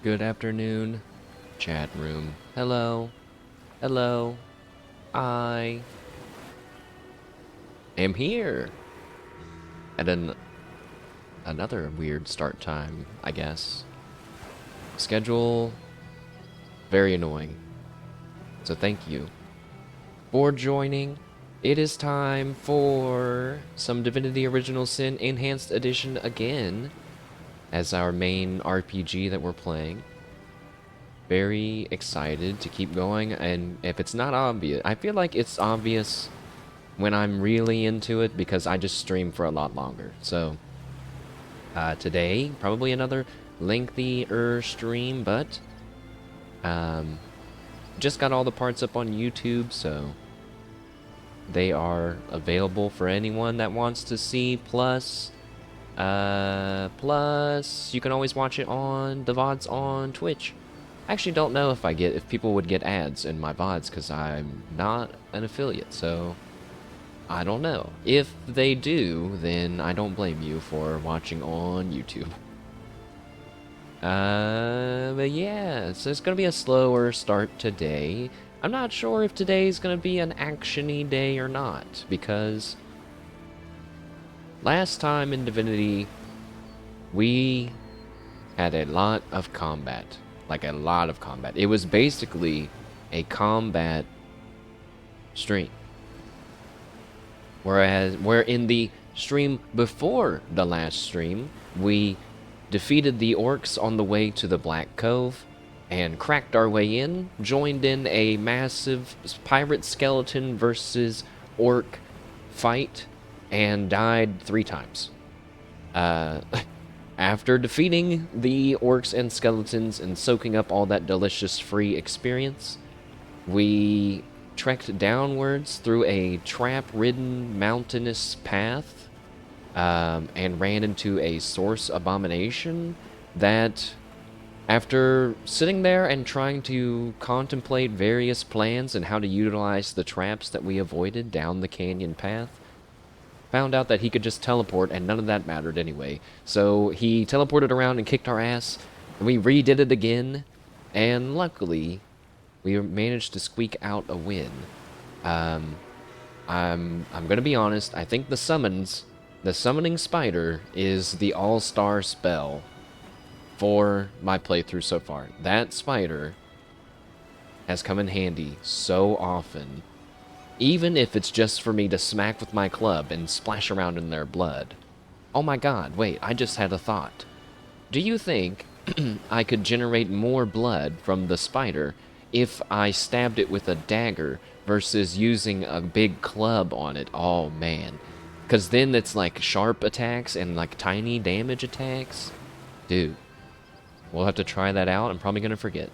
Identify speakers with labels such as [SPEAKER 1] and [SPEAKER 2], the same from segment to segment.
[SPEAKER 1] Good afternoon, chat room. Hello. Hello. I am here at another weird start time, I guess. Schedule very annoying. So thank you for joining. It is time for some Divinity Original Sin Enhanced Edition again as our main RPG that we're playing. Very excited to keep going, and if it's not obvious, I feel like it's obvious when I'm really into it because I just stream for a lot longer. So today, probably another lengthier stream, but just got all the parts up on YouTube, so they are available for anyone that wants to see. Plus you can always watch it on the VODs on Twitch. I actually don't know if people would get ads in my VODs because I'm not an affiliate, so I don't know. If they do, then I don't blame you for watching on YouTube. But yeah, so it's gonna be a slower start today. I'm not sure if today's gonna be an action-y day or not, because last time in Divinity, we had a lot of combat. Like, a lot of combat. It was basically a combat stream. Where in the stream before the last stream, we defeated the orcs on the way to the Black Cove, and cracked our way in, joined in a massive pirate skeleton versus orc fight, and died 3 times. After defeating the orcs and skeletons and soaking up all that delicious free experience, we trekked downwards through a trap-ridden mountainous path and ran into a source abomination that, after sitting there and trying to contemplate various plans and how to utilize the traps that we avoided down the canyon path, found out that he could just teleport, and none of that mattered anyway. So he teleported around and kicked our ass, and we redid it again, and luckily, we managed to squeak out a win. I'm gonna be honest, I think the summoning spider is the all-star spell for my playthrough so far. That spider has come in handy so often. Even if it's just for me to smack with my club and splash around in their blood. Oh my god, wait, I just had a thought. Do you think I could generate more blood from the spider if I stabbed it with a dagger versus using a big club on it? Oh man. Because then it's like sharp attacks and like tiny damage attacks. Dude, we'll have to try that out. I'm probably going to forget.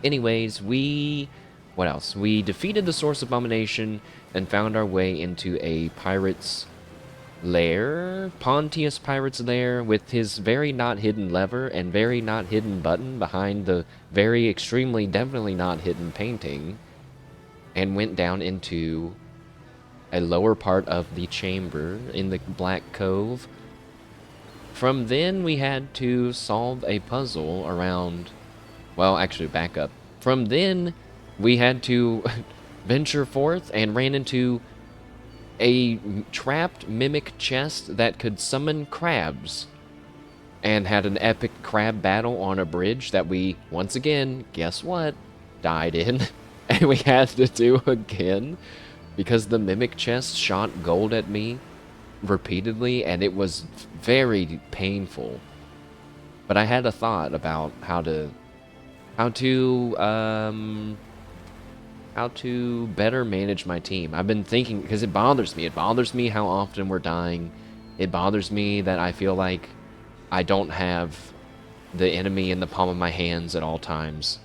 [SPEAKER 1] Anyways, what else? We defeated the Source Abomination and found our way into a pirate's lair. Pontius Pirate's lair with his very not hidden lever and very not hidden button behind the very extremely definitely not hidden painting. And went down into a lower part of the chamber in the Black Cove. From then we had to solve a puzzle around... Well, actually, back up. From then, we had to venture forth and ran into a trapped mimic chest that could summon crabs. And had an epic crab battle on a bridge that we, once again, guess what? Died in. And we had to do again. Because the mimic chest shot gold at me repeatedly, and it was very painful. But I had a thought about how to better manage my team. I've been thinking, because it bothers me. It bothers me how often we're dying. It bothers me that I feel like I don't have the enemy in the palm of my hands at all times.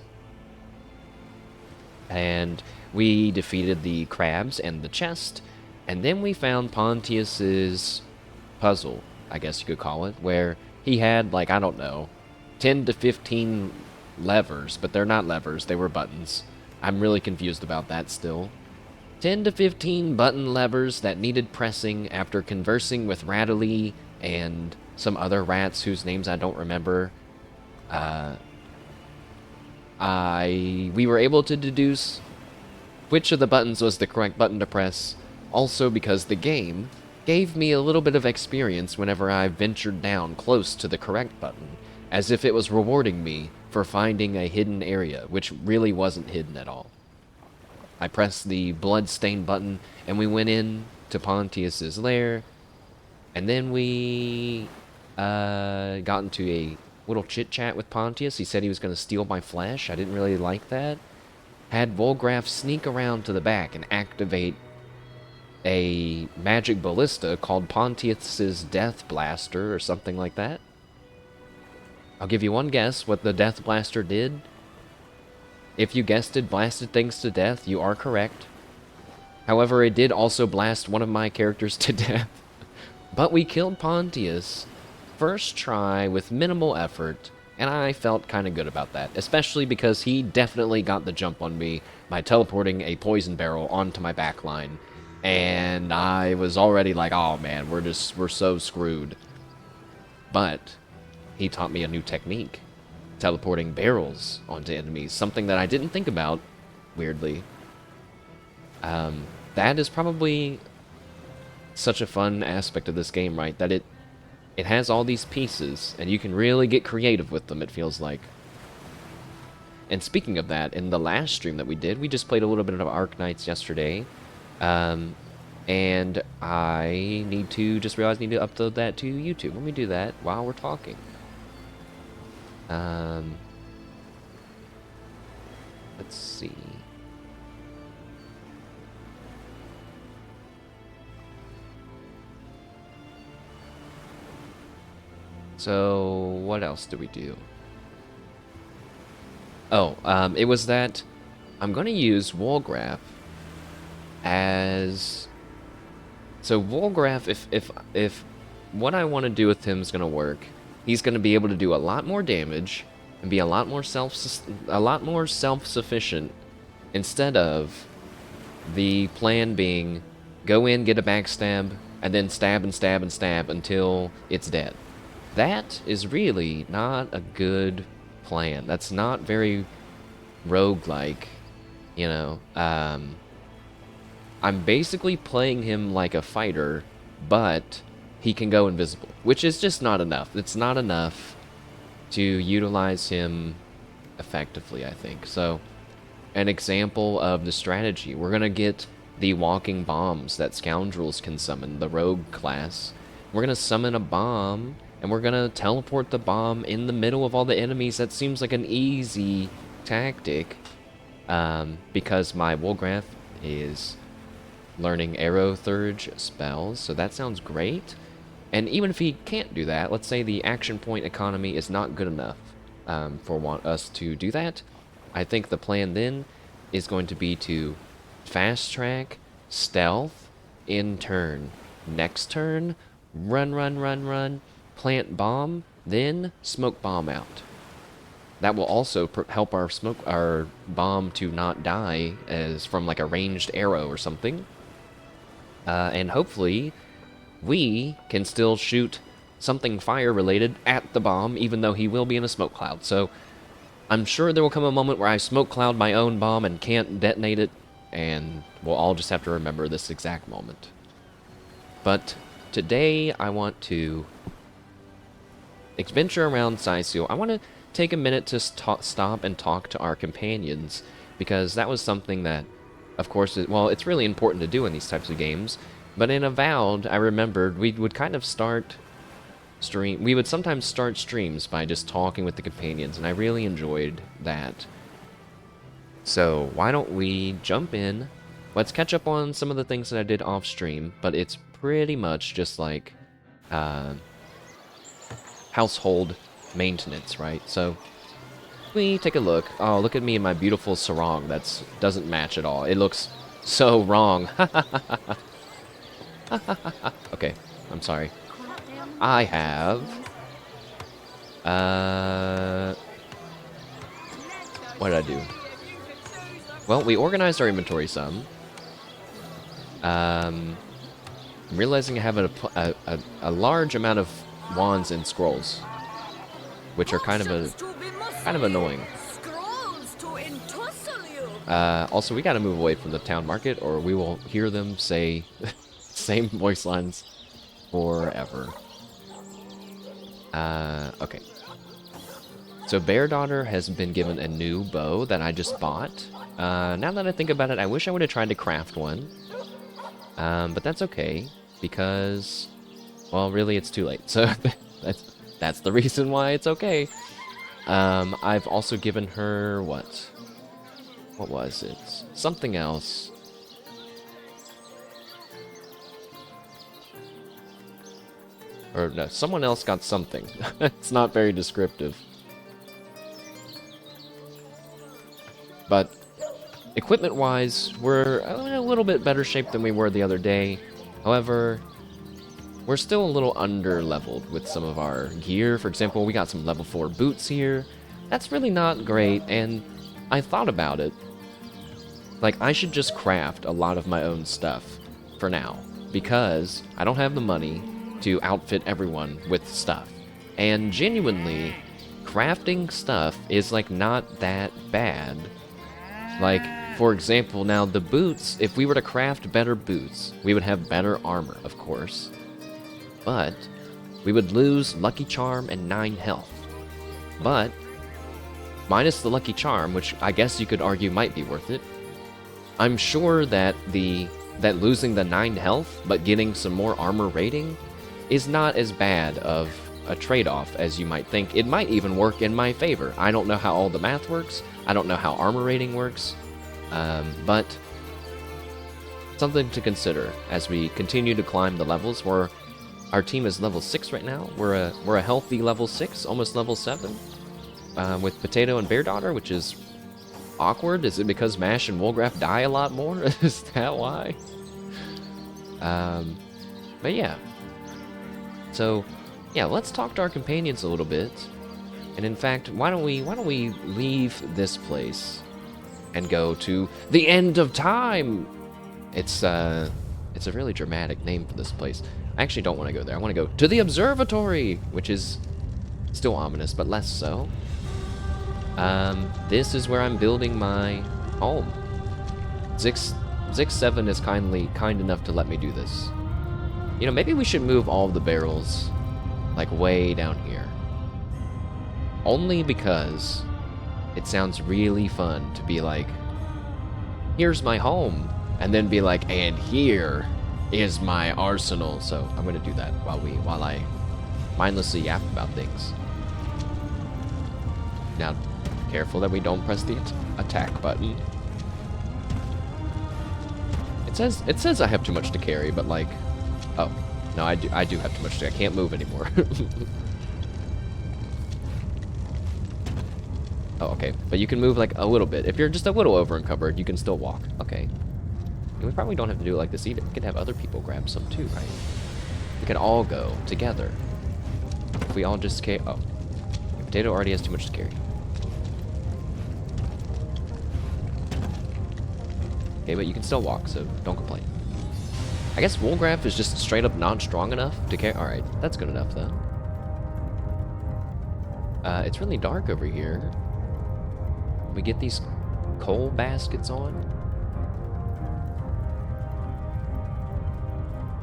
[SPEAKER 1] And we defeated the crabs and the chest, and then we found Pontius's puzzle, I guess you could call it, where he had, like, I don't know, 10 to 15 levers, but they're not levers, they were buttons. I'm really confused about that still. 10 to 15 button levers that needed pressing after conversing with Rattly and some other rats whose names I don't remember. we were able to deduce which of the buttons was the correct button to press, also because the game gave me a little bit of experience whenever I ventured down close to the correct button, as if it was rewarding me for finding a hidden area, which really wasn't hidden at all. I pressed the blood-stained button, and we went in to Pontius's lair, and then we got into a little chit-chat with Pontius. He said he was going to steal my flesh. I didn't really like that. Had Volgraf sneak around to the back and activate a magic ballista called Pontius's Death Blaster or something like that. I'll give you one guess what the Death Blaster did. If you guessed it blasted things to death, you are correct. However, it did also blast one of my characters to death. But we killed Pontius first try with minimal effort, and I felt kind of good about that, especially because he definitely got the jump on me by teleporting a poison barrel onto my backline. And I was already like, oh man, we're so screwed. But he taught me a new technique, teleporting barrels onto enemies, something that I didn't think about, weirdly. That is probably such a fun aspect of this game, right? That it has all these pieces, and you can really get creative with them, it feels like. And speaking of that, in the last stream that we did, we just played a little bit of Ark Knights yesterday. And I just realized I need to upload that to YouTube. Let me do that while we're talking. Let's see. So, what else do we do? Oh, it was that I'm going to use Volgraf as... So Volgraf, if what I want to do with him is going to work, he's going to be able to do a lot more damage and be a lot more self-sufficient instead of the plan being go in, get a backstab, and then stab and stab and stab until it's dead. That is really not a good plan. That's not very roguelike, you know. I'm basically playing him like a fighter, but he can go invisible, which is just not enough. It's not enough to utilize him effectively, I think. So, an example of the strategy, we're going to get the walking bombs that scoundrels can summon, the rogue class. We're going to summon a bomb, and we're going to teleport the bomb in the middle of all the enemies. That seems like an easy tactic, because my Volgraf is learning arrow thurge spells, so that sounds great. And even if he can't do that, let's say the action point economy is not good enough for us to do that, I think the plan then is going to be to fast track, stealth, in turn, next turn, run, plant bomb, then smoke bomb out. That will also help our bomb to not die as from like a ranged arrow or something. And hopefully we can still shoot something fire related at the bomb, even though he will be in a smoke cloud. So I'm sure there will come a moment where I smoke cloud my own bomb and can't detonate it, and we'll all just have to remember this exact moment. But today I want to adventure around Cyseal. I want to take a minute to stop and talk to our companions, because that was something that, of course, it's really important to do in these types of games. But in Avowed, I remembered we would kind of we would sometimes start streams by just talking with the companions, and I really enjoyed that. So why don't we jump in? Let's catch up on some of the things that I did off stream, but it's pretty much just like household maintenance, right? So we take a look. Oh, look at me in my beautiful sarong. That doesn't match at all. It looks so wrong. Okay, I'm sorry. I have what did I do? Well, we organized our inventory some. I'm realizing I have a large amount of wands and scrolls, which are kind of Kind of annoying. Also, we gotta move away from the town market, or we will hear them say same voice lines forever. Okay. So Bear Daughter has been given a new bow that I just bought. Now that I think about it, I wish I would have tried to craft one. But that's okay, because, well, really, it's too late. So that's the reason why it's okay. I've also given her, what? What was it? Something else. Or no, someone else got something. It's not very descriptive. But equipment-wise, we're in a little bit better shape than we were the other day. However, we're still a little under-leveled with some of our gear. For example, we got some level 4 boots here. That's really not great, and I thought about it. Like, I should just craft a lot of my own stuff for now, because I don't have the money to outfit everyone with stuff. And genuinely, crafting stuff is, like, not that bad. Like, for example, now the boots, if we were to craft better boots, we would have better armor, of course. But we would lose Lucky Charm and 9 health. But minus the Lucky Charm, which I guess you could argue might be worth it, I'm sure that losing the 9 health but getting some more armor rating is not as bad of a trade-off as you might think. It might even work in my favor. I don't know how all the math works. I don't know how armor rating works. But something to consider as we continue to climb the levels. Our team is level 6 right now. We're a healthy level 6, almost level 7. With Potato and Bear Daughter, which is awkward. Is it because Mash and Wolgraf die a lot more? Is that why? But yeah. So, yeah, let's talk to our companions a little bit. And in fact, why don't we leave this place and go to the end of time? It's a really dramatic name for this place. I actually don't want to go there. I want to go to the observatory, which is still ominous, but less so. This is where I'm building my home. Zix7 is kind enough to let me do this. You know, maybe we should move all of the barrels, like, way down here. Only because it sounds really fun to be like, here's my home, and then be like, and here is my arsenal. So I'm gonna do that while I mindlessly yap about things. Now, careful that we don't press the attack button. It says I have too much to carry, but like, oh no, I do have too much to. I can't move anymore. Oh, okay, but you can move like a little bit. If you're just a little over encumbered, you can still walk. Okay. And we probably don't have to do it like this either. We could have other people grab some too, right? We could all go together. If we all just carry. Oh, Potato already has too much to carry. Okay, but you can still walk, so don't complain. I guess Wolgraf is just straight up not strong enough to carry. Alright, that's good enough then. It's really dark over here. We get these coal baskets on.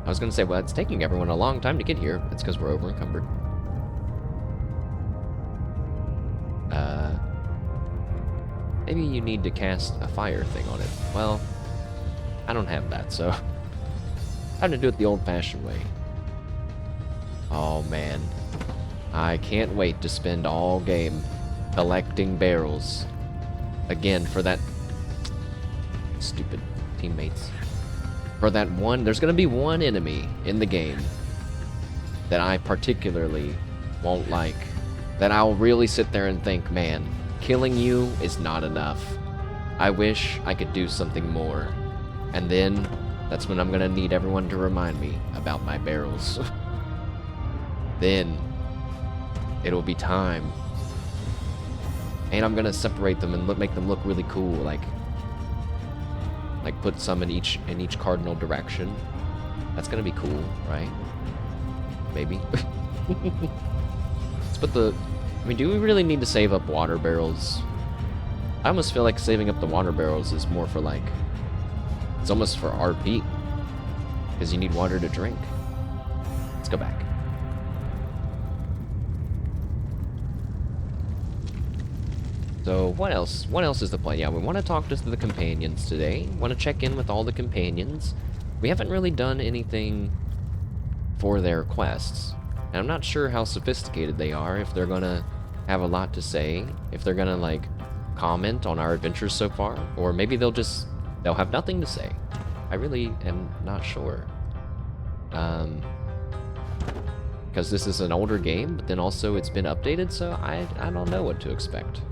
[SPEAKER 1] I was gonna say, well, it's taking everyone a long time to get here. It's because we're over encumbered. Maybe you need to cast a fire thing on it. Well, I don't have that, so time to do it the old-fashioned way. Oh man, I can't wait to spend all game collecting barrels again for that stupid teammates. For that one, there's gonna be one enemy in the game that I particularly won't like, that I'll really sit there and think, man, killing you is not enough. I wish I could do something more. And then, that's when I'm gonna need everyone to remind me about my barrels. Then, it'll be time. And I'm gonna separate them and make them look really cool, like put some in each cardinal direction. That's gonna be cool, right? Maybe. Let's put the I mean, do we really need to save up water barrels? I almost feel like saving up the water barrels is more for like... It's almost for RP. Because you need water to drink. Let's go back. So, what else? What else is the plan? Yeah, we want to talk to the companions today. Want to check in with all the companions. We haven't really done anything for their quests. And I'm not sure how sophisticated they are, if they're gonna have a lot to say, if they're gonna, like, comment on our adventures so far, or maybe they'll have nothing to say. I really am not sure. Because this is an older game, but then also it's been updated, so I don't know what to expect.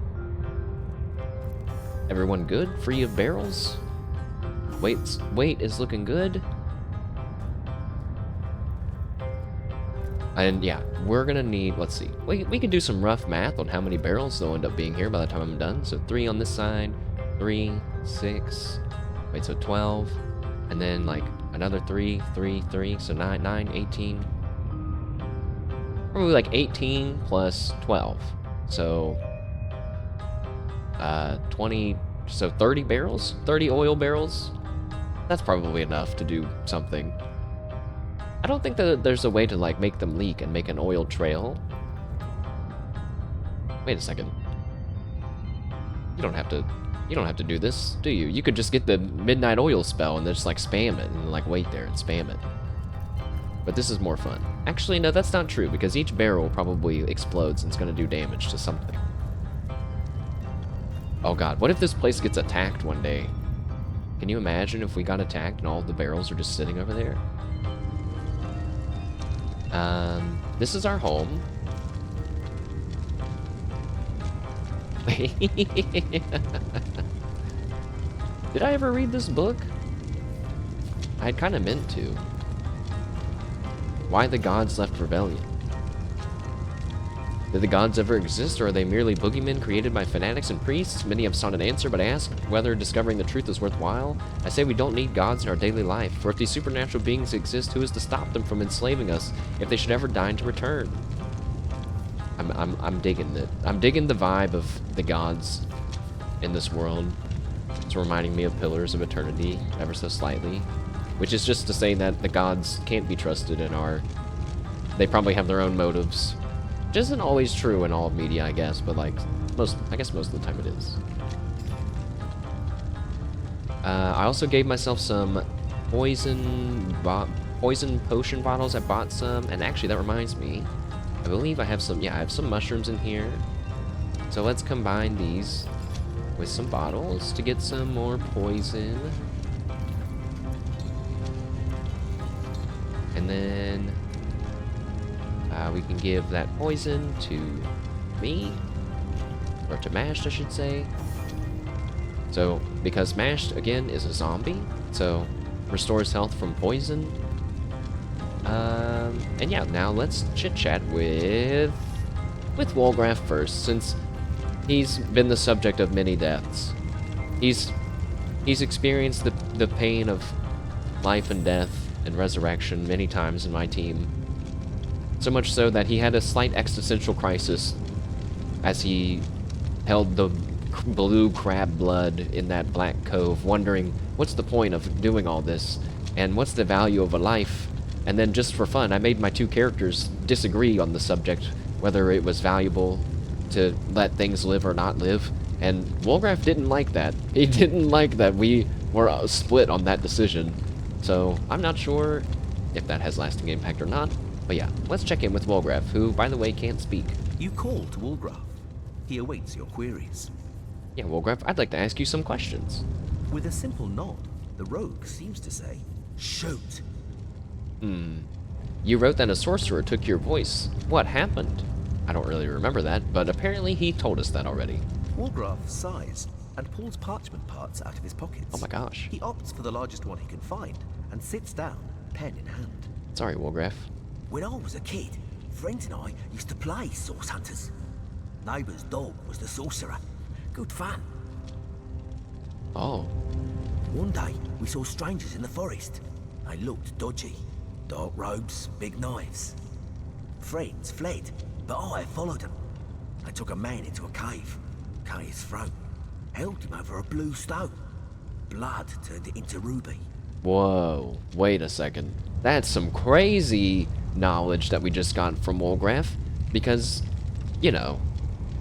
[SPEAKER 1] Everyone good? Free of barrels? Weight is looking good. And yeah, we're gonna need, let's see. We can do some rough math on how many barrels there'll end up being here by the time I'm done. So 3 on this side, 3, 6, wait, so 12. And then like another 3, so 9, 18. Probably like 18 plus 12. So 20, so 30 barrels? 30 oil barrels? That's probably enough to do something. I don't think that there's a way to like make them leak and make an oil trail. Wait a second. You don't have to do this, do you? You could just get the midnight oil spell and just like spam it and like wait there and spam it. But this is more fun. Actually, no, that's not true because each barrel probably explodes and it's gonna do damage to something. Oh god, what if this place gets attacked one day? Can you imagine if we got attacked and all the barrels are just sitting over there? This is our home. Did I ever read this book? I kind of meant to. Why the gods left rebellion? Did the gods ever exist, or are they merely boogeymen created by fanatics and priests? Many have sought an answer, but I ask whether discovering the truth is worthwhile. I say we don't need gods in our daily life, for if these supernatural beings exist, who is to stop them from enslaving us if they should ever deign to return? I'm digging it. I'm digging the vibe of the gods in this world. It's reminding me of Pillars of Eternity, ever so slightly. Which is just to say that the gods can't be trusted and they probably have their own motives. Which isn't always true in all media, I guess, but like, I guess most of the time it is. I also gave myself some poison potion bottles. I bought some, and actually that reminds me, I believe I have some, yeah, I have some mushrooms in here. So let's combine these with some bottles to get some more poison. And then we can give that poison to me, or to Mashed, I should say. So, because Mashed, again, is a zombie, so restores health from poison. And yeah, now let's chit-chat with Wolgraff first, since he's been the subject of many deaths. He's experienced the pain of life and death and resurrection many times in my team. So much so that he had a slight existential crisis as he held the blue crab blood in that black cove, wondering what's the point of doing all this, and what's the value of a life. And then just for fun, I made my two characters disagree on the subject, whether it was valuable to let things live or not live. And Wolgraff didn't like that. He didn't like that we were split on that decision. So I'm not sure if that has lasting impact or not. But yeah, let's check in with Wolgraff, who, by the way, can't speak.
[SPEAKER 2] You called to Wolgraff. He awaits your queries.
[SPEAKER 1] Yeah, Wolgraff, I'd like to ask you some questions.
[SPEAKER 2] With a simple nod, the rogue seems to say, shoot.
[SPEAKER 1] You wrote that a sorcerer took your voice. What happened? I don't really remember that, but apparently he told us that already.
[SPEAKER 2] Wolgraff sighs and pulls parchment parts out of his pockets.
[SPEAKER 1] Oh my gosh.
[SPEAKER 2] He opts for the largest one he can find and sits down, pen in hand.
[SPEAKER 1] Sorry, Wolgraff.
[SPEAKER 3] When I was a kid, friends and I used to play source hunters. Neighbour's dog was the sorcerer. Good fun.
[SPEAKER 1] Oh.
[SPEAKER 3] One day, we saw strangers in the forest. They looked dodgy. Dark robes, big knives. Friends fled, but I followed them. They took a man into a cave, cut his throat, held him over a blue stone. Blood turned it into ruby.
[SPEAKER 1] Whoa, wait a second. That's some crazy knowledge that we just got from Wolgraf, because, you know,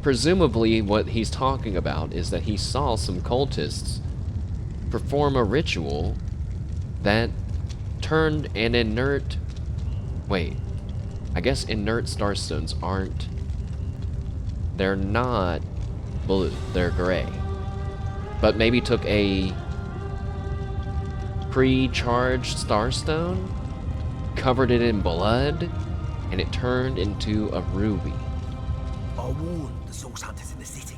[SPEAKER 1] presumably what he's talking about is that he saw some cultists perform a ritual that turned an inert... Wait, I guess inert starstones aren't... They're not blue, they're gray. But maybe took a pre-charged starstone, covered it in blood, and it turned into a ruby.
[SPEAKER 3] I warned the source hunters in the city.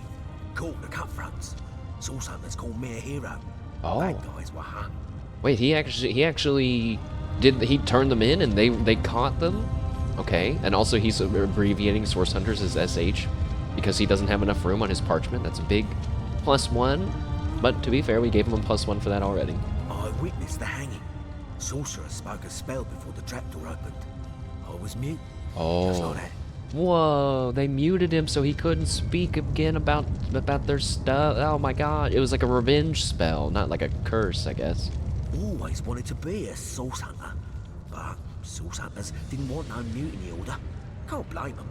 [SPEAKER 3] Caught the cutthroats. Source hunters called me a hero.
[SPEAKER 1] Oh.
[SPEAKER 3] Bad guys were hung.
[SPEAKER 1] Wait, he actually did, he turned them in and they caught them? Okay, and also he's abbreviating source hunters as SH because he doesn't have enough room on his parchment. That's a big +1, but to be fair, we gave him a +1 for that already.
[SPEAKER 3] I witnessed the hanging. Sorcerer spoke a spell before the trapdoor opened. I was mute. Just like that.
[SPEAKER 1] Whoa, they muted him so he couldn't speak again about their stuff. Oh my god, it was like a revenge spell, not like a curse, I guess.
[SPEAKER 3] Always wanted to be a source hunter, but source hunters didn't want no mutiny order. Can't blame them.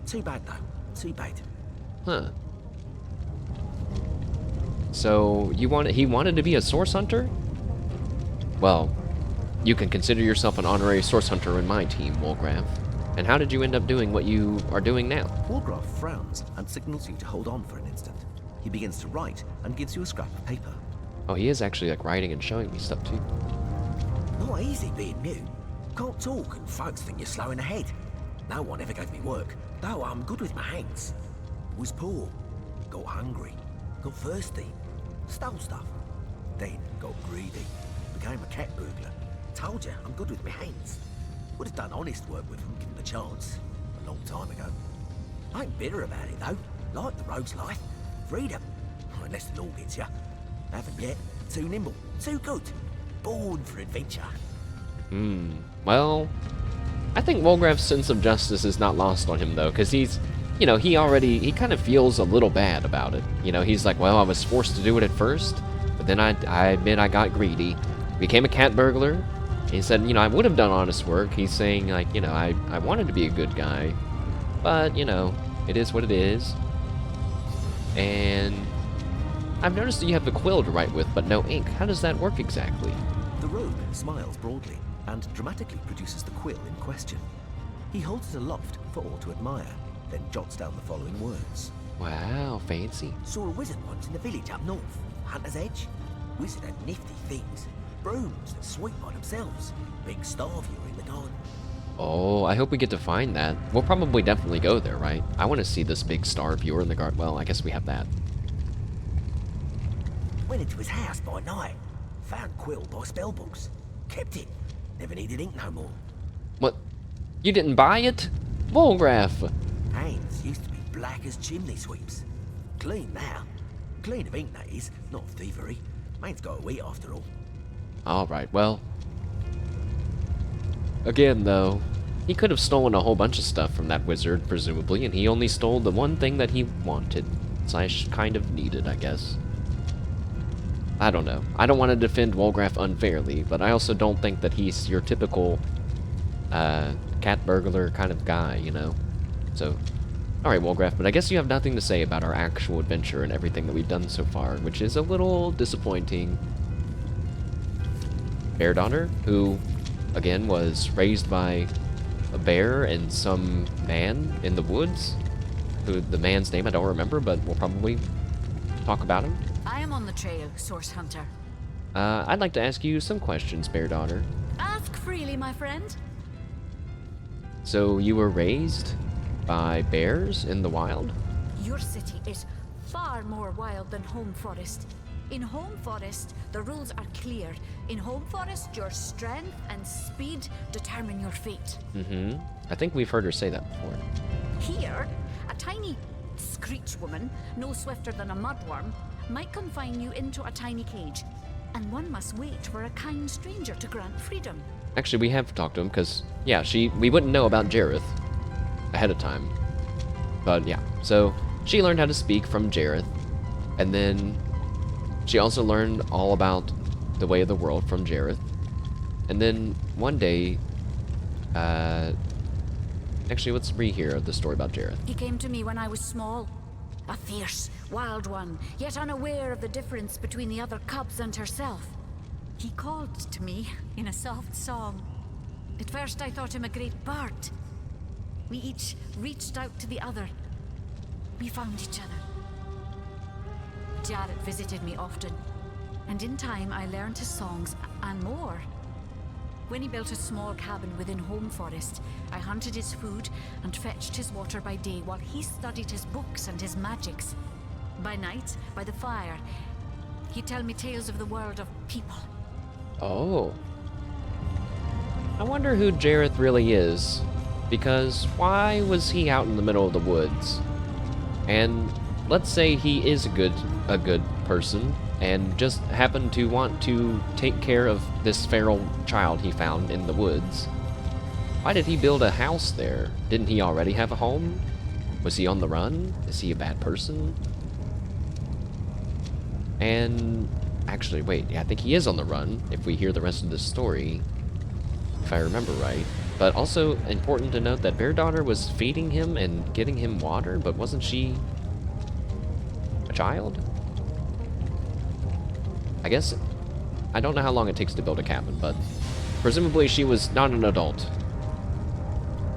[SPEAKER 3] Too bad though, too bad.
[SPEAKER 1] Huh. So, he wanted to be a source hunter? Well, you can consider yourself an honorary source hunter in my team, Wolgraf. And how did you end up doing what you are doing now?
[SPEAKER 2] Wolgraf frowns and signals you to hold on for an instant. He begins to write and gives you a scrap of paper.
[SPEAKER 1] Oh, he is actually like writing and showing me stuff too.
[SPEAKER 3] Not easy being mute. Can't talk and folks think you're slow in the head. No one ever gave me work, though I'm good with my hands. Was poor, got hungry, got thirsty, stole stuff. Then got greedy, became a cat burglar. Told you I'm good with my hands. Would have done honest work with them given the chance, a long time ago. I ain't bitter about it though. Like the rogue's life. Freedom. Unless the law gets you. Haven't yet. Too nimble. Too good. Born for adventure.
[SPEAKER 1] Well, I think Wolgraf's sense of justice is not lost on him though, because he's, you know, he kind of feels a little bad about it. You know, he's like, well, I was forced to do it at first, but then I admit I got greedy. Became a cat burglar. He said, you know, I would have done honest work. He's saying, like, you know, I wanted to be a good guy. But, you know, it is what it is. And I've noticed that you have the quill to write with, but no ink. How does that work exactly?
[SPEAKER 2] The rogue smiles broadly and dramatically produces the quill in question. He holds it aloft for all to admire, then jots down the following words.
[SPEAKER 1] Wow, fancy.
[SPEAKER 3] Saw a wizard once in the village up north. Hunter's Edge. Wizard had nifty things. Brooms that sweep by themselves. Big star viewer in the garden.
[SPEAKER 1] Oh, I hope we get to find that. We'll probably definitely go there, right? I want to see this big star viewer in the garden. Well, I guess we have that.
[SPEAKER 3] Went into his house by night. Found quill by spellbooks. Kept it. Never needed ink no more.
[SPEAKER 1] What? You didn't buy it? Wolgraf!
[SPEAKER 3] Hands used to be black as chimney sweeps. Clean now. Clean of ink, that is, not of thievery. Man's got to eat after all.
[SPEAKER 1] Alright, well. Again, though, he could have stolen a whole bunch of stuff from that wizard, presumably, and he only stole the one thing that he wanted. / kind of needed, I guess. I don't know. I don't want to defend Wolgraf unfairly, but I also don't think that he's your typical cat burglar kind of guy, you know? So, alright, Wolgraf, but I guess you have nothing to say about our actual adventure and everything that we've done so far, which is a little disappointing. Bear daughter, who, again, was raised by a bear and some man in the woods, who the man's name I don't remember, but we'll probably talk about him.
[SPEAKER 4] I am on the trail, Source Hunter.
[SPEAKER 1] I'd like to ask you some questions, Bear daughter.
[SPEAKER 4] Ask freely, my friend.
[SPEAKER 1] So you were raised by bears in the wild?
[SPEAKER 4] Your city is far more wild than Home Forest. In Home Forest, the rules are clear. In Home Forest, your strength and speed determine your fate.
[SPEAKER 1] Mm-hmm. I think we've heard her say that before.
[SPEAKER 4] Here, a tiny screech woman, no swifter than a mudworm, might confine you into a tiny cage, and one must wait for a kind stranger to grant freedom.
[SPEAKER 1] Actually, we have talked to him, because, yeah, we wouldn't know about Jareth ahead of time. But yeah, so she learned how to speak from Jareth, and then she also learned all about the way of the world from Jareth. And then one day, actually, let's rehear the story about Jareth.
[SPEAKER 4] He came to me when I was small. A fierce, wild one, yet unaware of the difference between the other cubs and herself. He called to me in a soft song. At first I thought him a great bird. We each reached out to the other. We found each other. Jareth visited me often, and in time I learned his songs and more. When he built a small cabin within Home Forest, I hunted his food and fetched his water by day while he studied his books and his magics. By night, by the fire, he'd tell me tales of the world of people.
[SPEAKER 1] Oh. I wonder who Jareth really is, because why was he out in the middle of the woods? And let's say he is a good person, and just happened to want to take care of this feral child he found in the woods. Why did he build a house there? Didn't he already have a home? Was he on the run? Is he a bad person? And actually, wait, yeah, I think he is on the run, if we hear the rest of the story, if I remember right. But also important to note that Bear Daughter was feeding him and getting him water, but wasn't she a child? I guess, I don't know how long it takes to build a cabin, but presumably she was not an adult.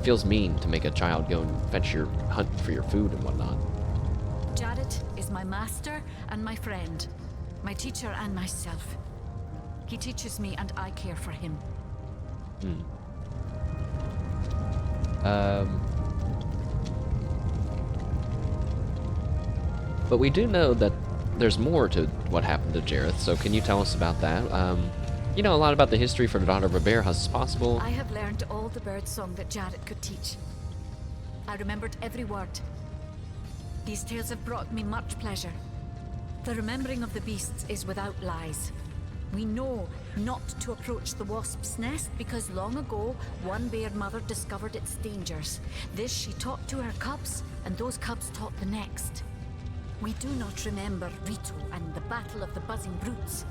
[SPEAKER 1] Feels mean to make a child go and fetch your hunt for your food and whatnot.
[SPEAKER 4] Jareth is my master and my friend, my teacher and myself. He teaches me and I care for him.
[SPEAKER 1] But we do know that there's more to what happened to Jareth, so can you tell us about that? You know a lot about the history for the Daughter of a Bear. How's it possible?
[SPEAKER 4] I have learned all the bird song that Jareth could teach. I remembered every word. These tales have brought me much pleasure. The remembering of the beasts is without lies. We know not to approach the wasp's nest because long ago, one bear mother discovered its dangers. This she taught to her cubs, and those cubs taught the next. We do not remember Rito and the battle of the buzzing brutes.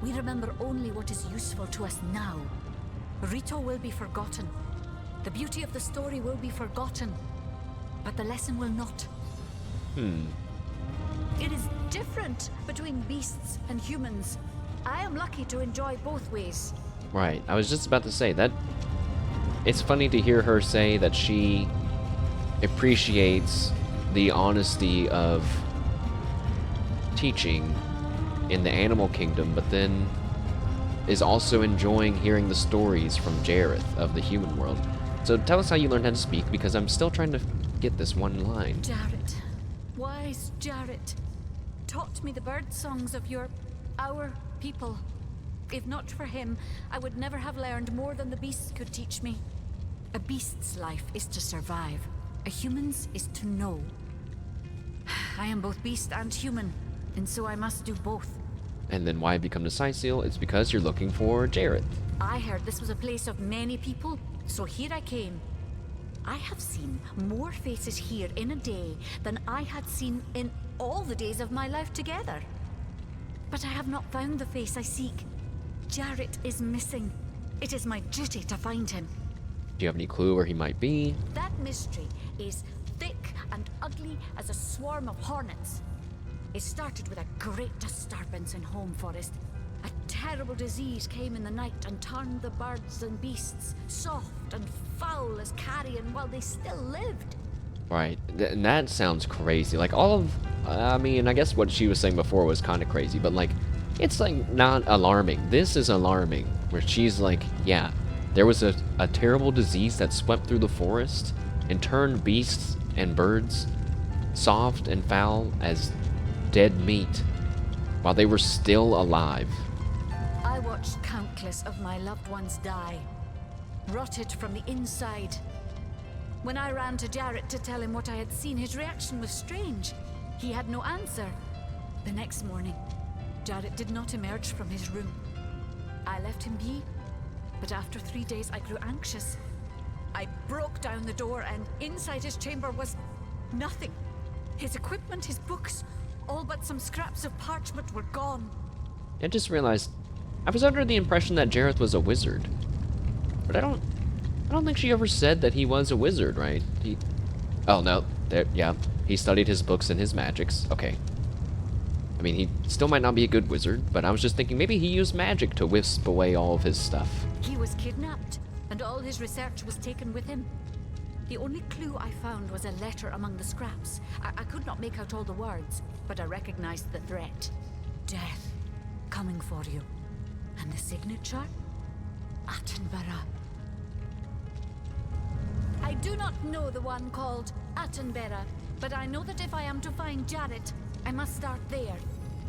[SPEAKER 4] We remember only what is useful to us now. Rito will be forgotten. The beauty of the story will be forgotten. But the lesson will not. It is different between beasts and humans. I am lucky to enjoy both ways.
[SPEAKER 1] Right, I was just about to say that. It's funny to hear her say that she appreciates the honesty of teaching in the animal kingdom, but then is also enjoying hearing the stories from Jareth of the human world. So tell us how you learned how to speak, because I'm still trying to get this one line.
[SPEAKER 4] Jareth, wise Jareth, taught me the bird songs of our people. If not for him, I would never have learned more than the beasts could teach me. A beast's life is to survive. A human's is to know. I am both beast and human, and so I must do both.
[SPEAKER 1] And then why have you come to Cyseal? It's because you're looking for Jareth.
[SPEAKER 4] I heard this was a place of many people, so here I came. I have seen more faces here in a day than I had seen in all the days of my life together. But I have not found the face I seek. Jareth is missing. It is my duty to find him.
[SPEAKER 1] Do you have any clue where he might be?
[SPEAKER 4] That mystery is thick and ugly as a swarm of hornets. It started with a great disturbance in Home Forest. A terrible disease came in the night and turned the birds and beasts soft and foul as carrion while they still lived.
[SPEAKER 1] Right, and that sounds crazy. Like all of, I mean, I guess what she was saying before was kind of crazy, but like, it's like not alarming. This is alarming, where she's like, yeah, there was a terrible disease that swept through the forest and turned beasts and birds soft and foul as dead meat while they were still alive.
[SPEAKER 4] I watched countless of my loved ones die, rotted from the inside. When I ran to Jareth to tell him what I had seen, his reaction was strange. He had no answer. The next morning, Jareth did not emerge from his room. I left him be, but after 3 days I grew anxious. I broke down the door, and inside his chamber was Nothing. His equipment, his books, all but some scraps of parchment were gone.
[SPEAKER 1] I just realized I was under the impression that Jareth was a wizard. But I don't think she ever said that he was a wizard, right? Oh no, yeah. He studied his books and his magics. Okay. I mean, he still might not be a good wizard, but I was just thinking maybe he used magic to wisp away all of his stuff.
[SPEAKER 4] He was kidnapped, and all his research was taken with him. The only clue I found was a letter among the scraps. I could not make out all the words, but I recognized the threat. Death, coming for you. And the signature? Attenborough. I do not know the one called Attenborough, but I know that if I am to find Jareth, I must start there.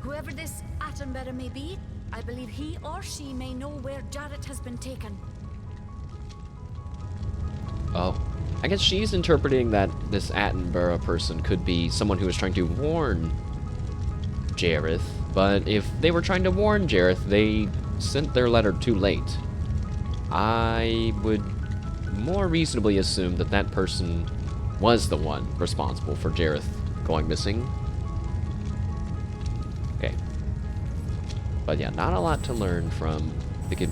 [SPEAKER 4] Whoever this Attenborough may be, I believe he or she may know where Jareth has been taken.
[SPEAKER 1] Oh. I guess she's interpreting that this Attenborough person could be someone who was trying to warn Jareth, but if they were trying to warn Jareth, they sent their letter too late. I would more reasonably assume that that person was the one responsible for Jareth going missing. Okay. But yeah, not a lot to learn from,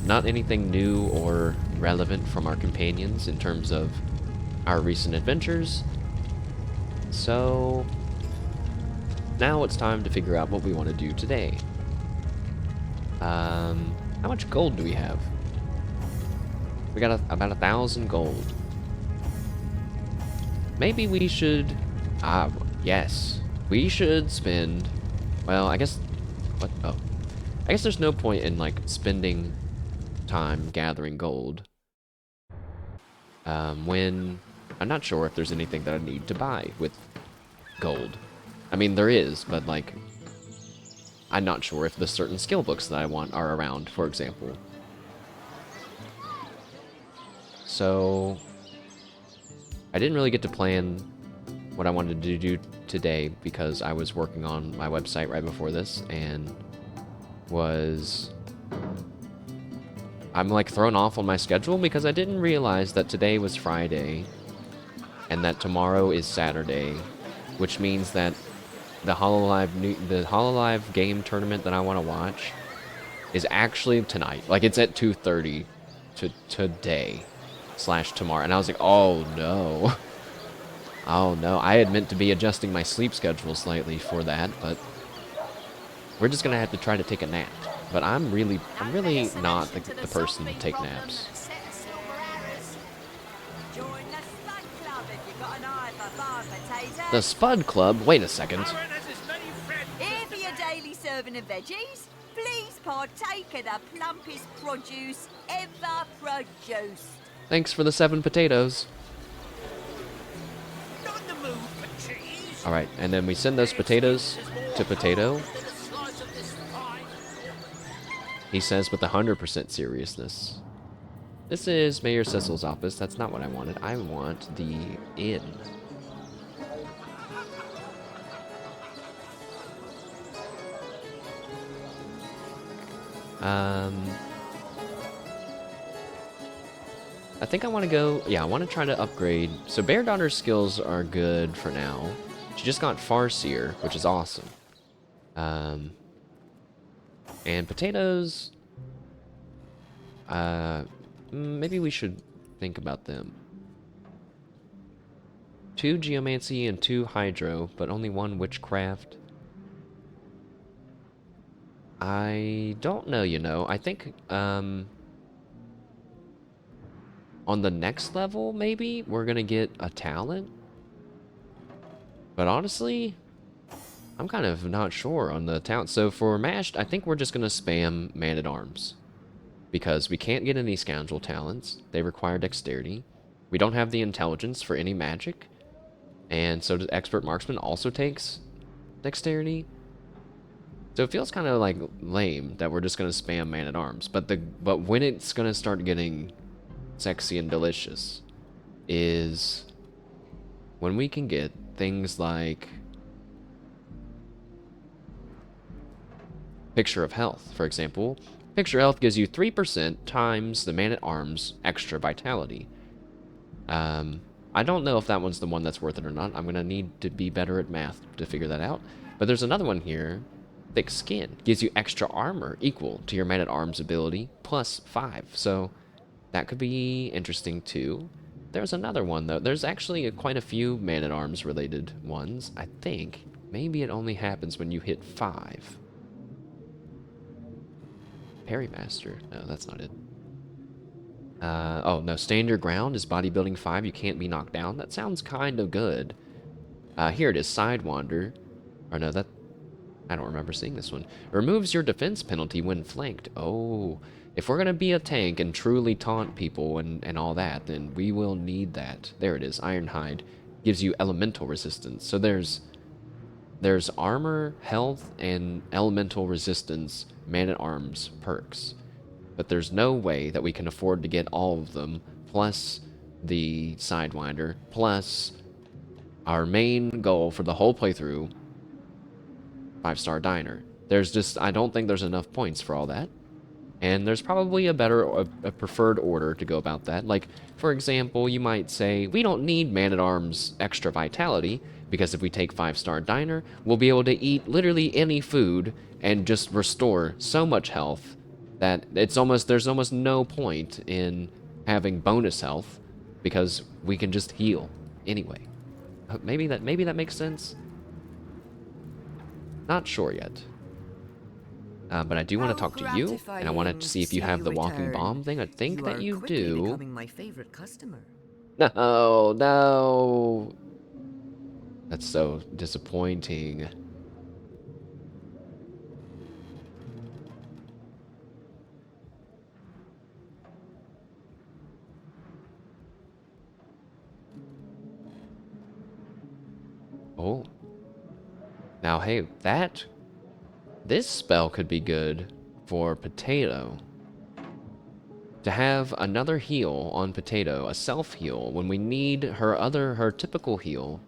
[SPEAKER 1] not anything new or relevant from our companions in terms of our recent adventures. So now it's time to figure out what we want to do today. How much gold do we have? We got about 1,000 gold. Maybe we should... yes. We should spend... Well, I guess... What? Oh. I guess there's no point in, like, spending time gathering gold. When... I'm not sure if there's anything that I need to buy with gold. I mean, there is, but, like... I'm not sure if the certain skill books that I want are around, for example. So... I didn't really get to plan what I wanted to do today because I was working on my website right before this and I'm like thrown off on my schedule because I didn't realize that today was Friday and that tomorrow is Saturday, which means that the Hololive game tournament that I want to watch is actually tonight. Like, it's at 2:30 today / tomorrow. And I was like, oh no. Oh no. I had meant to be adjusting my sleep schedule slightly for that, but we're just gonna have to try to take a nap. But I'm really not the person to take naps. The Spud Club? Wait a second.
[SPEAKER 5] Here for your daily serving of veggies. Please partake of the plumpest produce ever produced.
[SPEAKER 1] Thanks for the 7 potatoes. Alright, and then we send those potatoes to Potato. He says with 100% seriousness. This is Mayor Cyseal's office. That's not what I wanted. I want the inn. I think I want to go... Yeah, I want to try to upgrade. So Bear Daughter's skills are good for now. She just got Farseer, which is awesome. And Potatoes... maybe we should think about them. 2 Geomancy and 2 Hydro, but only 1 Witchcraft. I don't know, you know. I think, on the next level, maybe, we're gonna get a talent. But honestly, I'm kind of not sure on the talent. So for Mashed, I think we're just gonna spam Man-at-Arms. Because we can't get any Scoundrel talents. They require Dexterity. We don't have the Intelligence for any magic. And so does Expert Marksman also takes Dexterity. So it feels kind of like lame that we're just gonna spam Man-at-Arms. But when it's gonna start getting sexy and delicious is when we can get things like Picture of Health, for example. Picture of Health gives you 3% times the Man-at-Arms extra vitality. I don't know if that one's the one that's worth it or not. I'm going to need to be better at math to figure that out. But there's another one here. Thick skin. Gives you extra armor equal to your man-at-arms ability, plus 5. So that could be interesting too. There's another one though. There's actually quite a few man-at-arms related ones. I think maybe it only happens when you hit 5. Parrymaster. No, that's not it. Oh, no. Stand your ground is bodybuilding 5. You can't be knocked down. That sounds kind of good. Here it is. Sidewander. Or no, that... I don't remember seeing this one. Removes your defense penalty when flanked. Oh, if we're going to be a tank and truly taunt people and all that, then we will need that. There it is. Ironhide. Gives you elemental resistance. So there's armor, health, and elemental resistance man-at-arms perks. But there's no way that we can afford to get all of them, plus the Sidewinder, plus our main goal for the whole playthrough, 5-star diner. I don't think there's enough points for all that. And there's probably a preferred order to go about that. Like, for example, you might say, we don't need Man-at-Arms extra vitality, because if we take 5-star diner, we'll be able to eat literally any food and just restore so much health that there's almost no point in having bonus health, because we can just heal anyway. Maybe that makes sense? Not sure yet. But I do want to talk to you, and I want to see if you have the walking bomb thing. I think that you do.
[SPEAKER 6] Becoming my favorite customer.
[SPEAKER 1] No, no. That's so disappointing. Oh. Now, hey, this spell could be good for Potato. To have another heal on Potato, a self-heal, when we need her typical heal,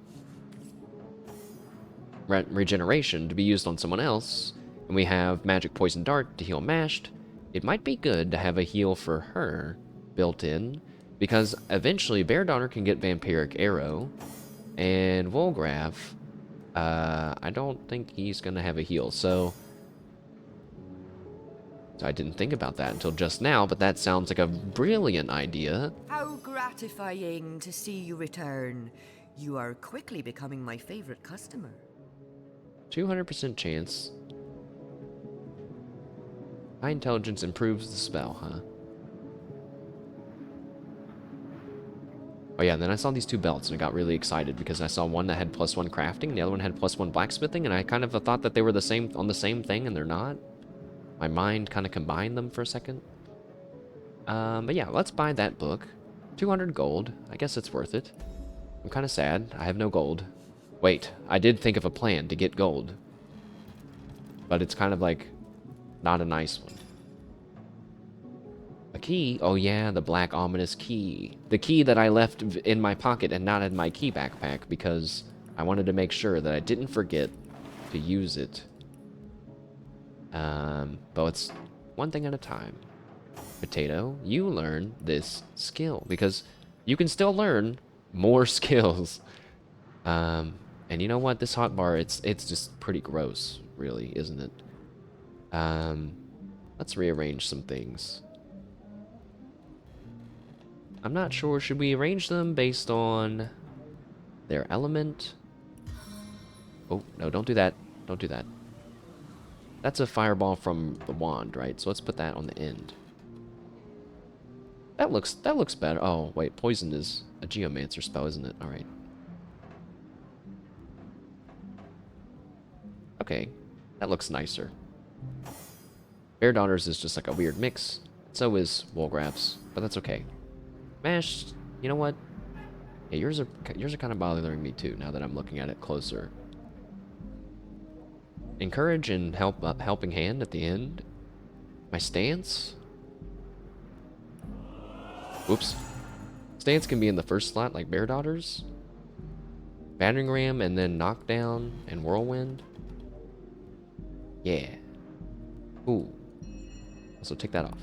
[SPEAKER 1] regeneration, to be used on someone else, and we have Magic Poison Dart to heal Mashed, it might be good to have a heal for her built in, because eventually Bear Daughter can get Vampiric Arrow, and Volgraf, I don't think he's gonna have a heal, so I didn't think about that until just now, but that sounds like a brilliant idea.
[SPEAKER 6] How gratifying to see you return. You are quickly becoming my favorite customer.
[SPEAKER 1] 200% chance. High intelligence improves the spell, huh? Oh yeah, and then I saw these two belts and I got really excited because I saw one that had +1 crafting and the other one had +1 blacksmithing, and I kind of thought that they were on the same thing, and they're not. My mind kind of combined them for a second. But yeah, let's buy that book. 200 gold. I guess it's worth it. I'm kind of sad. I have no gold. Wait, I did think of a plan to get gold. But it's kind of like not a nice one. A key? Oh yeah, the black ominous key. The key that I left in my pocket and not in my key backpack because I wanted to make sure that I didn't forget to use it. But it's one thing at a time. Potato, you learn this skill because you can still learn more skills. And you know what? This hotbar, it's just pretty gross, really, isn't it? Let's rearrange some things. I'm not sure. Should we arrange them based on their element? Oh, no, don't do that. Don't do that. That's a fireball from the wand, right? So let's put that on the end. That looks better. Oh, wait, poison is a geomancer spell, isn't it? All right. Okay, that looks nicer. Bear Daughters is just like a weird mix. So is Wolgraph's, but that's okay. Mashed, you know what? Yeah, yours are kind of bothering me too. Now that I'm looking at it closer. Encourage and helping hand at the end. My stance. Oops. Stance can be in the first slot like Bear Daughters. Battering Ram and then Knockdown and Whirlwind. Yeah. Ooh. Also take that off.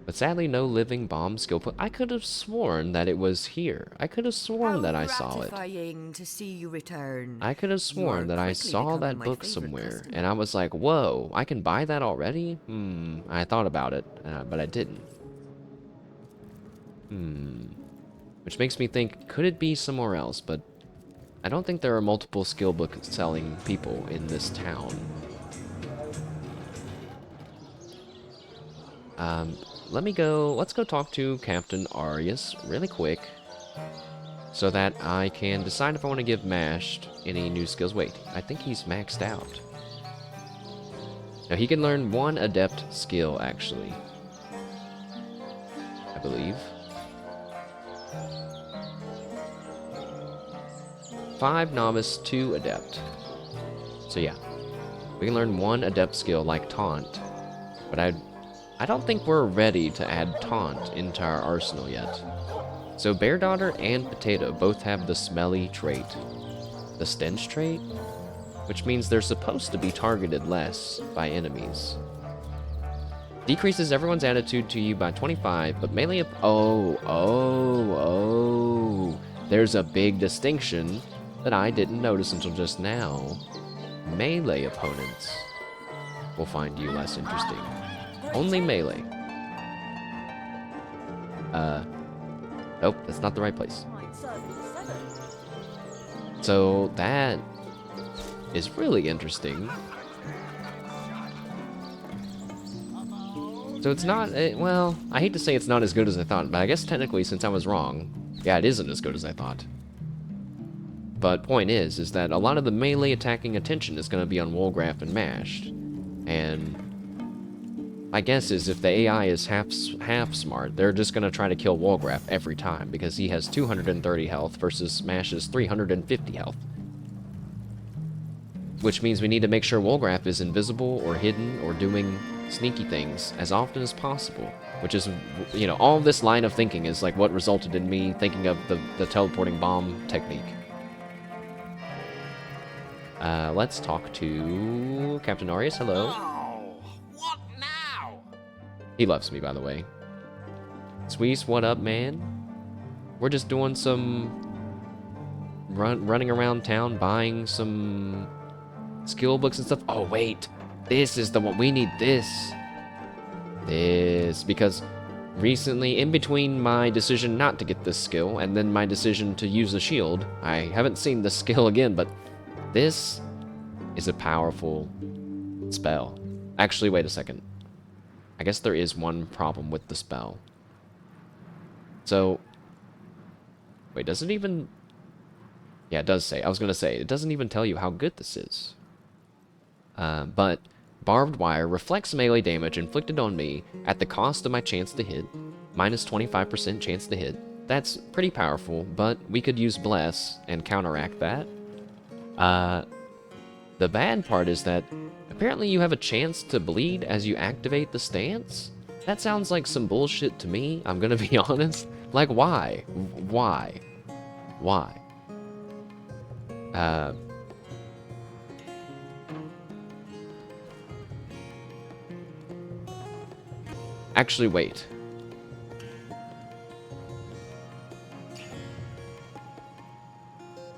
[SPEAKER 1] But sadly, no living bomb skill point. I could have sworn that it was here. I could have sworn that I saw it.
[SPEAKER 6] Gratifying to see you return.
[SPEAKER 1] I could have
[SPEAKER 6] You
[SPEAKER 1] sworn
[SPEAKER 6] are
[SPEAKER 1] that I
[SPEAKER 6] quickly
[SPEAKER 1] saw
[SPEAKER 6] becoming
[SPEAKER 1] that
[SPEAKER 6] my
[SPEAKER 1] book
[SPEAKER 6] favorite
[SPEAKER 1] somewhere,
[SPEAKER 6] customer.
[SPEAKER 1] and I was like, whoa, I can buy that already? I thought about it, but I didn't. Which makes me think, could it be somewhere else? But I don't think there are multiple skill book selling people in this town. Let's go talk to Captain Arius really quick, so that I can decide if I want to give Mashed any new skills. Wait, I think he's maxed out. Now he can learn 1 adept skill, actually. I believe. 5 novice, 2 adept. So yeah, we can learn 1 adept skill like taunt, but I don't think we're ready to add taunt into our arsenal yet. So Bear Daughter and Potato both have the smelly trait, the stench trait, which means they're supposed to be targeted less by enemies. Decreases everyone's attitude to you by 25, but melee there's a big distinction that I didn't notice until just now. Melee opponents will find you less interesting. Only melee. Nope, that's not the right place. So that is really interesting. So it's not, well, I hate to say it's not as good as I thought, but I guess technically since I was wrong, yeah, it isn't as good as I thought. But point is that a lot of the melee attacking attention is going to be on Wolgraf and Mashed. And my guess is if the AI is half smart, they're just going to try to kill Wolgraf every time, because he has 230 health versus Mash's 350 health. Which means we need to make sure Wolgraf is invisible or hidden or doing sneaky things as often as possible. Which is, you know, all this line of thinking is like what resulted in me thinking of the teleporting bomb technique. Let's talk to Captain Arius. Hello.
[SPEAKER 3] Oh, what now?
[SPEAKER 1] He loves me, by the way. Sweets, what up, man? We're just doing some running around town, buying some skill books and stuff. Oh, wait. This is the one. We need this. This. Because recently, in between my decision not to get this skill and then my decision to use the shield, I haven't seen the skill again, but this is a powerful spell. Actually, wait a second. I guess there is one problem with the spell. So, wait, does it even... Yeah, it does say. I was going to say, it doesn't even tell you how good this is. But barbed wire reflects melee damage inflicted on me at the cost of my chance to hit, minus 25% chance to hit. That's pretty powerful, but we could use Bless and counteract that. The bad part is that apparently you have a chance to bleed as you activate the stance. That sounds like some bullshit to me, I'm gonna be honest. Like, why? Why? Why? Actually, wait.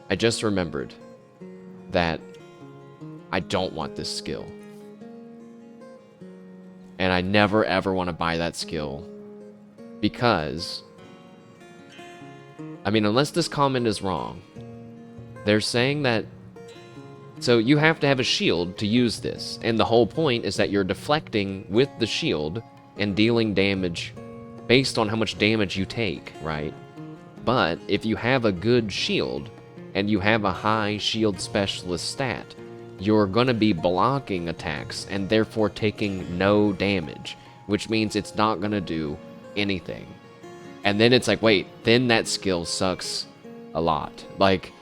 [SPEAKER 1] I just remembered that I don't want this skill. And I never ever want to buy that skill. Because, I mean, unless this comment is wrong, they're saying that, so you have to have a shield to use this. And the whole point is that you're deflecting with the shield and dealing damage based on how much damage you take, right? But if you have a good shield, and you have a high shield specialist stat, you're gonna be blocking attacks and therefore taking no damage, which means it's not gonna do anything. And then it's like, wait, then that skill sucks a lot. Like,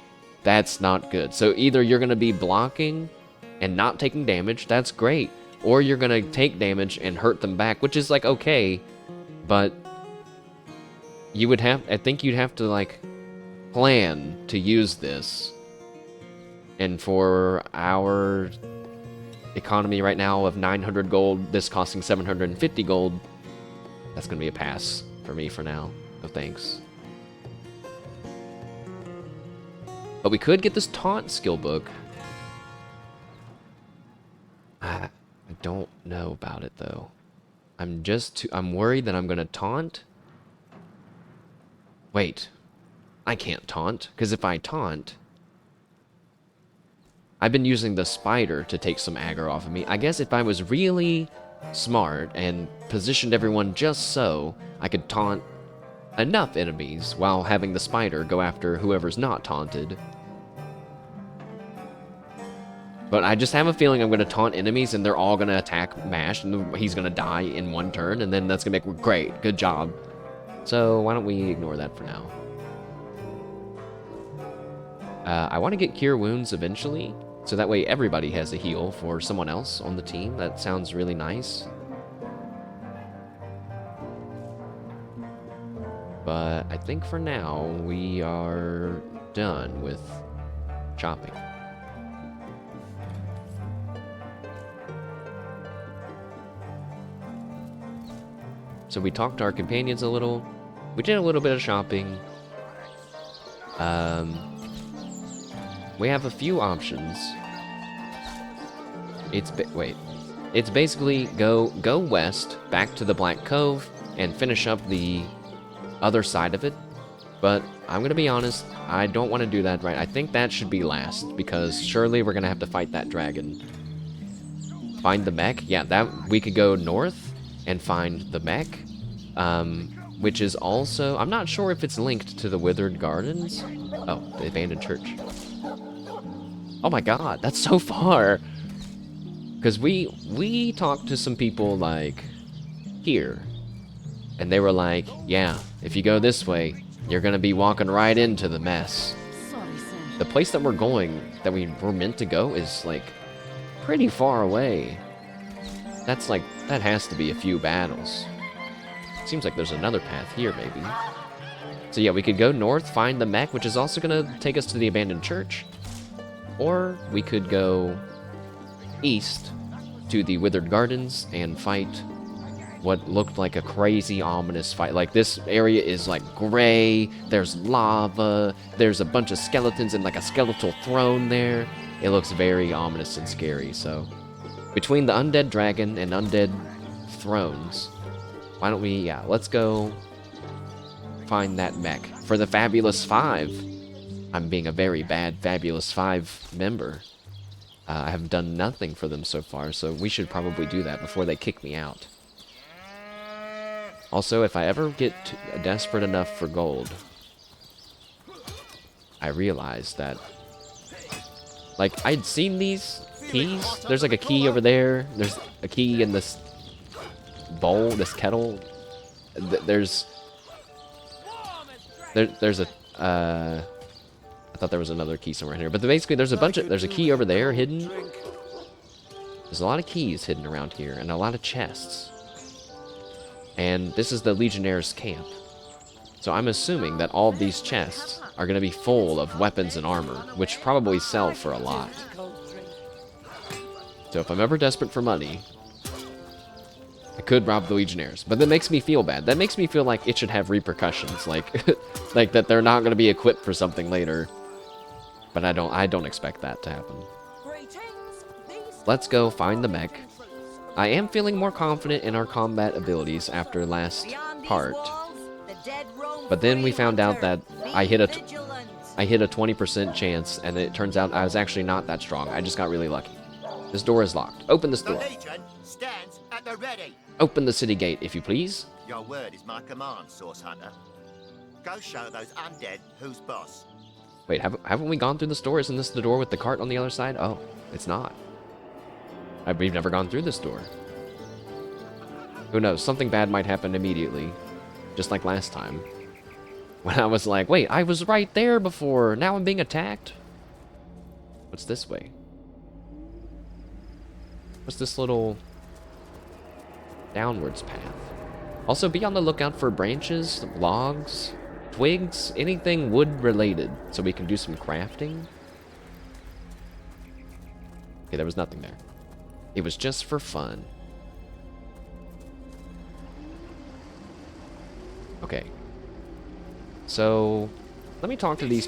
[SPEAKER 1] that's not good. So either you're gonna be blocking and not taking damage, that's great, or you're gonna take damage and hurt them back, which is like, okay, but you would have, I think you'd have to like plan to use this, and for our economy right now of 900 gold, this costing 750 gold, That's gonna be a pass for me for now. No thanks. But we could get this taunt skill book. I don't know about it though. I'm worried that I'm gonna taunt. Wait, I can't taunt, because if I taunt, I've been using the spider to take some aggro off of me. I guess if I was really smart and positioned everyone just so, I could taunt enough enemies while having the spider go after whoever's not taunted. But I just have a feeling I'm going to taunt enemies and they're all going to attack Mash and he's going to die in one turn, and then that's going to make great, good job. So why don't we ignore that for now? I want to get Cure Wounds eventually, so that way everybody has a heal for someone else on the team. That sounds really nice. But I think for now, we are done with shopping. So we talked to our companions a little. We did a little bit of shopping. We have a few options. It's basically go west back to the Black Cove and finish up the other side of it. But I'm gonna be honest, I don't want to do that right. I think that should be last, because surely we're gonna have to fight that dragon. Find the mech? Yeah, that we could go north and find the mech, which is also, I'm not sure if it's linked to the Withered Gardens. Oh, the abandoned church. Oh my god, that's so far. Because we talked to some people like here, and they were like, yeah, if you go this way, you're gonna be walking right into the mess.
[SPEAKER 4] Sorry, sir.
[SPEAKER 1] The place that we're going, that we were meant to go, is like pretty far away. That's like, that has to be a few battles. Seems like there's another path here, maybe. So yeah, we could go north, find the mech, which is also gonna take us to the abandoned church. Or we could go east to the Withered Gardens and fight what looked like a crazy ominous fight. Like, this area is like gray, there's lava, there's a bunch of skeletons and like a skeletal throne there. It looks very ominous and scary. So between the undead dragon and undead thrones, why don't we, yeah, let's go find that mech for the Fabulous Five. I'm being a very bad Fabulous Five member. I have done nothing for them so far, so we should probably do that before they kick me out. Also, if I ever get desperate enough for gold, I realized that, like, I'd seen these keys. There's like a key over there. There's a key in this bowl, this kettle. There's a, I thought there was another key somewhere in here. But basically, there's a key over there hidden. There's a lot of keys hidden around here, and a lot of chests. And this is the Legionnaire's camp. So I'm assuming that all of these chests are going to be full of weapons and armor, which probably sell for a lot. So if I'm ever desperate for money, I could rob the Legionnaires. But that makes me feel bad. That makes me feel like it should have repercussions, like like that they're not going to be equipped for something later. But I don't expect that to happen. Let's go find the mech. I am feeling more confident in our combat abilities after last part. But then we found out that I hit a 20% chance, and it turns out I was actually not that strong. I just got really lucky. This door is locked. Open this door.
[SPEAKER 7] Stands at the ready.
[SPEAKER 1] Open the city gate, if you please.
[SPEAKER 7] Your word is my command, Source Hunter. Go show those undead who's boss.
[SPEAKER 1] Wait, haven't we gone through this door? Isn't this the door with the cart on the other side? Oh, it's not. We've never gone through this door. Who knows? Something bad might happen immediately. Just like last time. When I was like, wait, I was right there before. Now I'm being attacked? What's this way? What's this little downwards path? Also, be on the lookout for branches, logs, twigs, anything wood related, so we can do some crafting. Okay, there was nothing there. It was just for fun. Okay. So, let me talk to these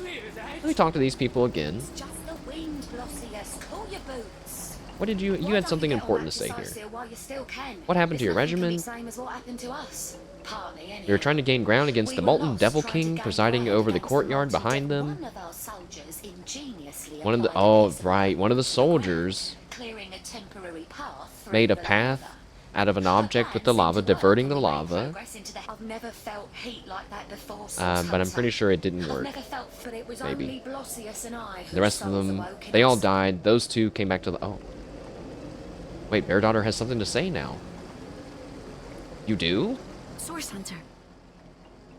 [SPEAKER 1] people again.
[SPEAKER 8] It's just the wind, Blossius. Cool your boots.
[SPEAKER 1] What did you had something important to say here.
[SPEAKER 8] Cyseal while you still can.
[SPEAKER 1] What happened to your
[SPEAKER 8] It's nothing can be
[SPEAKER 1] regiment?
[SPEAKER 8] same as what happened to us. Partly, anyway.
[SPEAKER 1] You're trying to gain ground against
[SPEAKER 8] We
[SPEAKER 1] the
[SPEAKER 8] were
[SPEAKER 1] Molten
[SPEAKER 8] lost
[SPEAKER 1] Devil
[SPEAKER 8] trying to
[SPEAKER 1] King
[SPEAKER 8] gain
[SPEAKER 1] presiding
[SPEAKER 8] ground
[SPEAKER 1] over the
[SPEAKER 8] against
[SPEAKER 1] courtyard
[SPEAKER 8] Molten
[SPEAKER 1] behind
[SPEAKER 8] Devil.
[SPEAKER 1] them.
[SPEAKER 8] One of our soldiers ingeniously
[SPEAKER 1] One of the
[SPEAKER 8] applied a piece of
[SPEAKER 1] right, one of the
[SPEAKER 8] lightning to the
[SPEAKER 1] soldiers
[SPEAKER 8] ground, clearing a temporary path through
[SPEAKER 1] made a
[SPEAKER 8] the
[SPEAKER 1] path
[SPEAKER 8] lava.
[SPEAKER 1] out of an
[SPEAKER 8] Her
[SPEAKER 1] object
[SPEAKER 8] plan
[SPEAKER 1] with the
[SPEAKER 8] seemed
[SPEAKER 1] lava,
[SPEAKER 8] to work,
[SPEAKER 1] diverting
[SPEAKER 8] and
[SPEAKER 1] the
[SPEAKER 8] we made
[SPEAKER 1] lava.
[SPEAKER 8] progress into the- I've never felt heat like that before,
[SPEAKER 1] But I'm pretty sure it didn't
[SPEAKER 8] I've
[SPEAKER 1] work.
[SPEAKER 8] never felt, but it was
[SPEAKER 1] Maybe.
[SPEAKER 8] only Blossius and I
[SPEAKER 1] The rest of them, they all died. Those two came back to the... Oh. Wait, Bear Daughter has something to say now. You do?
[SPEAKER 4] Source Hunter,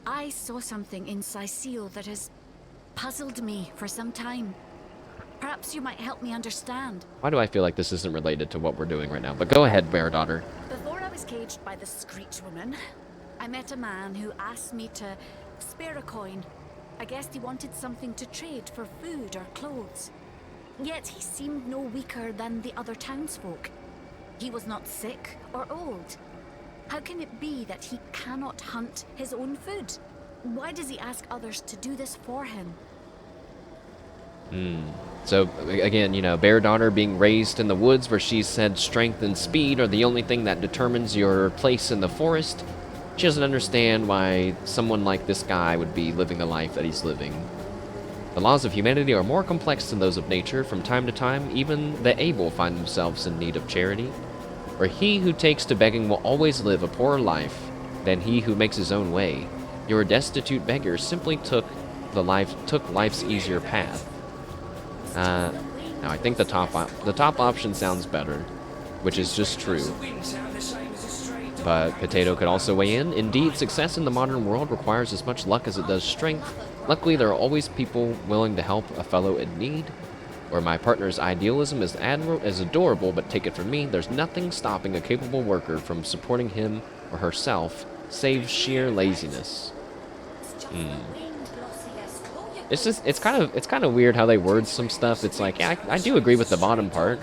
[SPEAKER 4] I saw something in Cyseal that has puzzled me for some time. Perhaps you might help me understand.
[SPEAKER 1] Why do I feel like this isn't related to what we're doing right now? But go ahead, Bear Daughter.
[SPEAKER 4] Before I was caged by the Screech Woman, I met a man who asked me to spare a coin. I guessed he wanted something to trade for food or clothes. Yet he seemed no weaker than the other townsfolk. He was not sick or old. How can it be that he cannot hunt his own food? Why does he ask others to do this for him?
[SPEAKER 1] So, again, you know, Bear Daughter being raised in the woods where she said strength and speed are the only thing that determines your place in the forest. She doesn't understand why someone like this guy would be living the life that he's living. The laws of humanity are more complex than those of nature. From time to time, even the able find themselves in need of charity. For he who takes to begging will always live a poorer life than he who makes his own way. Your destitute beggar simply took life's easier path. Now I think the top option sounds better, which is just true. But Potato could also weigh in. Indeed, success in the modern world requires as much luck as it does strength. Luckily, there are always people willing to help a fellow in need. Where my partner's idealism is adorable, but take it from me, there's nothing stopping a capable worker from supporting him or herself, save sheer laziness. It's kind of weird how they word some stuff. It's like, yeah, I do agree with the bottom part.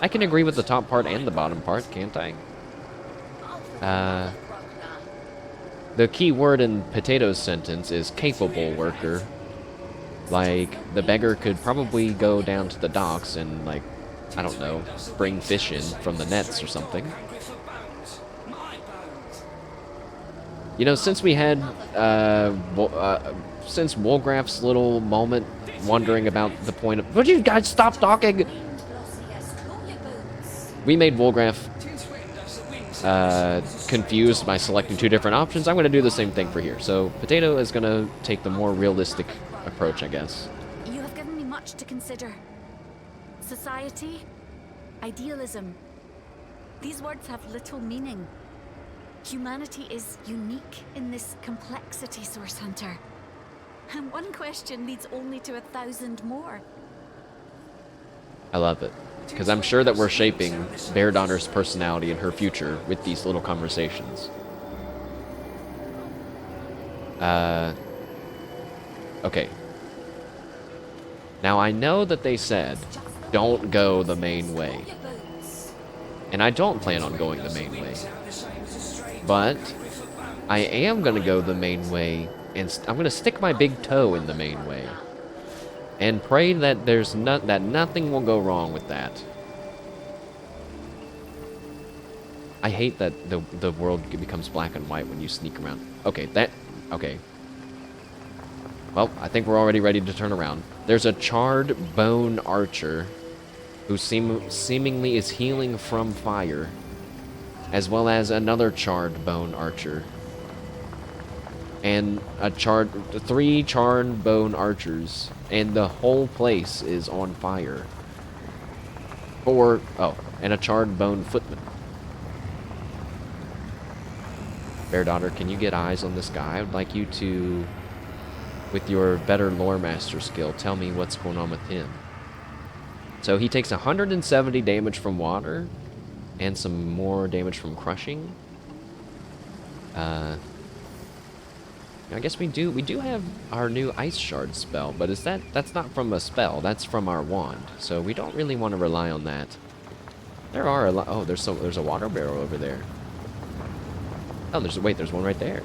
[SPEAKER 1] I can agree with the top part and the bottom part, can't I? The key word in Potato's sentence is capable worker. Like, the beggar could probably go down to the docks and, like, I don't know, bring fish in from the nets or something. You know, since we had, since Wolgraff's little moment wondering about the point of... Would you guys stop talking? We made Wolgraff confused by selecting two different options. I'm going to do the same thing for here. So, Potato is going to take the more realistic approach, I guess.
[SPEAKER 4] You have given me much to consider. Society, idealism. These words have little meaning. Humanity is unique in this complexity, Source Hunter. And one question leads only to 1,000 more.
[SPEAKER 1] I love it. Because I'm sure that we're shaping Bear Daughter's personality and her future with these little conversations. Okay. Now I know that they said, don't go the main way. And I don't plan on going the main way. But I am going to go the main way, and I'm going to stick my big toe in the main way. And pray that that nothing will go wrong with that. I hate that the world becomes black and white when you sneak around. Okay, okay. Well, I think we're already ready to turn around. There's a charred bone archer who seemingly is healing from fire, as well as another charred bone archer. And three charred bone archers, and the whole place is on fire. And a charred bone footman. Bear Daughter, can you get eyes on this guy? I would like you to, with your better lore master skill, tell me what's going on with him. So he takes 170 damage from water, and some more damage from crushing. I guess we do have our new Ice Shard spell, but that's not from a spell, that's from our wand. So we don't really want to rely on that. There are a lot. Oh, there's a water barrel over there. Oh, there's one right there.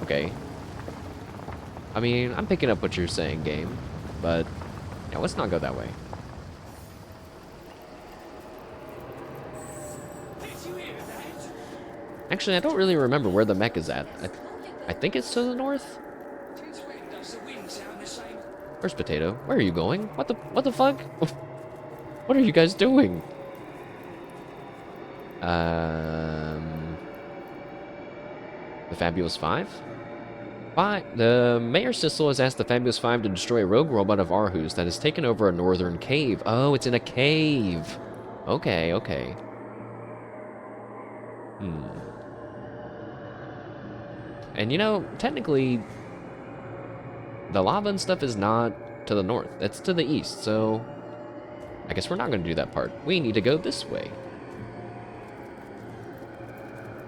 [SPEAKER 1] Okay. I mean, I'm picking up what you're saying, game. But, yeah, let's not go that way. Actually, I don't really remember where the mech is at. I think it's to the north? Where's Potato? Where are you going? What the fuck? What are you guys doing? The Fabulous Five? Why? The Mayor Cyseal has asked the Fabulous Five to destroy a rogue robot of Arhu's that has taken over a northern cave. Oh, it's in a cave. Okay, okay. And you know, technically, the lava and stuff is not to the north. It's to the east, so I guess we're not going to do that part. We need to go this way.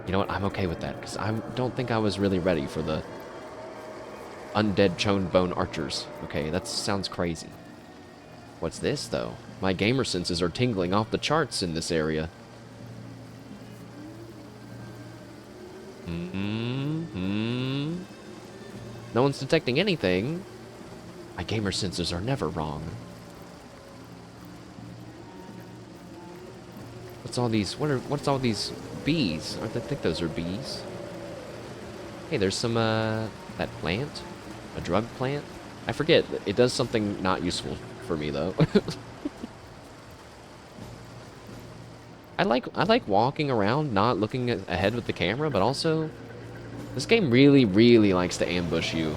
[SPEAKER 1] You know what? I'm okay with that, because I don't think I was really ready for the undead chone bone archers. Okay, that sounds crazy. What's this, though? My gamer senses are tingling off the charts in this area. No one's detecting anything. My gamer senses are never wrong. What's all these? What's all these bees? I think those are bees. Hey, there's some that plant, a drug plant. I forget. It does something not useful for me though. I like walking around, not looking ahead with the camera, but also this game really likes to ambush you.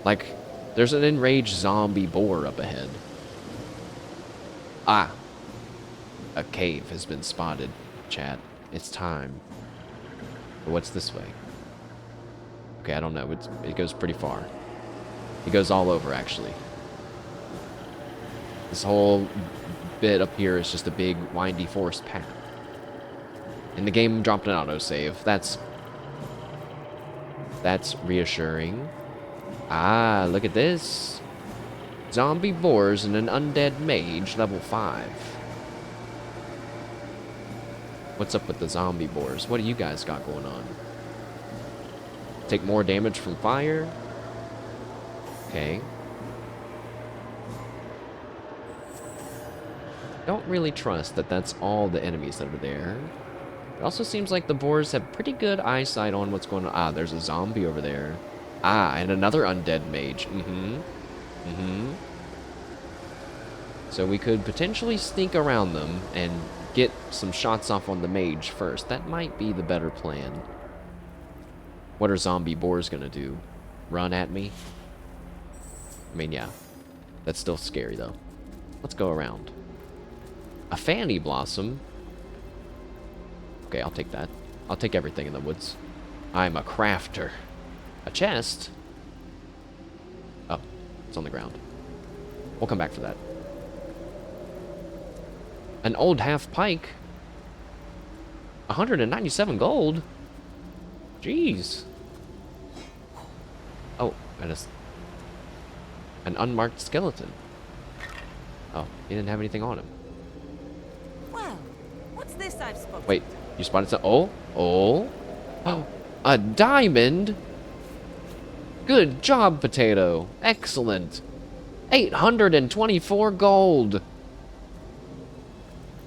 [SPEAKER 1] Like, there's an enraged zombie boar up ahead. Ah. A cave has been spotted, chat. It's time. But what's this way? Okay, I don't know. It goes pretty far. It goes all over, actually. This whole bit up here is just a big, windy forest path. And the game dropped an autosave. That's reassuring. Ah, look at this. Zombie boars and an undead mage, level 5. What's up with the zombie boars? What do you guys got going on? Take more damage from fire? Okay. Don't really trust that that's all the enemies that are there. It also seems like the boars have pretty good eyesight on what's going on. Ah, there's a zombie over there. Ah, and another undead mage. So we could potentially sneak around them and get some shots off on the mage first. That might be the better plan. What are zombie boars gonna do? Run at me? I mean, yeah. That's still scary, though. Let's go around. A fanny blossom? Okay, I'll take that. I'll take everything in the woods. I'm a crafter. A chest? Oh, it's on the ground. We'll come back for that. An old half pike? 197 gold? Jeez. Oh, and an unmarked skeleton. Oh, he didn't have anything on him.
[SPEAKER 5] Well, what's this I've spotted?
[SPEAKER 1] Wait, you spotted some? Oh, a diamond? Good job, Potato. Excellent. 824 gold.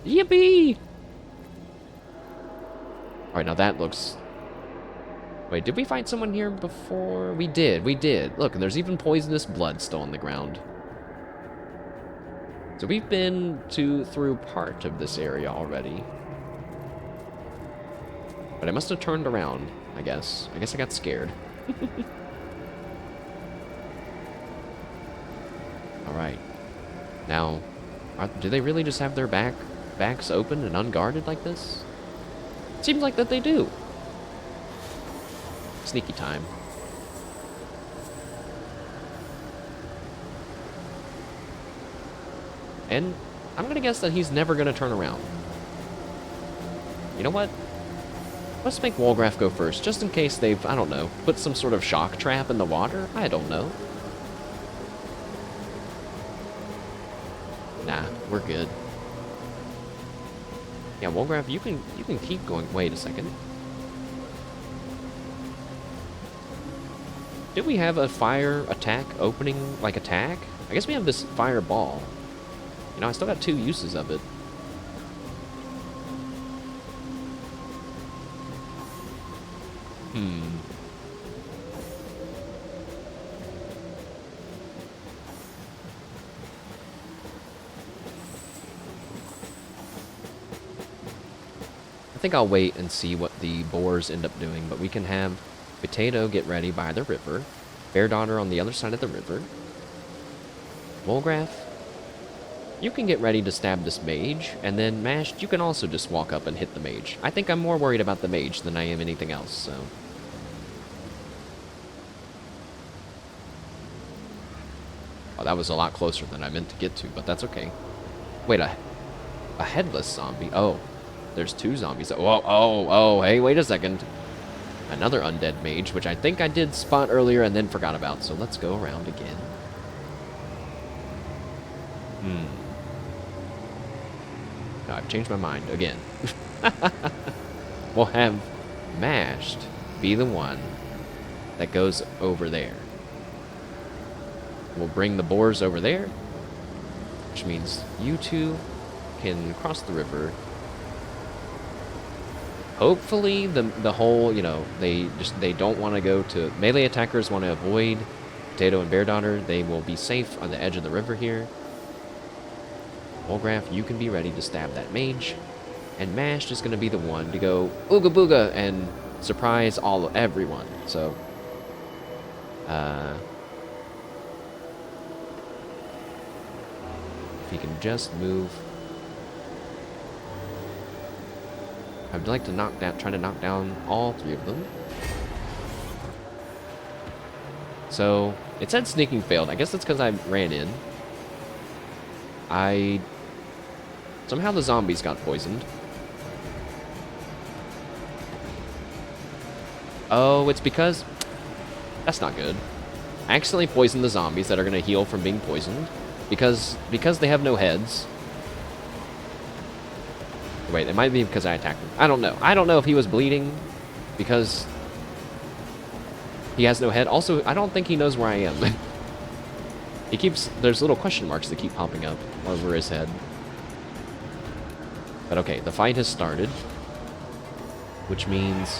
[SPEAKER 1] Yippee! Alright, now that looks... Wait, did we find someone here before? We did. Look, and there's even poisonous blood still on the ground. So we've been through part of this area already. But I must have turned around, I guess. I guess I got scared. Alright. Now, do they really just have their backs open and unguarded like this? Seems like that they do. Sneaky time. And I'm gonna guess that he's never gonna turn around. You know what? Let's make Walgraf go first, just in case they've, I don't know, put some sort of shock trap in the water? I don't know. Nah, we're good. Yeah, Walgraf, you can keep going. Wait a second. Did we have a fire attack opening, like, attack? I guess we have this fireball. You know, I still got 2 uses of it. I think I'll wait and see what the boars end up doing, but we can have Potato get ready by the river, Bear Daughter on the other side of the river. Wolgraff, you can get ready to stab this mage, and then Mashed, you can also just walk up and hit the mage. I think I'm more worried about the mage than I am anything else, so... Oh, that was a lot closer than I meant to get to, but that's okay. Wait, a headless zombie? Oh, there's 2 zombies. Oh, hey, wait a second. Another undead mage, which I think I did spot earlier and then forgot about, so let's go around again. No, I've changed my mind again. We'll have Mashed be the one that goes over there. We'll bring the boars over there, which means you 2 can cross the river. Hopefully the whole, you know, they don't want to go to... Melee attackers want to avoid Potato and Bear Daughter. They will be safe on the edge of the river here. Wolgraff, you can be ready to stab that mage. And Mashed is going to be the one to go ooga booga and surprise everyone. So, if he can just move... I'd like to try to knock down all 3 of them. So, it said sneaking failed. I guess that's because I ran in. Somehow the zombies got poisoned. Oh, it's because... That's not good. I accidentally poisoned the zombies that are going to heal from being poisoned. Because they have no heads. Wait, it might be because I attacked him. I don't know. I don't know if he was bleeding because he has no head. Also, I don't think he knows where I am. There's little question marks that keep popping up over his head. But okay, the fight has started, which means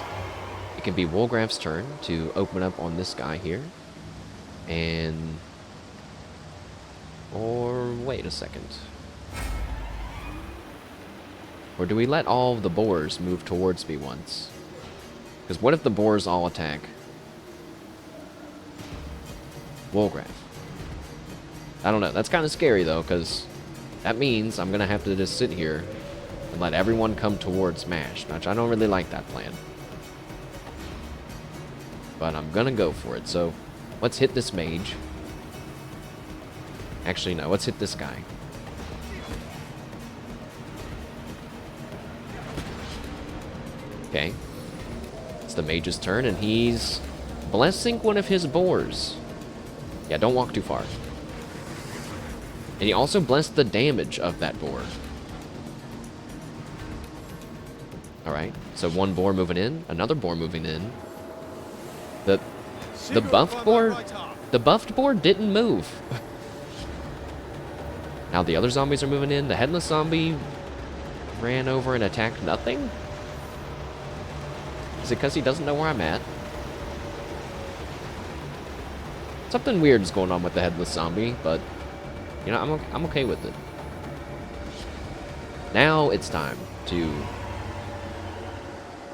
[SPEAKER 1] it can be Wolgraff's turn to open up on this guy here. Or wait a second. Or do we let all of the boars move towards me once? Because what if the boars all attack Wolgraff? I don't know. That's kind of scary, though, because that means I'm going to have to just sit here and let everyone come towards Mash, which I don't really like that plan. But I'm going to go for it. So let's hit this mage. Actually, no. Let's hit this guy. Okay. It's the mage's turn, and he's blessing one of his boars. Yeah, don't walk too far. And he also blessed the damage of that boar. Alright, so one boar moving in, another boar moving in. The buffed boar didn't move. Now the other zombies are moving in. The headless zombie ran over and attacked nothing? Is it because he doesn't know where I'm at? Something weird is going on with the headless zombie, but you know, I'm okay with it. Now it's time to, you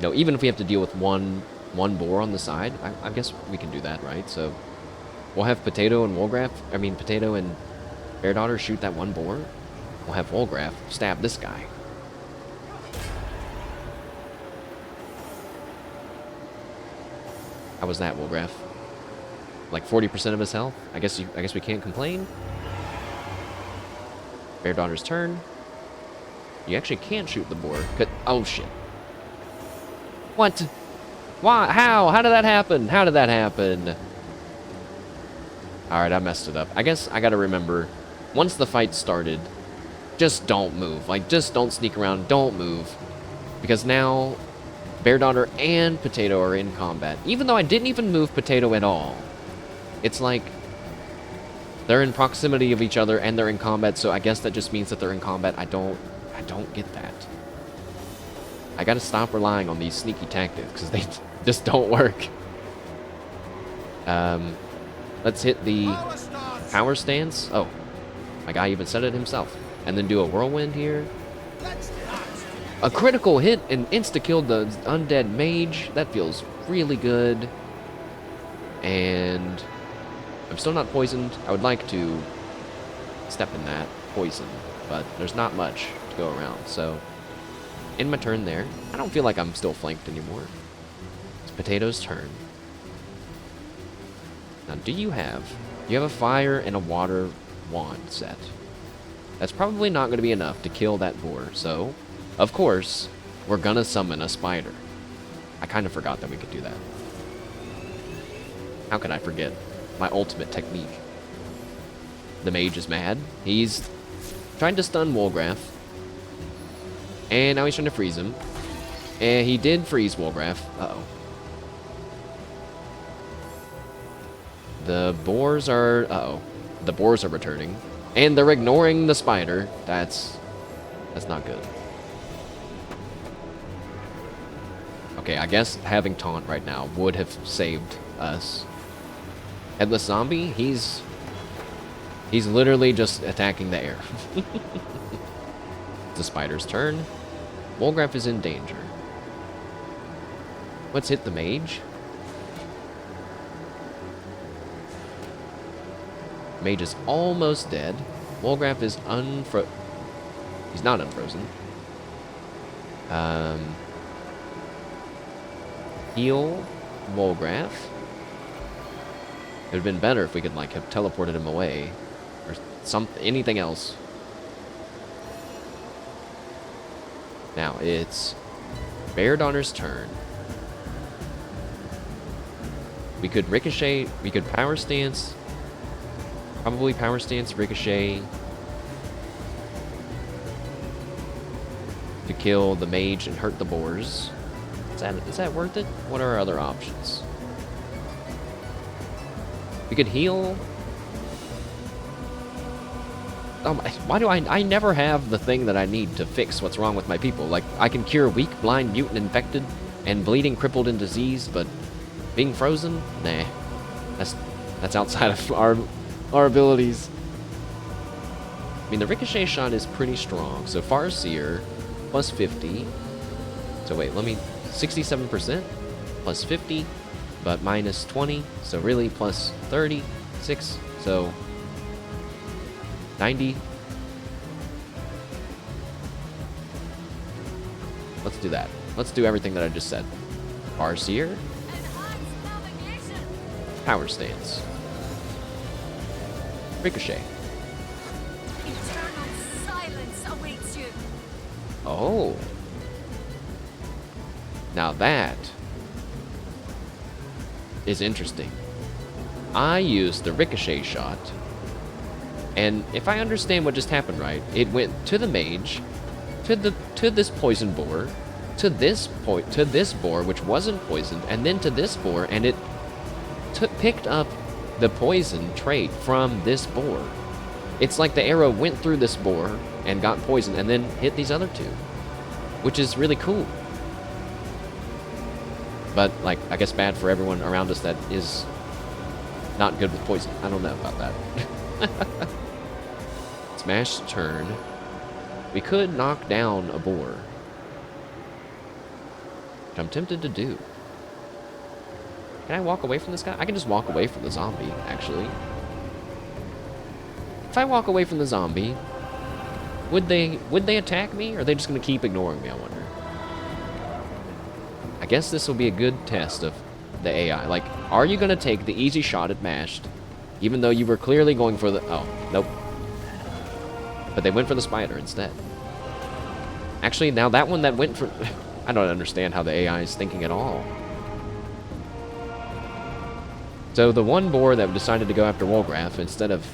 [SPEAKER 1] know, even if we have to deal with one boar on the side, I guess we can do that, right? So we'll have Potato and Bear Daughter shoot that one boar. We'll have Wolgraff stab this guy. How was that, Wolgraff? Like 40% of his health? I guess we can't complain. Bear Daughter's turn. You actually can't shoot the boar. Oh shit. What? Why? How? How did that happen? How did that happen? Alright, I messed it up. I guess I gotta remember, once the fight started, just don't move. Like, just don't sneak around. Don't move. Because now, Bear Daughter and Potato are in combat. Even though I didn't even move Potato at all. It's like they're in proximity of each other and they're in combat, so I guess that just means that they're in combat. I don't get that. I gotta stop relying on these sneaky tactics because they just don't work. Let's hit the power stance. Oh, my guy even said it himself. And then do a whirlwind here. A critical hit and insta-killed the undead mage. That feels really good. And I'm still not poisoned. I would like to step in that poison, but there's not much to go around. So, in my turn there. I don't feel like I'm still flanked anymore. It's Potato's turn. Now, you have a fire and a water wand set. That's probably not going to be enough to kill that boar, so, of course, we're going to summon a spider. I kind of forgot that we could do that. How could I forget my ultimate technique? The mage is mad. He's trying to stun Wolgraff. And now he's trying to freeze him. And he did freeze Wolgraff. Uh-oh. The boars are... Uh-oh. The boars are returning. And they're ignoring the spider. That's not good. Okay, I guess having taunt right now would have saved us. Headless zombie, he's literally just attacking the air. It's the spider's turn. Wolgraff is in danger. Let's hit the mage. Mage is almost dead. Wolgraff is He's not unfrozen. Heal Wolgraff. It would have been better if we could, like, have teleported him away. Or anything else. Now, it's Beardonner's turn. We could ricochet, we could power stance. Probably power stance, ricochet. To kill the mage and hurt the boars. Is that worth it? What are our other options? We could heal. Why do I never have the thing that I need to fix what's wrong with my people? Like, I can cure weak, blind, mutant, infected, and bleeding, crippled, and diseased, but being frozen? Nah. That's outside of our abilities. I mean, the ricochet shot is pretty strong. So Farseer, plus 50. So wait, 67%? Plus 50, but minus 20. So really plus 36. So 90. Let's do that. Let's do everything that I just said. Farseer. Power stance. Ricochet.
[SPEAKER 8] Eternal silence awaits you.
[SPEAKER 1] Oh. Now that is interesting. I used the ricochet shot, and if I understand what just happened right, it went to the mage, to this poison boar, to this boar which wasn't poisoned, and then to this boar, and it picked up the poison trait from this boar. It's like the arrow went through this boar and got poisoned, and then hit these other two, which is really cool. But, like, I guess bad for everyone around us that is not good with poison. I don't know about that. Smash turn. We could knock down a boar, which I'm tempted to do. Can I walk away from this guy? I can just walk away from the zombie, actually. If I walk away from the zombie, would they attack me, or are they just going to keep ignoring me, I wonder? I guess this will be a good test of the AI. Like, are you going to take the easy shot at mashed, even though you were clearly going for the... Oh, nope. But they went for the spider instead. Actually, now that one that went for... I don't understand how the AI is thinking at all. So the one boar that decided to go after Wolgraff instead of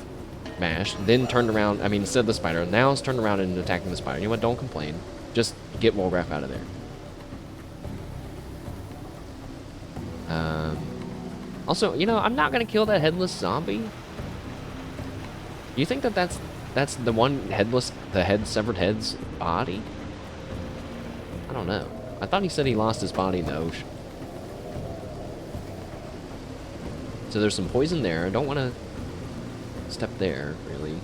[SPEAKER 1] mashed, then turned around... I mean, instead of the spider, now it's turned around and attacking the spider. You know what? Don't complain. Just get Wolgraff out of there. Also, you know, I'm not gonna kill that headless zombie. You think that that's the one headless, the head severed head's body? I don't know. I thought he said he lost his body in the ocean. So there's some poison there. I don't want to step there, really.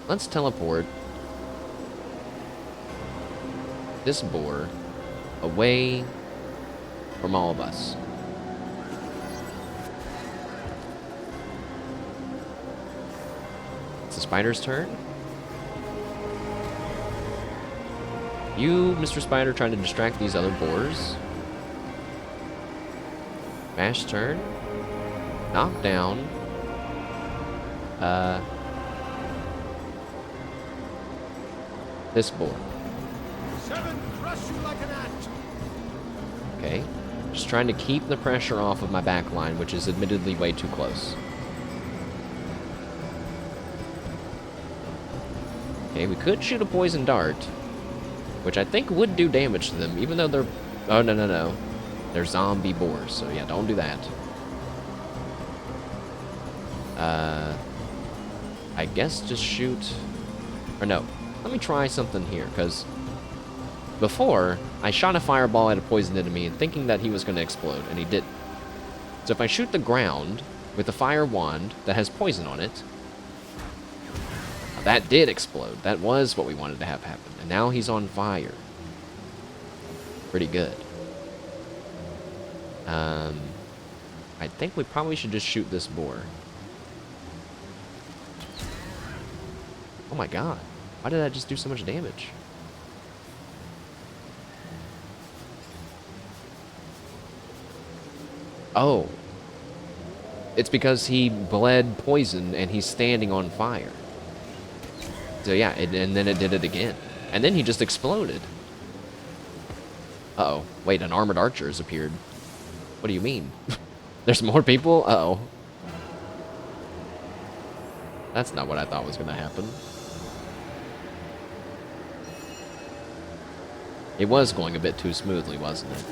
[SPEAKER 1] Let's teleport this boar away from all of us. It's the spider's turn. You, Mr. Spider, trying to distract these other boars. Bash turn. Knock down. This boar. Okay. Just trying to keep the pressure off of my back line, which is admittedly way too close. Okay, we could shoot a poison dart, which I think would do damage to them, even though they're... Oh, no. They're zombie boars, so yeah, don't do that. I guess just shoot... Or no, let me try something here, because before, I shot a fireball at a poison enemy thinking that he was going to explode, and he didn't. So if I shoot the ground with a fire wand that has poison on it, that did explode. That was what we wanted to have happen. And now he's on fire. Pretty good. I think we probably should just shoot this boar. Oh my god. Why did that just do so much damage? Oh. It's because he bled poison and he's standing on fire. So yeah, and then it did it again. And then he just exploded. Uh-oh. Wait, an armored archer has appeared. What do you mean? There's more people? Uh-oh. That's not what I thought was going to happen. It was going a bit too smoothly, wasn't it?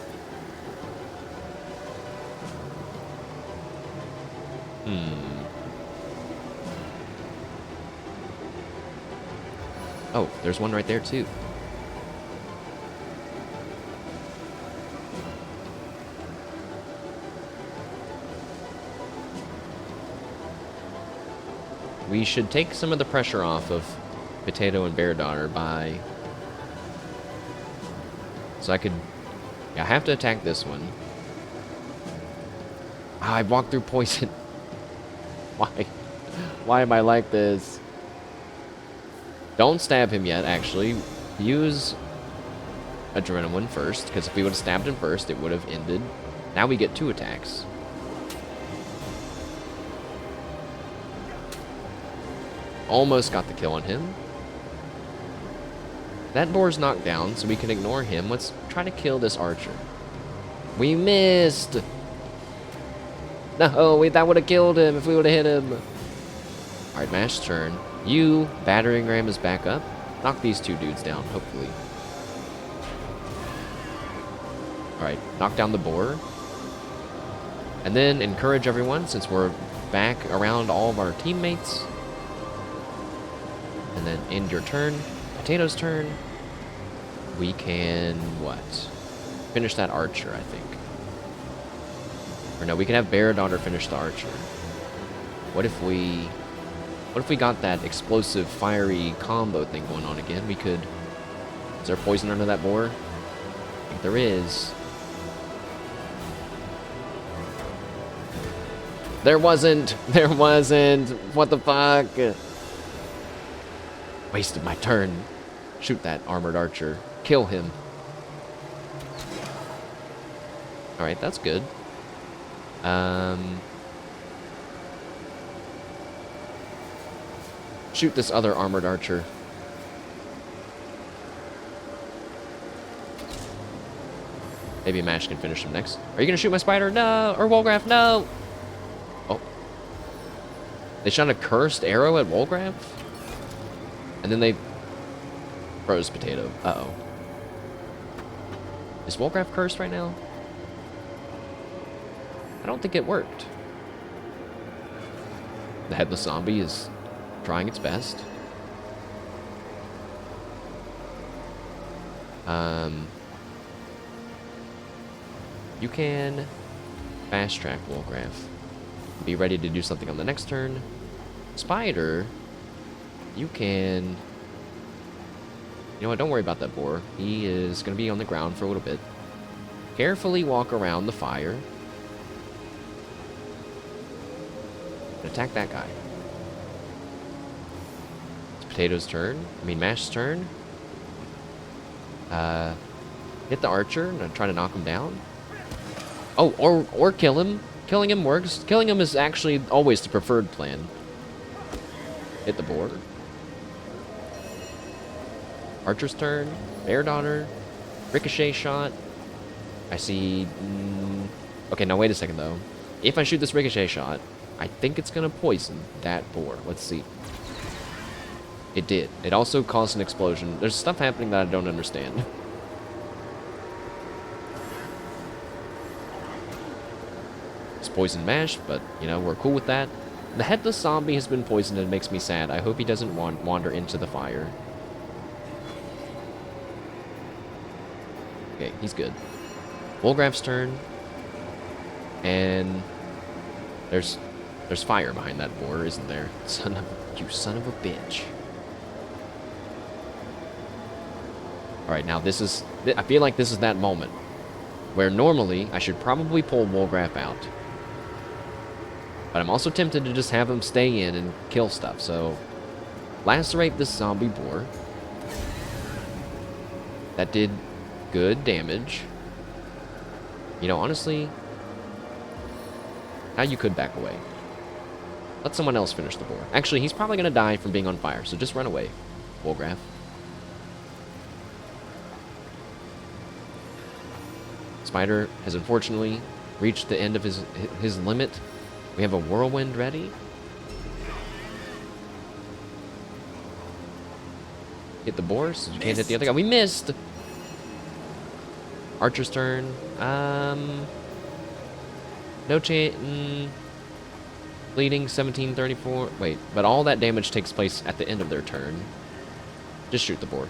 [SPEAKER 1] Oh, there's one right there, too. We should take some of the pressure off of Potato and Bear Daughter by... So I could... Yeah, I have to attack this one. Ah, I walked through poison. Why? Why am I like this? Don't stab him yet, actually. Use Adrenaline first, because if we would have stabbed him first, it would have ended. Now we get 2 attacks. Almost got the kill on him. That boar's knocked down, so we can ignore him. Let's try to kill this archer. We missed! No, that would have killed him if we would have hit him. Alright, Mash's turn. You, battering ram is back up. Knock these 2 dudes down, hopefully. Alright, knock down the boar. And then encourage everyone, since we're back around all of our teammates. And then end your turn. Potato's turn. We can, what? Finish that archer, I think. Or no, we can have Bear Daughter finish the archer. What if we got that explosive, fiery combo thing going on again? We could... Is there poison under that boar? I think there is. There wasn't! There wasn't! What the fuck? Wasted my turn. Shoot that armored archer. Kill him. Alright, that's good. Shoot this other armored archer. Maybe Mash can finish him next. Are you gonna shoot my spider? No! Or Wolgraf? No! Oh. They shot a cursed arrow at Wolgraf? And then they froze Potato. Uh-oh. Is Wolgraf cursed right now? I don't think it worked. The headless zombie is trying its best. You can fast track Wolgraf. Be ready to do something on the next turn. Spider, you can... You know what, don't worry about that boar. He is going to be on the ground for a little bit. Carefully walk around the fire. Attack that guy. It's Potato's turn. I mean, Mash's turn. Hit the archer and try to knock him down. Oh, or kill him. Killing him works. Killing him is actually always the preferred plan. Hit the boar. Archer's turn. Bear Daughter. Ricochet shot. I see... Okay, now wait a second, though. If I shoot this ricochet shot, I think it's going to poison that boar. Let's see. It did. It also caused an explosion. There's stuff happening that I don't understand. It's poison mash, but, you know, we're cool with that. The headless zombie has been poisoned and it makes me sad. I hope he doesn't wander into the fire. Okay, he's good. Wolgraf's turn. And there's fire behind that boar, isn't there? You son of a bitch. Alright, now this is... I feel like this is that moment where normally I should probably pull Wolgraf out. But I'm also tempted to just have him stay in and kill stuff, so... Lacerate this zombie boar. That did good damage. You know, honestly... Now you could back away. Let someone else finish the boar. Actually, he's probably going to die from being on fire, so just run away, Wolgraf. Spider has unfortunately reached the end of his limit. We have a whirlwind ready. Hit the boar, so you can't hit the other guy. We missed! Archer's turn. No chance. Bleeding, 1734. Wait, but all that damage takes place at the end of their turn. Just shoot the boar.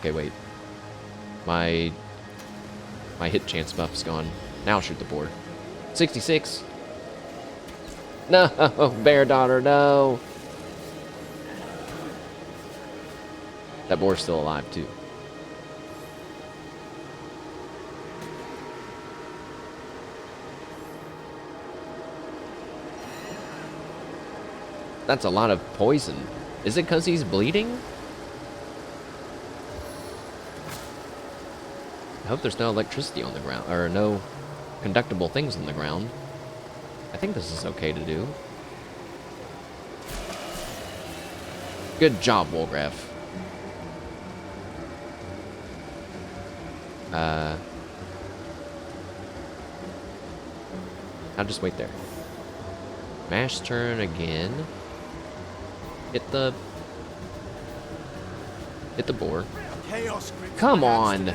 [SPEAKER 1] Okay, wait. My hit chance buff's gone. Now shoot the boar. 66. No, Bear Daughter, no. That boar's still alive, too. That's a lot of poison. Is it because he's bleeding? I hope there's no electricity on the ground, or no conductible things on the ground. I think this is okay to do. Good job, Wolgraf. I'll just wait there. Mash turn again. Hit the boar. Come on!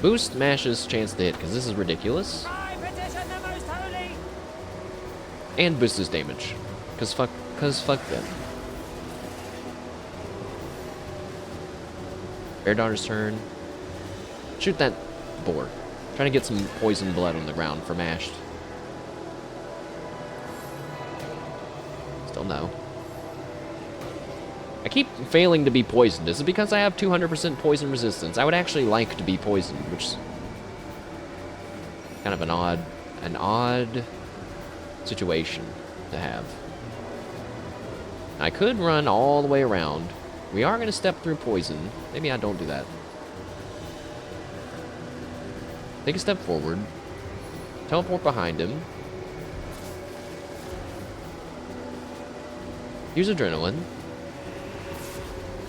[SPEAKER 1] Boost Mash's chance to hit, because this is ridiculous. And boost his damage. Cause fuck them. Bear Daughter's turn. Shoot that boar. Trying to get some poison blood on the ground for Mashed. Still no. I keep failing to be poisoned. Is it because I have 200% poison resistance? I would actually like to be poisoned, which is kind of an odd situation to have. I could run all the way around. We are going to step through poison. Maybe I don't do that. Take a step forward. Teleport behind him. Use adrenaline.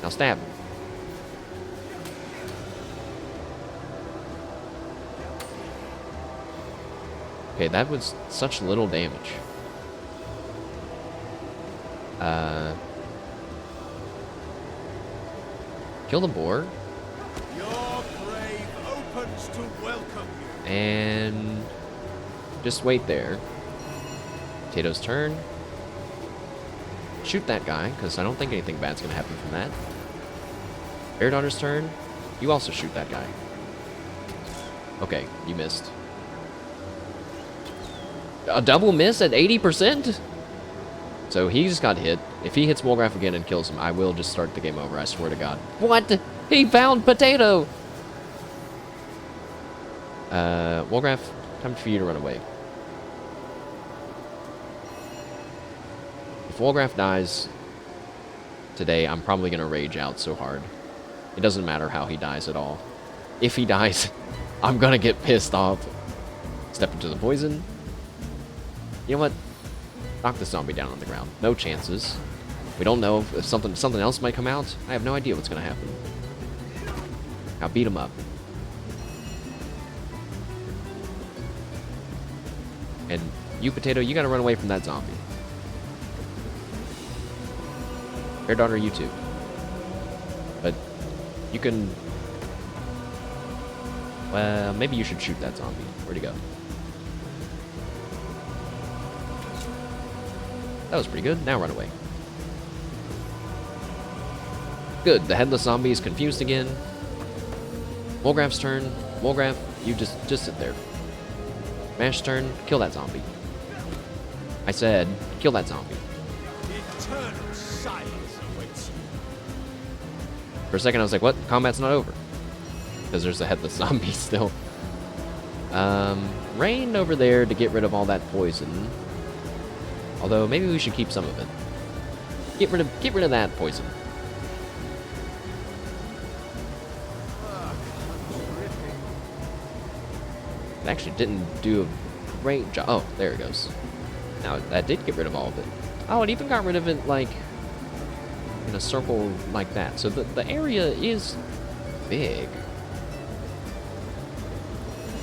[SPEAKER 1] Now stab him. Okay, that was such little damage. Kill the boar.
[SPEAKER 9] Your grave opens to welcome you.
[SPEAKER 1] And just wait there. Potato's turn. Shoot that guy, because I don't think anything bad's going to happen from that. Bear Daughter's turn. You also shoot that guy. Okay, you missed. A double miss at 80%? So he just got hit. If he hits Wolgraf again and kills him, I will just start the game over, I swear to God. What? He found Potato! Wolgraf, time for you to run away. If Wolgraf dies today, I'm probably going to rage out so hard. It doesn't matter how he dies at all. If he dies, I'm going to get pissed off. Step into the poison. You know what? Knock the zombie down on the ground. No chances. We don't know if something else might come out. I have no idea what's going to happen. Now beat him up. And you, Potato, you got to run away from that zombie. Bear Daughter, you too. But you can... Well, maybe you should shoot that zombie. Where'd he go? That was pretty good. Now run away. Good. The headless zombie is confused again. Wolgraf's turn. Wolgraf, you just sit there. Mash's turn. Kill that zombie. I said, kill that zombie.
[SPEAKER 9] Eternal silence awaits you.
[SPEAKER 1] For a second, I was like, what? Combat's not over. Because there's a headless zombie still. Rain over there to get rid of all that poison. Although, maybe we should keep some of it. Get rid of that poison. It actually didn't do a great job. Oh, there it goes. Now, that did get rid of all of it. Oh, it even got rid of it, like, in a circle like that. So the area is big.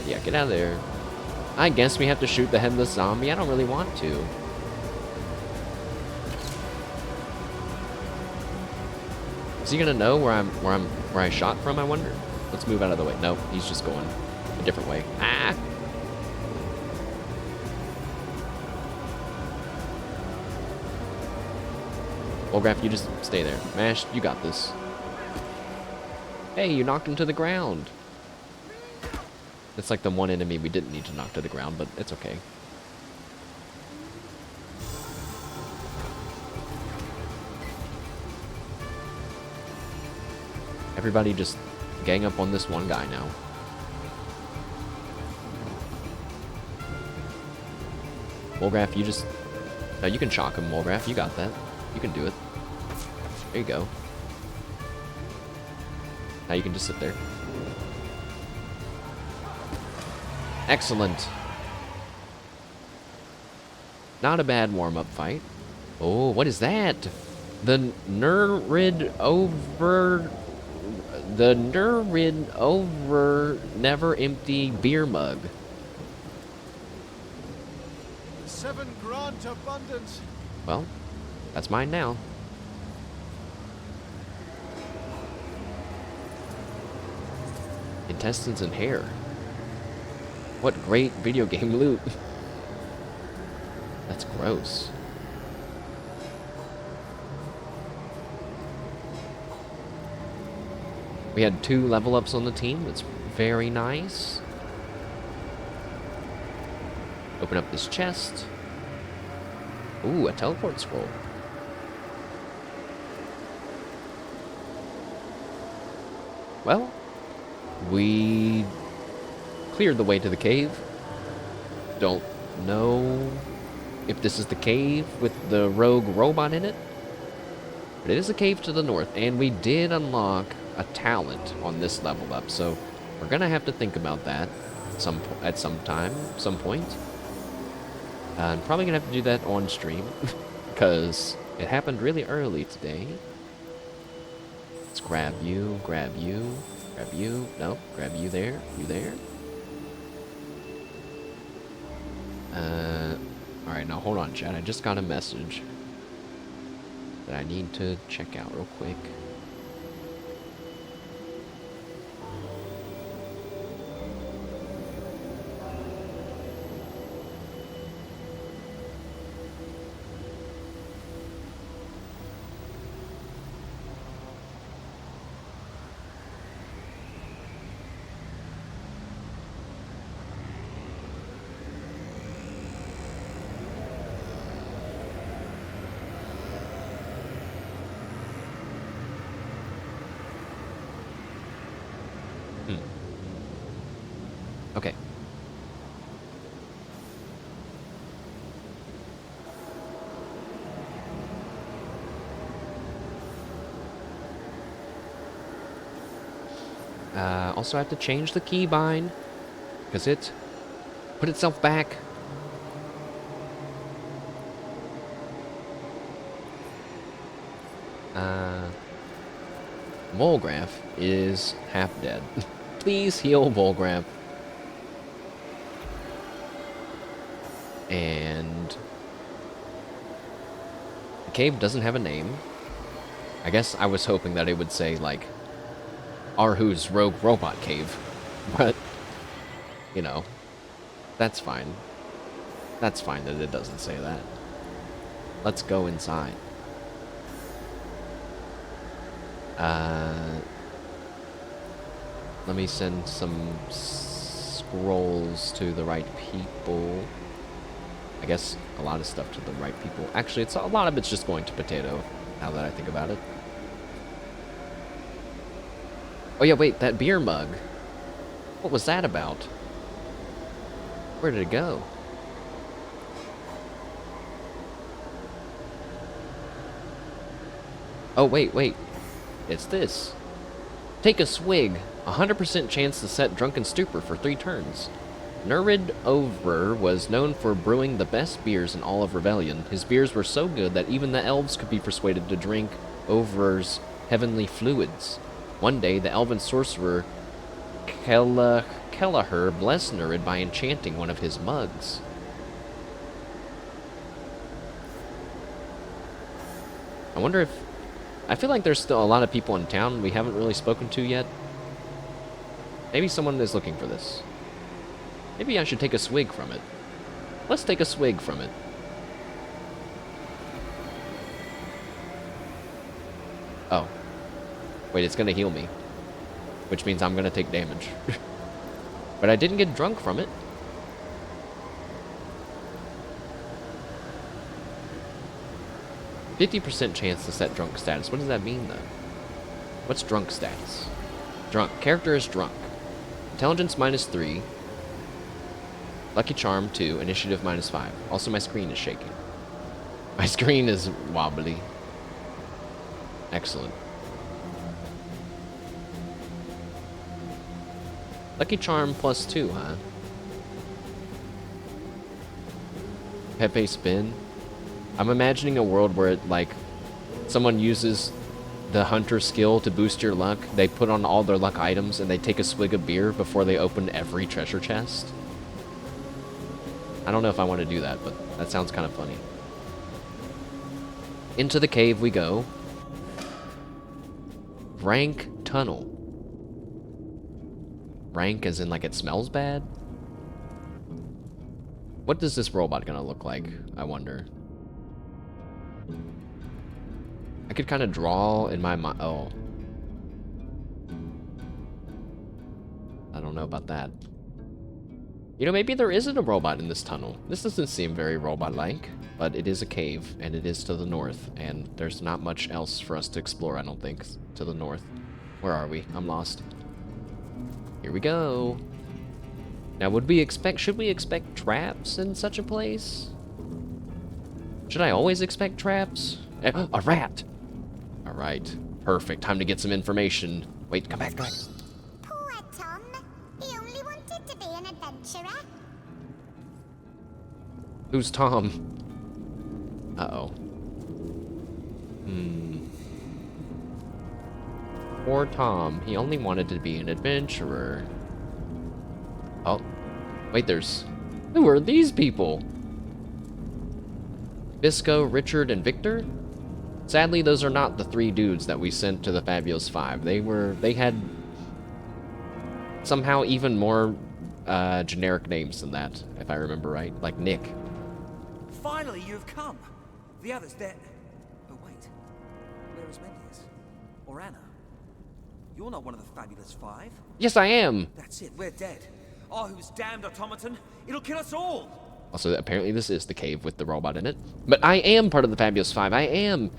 [SPEAKER 1] Yeah, get out of there. I guess we have to shoot the headless zombie. I don't really want to. Is he gonna know where I shot from, I wonder? Let's move out of the way. No, he's just going a different way. Ah! Wolgraf, you just stay there. Mash, you got this. Hey, you knocked him to the ground. It's like the one enemy we didn't need to knock to the ground, but it's okay. Everybody just gang up on this one guy now. Wolgraf, you just... No, you can shock him, Wolgraf. You got that. You can do it. There you go. Now you can just sit there. Excellent. Not a bad warm-up fight. Oh, what is that? The Nurid over... The Nurid over never empty beer mug.
[SPEAKER 9] 7 grant abundance.
[SPEAKER 1] Well, that's mine now. Intestines and hair. What great video game loot. That's gross. We had 2 level ups on the team. That's very nice. Open up this chest. Ooh, a teleport scroll. Well, we cleared the way to the cave. Don't know if this is the cave with the rogue robot in it. But it is a cave to the north, and we did unlock a talent on this level up, so we're gonna have to think about that at some point. I'm probably gonna have to do that on stream because it happened really early today. Let's grab you, grab you, grab you. No, grab you there, you there. Alright, now hold on, chat. I just got a message that I need to check out real quick. Okay. Also have to change the keybind because it put itself back. Volgraph is half dead. Please heal Volgraph. And the cave doesn't have a name. I guess I was hoping that it would say, like, Arhu's Rogue Robot Cave. But, you know, that's fine. That's fine that it doesn't say that. Let's go inside. Let me send some scrolls to the right people. I guess a lot of stuff to the right people. Actually, a lot of it's just going to Potato, now that I think about it. Oh yeah, wait, that beer mug. What was that about? Where did it go? Oh, wait. It's this. Take a swig. 100% chance to set Drunken Stupor for 3 turns. Nurid Over was known for brewing the best beers in all of Rebellion. His beers were so good that even the elves could be persuaded to drink Over's heavenly fluids. One day, the elven sorcerer Kelleher blessed Nurid by enchanting one of his mugs. I wonder if... I feel like there's still a lot of people in town we haven't really spoken to yet. Maybe someone is looking for this. Maybe I should take a swig from it. Let's take a swig from it. Oh. Wait, it's gonna heal me. Which means I'm gonna take damage. But I didn't get drunk from it. %50 chance to set drunk status. What does that mean, though? What's drunk status? Drunk. Character is drunk. Intelligence -3. Lucky Charm 2. Initiative -5. Also, my screen is shaking. My screen is wobbly. Excellent. Lucky Charm +2, huh? Pepe Spin. I'm imagining a world where, like, someone uses the hunter skill to boost your luck. They put on all their luck items and they take a swig of beer before they open every treasure chest. I don't know if I want to do that, but that sounds kind of funny. Into the cave we go. Rank Tunnel. Rank as in, like, it smells bad? What is this robot gonna look like, I wonder? I could kind of draw in my mind. Oh. I don't know about that. You know, maybe there isn't a robot in this tunnel. This doesn't seem very robot-like, but it is a cave, and it is to the north, and there's not much else for us to explore, I don't think, to the north. Where are we? I'm lost. Here we go. Now, should we expect traps in such a place? Should I always expect traps? A rat! Alright, perfect. Time to get some information. Wait, come back.
[SPEAKER 10] Poor Tom. He only wanted to be an adventurer.
[SPEAKER 1] Who's Tom? Uh-oh. Poor Tom. He only wanted to be an adventurer. Oh. Wait, there's Who are these people? Bisco, Richard, and Victor? Sadly, those are not the 3 dudes that we sent to the Fabulous 5. They had somehow even more generic names than that, if I remember right. Like Nick.
[SPEAKER 11] Finally, you've come. The others, they're... Oh, wait. Where is Mendes? Or Anna? You're not one of the Fabulous 5.
[SPEAKER 1] Yes, I am.
[SPEAKER 11] That's it, we're dead. Arhu's damned automaton. It'll kill us all.
[SPEAKER 1] Also, apparently this is the cave with the robot in it. But I am part of the Fabulous 5. I am.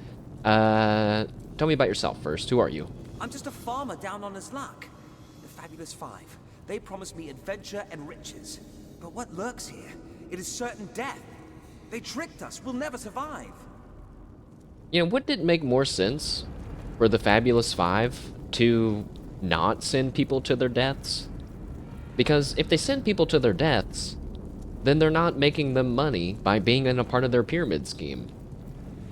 [SPEAKER 1] Tell me about yourself first. Who are you?
[SPEAKER 11] I'm just a farmer down on his luck. The Fabulous 5. They promised me adventure and riches. But what lurks here? It is certain death. They tricked us. We'll never survive.
[SPEAKER 1] You know, wouldn't it make more sense for the Fabulous 5 to not send people to their deaths? Because if they send people to their deaths, then they're not making them money by being in a part of their pyramid scheme.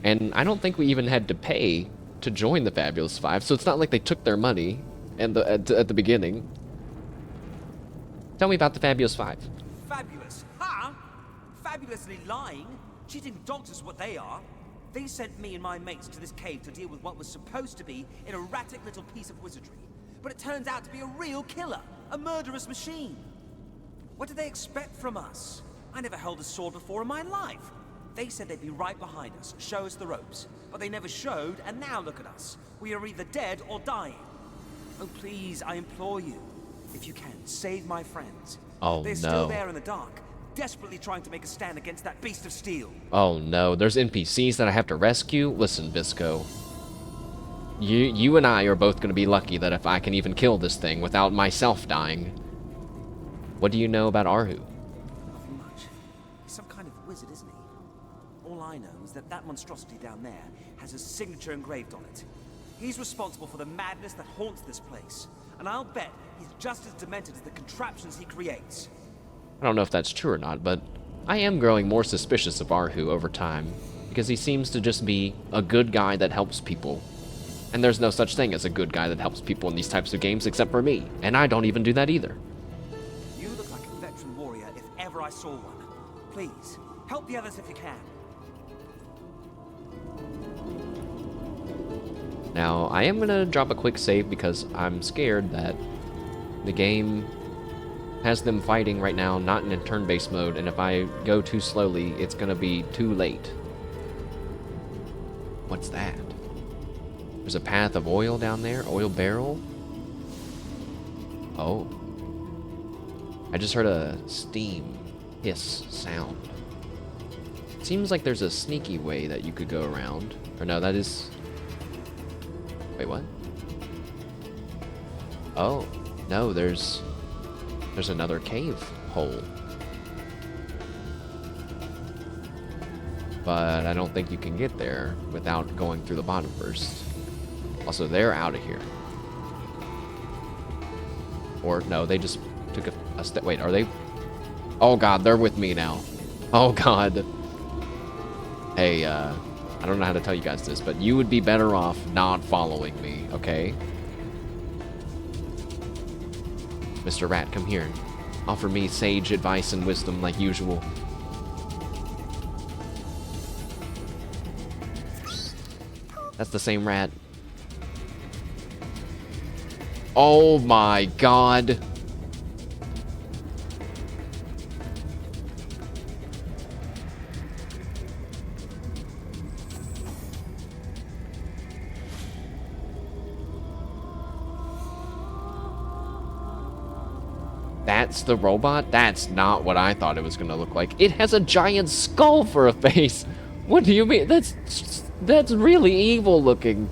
[SPEAKER 1] And I don't think we even had to pay to join the Fabulous 5, so it's not like they took their money at the beginning. Tell me about the Fabulous 5.
[SPEAKER 11] Fabulous? Huh? Fabulously lying? Cheating dogs is what they are. They sent me and my mates to this cave to deal with what was supposed to be an erratic little piece of wizardry. But it turns out to be a real killer, a murderous machine. What did they expect from us? I never held a sword before in my life. They said they'd be right behind us, show us the ropes. But they never showed, and now look at us. We are either dead or dying. Oh, please, I implore you. If you can, save my friends.
[SPEAKER 1] Oh,
[SPEAKER 11] They're
[SPEAKER 1] no.
[SPEAKER 11] still there in the dark, desperately trying to make a stand against that beast of steel.
[SPEAKER 1] Oh no, there's NPCs that I have to rescue? Listen, Bisco. You and I are both going to be lucky that if I can even kill this thing without myself dying. What do you know about Arhu?
[SPEAKER 11] Nothing much. He's some kind of wizard, isn't he? All I know is that monstrosity down there has his signature engraved on it. He's responsible for the madness that haunts this place. And I'll bet he's just as demented as the contraptions he creates.
[SPEAKER 1] I don't know if that's true or not, but I am growing more suspicious of Arhu over time, because he seems to just be a good guy that helps people. And there's no such thing as a good guy that helps people in these types of games except for me, and I don't even do that either.
[SPEAKER 11] You look like a veteran warrior if ever I saw one. Please, help the others if you can.
[SPEAKER 1] Now, I am going to drop a quick save because I'm scared that the game has them fighting right now, not in a turn-based mode, and if I go too slowly, it's going to be too late. What's that? There's a path of oil down there, oil barrel. Oh. I just heard a steam hiss sound. Seems like there's a sneaky way that you could go around. Or no, that is... Wait, what? Oh, no, there's another cave hole. But I don't think you can get there without going through the bottom first. Also, they're out of here. Or, no, they just took a step. Wait, are they? Oh, God, they're with me now. Oh, God. Hey, I don't know how to tell you guys this, but you would be better off not following me, okay? Mr. Rat, come here. Offer me sage advice and wisdom like usual. That's the same rat. Oh my God. That's the robot? That's not what I thought it was going to look like. It has a giant skull for a face. What do you mean? That's really evil looking.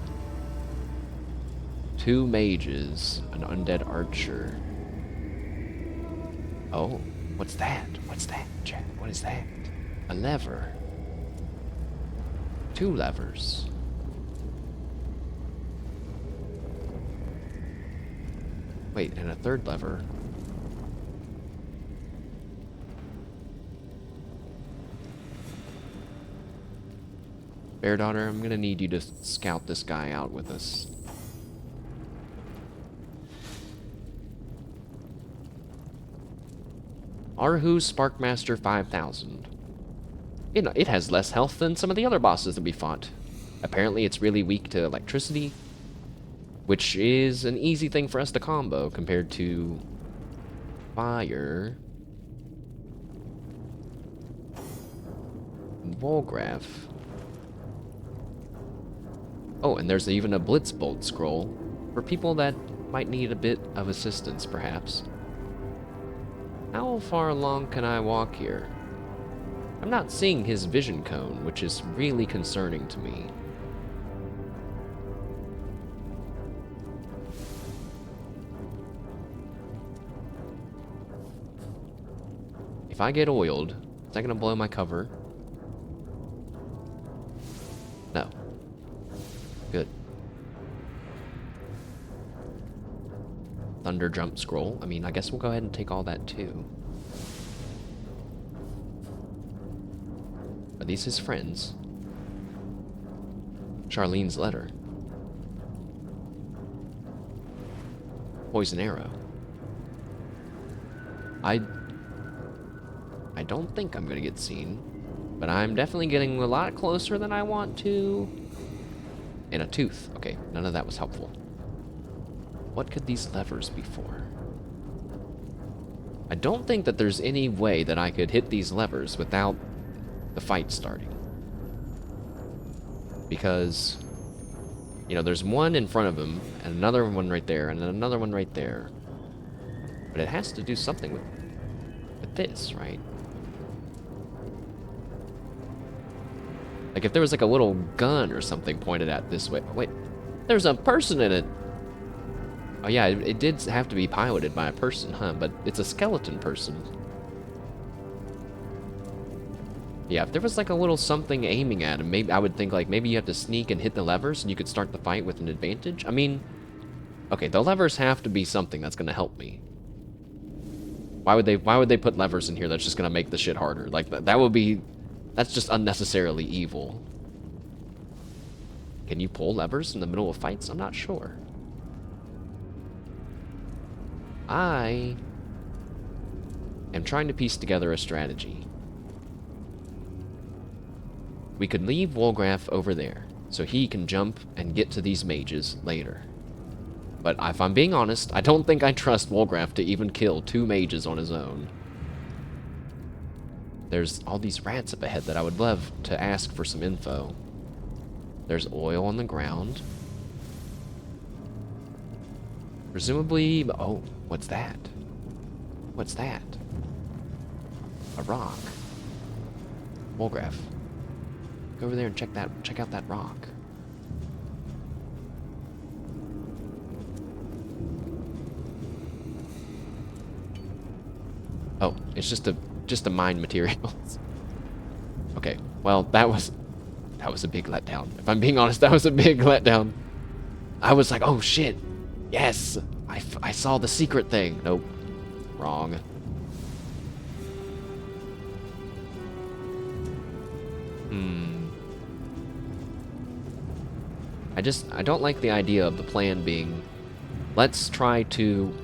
[SPEAKER 1] 2 mages, an undead archer. Oh, what's that? What's that, Jack? What is that? A lever. 2 levers. Wait, and a 3rd lever. Bear Daughter, I'm gonna need you to scout this guy out with us. Arhu Sparkmaster 5000. It has less health than some of the other bosses that we fought. Apparently it's really weak to electricity, which is an easy thing for us to combo compared to fire. Volgraph. Oh, and there's even a Blitzbolt scroll for people that might need a bit of assistance, perhaps. How far along can I walk here? I'm not seeing his vision cone, which is really concerning to me. If I get oiled, is that gonna blow my cover? No. Good. Thunder jump scroll. I mean, I guess we'll go ahead and take all that too. Are these his friends? Charlene's letter. Poison arrow. I don't think I'm gonna get seen, but I'm definitely getting a lot closer than I want to. And a tooth. Okay, none of that was helpful. What could these levers be for? I don't think that there's any way that I could hit these levers without the fight starting. Because, you know, there's one in front of him, and another one right there, and then another one right there. But it has to do something with this, right? Like if there was like a little gun or something pointed at this way. Wait, there's a person in it. Oh yeah, it did have to be piloted by a person, huh? But it's a skeleton person. Yeah, if there was like a little something aiming at him, maybe I would think like maybe you have to sneak and hit the levers and you could start the fight with an advantage. I mean, okay, the levers have to be something that's gonna help me. Why would they put levers in here that's just gonna make the shit harder? Like that would be, that's just unnecessarily evil. Can you pull levers in the middle of fights? I'm not sure. I am trying to piece together a strategy. We could leave Wolgraf over there, so he can jump and get to these mages later. But if I'm being honest, I don't think I trust Wolgraf to even kill 2 mages on his own. There's all these rats up ahead that I would love to ask for some info. There's oil on the ground. Presumably, oh, what's that? What's that? A rock. Wolgraf. Go over there and check out that rock. Oh, it's just a mine materials. Okay, well that was a big letdown. If I'm being honest, that was a big letdown. I was like, oh shit, yes, I saw the secret thing. Nope, wrong. I don't like the idea of the plan being, let's try to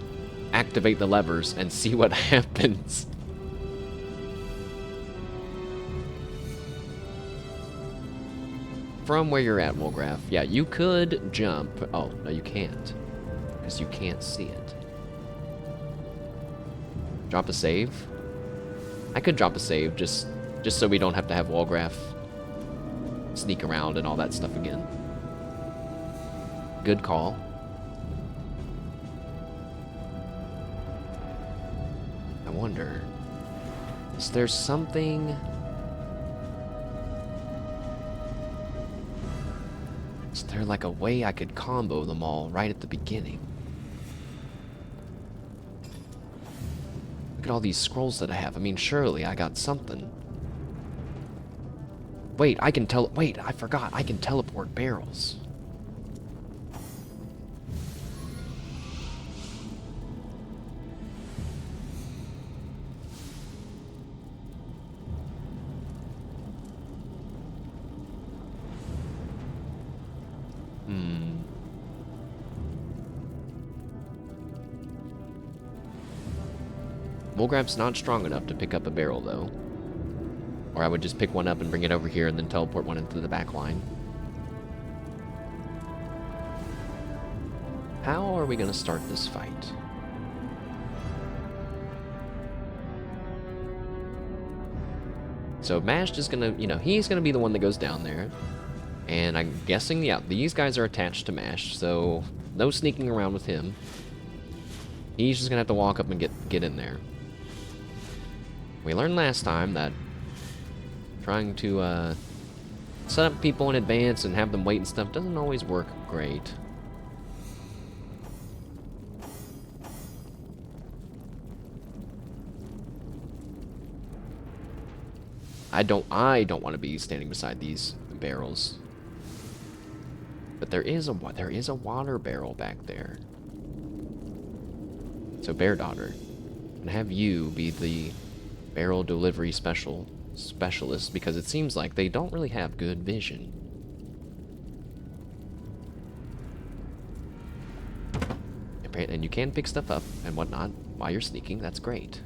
[SPEAKER 1] activate the levers and see what happens. From where you're at, Wolgraf, yeah, you could jump. Oh, no, you can't, because you can't see it. Drop a save? I could drop a save just so we don't have to have Wolgraf sneak around and all that stuff again. Good call. I wonder, is there something? Is there like a way I could combo them all right at the beginning? Look at all these scrolls that I have. I mean, surely I got something. Wait, I forgot. I can teleport barrels. Bullgrap's not strong enough to pick up a barrel, though. Or I would just pick one up and bring it over here and then teleport one into the back line. How are we going to start this fight? So Mashed is going to, you know, he's going to be the one that goes down there. And I'm guessing, yeah, these guys are attached to Mashed, so no sneaking around with him. He's just going to have to walk up and get in there. We learned last time that trying to set up people in advance and have them wait and stuff doesn't always work great. I don't want to be standing beside these barrels. But there is a water barrel back there. So Bear Daughter, and have you be the barrel delivery specialist, because it seems like they don't really have good vision. And you can pick stuff up and whatnot while you're sneaking. That's great.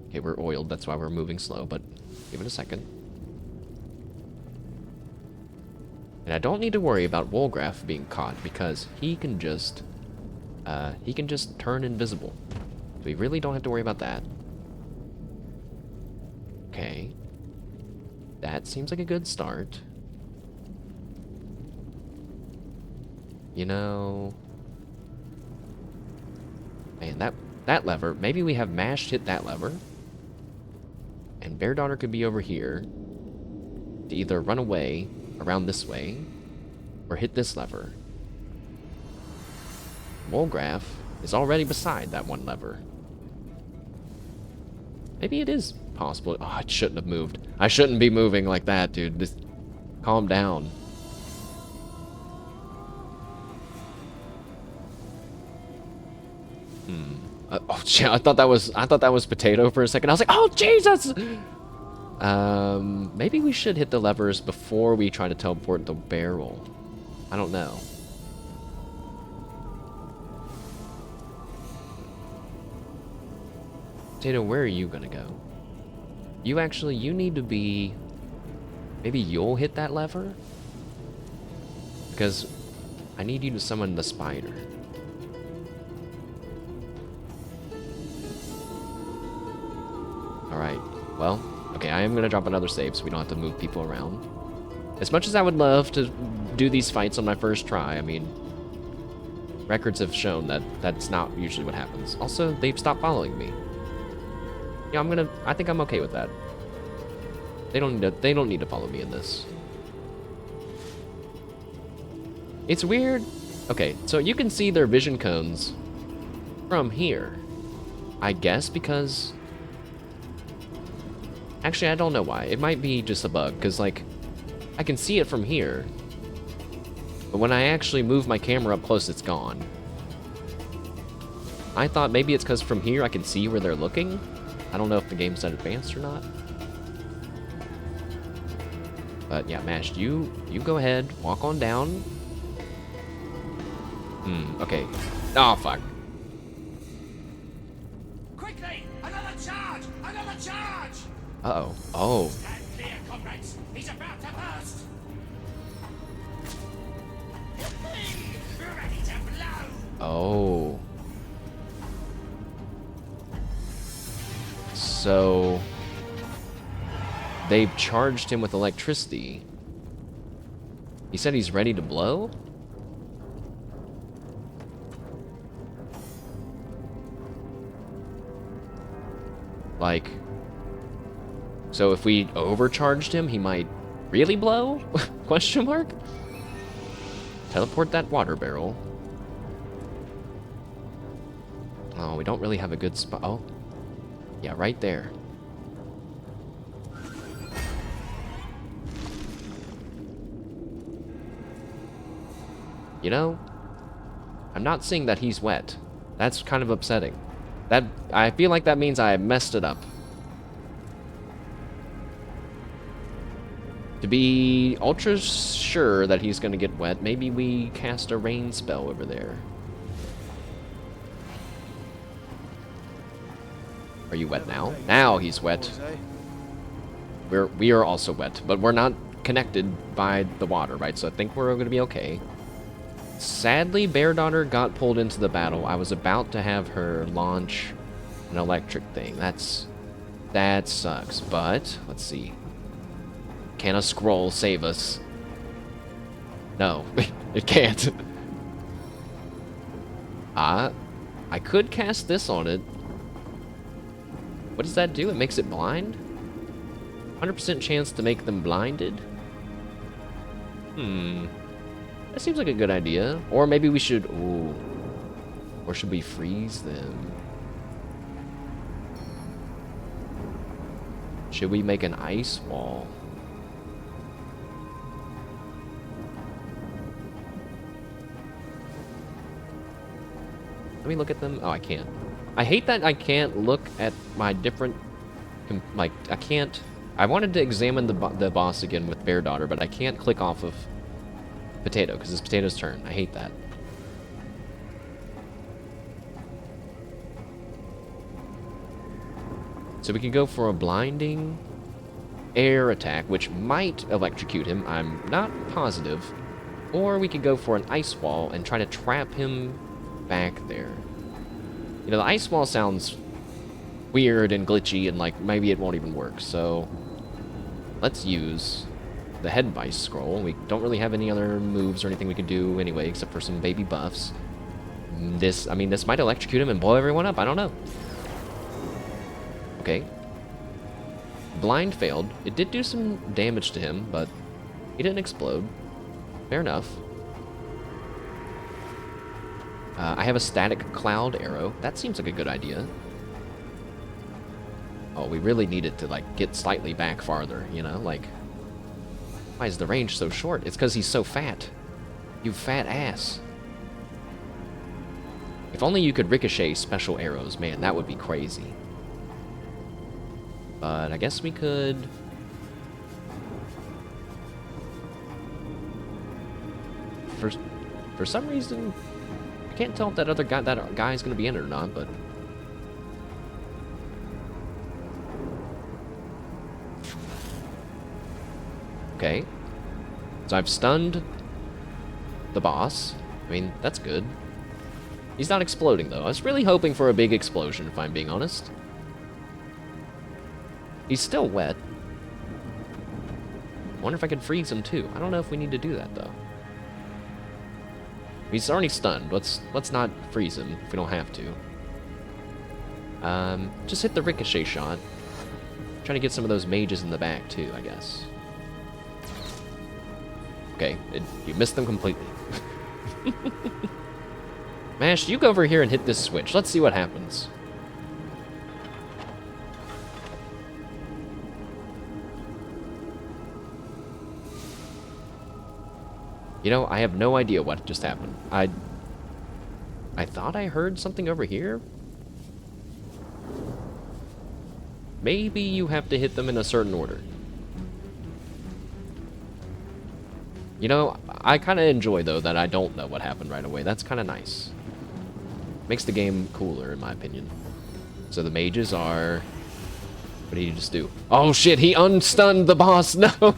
[SPEAKER 1] Okay, we're oiled. That's why we're moving slow, but give it a second. And I don't need to worry about Wolgraf being caught because he can just turn invisible. So we really don't have to worry about that. Okay. That seems like a good start. You know, man, that lever, maybe we have Mashed hit that lever. And Bear Daughter could be over here to either run away around this way or hit this lever. Wolgraf is already beside that one lever. Maybe it is possible. Oh, I shouldn't have moved. I shouldn't be moving like that, dude. Just calm down. Oh, shit, I thought that was potato for a second. I was like, oh Jesus! Maybe we should hit the levers before we try to teleport the barrel. I don't know. Potato, where are you gonna go? You need to be... Maybe you'll hit that lever? Because I need you to summon the spider. Alright, well, okay, I am going to drop another save so we don't have to move people around. As much as I would love to do these fights on my first try, I mean, records have shown that that's not usually what happens. Also, they've stopped following me. Yeah, I think I'm okay with that. They don't need to follow me in this. It's weird. Okay, so you can see their vision cones from here. I guess because... Actually, I don't know why. It might be just a bug, because, like, I can see it from here. But when I actually move my camera up close, it's gone. I thought maybe it's because from here I can see where they're looking. I don't know if the game's that advanced or not. But yeah, Mashed, you go ahead, walk on down. Okay. Oh, fuck.
[SPEAKER 9] Quickly! Another charge! Another charge!
[SPEAKER 1] Uh-oh. Oh.
[SPEAKER 9] Stand clear, comrades! He's about to burst! Ready to blow!
[SPEAKER 1] Oh. So... they've charged him with electricity. He said he's ready to blow? Like... So if we overcharged him, he might really blow? Question mark? Teleport that water barrel. Oh, we don't really have a good spot. Oh. Yeah, right there. You know, I'm not seeing that he's wet. That's kind of upsetting. I feel like that means I messed it up. To be ultra sure that he's gonna get wet, maybe we cast a rain spell over there. Are you wet now? Now he's wet. We are also wet, but we're not connected by the water, right? So I think we're going to be okay. Sadly, Bear Daughter got pulled into the battle. I was about to have her launch an electric thing. That sucks, but let's see. Can a scroll save us? No, it can't. I could cast this on it. What does that do? It makes it blind? 100% chance to make them blinded? That seems like a good idea. Or maybe we should... Ooh. Or should we freeze them? Should we make an ice wall? Let me look at them. Oh, I can't. I hate that I can't look at my different... Like, I can't... I wanted to examine the boss again with Bear Daughter, but I can't click off of Potato, because it's Potato's turn. I hate that. So we can go for a blinding air attack, which might electrocute him. I'm not positive. Or we could go for an ice wall and try to trap him back there. You know, the ice wall sounds weird and glitchy, and like maybe it won't even work. So let's use the head vice scroll. We don't really have any other moves or anything we can do anyway, except for some baby buffs. This might electrocute him and blow everyone up. I don't know. Okay. Blind failed. It did do some damage to him, but he didn't explode. Fair enough. I have a static cloud arrow. That seems like a good idea. Oh, we really need it to, like, get slightly back farther, you know? Like, why is the range so short? It's because he's so fat. You fat ass. If only you could ricochet special arrows, man, that would be crazy. But I guess we could... For some reason, I can't tell if that guy's gonna be in it or not, but... Okay. So I've stunned the boss. I mean, that's good. He's not exploding, though. I was really hoping for a big explosion, if I'm being honest. He's still wet. Wonder if I could freeze him, too. I don't know if we need to do that, though. He's already stunned. Let's not freeze him if we don't have to. Just hit the ricochet shot. Trying to get some of those mages in the back, too, I guess. Okay, you missed them completely. Mash, you go over here and hit this switch. Let's see what happens. You know, I have no idea what just happened. I thought I heard something over here. Maybe you have to hit them in a certain order. You know, I kind of enjoy, though, that I don't know what happened right away. That's kind of nice. Makes the game cooler, in my opinion. So the mages are... What did he just do? Oh, shit, he unstunned the boss! No!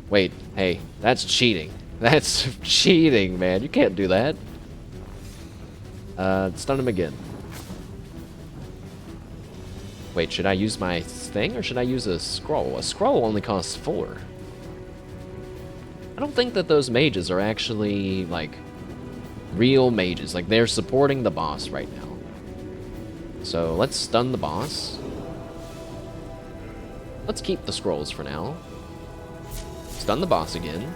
[SPEAKER 1] Wait, hey, that's cheating. That's cheating, man. You can't do that. Stun him again. Wait, should I use my thing, or should I use a scroll? A scroll only costs 4. I don't think that those mages are actually, like, real mages. Like, they're supporting the boss right now. So, let's stun the boss. Let's keep the scrolls for now. Stun the boss again.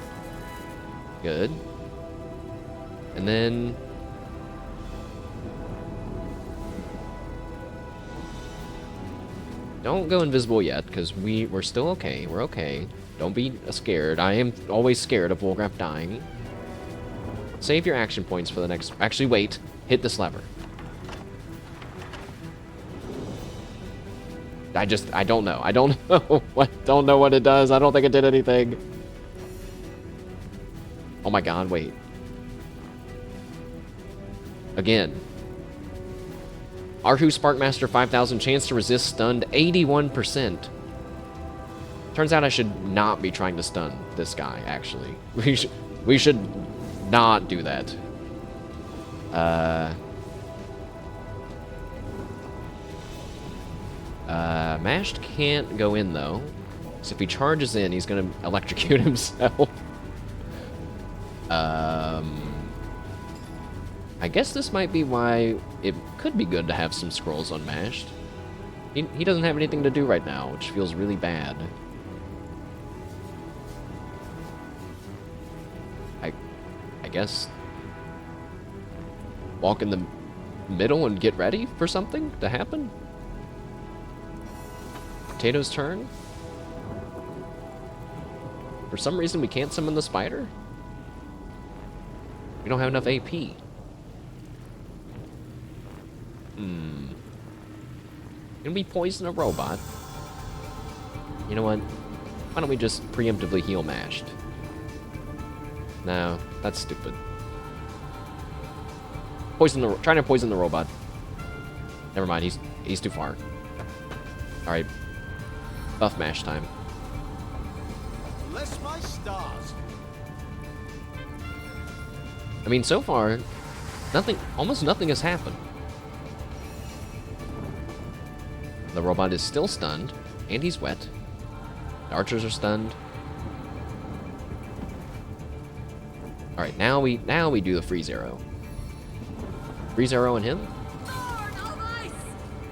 [SPEAKER 1] Good. And then... Don't go invisible yet, because we're still okay. We're okay. Don't be scared. I am always scared of Wolgraf dying. Save your action points for the next... Actually, wait. Hit this lever. I don't know. I don't know. I don't know what it does. I don't think it did anything. Oh my god, wait. Again. Arhu Sparkmaster 5000, chance to resist stunned 81%. Turns out I should not be trying to stun this guy, actually. We should not do that. Mashed can't go in, though. So if he charges in, he's gonna electrocute himself. I guess this might be why it could be good to have some scrolls on Mashed. He doesn't have anything to do right now, which feels really bad. I guess walk in the middle and get ready for something to happen? Potato's turn? For some reason we can't summon the spider? We don't have enough AP. Can we poison a robot? You know what? Why don't we just preemptively heal Mashed? No, that's stupid. Trying to poison the robot. Never mind, he's too far. Alright. Buff Mash time.
[SPEAKER 9] Bless my stars.
[SPEAKER 1] I mean, so far, almost nothing has happened. The robot is still stunned, and he's wet. The archers are stunned. Alright, now we do the freeze arrow. Freeze arrow on him.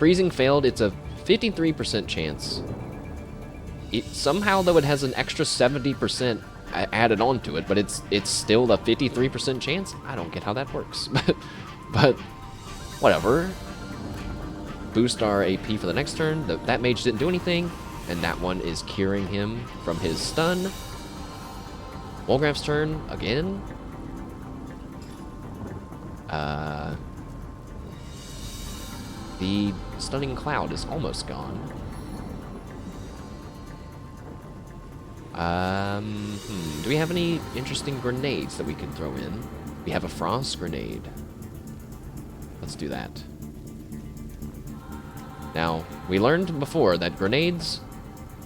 [SPEAKER 1] Freezing failed. It's a 53% chance. Somehow, though, it has an extra 70% added onto it, but it's still a 53% chance. I don't get how that works, but whatever. Boost our AP for the next turn. That mage didn't do anything, and that one is curing him from his stun. Wolgraff's turn again. The stunning cloud is almost gone. Do we have any interesting grenades that we can throw in? We have a frost grenade. Let's do that. Now, we learned before that grenades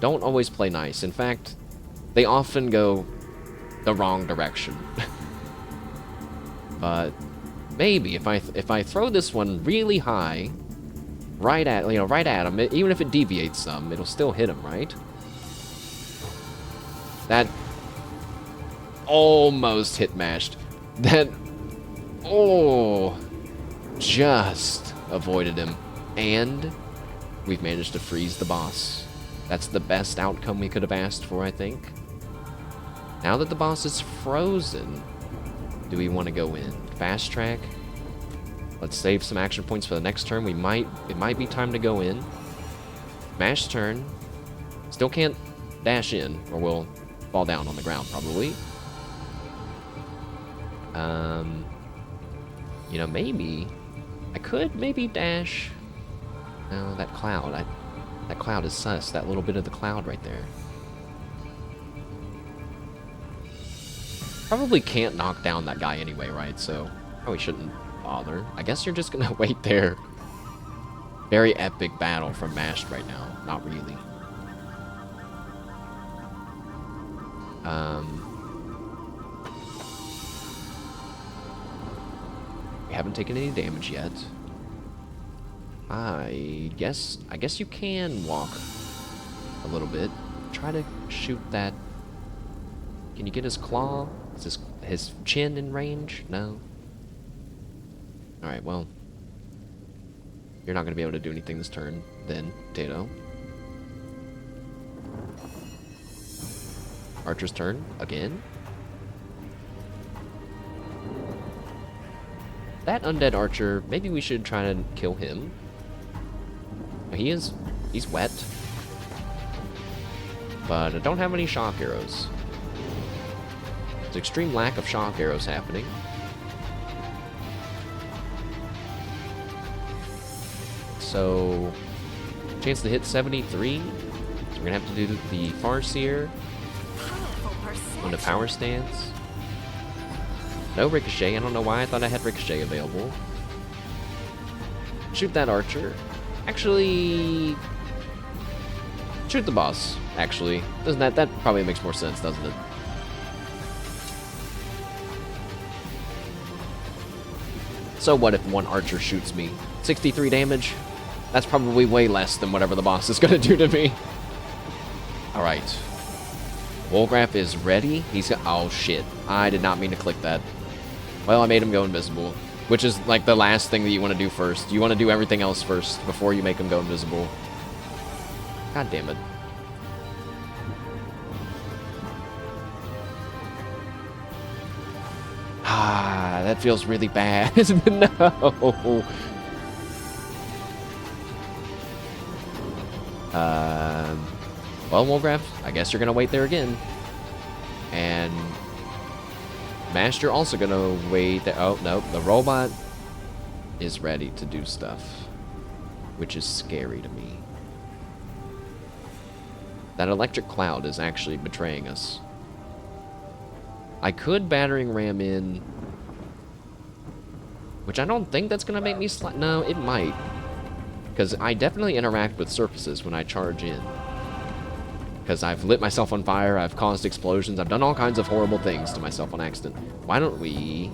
[SPEAKER 1] don't always play nice. In fact, they often go the wrong direction. But maybe if I throw this one really high, right at him, even if it deviates some, it'll still hit him, right? That almost hit Mashed. That just avoided him, and we've managed to freeze the boss. That's the best outcome we could have asked for, I think. Now that the boss is frozen, do we want to go in? Fast track? Let's save some action points for the next turn. It might be time to go in. Mash turn. Still can't dash in, or we'll fall down on the ground, probably. You know, maybe I could dash. No, that cloud. That cloud is sus. That little bit of the cloud right there. Probably can't knock down that guy anyway, right? So probably shouldn't bother. I guess you're just gonna wait there. Very epic battle from Mashed right now. Not really. We haven't taken any damage yet. I guess you can walk a little bit. Try to shoot that. Can you get his claw? Is his chin in range? No. Alright, well. You're not going to be able to do anything this turn, then, Tato. Archer's turn, again. That undead archer, maybe we should try to kill him. He's wet. But I don't have any shock arrows. There's extreme lack of shock arrows happening. So, chance to hit 73. So we're gonna have to do the Farseer on the power stance. No Ricochet. I don't know why I thought I had Ricochet available. shoot that archer. Actually, shoot the boss, actually. Doesn't that probably makes more sense, doesn't it? So what if one archer shoots me? 63 damage? That's probably way less than whatever the boss is gonna do to me. Alright. Wolgraf is ready. He's got... Oh, shit. I did not mean to click that. Well, I made him go invisible. Which is, like, the last thing that you want to do first. You want to do everything else first before you make him go invisible. God damn it. Ah, that feels really bad. No. Well, Wolgraf, I guess you're gonna wait there again. And Master also gonna wait there. Oh, no, the robot is ready to do stuff, which is scary to me. That electric cloud is actually betraying us. I could battering ram in, which I don't think that's gonna make me slide. No, it might, because I definitely interact with surfaces when I charge in. Because I've lit myself on fire, I've caused explosions, I've done all kinds of horrible things to myself on accident. Why don't we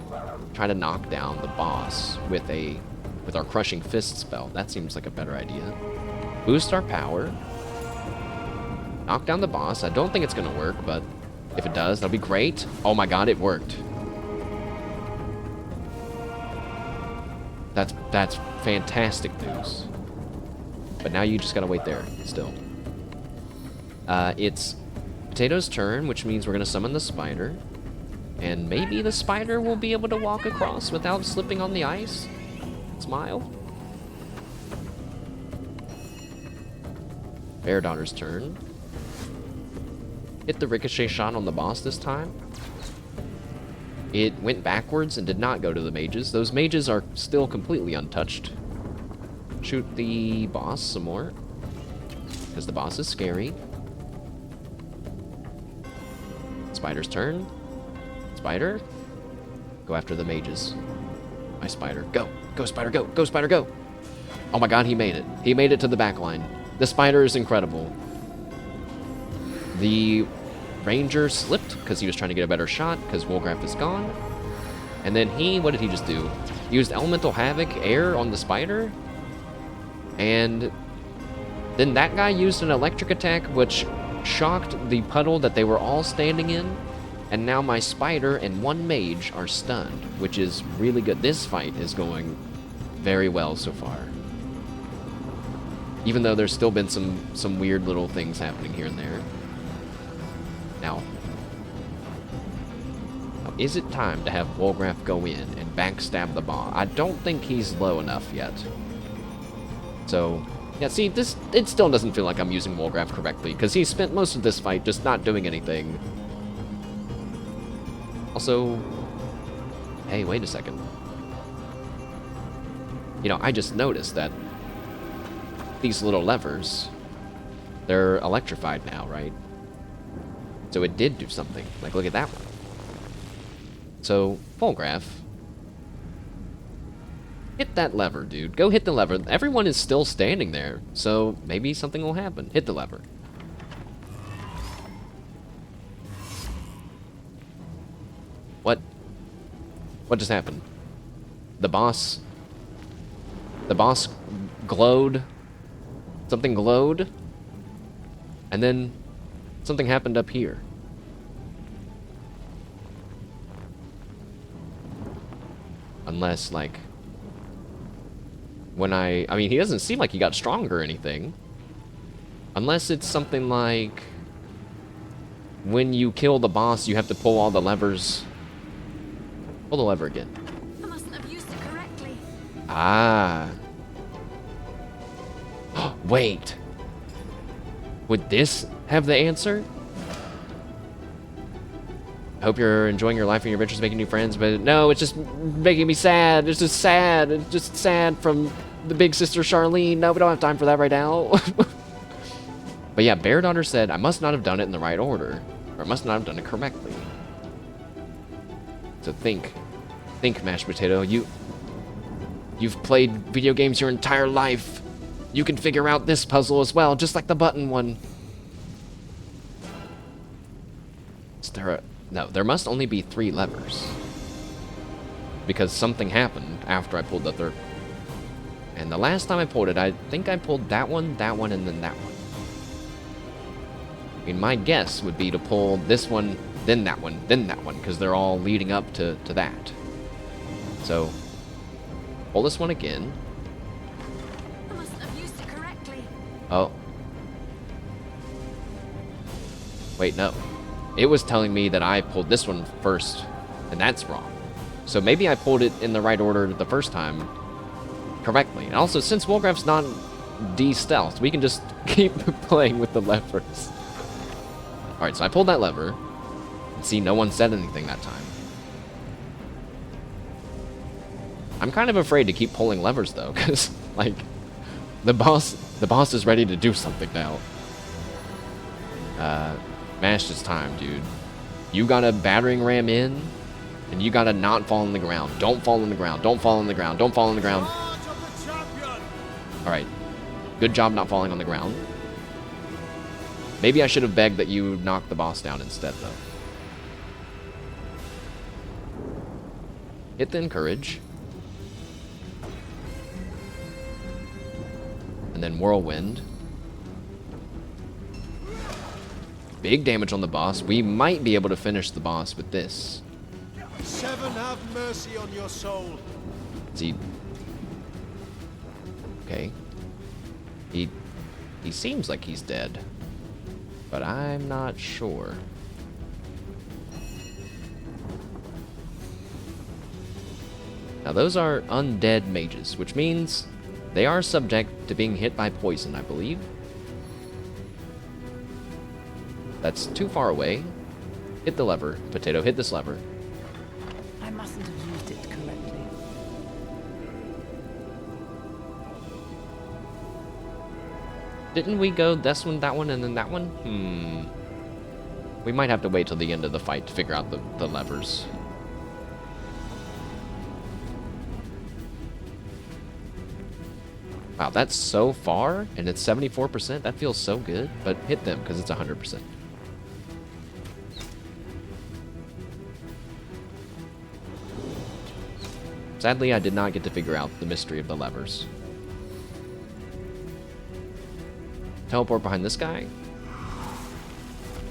[SPEAKER 1] try to knock down the boss with our crushing fist spell? That seems like a better idea. Boost our power. Knock down the boss. I don't think it's gonna work, but if it does, that'll be great. Oh my god, it worked. That's fantastic news. But now you just gotta wait there, still. It's Potato's turn, which means we're gonna summon the spider. And maybe the spider will be able to walk across without slipping on the ice. Smile. Bear Daughter's turn. Hit the ricochet shot on the boss this time. It went backwards and did not go to the mages. Those mages are still completely untouched. Shoot the boss some more, because the boss is scary. Spider's turn. Spider. Go after the mages. My spider. Go. Go, spider, go. Go, spider, go. Oh my god, he made it. He made it to the back line. The spider is incredible. The ranger slipped because he was trying to get a better shot because Wolgraf is gone. And then what did he just do? He used Elemental Havoc Air on the spider. And then that guy used an electric attack, which shocked the puddle that they were all standing in. And now my spider and one mage are stunned, which is really good. This fight is going very well so far. Even though there's still been some weird little things happening here and there. Now, is it time to have Wolgraf go in and backstab the boss? I don't think he's low enough yet. So, yeah, see, it still doesn't feel like I'm using Wolgraf correctly, because he spent most of this fight just not doing anything. Also, hey, wait a second. You know, I just noticed that these little levers, they're electrified now, right? So it did do something. Like, look at that one. So, Wolgraf, hit that lever, dude. Go hit the lever. Everyone is still standing there, so maybe something will happen. Hit the lever. What? What just happened? The boss glowed. Something glowed. And then something happened up here. Unless, like, when I mean, he doesn't seem like he got stronger or anything. Unless it's something like, when you kill the boss, you have to pull all the levers. Pull the lever again.
[SPEAKER 4] I mustn't have used it correctly.
[SPEAKER 1] Ah. Wait. Would this have the answer? I hope you're enjoying your life and your adventures, making new friends, but no, it's just making me sad. It's just sad. It's just sad from the big sister Charlene. No, we don't have time for that right now. But yeah, Bear Daughter said, I must not have done it in the right order, or I must not have done it correctly. So think, mashed potato. You've played video games your entire life. You can figure out this puzzle as well, just like the button one. Is there a... No, there must only be 3 levers. Because something happened after I pulled the third. And the last time I pulled it, I think I pulled that one, and then that one. I mean, my guess would be to pull this one, then that one, because they're all leading up to that. So, pull this one again.
[SPEAKER 4] I mustn't have used it correctly.
[SPEAKER 1] Oh. Wait, no. It was telling me that I pulled this one first, and that's wrong. So maybe I pulled it in the right order the first time correctly. And also, since Wolgraff's not de-stealth, we can just keep playing with the levers. Alright, so I pulled that lever. And see, no one said anything that time. I'm kind of afraid to keep pulling levers, though, because, like, the boss is ready to do something now. Mash this time, dude. You got a battering ram in, and you gotta not fall on the ground. Don't fall on the ground. Don't fall on the ground. Don't fall on the ground. Alright. Good job not falling on the ground. Maybe I should have begged that you knock the boss down instead, though. Hit the encourage. And then whirlwind. Big damage on the boss. We might be able to finish the boss with this.
[SPEAKER 9] 7 have mercy on your soul.
[SPEAKER 1] Is he... Okay. He seems like he's dead. But I'm not sure. Now those are undead mages, which means they are subject to being hit by poison, I believe. That's too far away. Hit the lever. Potato, hit this lever.
[SPEAKER 6] I mustn't have used it correctly.
[SPEAKER 1] Didn't we go this one, that one, and then that one? We might have to wait till the end of the fight to figure out the levers. Wow, that's so far, and it's 74%? That feels so good. But hit them, because it's 100%. Sadly, I did not get to figure out the mystery of the levers. Teleport behind this guy.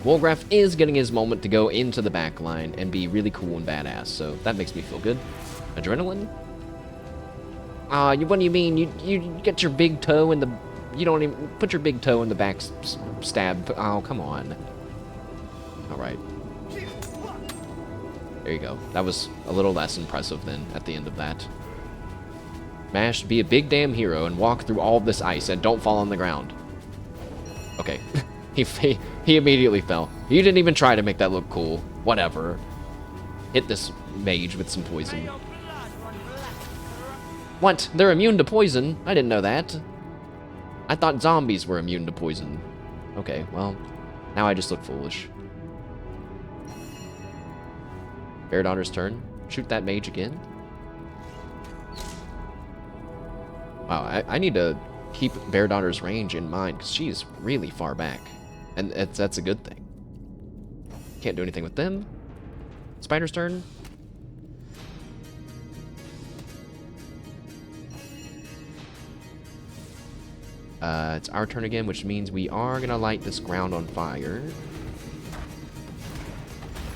[SPEAKER 1] Wolgraff is getting his moment to go into the back line and be really cool and badass, so that makes me feel good. Adrenaline? What do you mean? You get your big toe in the... You don't even... Put your big toe in the back stab. Oh, come on. Alright. There you go. That was a little less impressive then at the end of that. Mash, be a big damn hero and walk through all of this ice and don't fall on the ground. Okay. he immediately fell. You didn't even try to make that look cool. Whatever. Hit this mage with some poison. What? They're immune to poison? I didn't know that. I thought zombies were immune to poison. Okay, well, now I just look foolish. Bear Daughter's turn. Shoot that mage again. Wow, I need to keep Bear Daughter's range in mind, because she's really far back. And that's a good thing. Can't do anything with them. Spider's turn. It's our turn again, which means we are going to light this ground on fire.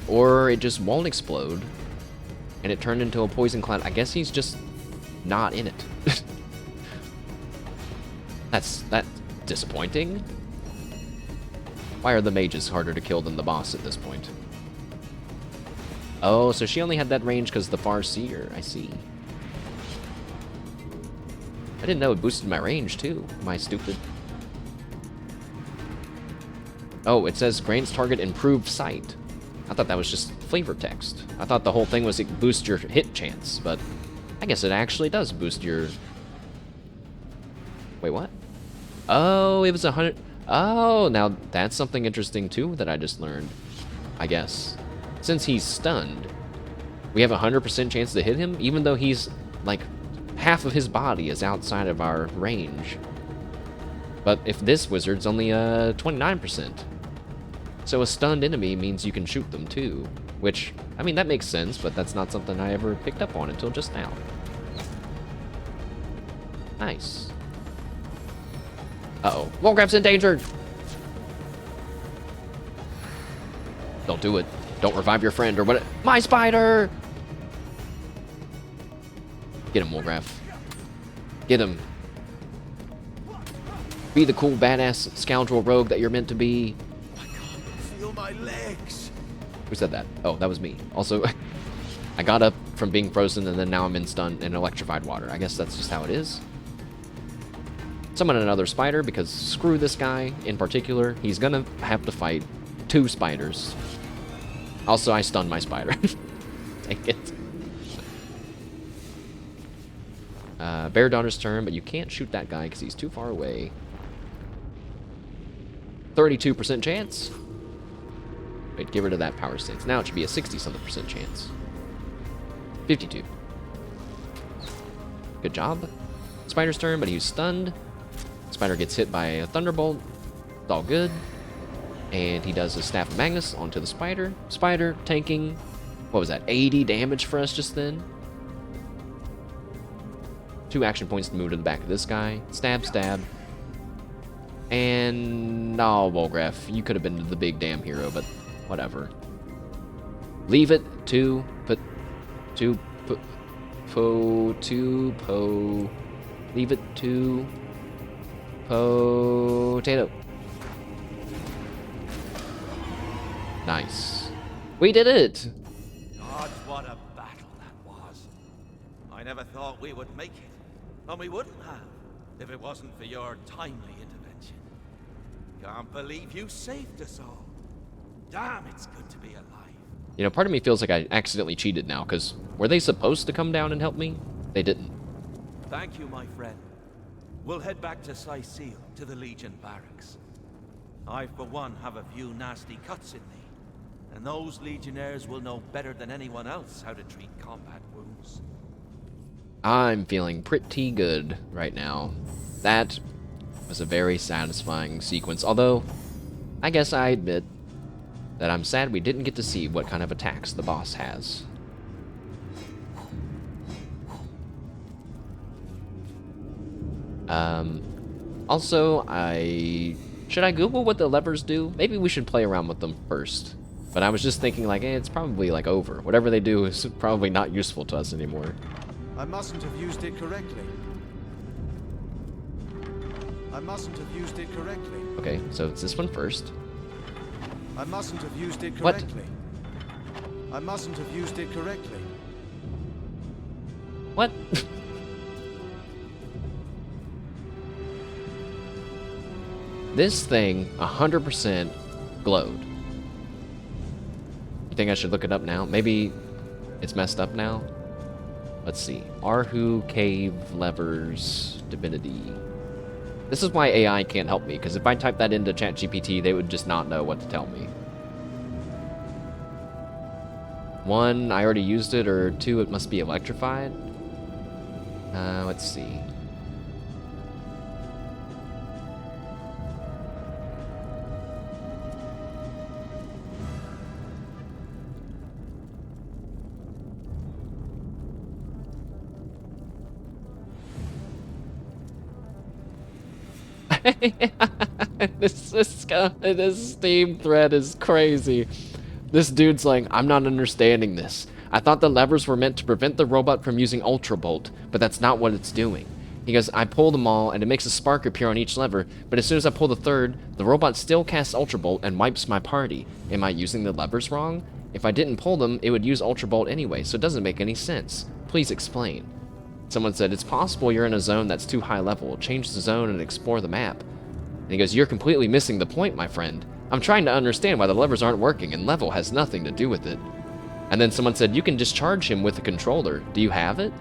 [SPEAKER 1] Or it just won't explode. And it turned into a poison cloud. I guess he's just not in it. That's disappointing. Why are the mages harder to kill than the boss at this point? Oh, so she only had that range because the Far Seer. I see. I didn't know it boosted my range, too. Am I stupid? Oh, it says grants target improved sight. I thought that was just flavor text. I thought the whole thing was it boosts your hit chance, but I guess it actually does boost your... Wait, what? Oh, it was 100... Oh, now that's something interesting, too, that I just learned. I guess. Since he's stunned, we have a 100% chance to hit him, even though he's, like, half of his body is outside of our range. But if this wizard's only 29%. So a stunned enemy means you can shoot them too. Which, I mean, that makes sense, but that's not something I ever picked up on until just now. Nice. Uh-oh. Wolgraff's endangered! Don't do it. Don't revive your friend or what. My spider! Get him, Wolgraff. Get him. Be the cool, badass scoundrel rogue that you're meant to be.
[SPEAKER 9] I can't feel my legs.
[SPEAKER 1] Who said that? Oh, that was me. Also, I got up from being frozen and then now I'm in stun and electrified water. I guess that's just how it is. Summon another spider because screw this guy in particular. He's gonna have to fight 2 spiders. Also, I stunned my spider. Take it. Bear Daughter's turn, but you can't shoot that guy because he's too far away. 32% chance. Wait, get rid of that power stance. Now it should be a 60-something% chance. 52. Good job. Spider's turn, but he's stunned. Spider gets hit by a thunderbolt. It's all good. And he does a Staff of Magnus onto the spider. Spider tanking, what was that, 80 damage for us just then? 2 action points to move to the back of this guy. Stab, stab. And, no, Wolgraff, you could have been the big damn hero, but whatever. Leave it to, leave it to, potato. Nice. We did it!
[SPEAKER 9] God, what a battle that was. I never thought we would make it. And we wouldn't have, if it wasn't for your timely intervention. Can't believe you saved us all. Damn, it's good to be alive.
[SPEAKER 1] You know, part of me feels like I accidentally cheated now, because were they supposed to come down and help me? They didn't.
[SPEAKER 9] Thank you, my friend. We'll head back to Cyseal, to the Legion barracks. I, for one, have a few nasty cuts in me, and those Legionnaires will know better than anyone else how to treat combat wounds.
[SPEAKER 1] I'm feeling pretty good right now. That was a very satisfying sequence, although I guess I admit that I'm sad we didn't get to see what kind of attacks the boss has. Also, should I Google what the levers do? Maybe we should play around with them first. But I was just thinking, like, it's probably, like, over. Whatever they do is probably not useful to us anymore.
[SPEAKER 12] I mustn't have used it correctly. I mustn't have used it correctly.
[SPEAKER 1] Okay, so it's this one first.
[SPEAKER 12] I mustn't have used it
[SPEAKER 1] What?
[SPEAKER 12] correctly. I mustn't have used it correctly.
[SPEAKER 1] What? This thing 100% glowed. You think I should look it up now? Maybe it's messed up now? Let's see. Arhu Cave Levers Divinity. This is why AI can't help me, because if I type that into ChatGPT, they would just not know what to tell me. 1, I already used it, or 2, it must be electrified. Let's see. This Steam thread is crazy. This dude's like, I'm not understanding this. I thought the levers were meant to prevent the robot from using Ultra Bolt, but that's not what it's doing. He goes, I pull them all, and it makes a spark appear on each lever, but as soon as I pull the third, the robot still casts Ultra Bolt and wipes my party. Am I using the levers wrong? If I didn't pull them, it would use Ultra Bolt anyway, so it doesn't make any sense. Please explain. Someone said, it's possible you're in a zone that's too high level. Change the zone and explore the map. And he goes, you're completely missing the point, my friend. I'm trying to understand why the levers aren't working, and level has nothing to do with it. And then someone said, you can discharge him with a controller. Do you have it?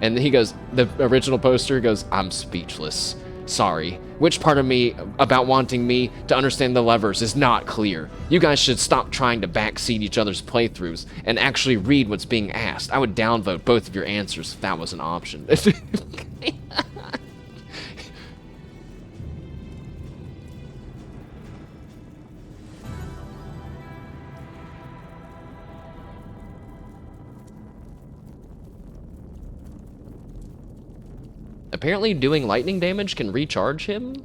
[SPEAKER 1] And he goes, the original poster goes, I'm speechless. Sorry. Which part of me about wanting me to understand the levers is not clear? You guys should stop trying to backseat each other's playthroughs and actually read what's being asked. I would downvote both of your answers if that was an option. Apparently doing lightning damage can recharge him?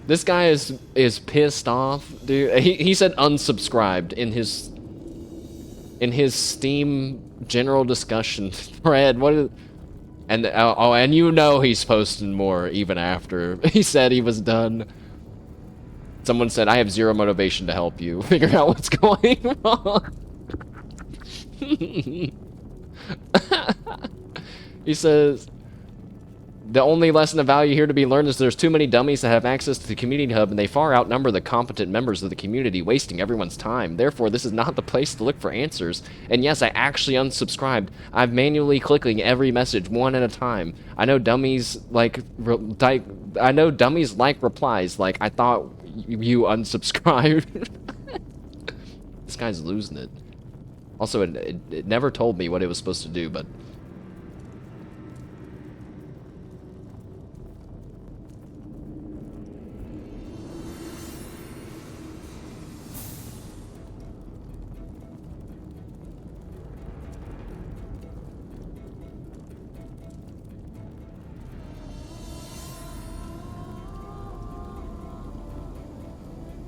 [SPEAKER 1] This guy is pissed off, dude. He said unsubscribed in his Steam general discussion thread. What is, and and you know he's posting more even after he said he was done. Someone said, I have zero motivation to help you figure out what's going wrong. He says, the only lesson of value here to be learned is there's too many dummies that have access to the community hub, and they far outnumber the competent members of the community, wasting everyone's time. Therefore, this is not the place to look for answers. And yes, I actually unsubscribed. I'm manually clicking every message one at a time. I know dummies like replies. Like, I thought you unsubscribed. This guy's losing it. Also, it never told me what it was supposed to do, but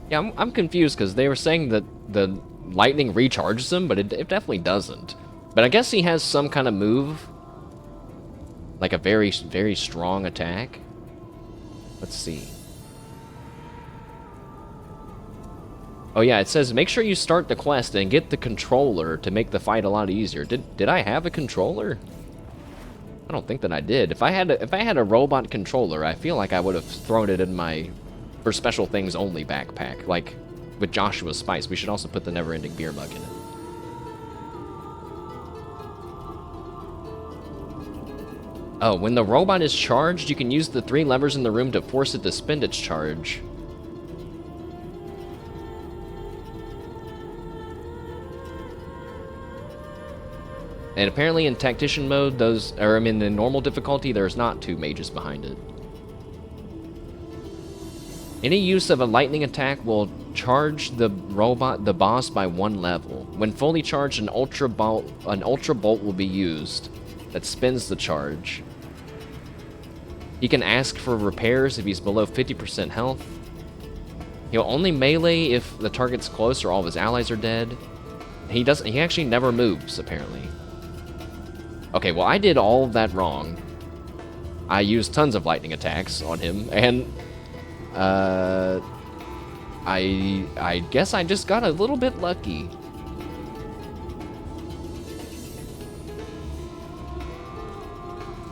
[SPEAKER 1] yeah, I'm confused because they were saying that the lightning recharges him, but it definitely doesn't. But I guess he has some kind of move, like a very, very strong attack. Let's see. Oh yeah, it says make sure you start the quest and get the controller to make the fight a lot easier. Did I have a controller? I don't think that I did. If I had a robot controller, I feel like I would have thrown it in my for special things only backpack, like with Joshua's Spice. We should also put the never-ending beer mug in it. Oh, when the robot is charged, you can use the 3 levers in the room to force it to spend its charge. And apparently in Tactician mode, in the normal difficulty, there's not 2 mages behind it. Any use of a lightning attack will charge the boss by 1 level. When fully charged, an ultra bolt will be used that spins the charge. He can ask for repairs if he's below 50% health. He'll only melee if the target's close or all of his allies are dead. He actually never moves, apparently. Okay, well, I did all of that wrong. I used tons of lightning attacks on him, and I guess I just got a little bit lucky.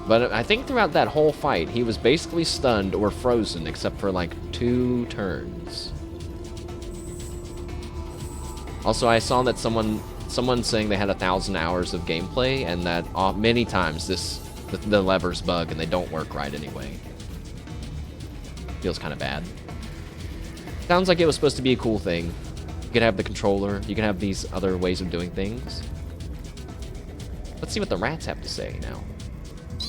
[SPEAKER 1] But I think throughout that whole fight, he was basically stunned or frozen, except for like 2 turns. Also, I saw that someone saying they had 1,000 hours of gameplay, and that many times the levers bug and they don't work right anyway. Feels kind of bad. Sounds like it was supposed to be a cool thing. You could have the controller, you can have these other ways of doing things. Let's see what the rats have to say now.
[SPEAKER 10] The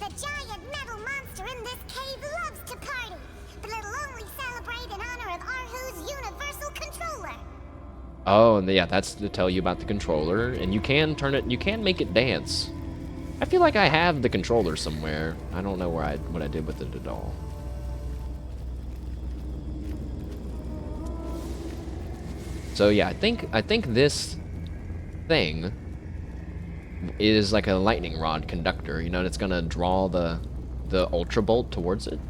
[SPEAKER 10] giant metal monster in this cave loves to party, but it'll only celebrate in honor of Arhu's universal controller.
[SPEAKER 1] Oh, and yeah, that's to tell you about the controller, and you can make it dance. I feel like I have the controller somewhere. I don't know what I did with it at all. So yeah, I think this thing is like a lightning rod conductor, you know, and it's gonna draw the ultra bolt towards it.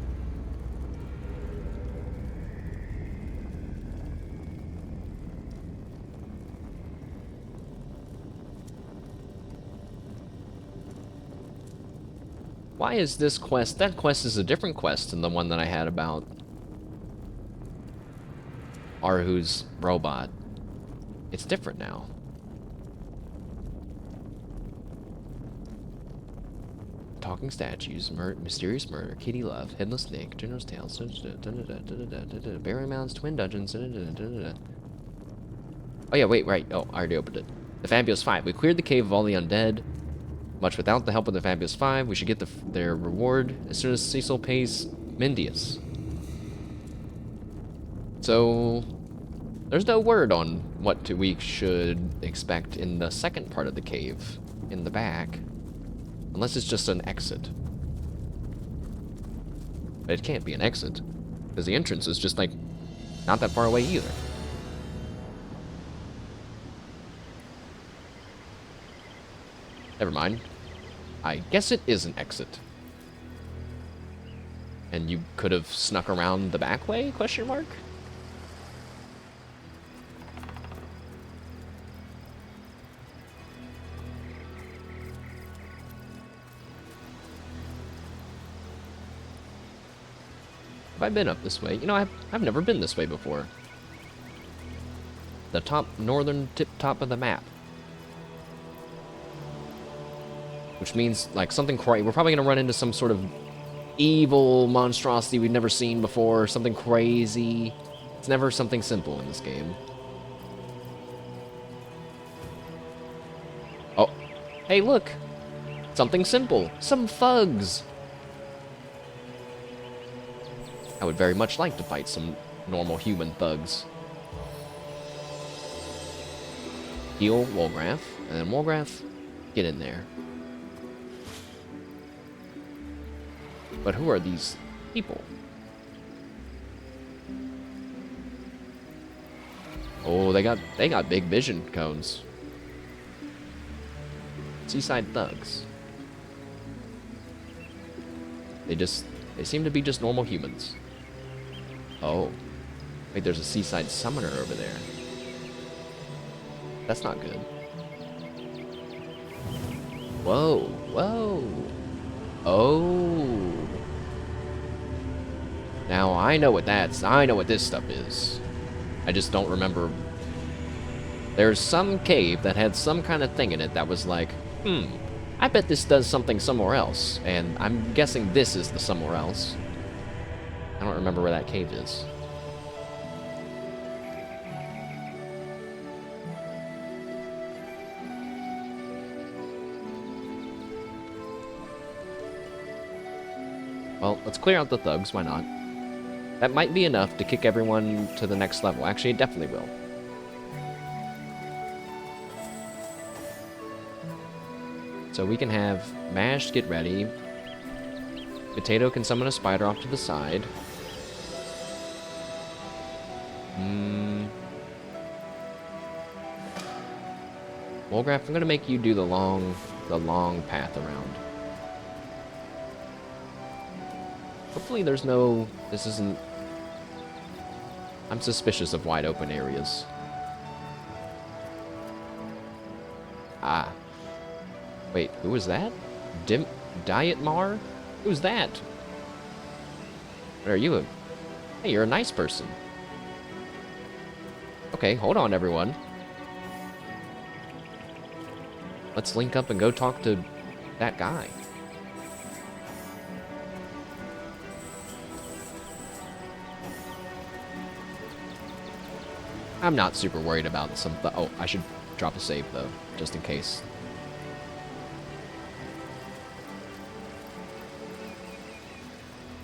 [SPEAKER 1] Why is this quest? That quest is a different quest than the one that I had about Arhu's robot. It's different now. Talking statues, mysterious murder, kitty love, headless Nick, general's tales, Barry Mounds, twin dungeons. Oh yeah, wait, right. Oh, I already opened it. The Fabulous Five. We cleared the cave of all the undead. Much without the help of the Fabulous Five, we should get their reward as soon as Cyseal pays Mendius. So, there's no word on what we should expect in the second part of the cave, in the back. Unless it's just an exit. But it can't be an exit, because the entrance is just, like, not that far away either. Never mind. I guess it is an exit. And you could have snuck around the back way, question mark? Have I been up this way? You know, I've never been this way before. The top northern top of the map. Which means, like, something crazy. We're probably going to run into some sort of evil monstrosity we've never seen before. Something crazy. It's never something simple in this game. Oh. Hey, look. Something simple. Some thugs. I would very much like to fight some normal human thugs. Heal Wolgraff, and then Wolgraff, get in there. But who are these people? Oh, they got big vision cones. Seaside thugs. They seem to be just normal humans. Oh. Wait, there's a seaside summoner over there. That's not good. Whoa, whoa. Oh. Now I know what this stuff is. I just don't remember. There's some cave that had some kind of thing in it that was like, I bet this does something somewhere else. And I'm guessing this is the somewhere else. I don't remember where that cave is. Well, let's clear out the thugs, why not? That might be enough to kick everyone to the next level. Actually, it definitely will. So we can have Mash get ready. Potato can summon a spider off to the side. Wolgraff, I'm gonna make you do the long path around. Hopefully there's no... This isn't... I'm suspicious of wide open areas. Ah. Wait, who was that? Dietmar? Who's that? What are you? Hey, you're a nice person. Okay, hold on, everyone. Let's link up and go talk to that guy. I'm not super worried about some... Oh, I should drop a save, though, just in case.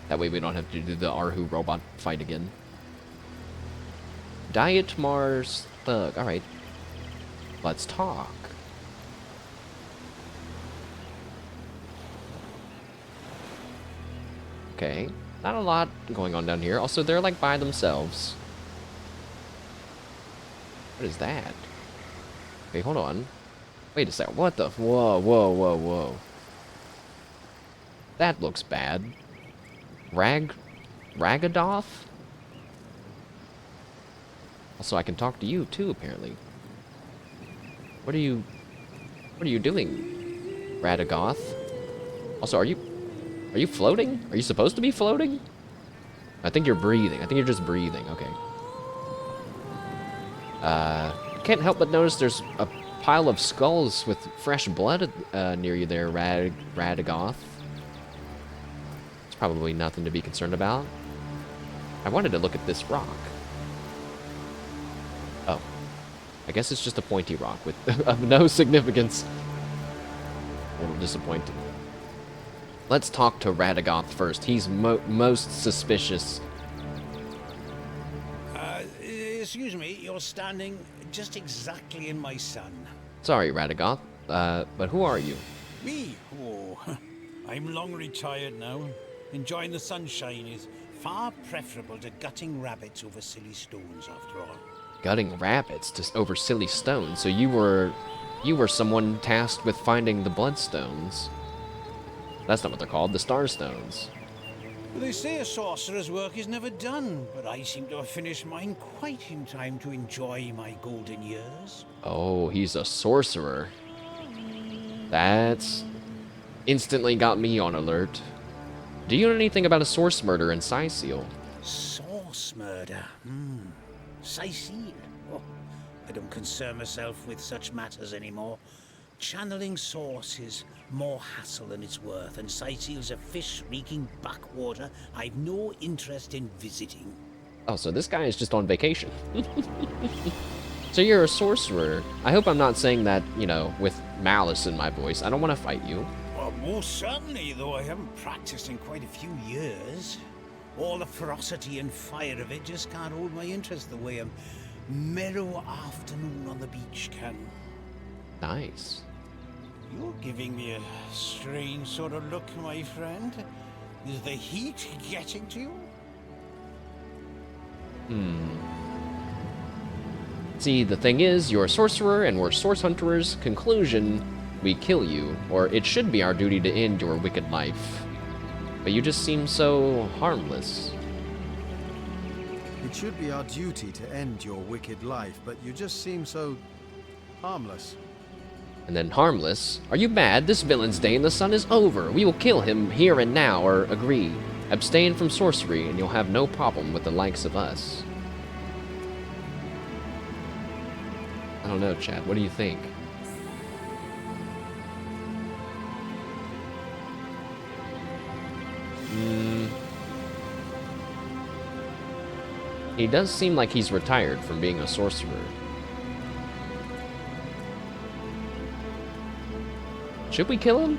[SPEAKER 1] That way we don't have to do the Arhu robot fight again. Dietmar's thug. Alright. Let's talk. Okay. Not a lot going on down here. Also, they're like by themselves. What is that? Okay, hold on. Wait a second. What the... Whoa, whoa, whoa, whoa. That looks bad. Ragadoth? Also, I can talk to you too, apparently. What are you doing, Radagoth? Also, are you floating? Are you supposed to be floating? I think you're breathing. I think you're just breathing. Okay. Can't help but notice there's a pile of skulls with fresh blood near you there, Radagoth. It's probably nothing to be concerned about. I wanted to look at this rock. Oh. I guess it's just a pointy rock with of no significance. A little disappointing. Let's talk to Radagoth first. He's most suspicious.
[SPEAKER 13] Excuse me, you're standing just exactly in my sun.
[SPEAKER 1] Sorry, Radagoth, but who are you?
[SPEAKER 13] Me? Oh, I'm long retired now. Enjoying the sunshine is far preferable to gutting rabbits over silly stones, after all.
[SPEAKER 1] Gutting rabbits just over silly stones. So you were someone tasked with finding the bloodstones. That's not what they're called, the starstones.
[SPEAKER 13] They say a sorcerer's work is never done, but I seem to have finished mine quite in time to enjoy my golden years.
[SPEAKER 1] Oh, he's a sorcerer. That's instantly got me on alert. Do you know anything about a source murder in Cyseal?
[SPEAKER 13] Source murder? Cyseal? Oh, I don't concern myself with such matters anymore. Channeling source is more hassle than it's worth, and Cyseal's a fish-reeking backwater I've no interest in visiting.
[SPEAKER 1] Oh, so this guy is just on vacation. So you're a sorcerer. I hope I'm not saying that, you know, with malice in my voice. I don't want to fight you.
[SPEAKER 13] Well, most certainly, though I haven't practiced in quite a few years. All the ferocity and fire of it just can't hold my interest the way a mellow afternoon on the beach can.
[SPEAKER 1] Nice.
[SPEAKER 13] You're giving me a strange sort of look, my friend. Is the heat getting to you?
[SPEAKER 1] See, the thing is, you're a sorcerer and we're source hunters. Conclusion, we kill you. Or it should be our duty to end your wicked life. But you just seem so harmless.
[SPEAKER 12] It should be our duty to end your wicked life, but you just seem so harmless.
[SPEAKER 1] And then harmless. Are you mad? This villain's day in the sun is over. We will kill him here and now, or agree. Abstain from sorcery, and you'll have no problem with the likes of us. I don't know, Chad. What do you think? He does seem like he's retired from being a sorcerer. Should we kill him?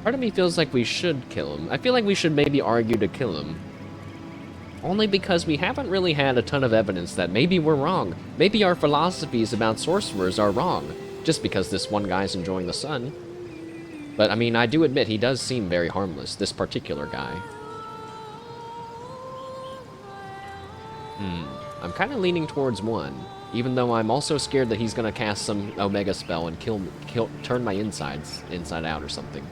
[SPEAKER 1] Part of me feels like we should kill him. I feel like we should maybe argue to kill him. Only because we haven't really had a ton of evidence that maybe we're wrong. Maybe our philosophies about sorcerers are wrong, just because this one guy's enjoying the sun. But, I mean, I do admit he does seem very harmless, this particular guy. I'm kind of leaning towards one, even though I'm also scared that he's going to cast some Omega spell and turn my insides inside out or something.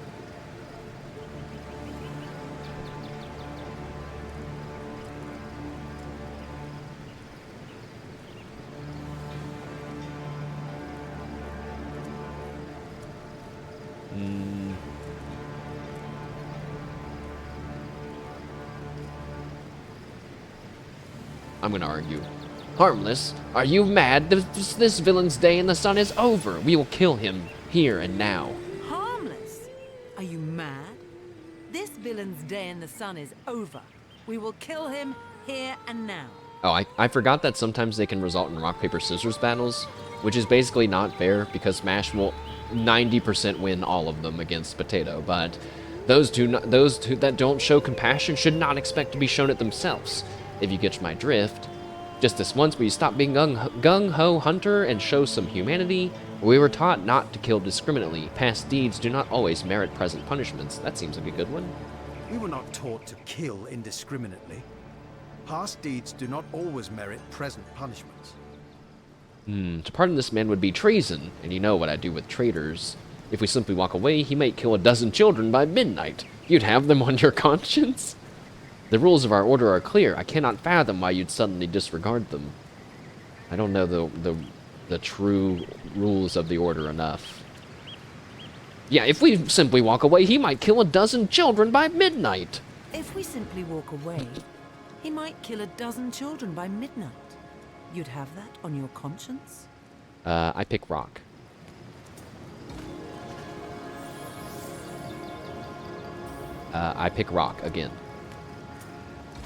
[SPEAKER 1] I'm gonna argue. Harmless? Are you mad? This villain's day in the sun is over. We will kill him here and now.
[SPEAKER 14] Harmless? Are you mad? This villain's day in the sun is over. We will kill him here and now.
[SPEAKER 1] Oh, I forgot that sometimes they can result in rock, paper, scissors battles, which is basically not fair because Smash will 90% win all of them against Potato, but those two that don't show compassion should not expect to be shown it themselves. If you catch my drift, just this once will you stop being gung-ho hunter and show some humanity? We were taught not to kill discriminately. Past deeds do not always merit present punishments. That seems like a good one.
[SPEAKER 12] We were not taught to kill indiscriminately. Past deeds do not always merit present punishments.
[SPEAKER 1] To pardon this man would be treason, and you know what I do with traitors. If we simply walk away, he might kill a dozen children by midnight. You'd have them on your conscience? The rules of our order are clear. I cannot fathom why you'd suddenly disregard them. I don't know the true rules of the order enough. Yeah, if we simply walk away, he might kill a dozen children by midnight.
[SPEAKER 14] If we simply walk away, he might kill a dozen children by midnight. You'd have that on your conscience?
[SPEAKER 1] I pick rock. I pick rock again.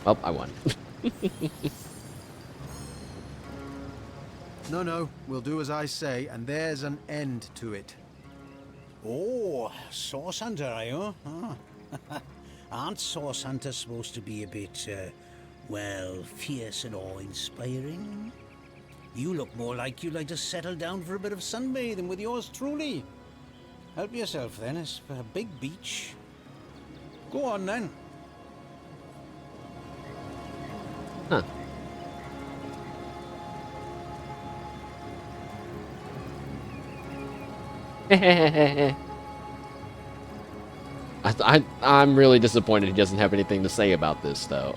[SPEAKER 1] Well, I won.
[SPEAKER 12] No, we'll do as I say, and there's an end to it.
[SPEAKER 13] Oh, Source Hunter, are you? Ah. Aren't Source Hunters supposed to be a bit, well, fierce and awe-inspiring? You look more like you'd like to settle down for a bit of sunbathing with yours truly. Help yourself then, it's a big beach. Go on then.
[SPEAKER 1] Huh. I'm really disappointed he doesn't have anything to say about this, though.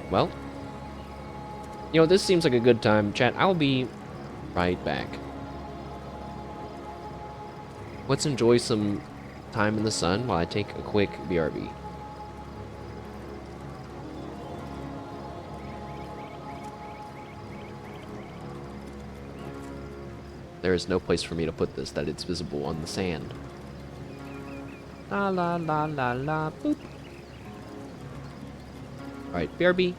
[SPEAKER 1] Well, you know, this seems like a good time. Chat, I'll be right back. Let's enjoy some time in the sun while I take a quick BRB. There is no place for me to put this that it's visible on the sand. La la la la la boop. Alright, BRB.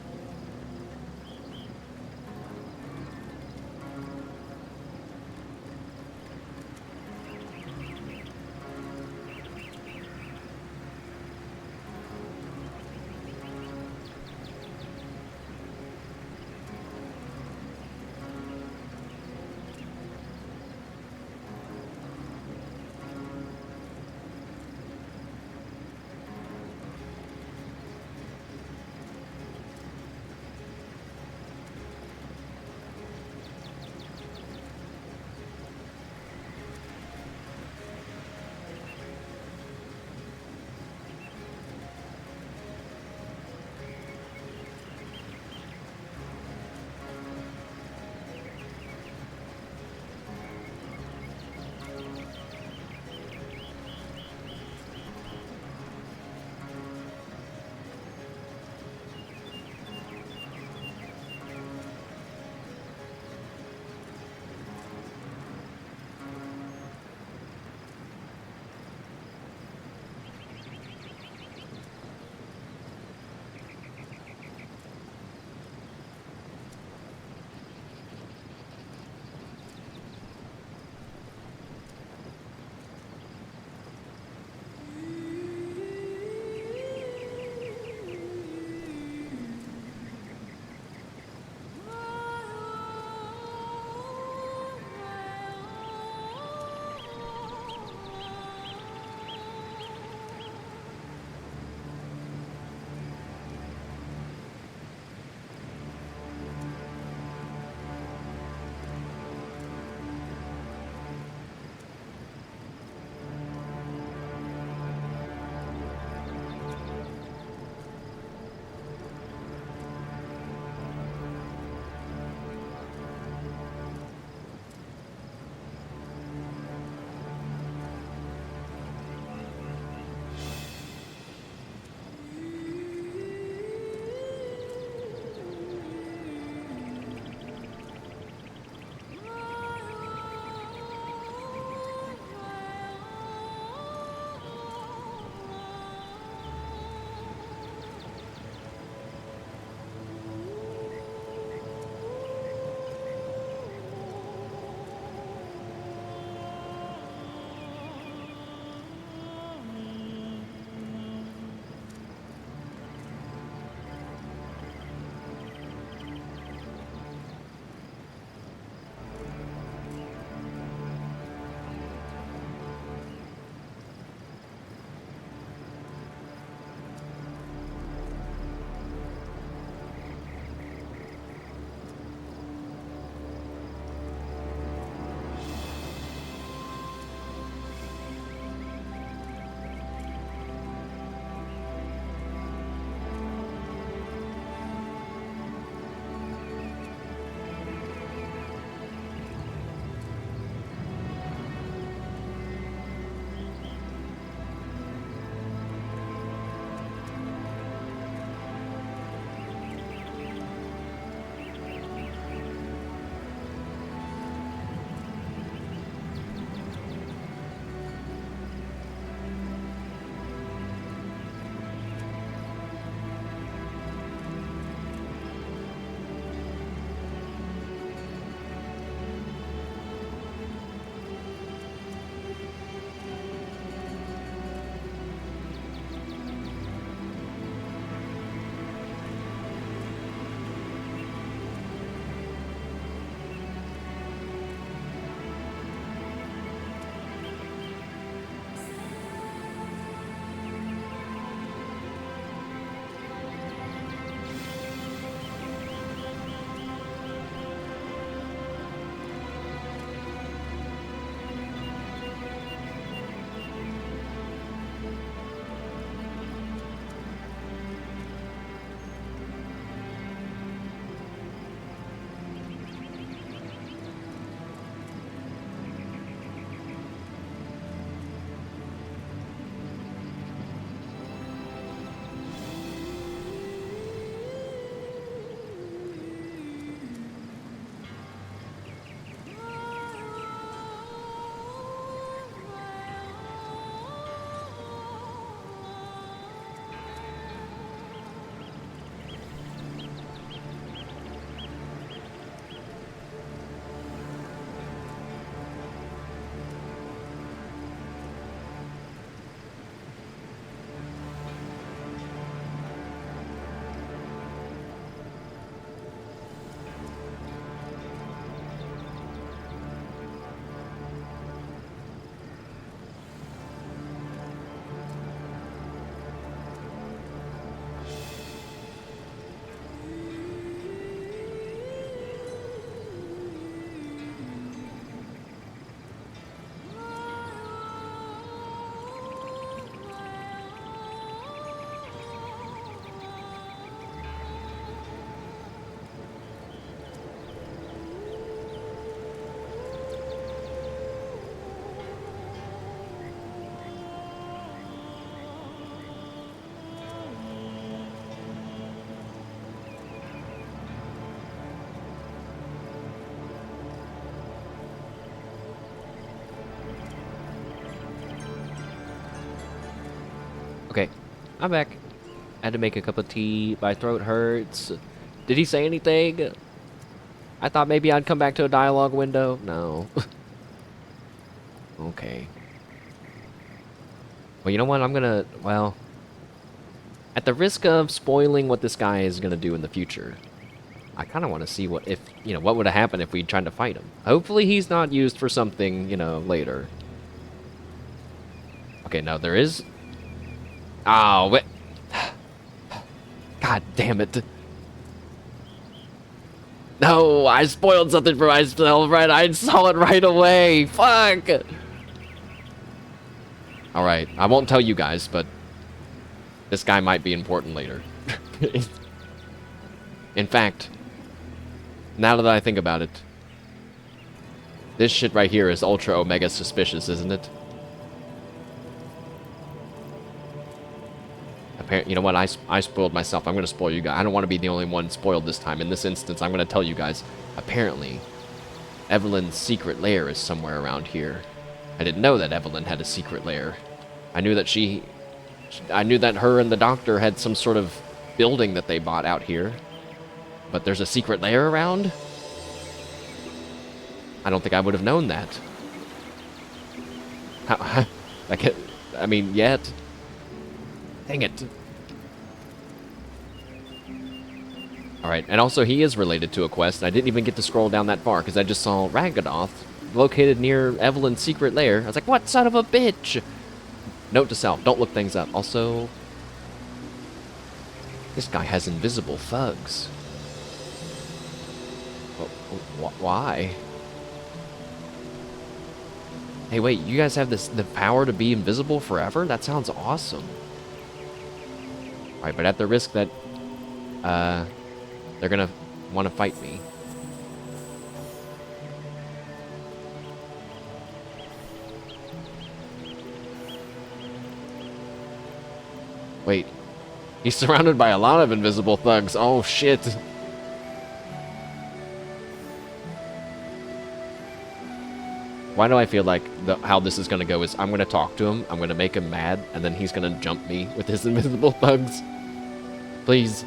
[SPEAKER 1] Okay, I'm back. Had to make a cup of tea. My throat hurts. Did he say anything? I thought maybe I'd come back to a dialogue window. No. Okay. Well, you know what? I'm gonna... Well... At the risk of spoiling what this guy is gonna do in the future, I kind of want to see what if... You know, what would have happened if we tried to fight him. Hopefully he's not used for something, you know, later. Okay, no, there is... Oh, wait... God damn it. No, I spoiled something for myself, right? I saw it right away. Fuck. Alright, I won't tell you guys, but this guy might be important later. In fact, now that I think about it, this shit right here is ultra omega suspicious, isn't it? You know what? I spoiled myself. I'm going to spoil you guys. I don't want to be the only one spoiled this time. In this instance, I'm going to tell you guys. Apparently, Evelyn's secret lair is somewhere around here. I didn't know that Evelyn had a secret lair. I knew that I knew that her and the doctor had some sort of building that they bought out here. But there's a secret lair around? I don't think I would have known that. How, I mean, yet. Dang it. Alright, and also he is related to a quest. I didn't even get to scroll down that far because I just saw Ragadoth located near Evelyn's secret lair. I was like, what son of a bitch? Note to self, don't look things up. Also, this guy has invisible thugs. Why? Hey, wait, you guys have the power to be invisible forever? That sounds awesome. Alright, but at the risk that, they're gonna want to fight me. Wait. He's surrounded by a lot of invisible thugs. Oh, shit. Why do I feel like how this is going to go is I'm going to talk to him, I'm going to make him mad, and then he's going to jump me with his invisible thugs? Please.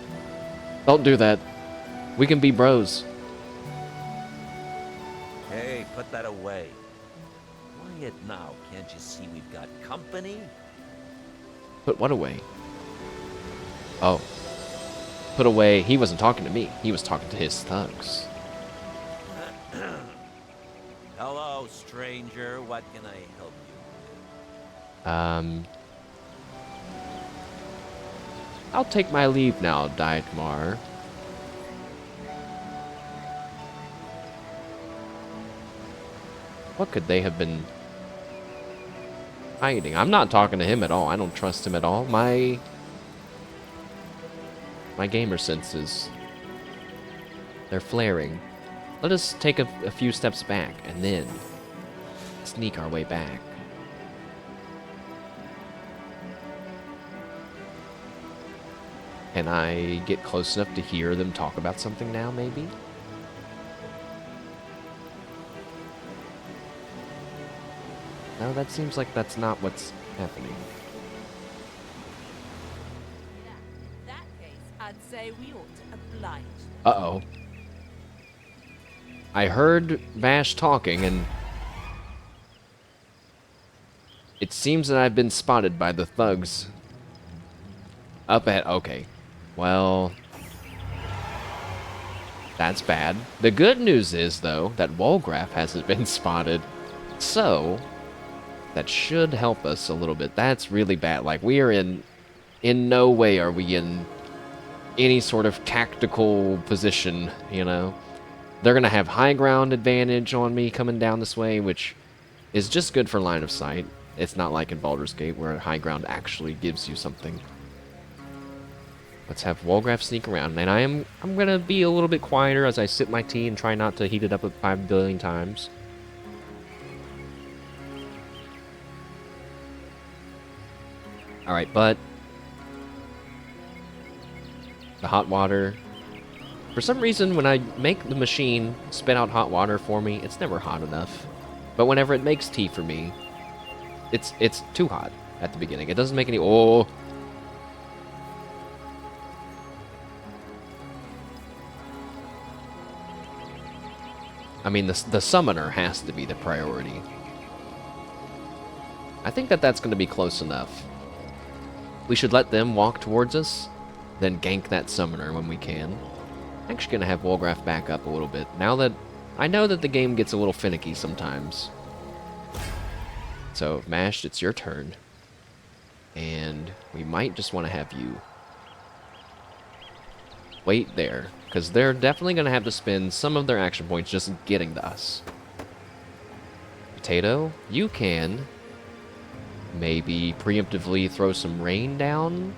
[SPEAKER 1] Don't do that. We can be bros.
[SPEAKER 9] Hey, put that away. Quiet now. Can't you see we've got company?
[SPEAKER 1] Put what away? Oh. Put away. He wasn't talking to me. He was talking to his thugs.
[SPEAKER 9] Hello, stranger. What can I help you?
[SPEAKER 1] I'll take my leave now, Dietmar. What could they have been hiding? I'm not talking to him at all. I don't trust him at all. My gamer senses, they're flaring. Let us take a few steps back and then sneak our way back. Can I get close enough to hear them talk about something now, maybe? No, that seems like that's not what's happening.
[SPEAKER 14] In that case, I'd say we ought to oblige.
[SPEAKER 1] Uh-oh. I heard Vash talking, and it seems that I've been spotted by the thugs. Up ahead. Okay. Well, that's bad. The good news is, though, that Wolgraff hasn't been spotted. So, that should help us a little bit. That's really bad. Like, we are in no way are we in any sort of tactical position, you know. They're going to have high ground advantage on me coming down this way, which is just good for line of sight. It's not like in Baldur's Gate where high ground actually gives you something. Let's have Wolgraff sneak around, and I'm going to be a little bit quieter as I sip my tea and try not to heat it up 5 billion times. Alright, but the hot water. For some reason, when I make the machine spit out hot water for me, it's never hot enough. But whenever it makes tea for me, it's too hot at the beginning. It doesn't make any... Oh, I mean, the summoner has to be the priority. I think that that's going to be close enough. We should let them walk towards us, then gank that summoner when we can. I'm actually going to have Wolgraff back up a little bit, now that I know that the game gets a little finicky sometimes. So, Mashed, it's your turn. And we might just want to have you wait there, because they're definitely going to have to spend some of their action points just getting to us. Potato, you can maybe preemptively throw some rain down.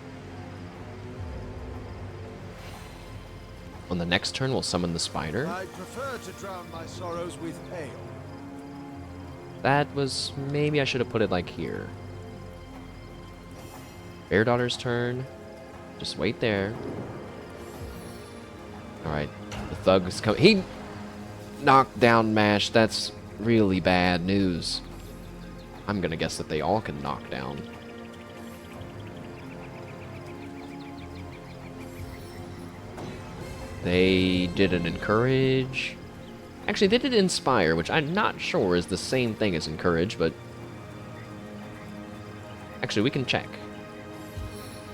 [SPEAKER 1] On the next turn, we'll summon the spider.
[SPEAKER 12] I prefer to drown my sorrows with ale.
[SPEAKER 1] That was... maybe I should have put it like here. Bear Daughter's turn. Just wait there. Alright. The thug's coming. He knocked down Mash. That's really bad news. I'm gonna guess that they all can knock down. They didn't encourage. Actually, they did inspire, which I'm not sure is the same thing as encourage, but... actually, we can check.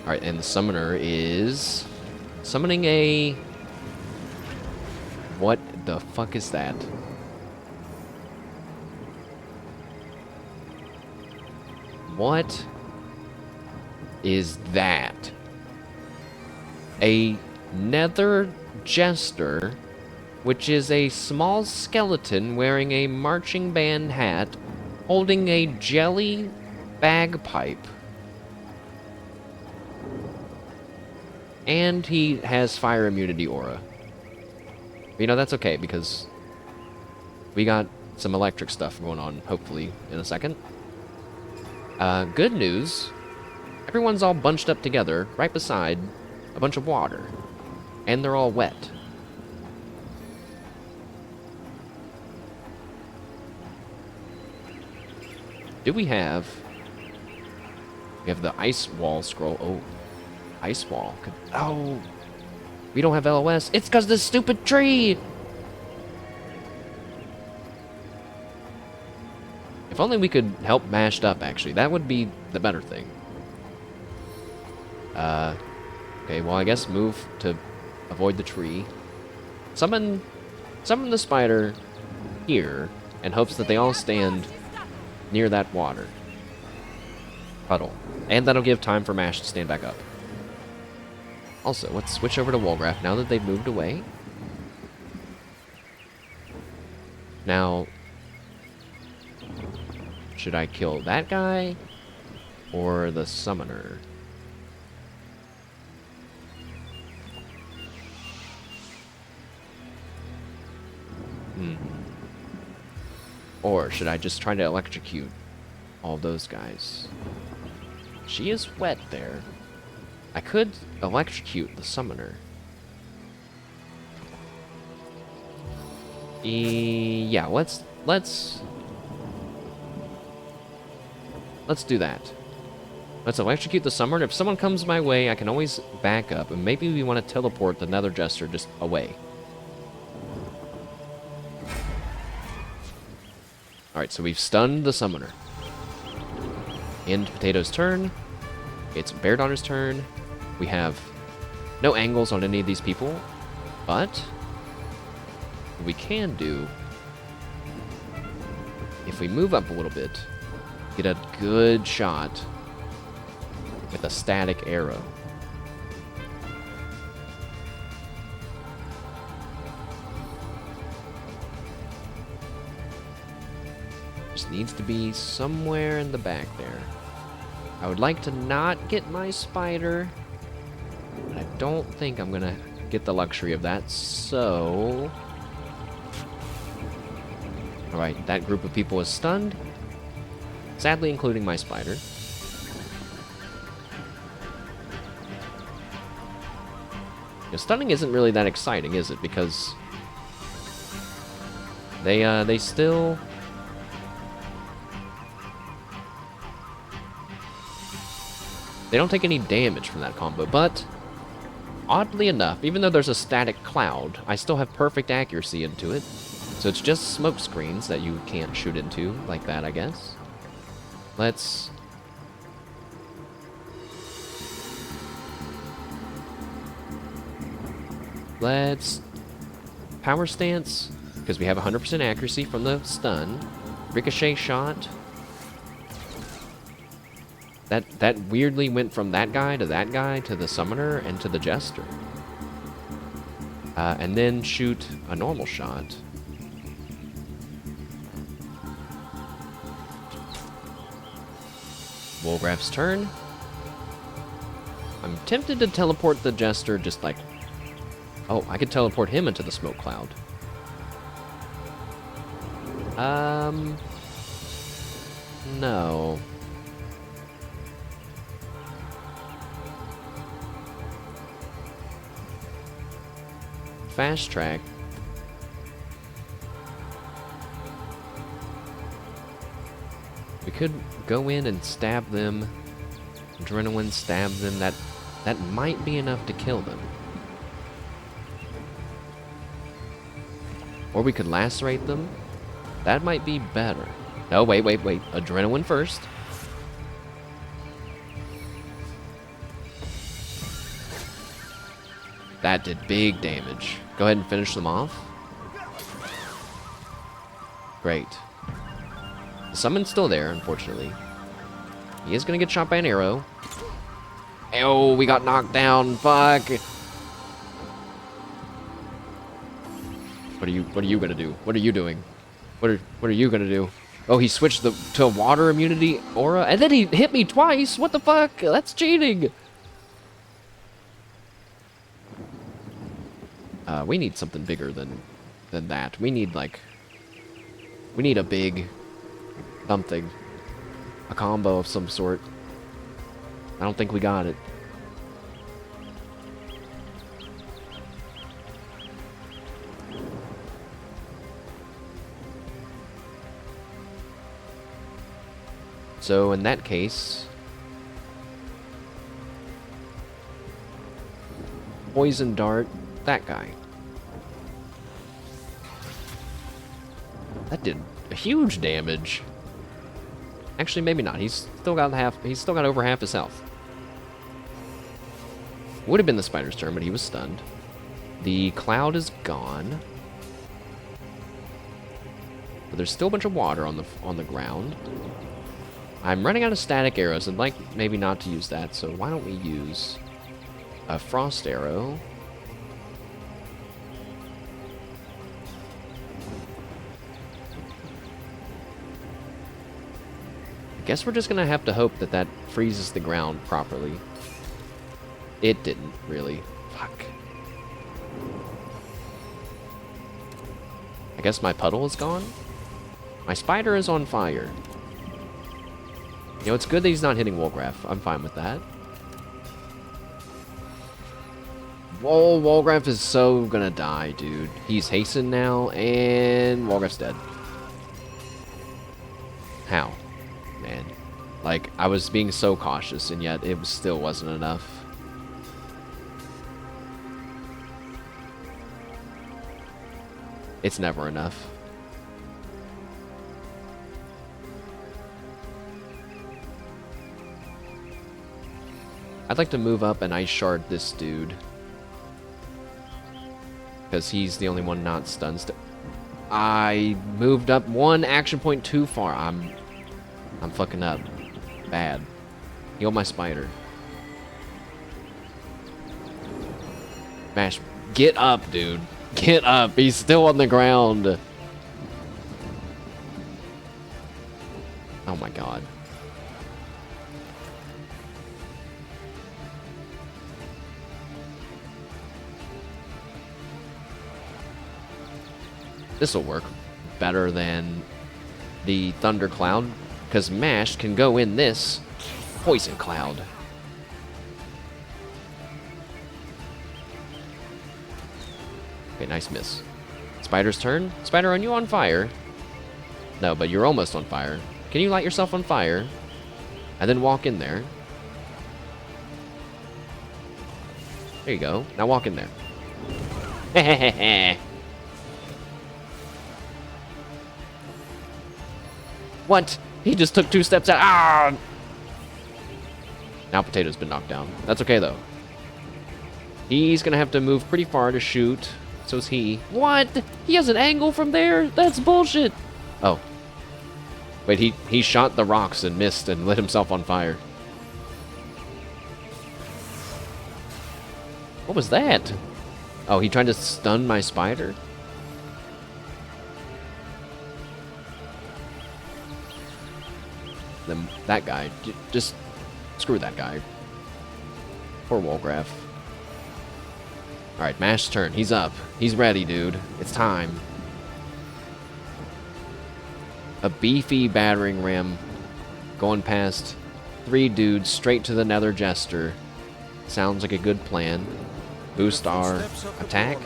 [SPEAKER 1] Alright, and the summoner is... summoning a... what the fuck is that? What is that? A nether jester, which is a small skeleton wearing a marching band hat, holding a jelly bagpipe. And he has fire immunity aura. But, you know, that's okay, because we got some electric stuff going on, hopefully, in a second. Good news. Everyone's all bunched up together, right beside a bunch of water. And they're all wet. Do we have... we have the ice wall scroll. Oh. Ice wall. Oh. We don't have LOS. It's because this stupid tree! If only we could help Mashed up, actually. That would be the better thing. Okay, well, I guess move to avoid the tree. Summon the spider here in hopes that they all stand near that water. Puddle. And that'll give time for Mash to stand back up. Also, let's switch over to Wolgraff now that they've moved away. Now... should I kill that guy? Or the summoner? Or should I just try to electrocute all those guys? She is wet there. I could electrocute the summoner. Yeah, let's do that. Let's electrocute the summoner. If someone comes my way, I can always back up, and maybe we want to teleport the Nether Jester just away. Alright, so we've stunned the summoner. End Potato's turn. It's Bear Daughter's turn. We have no angles on any of these people, but what we can do, if we move up a little bit, get a good shot with a static arrow. Just needs to be somewhere in the back there. I would like to not get my spider, but I don't think I'm gonna get the luxury of that, so... Alright, that group of people is stunned. Sadly, including my spider. You know, stunning isn't really that exciting, is it? Because they still... they don't take any damage from that combo, but oddly enough, even though there's a static cloud, I still have perfect accuracy into it. So it's just smoke screens that you can't shoot into like that, I guess. Let's... power stance, because we have 100% accuracy from the stun. Ricochet shot. That weirdly went from that guy to the summoner and to the jester. And then shoot a normal shot. Wolgraff's turn. I'm tempted to teleport the jester just like... Oh, I could teleport him into the smoke cloud. No. Fast track. We could go in and stab them. Adrenaline stab them. That might be enough to kill them. Or we could lacerate them. That might be better. No, wait. Adrenaline first. That did big damage. Go ahead and finish them off. Great. The summon's still there, unfortunately. He is going to get shot by an arrow. Oh, we got knocked down. Fuck. What are you going to do? What are you doing? What are you going to do? Oh, he switched to water immunity aura, and then he hit me twice. What the fuck? That's cheating. We need something bigger than that. We need a big something. A combo of some sort. I don't think we got it. So in that case, poison dart that guy. That did a huge damage. Actually, maybe not. He's still got over half his health. Would have been the spider's turn, but he was stunned. The cloud is gone. But there's still a bunch of water on the ground. I'm running out of static arrows. I'd like maybe not to use that, so why don't we use a frost arrow? I guess we're just gonna have to hope that freezes the ground properly. It didn't, really. Fuck. I guess my puddle is gone? My spider is on fire. You know, it's good that he's not hitting Wolgraff. I'm fine with that. Whoa, Wolgraff is so gonna die, dude. He's hastened now, and Wolgraff's dead. How? Man. Like, I was being so cautious, and yet it still wasn't enough. It's never enough. I'd like to move up and ice shard this dude. Because he's the only one not stunned. I moved up one action point too far. I'm fucking up. Bad. Heal my spider. Mash. Get up, dude. Get up. He's still on the ground. Oh my god. This will work better than the Thunder Cloud, because Mash can go in this Poison Cloud. Okay, nice miss. Spider's turn. Spider, are you on fire? No, but you're almost on fire. Can you light yourself on fire? And then walk in there. There you go. Now walk in there. What? He just took 2 steps out. Ah! Now Potato's been knocked down. That's okay, though. He's gonna have to move pretty far to shoot. So's he. What? He has an angle from there? That's bullshit. Oh. Wait, he shot the rocks and missed and lit himself on fire. What was that? Oh, he tried to stun my spider? Then that guy. Just screw that guy. Poor Wolgraf. Alright, Mash's turn. He's up. He's ready, dude. It's time. A beefy battering ram going past 3 dudes straight to the Nether Jester. Sounds like a good plan. Boost our attack.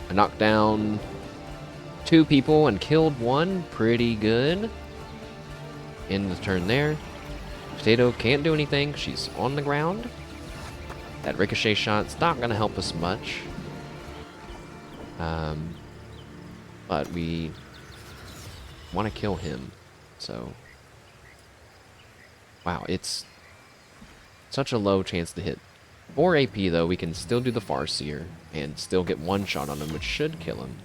[SPEAKER 1] I knocked down 2 people and killed 1. Pretty good. End the turn there. Potato can't do anything. She's on the ground. That ricochet shot's not going to help us much. But we want to kill him. So. Wow, it's such a low chance to hit. 4 AP, though, we can still do the Farseer and still get 1 shot on him, which should kill him.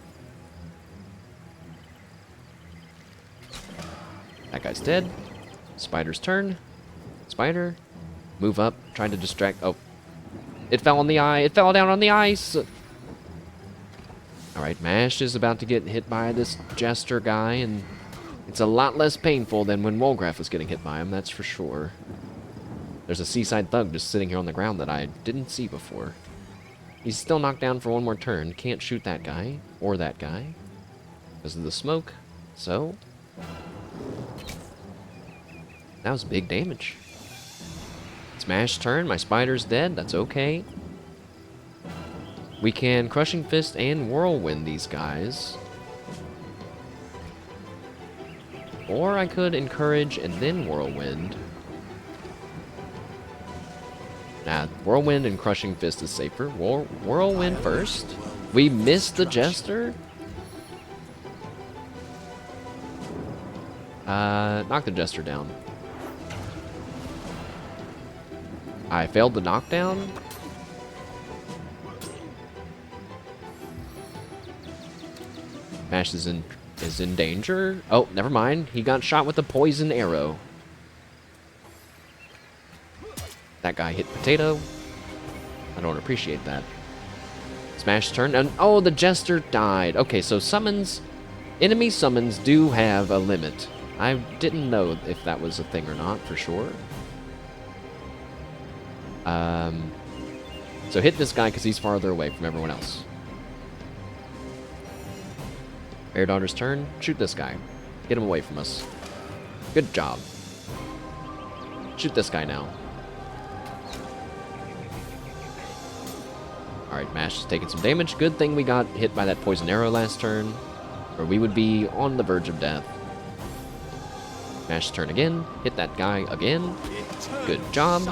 [SPEAKER 1] That guy's dead. Spider's turn. Spider. Move up. Trying to distract. Oh. It fell on the eye. It fell down on the ice. Alright, Mash is about to get hit by this Jester guy, and it's a lot less painful than when Wolgraf was getting hit by him, that's for sure. There's a Seaside Thug just sitting here on the ground that I didn't see before. He's still knocked down for 1 more turn. Can't shoot that guy, or that guy, because of the smoke. So, that was big damage. It's Mash's turn. My spider's dead. That's okay. We can Crushing Fist and Whirlwind these guys. Or I could Encourage and then Whirlwind. Nah, Whirlwind and Crushing Fist is safer. Whirlwind first. We missed the Jester? Knock the Jester down. I failed the knockdown. Mash is in danger. Oh, never mind. He got shot with a poison arrow. That guy hit Potato. I don't appreciate that. Smash's turn. And oh, the Jester died. Okay, so summons, enemy summons do have a limit. I didn't know if that was a thing or not for sure. So hit this guy because he's farther away from everyone else. Air Daughter's turn. Shoot this guy. Get him away from us. Good job. Shoot this guy now. Alright, Mash is taking some damage. Good thing we got hit by that poison arrow last turn, or we would be on the verge of death. Mash's turn again. Hit that guy again. Good job.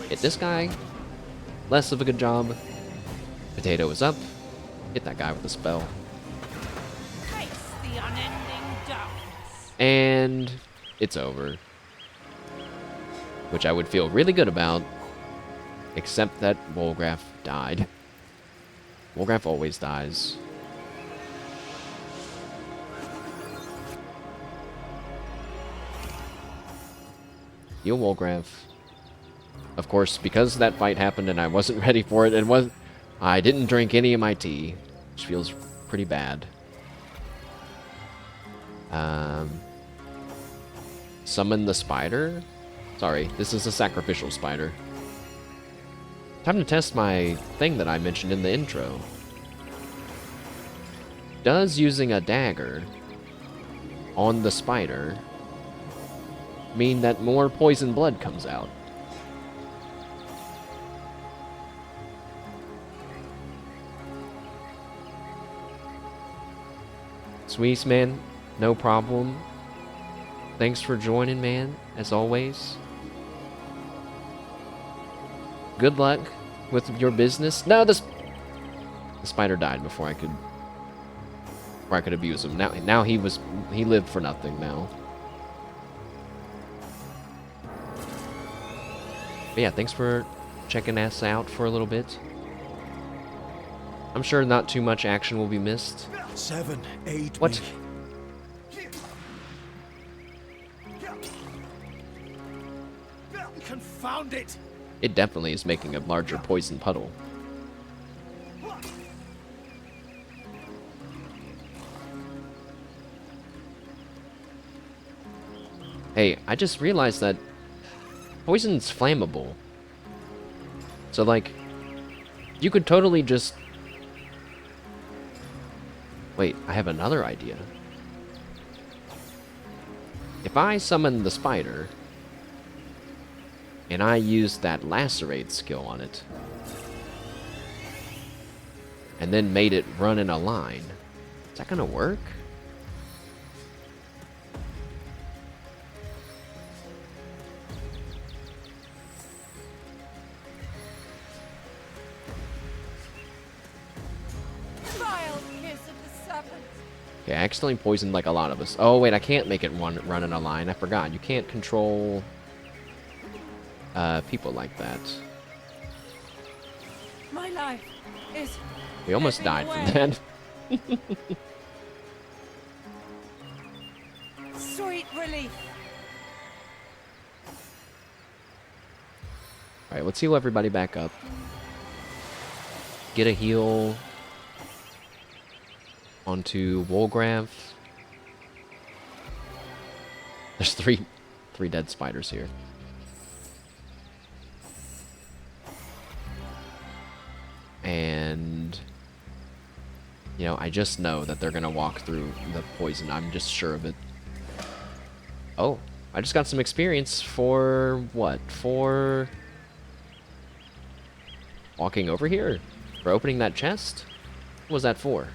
[SPEAKER 1] Hit this guy. Less of a good job. Potato is up. Hit that guy with a spell. And it's over. Which I would feel really good about, except that Wolgraf died. Wolgraf always dies. Heal Wolgraf. Of course, because that fight happened and I wasn't ready for it, I didn't drink any of my tea, which feels pretty bad. Summon the spider? Sorry, this is a sacrificial spider. Time to test my thing that I mentioned in the intro. Does using a dagger on the spider mean that more poison blood comes out? Sweets, man, no problem. Thanks for joining, man, as always. Good luck with your business? No, the spider died before I could abuse him. Now he lived for nothing now. But yeah, thanks for checking us out for a little bit. I'm sure not too much action will be missed.
[SPEAKER 12] 7, 8.
[SPEAKER 1] What?
[SPEAKER 12] Confound it!
[SPEAKER 1] It definitely is making a larger poison puddle. Hey, I just realized that poison's flammable. So, like, you could totally just... Wait, I have another idea. If I summon the spider, and I use that lacerate skill on it, and then made it run in a line, is that gonna work? Okay, I accidentally poisoned like a lot of us. Oh wait, I can't make it run in a line. I forgot. You can't control people like that.
[SPEAKER 14] My life is...
[SPEAKER 1] We almost died from that.
[SPEAKER 14] Sweet relief.
[SPEAKER 1] Alright, let's heal everybody back up. Get a heal onto Wolgrav. There's three dead spiders here. And you know, I just know that they're gonna walk through the poison. I'm just sure of it. Oh, I just got some experience for what? For walking over here? For opening that chest? What was that for?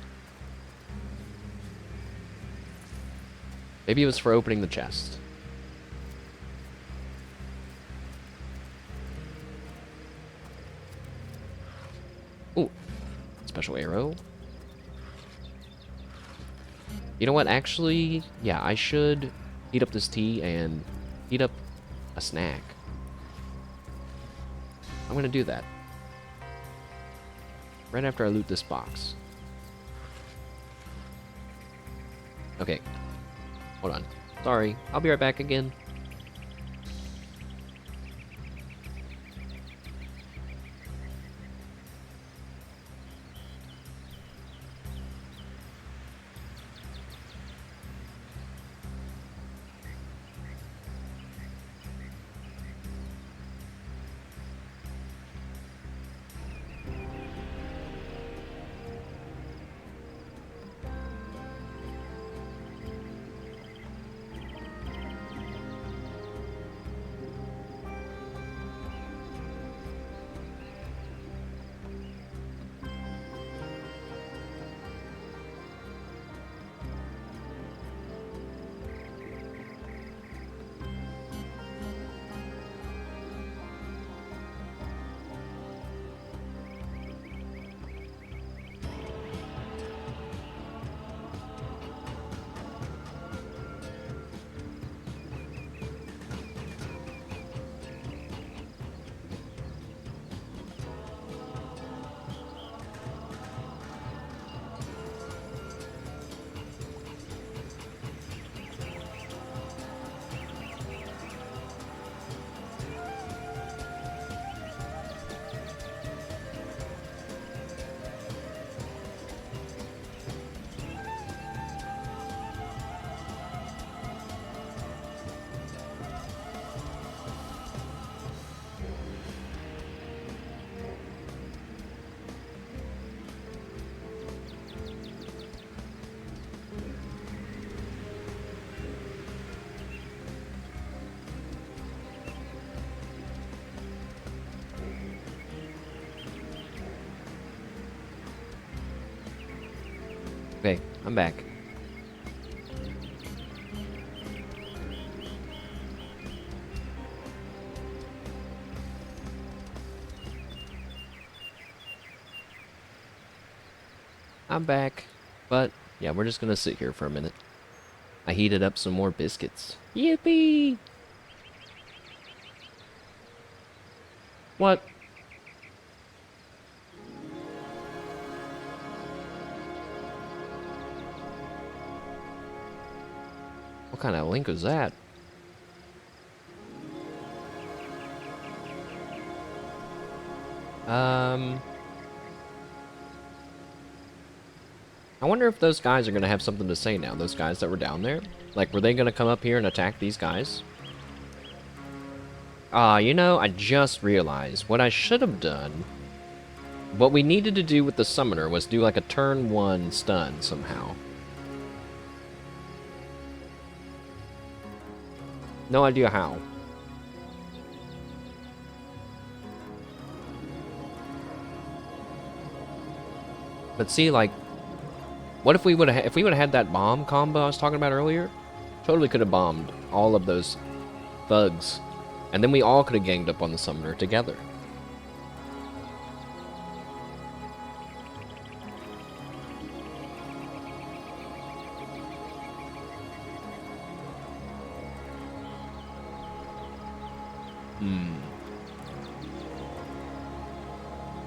[SPEAKER 1] Maybe it was for opening the chest. Ooh, special arrow. You know what, actually, yeah, I should heat up this tea and heat up a snack. I'm gonna do that. Right after I loot this box. Okay. Hold on. Sorry, I'll be right back again. Okay, I'm back. I'm back. But, yeah, we're just gonna sit here for a minute. I heated up some more biscuits. Yippee! What? What kind of link was that? I wonder if those guys are going to have something to say now, those guys that were down there. Like, were they going to come up here and attack these guys? You know, I just realized what I should have done. What we needed to do with the summoner was do like a turn 1 stun somehow. No idea how. But see, like, what if we would have had that bomb combo I was talking about earlier? Totally could have bombed all of those thugs, and then we all could have ganged up on the summoner together.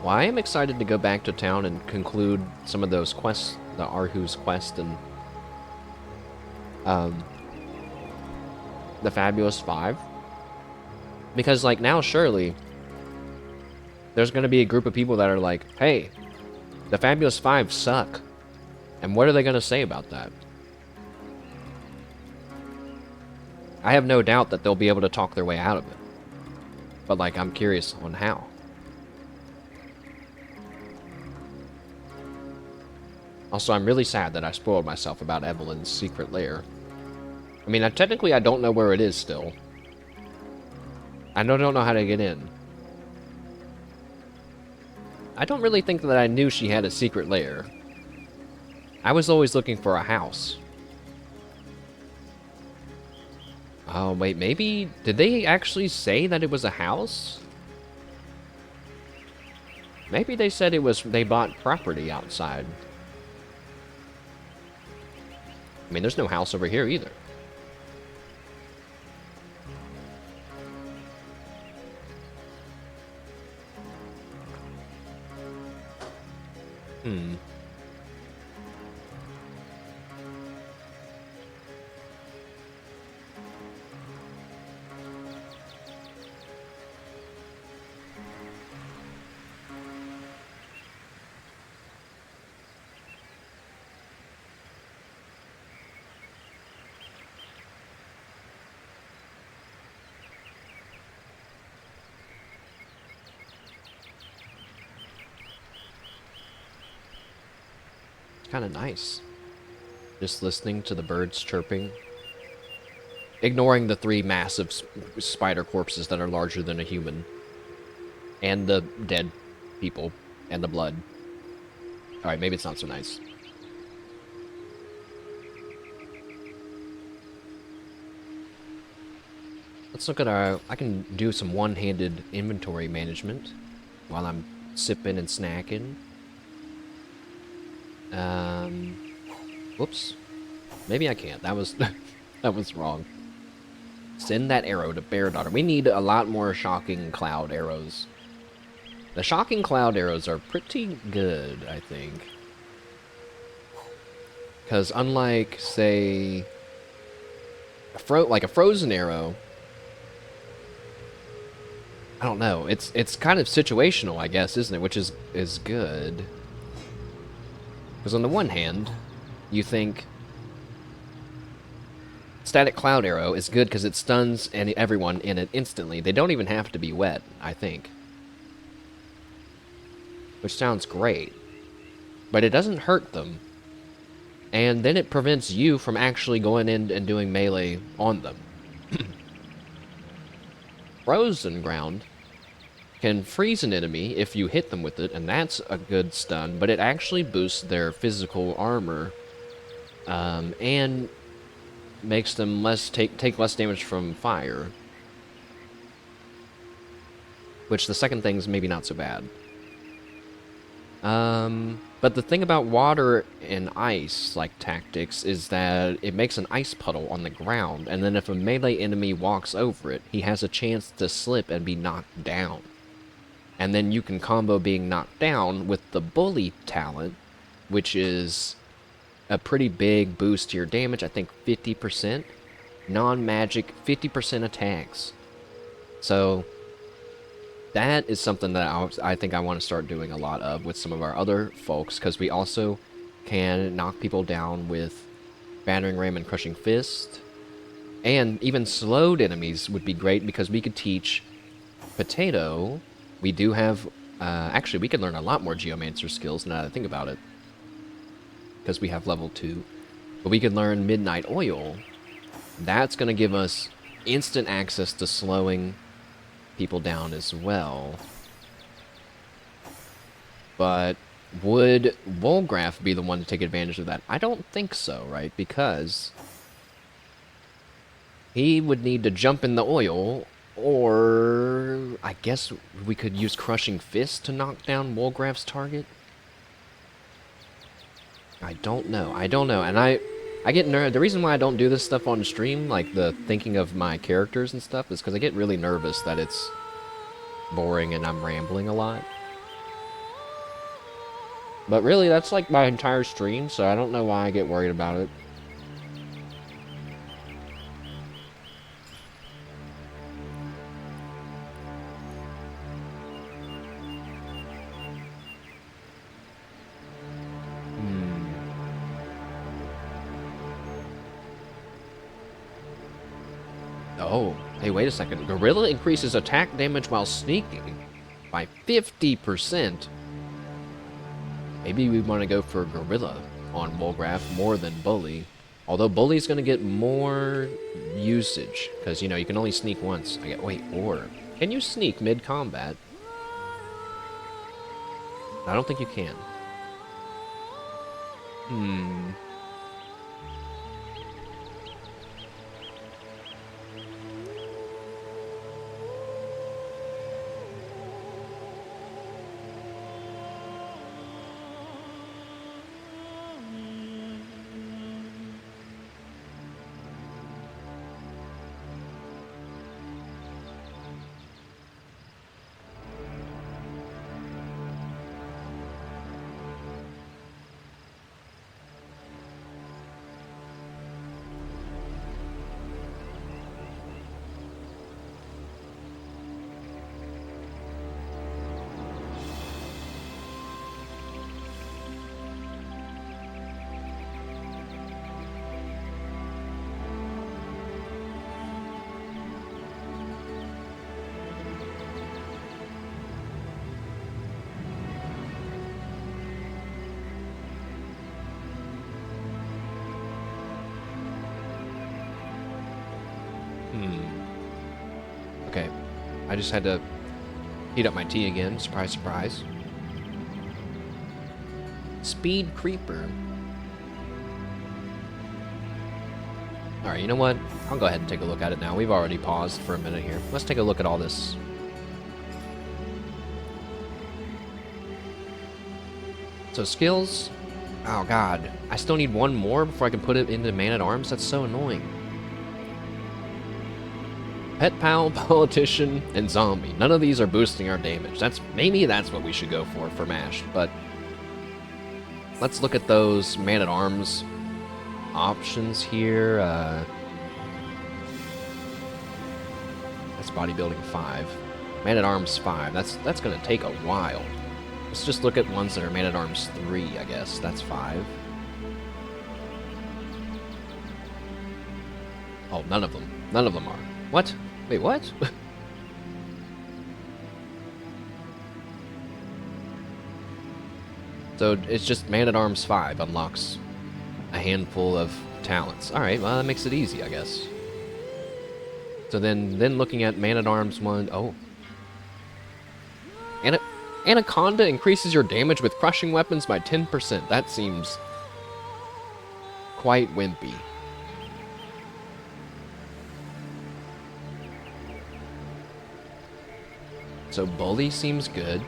[SPEAKER 1] Well, I am excited to go back to town and conclude some of those quests, the Arhu's quest and the Fabulous Five. Because, like, now surely there's going to be a group of people that are like, hey, the Fabulous Five suck. And what are they going to say about that? I have no doubt that they'll be able to talk their way out of it. But, like, I'm curious on how. Also, I'm really sad that I spoiled myself about Evelyn's secret lair. I mean, technically I don't know where it is still. I don't know how to get in. I don't really think that I knew she had a secret lair. I was always looking for a house. Oh, wait, maybe... Did they actually say that it was a house? Maybe they said it was... They bought property outside. I mean, there's no house over here either. Kind of nice. Just listening to the birds chirping. Ignoring the 3 massive spider corpses that are larger than a human. And the dead people. And the blood. Alright, maybe it's not so nice. Let's look at our... I can do some one-handed inventory management while I'm sipping and snacking. Whoops. Maybe I can't. That was that was wrong. Send that arrow to Bear Daughter. We need a lot more Shocking Cloud arrows. The Shocking Cloud arrows are pretty good, I think. Because unlike, say, like a frozen arrow, I don't know. It's kind of situational, I guess, isn't it? Which is good. Because on the one hand, you think Static Cloud Arrow is good because it stuns everyone in it instantly. They don't even have to be wet, I think. Which sounds great. But it doesn't hurt them. And then it prevents you from actually going in and doing melee on them. Frozen Ground can freeze an enemy if you hit them with it, and that's a good stun, but it actually boosts their physical armor, and makes them take less damage from fire. Which the second thing's maybe not so bad. But the thing about water and ice, like tactics, is that it makes an ice puddle on the ground, and then if a melee enemy walks over it, he has a chance to slip and be knocked down. And then you can combo being knocked down with the bully talent, which is a pretty big boost to your damage, I think 50%. Non-magic, 50% attacks. So that is something that I think I want to start doing a lot of with some of our other folks, because we also can knock people down with Battering Ram and Crushing Fist. And even slowed enemies would be great, because we could teach Potato. We do have... actually, we could learn a lot more Geomancer skills now that I think about it, because we have level 2. But we could learn Midnight Oil. That's going to give us instant access to slowing people down as well. But would Volgraf be the one to take advantage of that? I don't think so, right? Because he would need to jump in the oil, or I guess we could use Crushing Fist to knock down Volgraf's target? I don't know, and I get nervous. The reason why I don't do this stuff on stream, like the thinking of my characters and stuff, is because I get really nervous that it's boring and I'm rambling a lot. But really, that's like my entire stream, so I don't know why I get worried about it. Oh, hey, wait a second. Gorilla increases attack damage while sneaking by 50%. Maybe we want to go for Gorilla on Volgraf more than Bully. Although Bully's going to get more usage, because, you know, you can only sneak once. Wait, or can you sneak mid-combat? I don't think you can. Okay, I just had to heat up my tea again. Surprise, surprise. Speed Creeper. Alright, you know what? I'll go ahead and take a look at it now. We've already paused for a minute here. Let's take a look at all this. So skills. Oh god. I still need one more before I can put it into Man-at-Arms? That's so annoying. Pet Pal, Politician, and Zombie. None of these are boosting our damage. Maybe that's what we should go for MASH, but let's look at those Man-at-Arms options here. That's Bodybuilding 5. Man-at-Arms 5. That's gonna take a while. Let's just look at ones that are Man-at-Arms 3, I guess. That's 5. Oh, none of them. None of them are. What? Wait, what? So it's just Man-at-Arms 5 unlocks a handful of talents. Alright, well that makes it easy, I guess. So then looking at Man-at-Arms 1... Oh. Anaconda increases your damage with crushing weapons by 10%. That seems quite wimpy. So Bully seems good.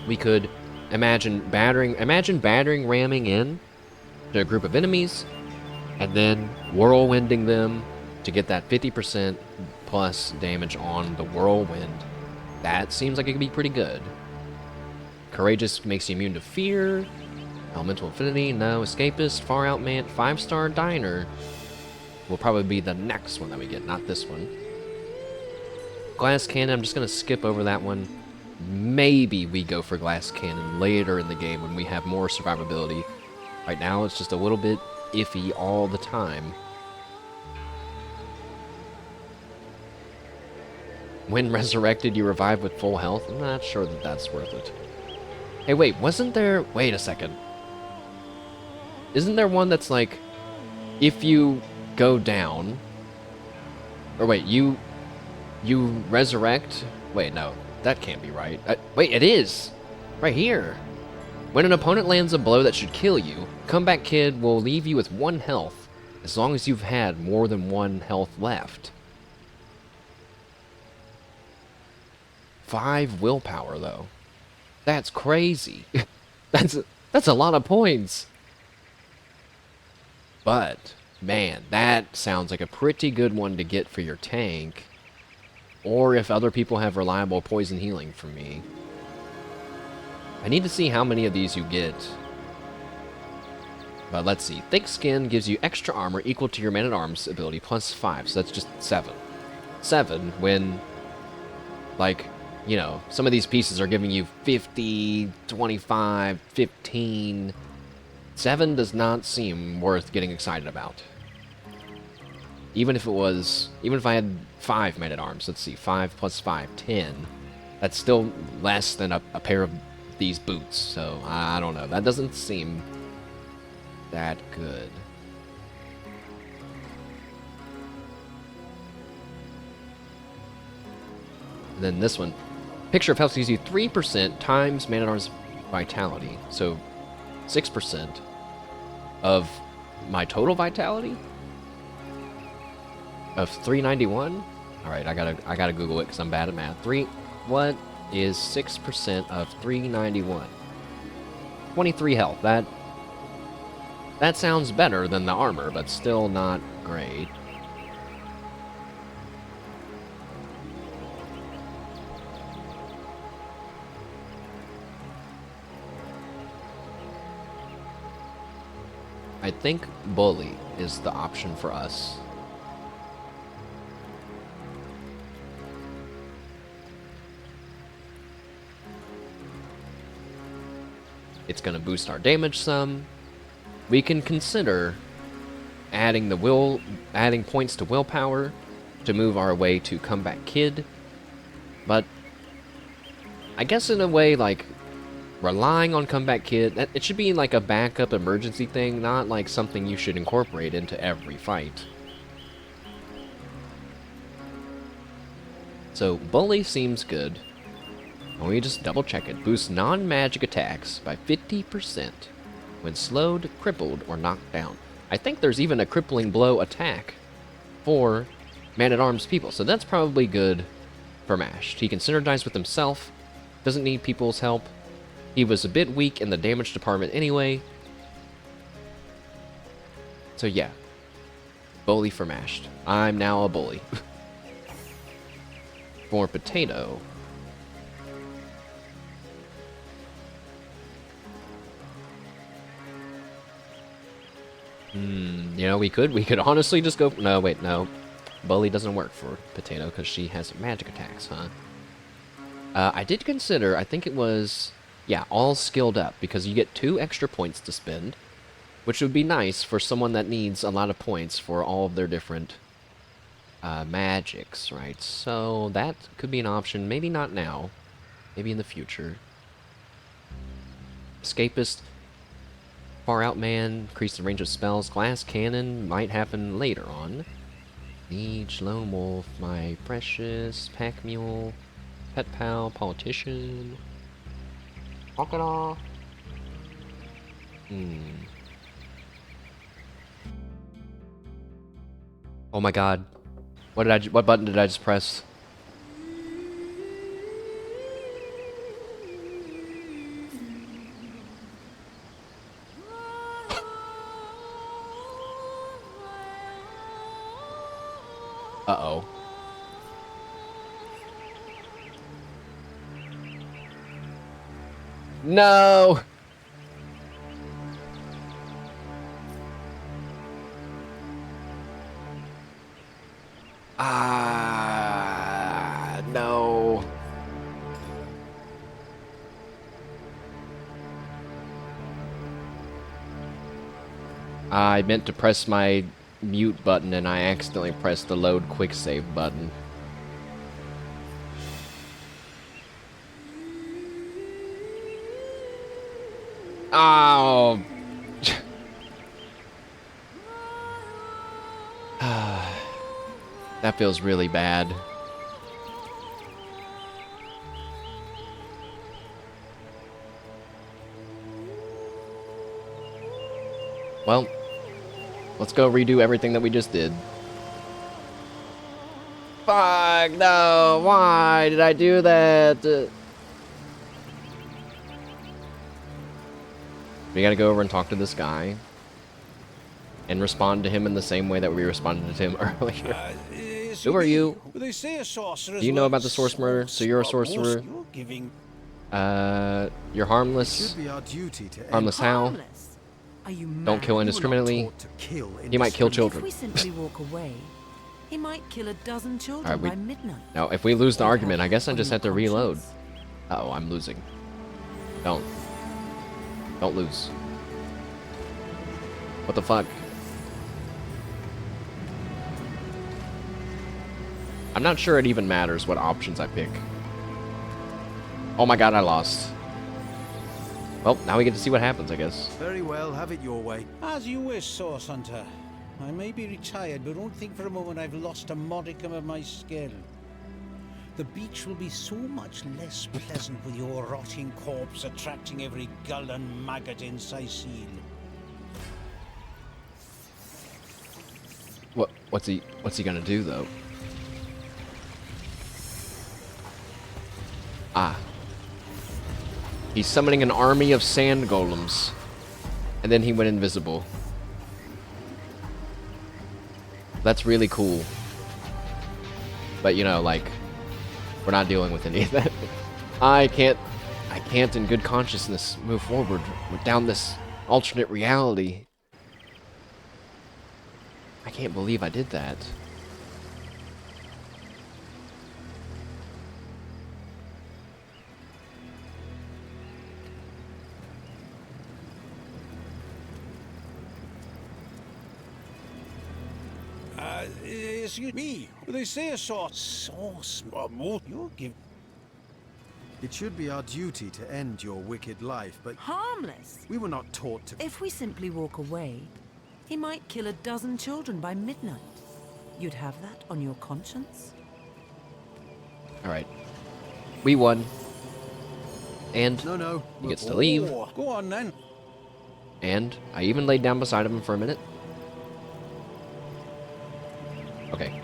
[SPEAKER 1] We could imagine battering ramming in to a group of enemies, and then whirlwinding them to get that 50% plus damage on the whirlwind. That seems like it could be pretty good. Courageous makes you immune to fear. Elemental Affinity, no. Escapist, Far Out Man, 5-star Diner will probably be the next one that we get, not this one. Glass Cannon, I'm just going to skip over that one. Maybe we go for Glass Cannon later in the game when we have more survivability. Right now, it's just a little bit iffy all the time. When resurrected, you revive with full health? I'm not sure that that's worth it. Hey, wait, wasn't there... Wait a second. Isn't there one that's like, if you go down... Or wait, you resurrect? Wait, no. That can't be right. Wait, it is! Right here. When an opponent lands a blow that should kill you, Comeback Kid will leave you with 1 health, as long as you've had more than 1 health left. 5 willpower, though. That's crazy. That's a lot of points. But, man, that sounds like a pretty good one to get for your tank. Or if other people have reliable poison healing for me. I need to see how many of these you get. But let's see. Thick Skin gives you extra armor equal to your Man-at-Arms ability plus 5. So that's just 7. 7 when, like, you know, some of these pieces are giving you 50, 25, 15. 7 does not seem worth getting excited about. Even if I had 5 Man-at-Arms, let's see, 5 plus 5, 10. That's still less than a pair of these boots, so I don't know. That doesn't seem that good. And then this one. Picture of Health gives you 3% times Man-at-Arms Vitality, so 6% of my total Vitality? Of 391? Alright, I gotta Google it because I'm bad at math. What is 6% of 391? 23 health. That sounds better than the armor, but still not great. I think Bully is the option for us. It's going to boost our damage some. We can consider adding points to willpower to move our way to Comeback Kid. But I guess in a way, like, relying on Comeback Kid, it should be like a backup emergency thing, not like something you should incorporate into every fight. So, Bully seems good. Let me just double check it. Boosts non-magic attacks by 50% when slowed, crippled, or knocked down. I think there's even a crippling blow attack for Man-at-Arms people, so that's probably good for Mashed. He can synergize with himself, doesn't need people's help. He was a bit weak in the damage department anyway. So yeah, Bully for Mashed. I'm now a bully. For Potato, you know, we could honestly just go... No, wait, no. Bully doesn't work for Potato because she has magic attacks, huh? I did consider, I think it was, yeah, all skilled up, because you get 2 extra points to spend, which would be nice for someone that needs a lot of points for all of their different magics, right? So that could be an option. Maybe not now. Maybe in the future. Escapist, Far Out Man, increase the range of spells. Glass Cannon might happen later on. Liege, Lone Wolf, My Precious, Pack Mule, Pet Pal, Politician, Crocodile. Oh my god. What button did I just press? Uh-oh. No! Ah, no. I meant to press my mute button and I accidentally pressed the load quick save button. Oh. That feels really bad. Well, let's go redo everything that we just did. Fuck, no, why did I do that? We gotta go over and talk to this guy. And respond to him in the same way that we responded to him earlier. Who are you?
[SPEAKER 13] They say a sorcerer's
[SPEAKER 1] Do you know about the source murder? So you're a sorcerer? You're harmless. Harmless how?
[SPEAKER 14] Are you
[SPEAKER 1] Don't kill indiscriminately. He might kill children.
[SPEAKER 14] If we simply walk away, he might kill a dozen children
[SPEAKER 1] Alright,
[SPEAKER 14] by midnight.
[SPEAKER 1] Now, if we lose the argument, I guess I just have to reload. Uh-oh, I'm losing. Don't lose. What the fuck? I'm not sure it even matters what options I pick. Oh my god, I lost. Well, now we get to see what happens, I guess.
[SPEAKER 12] Very well, have it your way.
[SPEAKER 13] As you wish, Source Hunter. I may be retired, but don't think for a moment I've lost a modicum of my skill. The beach will be so much less pleasant with your rotting corpse attracting every gull and maggot in Cyseal.
[SPEAKER 1] What's he gonna do though? Ah. He's summoning an army of sand golems. And then he went invisible. That's really cool. But you know, like, we're not dealing with any of that. I can't in good consciousness move forward down this alternate reality. I can't believe I did that.
[SPEAKER 13] Excuse me. They say a source you'll give.
[SPEAKER 12] It should be our duty to end your wicked life, but
[SPEAKER 14] harmless.
[SPEAKER 12] We were not taught to.
[SPEAKER 14] If we simply walk away, he might kill a dozen children by midnight. You'd have that on your conscience?
[SPEAKER 1] Alright. We won. And
[SPEAKER 12] no.
[SPEAKER 1] He gets to leave.
[SPEAKER 13] Go on then.
[SPEAKER 1] And I even laid down beside him for a minute. Okay.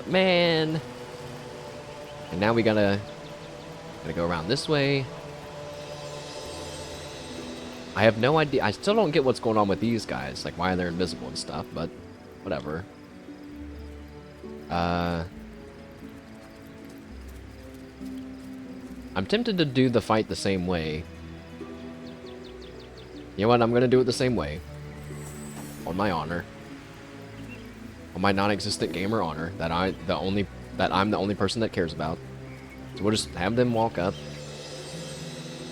[SPEAKER 1] Man. And now we gotta go around this way. I have no idea. I still don't get what's going on with these guys. Like, why they're invisible and stuff, but whatever. I'm tempted to do the fight the same way. You know what? I'm gonna do it the same way. On my honor. On my non-existent gamer honor that I'm the only person that cares about. So we'll just have them walk up.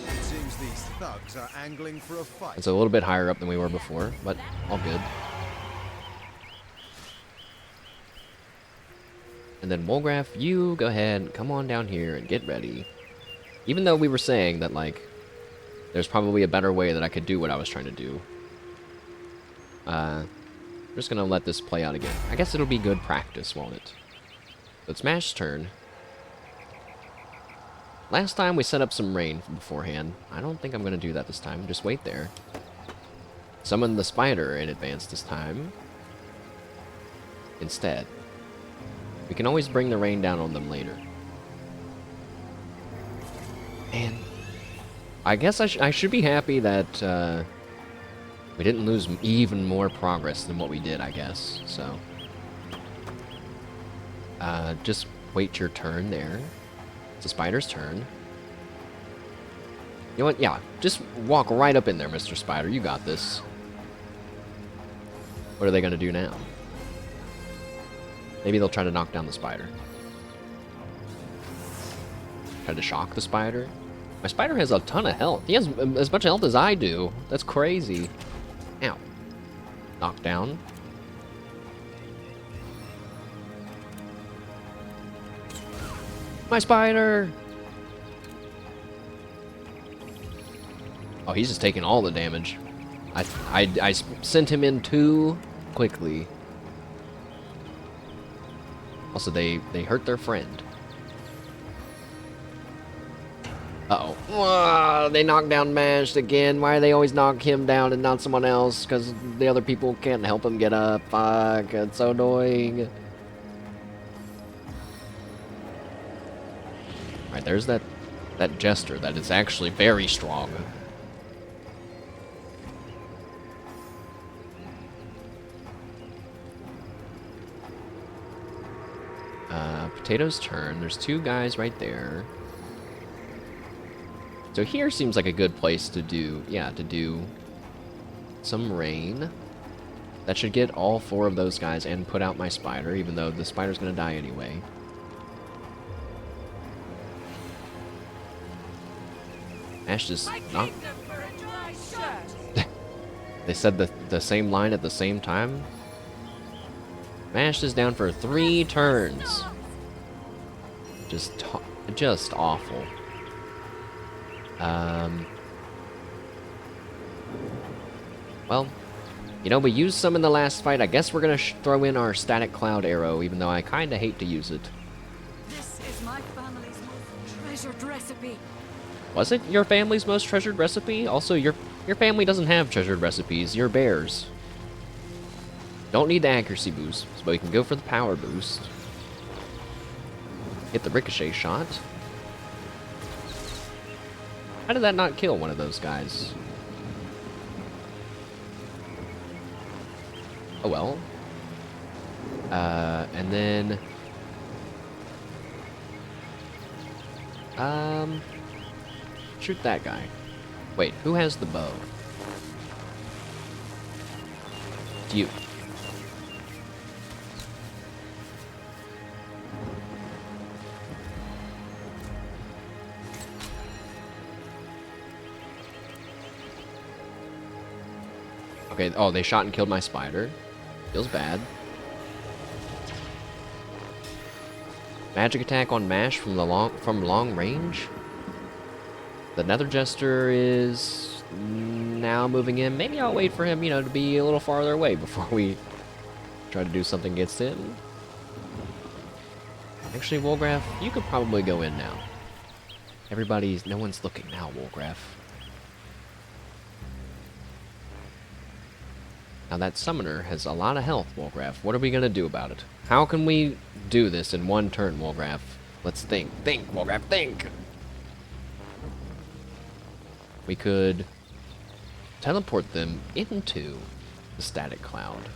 [SPEAKER 12] It seems these thugs are angling for a fight.
[SPEAKER 1] It's a little bit higher up than we were before, but all good. And then Wolgraf, you go ahead and come on down here and get ready. Even though we were saying that, like, there's probably a better way that I could do what I was trying to do. I'm just gonna let this play out again. I guess it'll be good practice, won't it? So it's Mash's turn. Last time we set up some rain beforehand. I don't think I'm gonna do that this time. Just wait there. Summon the spider in advance this time. Instead. We can always bring the rain down on them later. And I guess I should be happy that We didn't lose even more progress than what we did, I guess, so. Just wait your turn there. It's a spider's turn. You know what? Yeah, just walk right up in there, Mr. Spider. You got this. What are they gonna do now? Maybe they'll try to knock down the spider. Try to shock the spider. My spider has a ton of health. He has as much health as I do. That's crazy. Ow. Knockdown. My spider! Oh, he's just taking all the damage. I sent him in too quickly. Also, they hurt their friend. Uh-oh. They knocked down Mashed again. Why do they always knock him down and not someone else? Because the other people can't help him get up. Fuck, it's so annoying. Alright, there's that jester that is actually very strong. Potato's turn. There's two guys right there. So here seems like a good place to do, yeah, to do some rain. That should get all four of those guys and put out my spider, even though the spider's gonna die anyway. Ash just not... They said the same line at the same time? Mash is down for 3 turns. Just awful. Well, you know, we used some in the last fight. I guess we're gonna throw in our static cloud arrow, even though I kinda hate to use it.
[SPEAKER 4] This is my family's most treasured recipe.
[SPEAKER 1] Was it your family's most treasured recipe? Also, your family doesn't have treasured recipes. You're bears. Don't need the accuracy boost, but we can go for the power boost. Hit the ricochet shot. How did that not kill one of those guys? Oh well. And then... shoot that guy. Wait, who has the bow? It's you. Okay, oh, they shot and killed my spider. Feels bad. Magic attack on Mash from long range. The Nether Jester is now moving in. Maybe I'll wait for him, you know, to be a little farther away before we try to do something against him. Actually, Wolgraf, you could probably go in now. No one's looking now, Wolgraf. Now that summoner has a lot of health, Wolgraf. What are we gonna do about it? How can we do this in one turn, Wolgraf? Let's think. Think, Wolgraf, think! We could teleport them into the static cloud.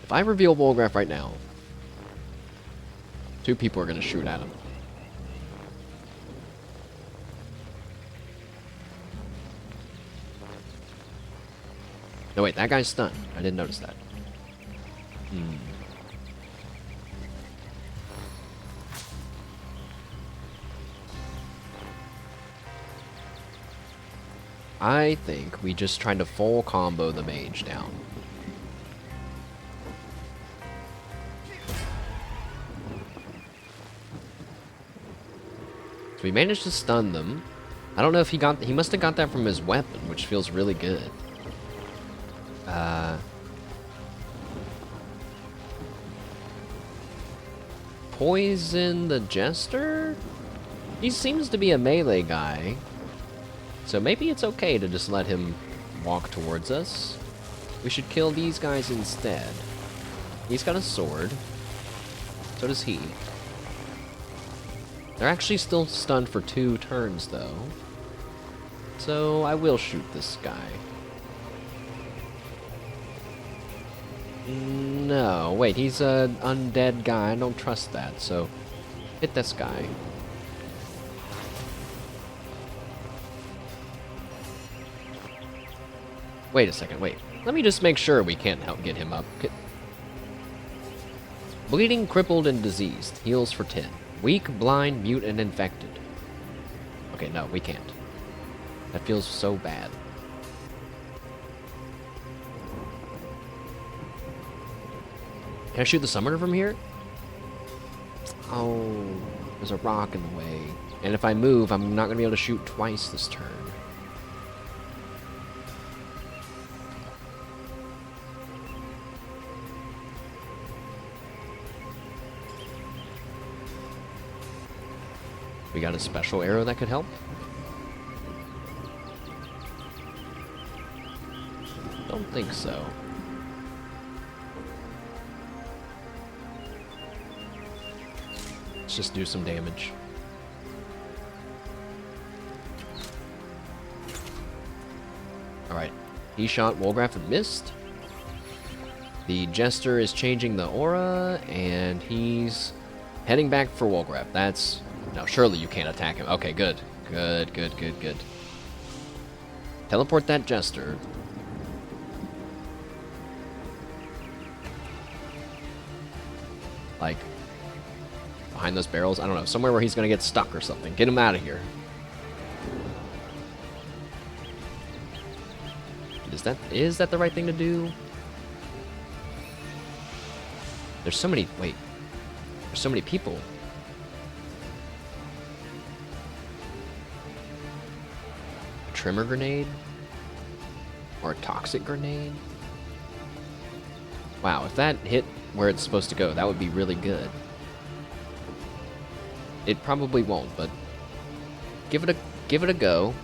[SPEAKER 1] If I reveal Wolgraf right now, 2 people are gonna shoot at him. No, wait, that guy's stunned. I didn't notice that. I think we just tried to full combo the mage down. So we managed to stun them. I don't know if he must have got that from his weapon, which feels really good. Poison the Jester? He seems to be a melee guy. So maybe it's okay to just let him walk towards us. We should kill these guys instead. He's got a sword. So does he. They're actually still stunned for 2 turns, though. So I will shoot this guy. No, wait, he's an undead guy. I don't trust that, so hit this guy. Wait a second, wait. Let me just make sure we can't help get him up. Bleeding, crippled, and diseased. Heals for 10. Weak, blind, mute, and infected. Okay, no, we can't. That feels so bad. Can I shoot the summoner from here? Oh, there's a rock in the way. And if I move, I'm not going to be able to shoot twice this turn. We got a special arrow that could help? Don't think so. Let's just do some damage. Alright. He shot Wolgraff and missed. The Jester is changing the aura, and he's heading back for Wolgraff. That's... No, surely you can't attack him. Okay, good. Good, good, good, good. Teleport that Jester. Like, behind those barrels? I don't know. Somewhere where he's going to get stuck or something. Get him out of here. Is that the right thing to do? There's so many... Wait. There's so many people. A tremor grenade? Or a toxic grenade? Wow, if that hit where it's supposed to go, that would be really good. It probably won't, but give it a go.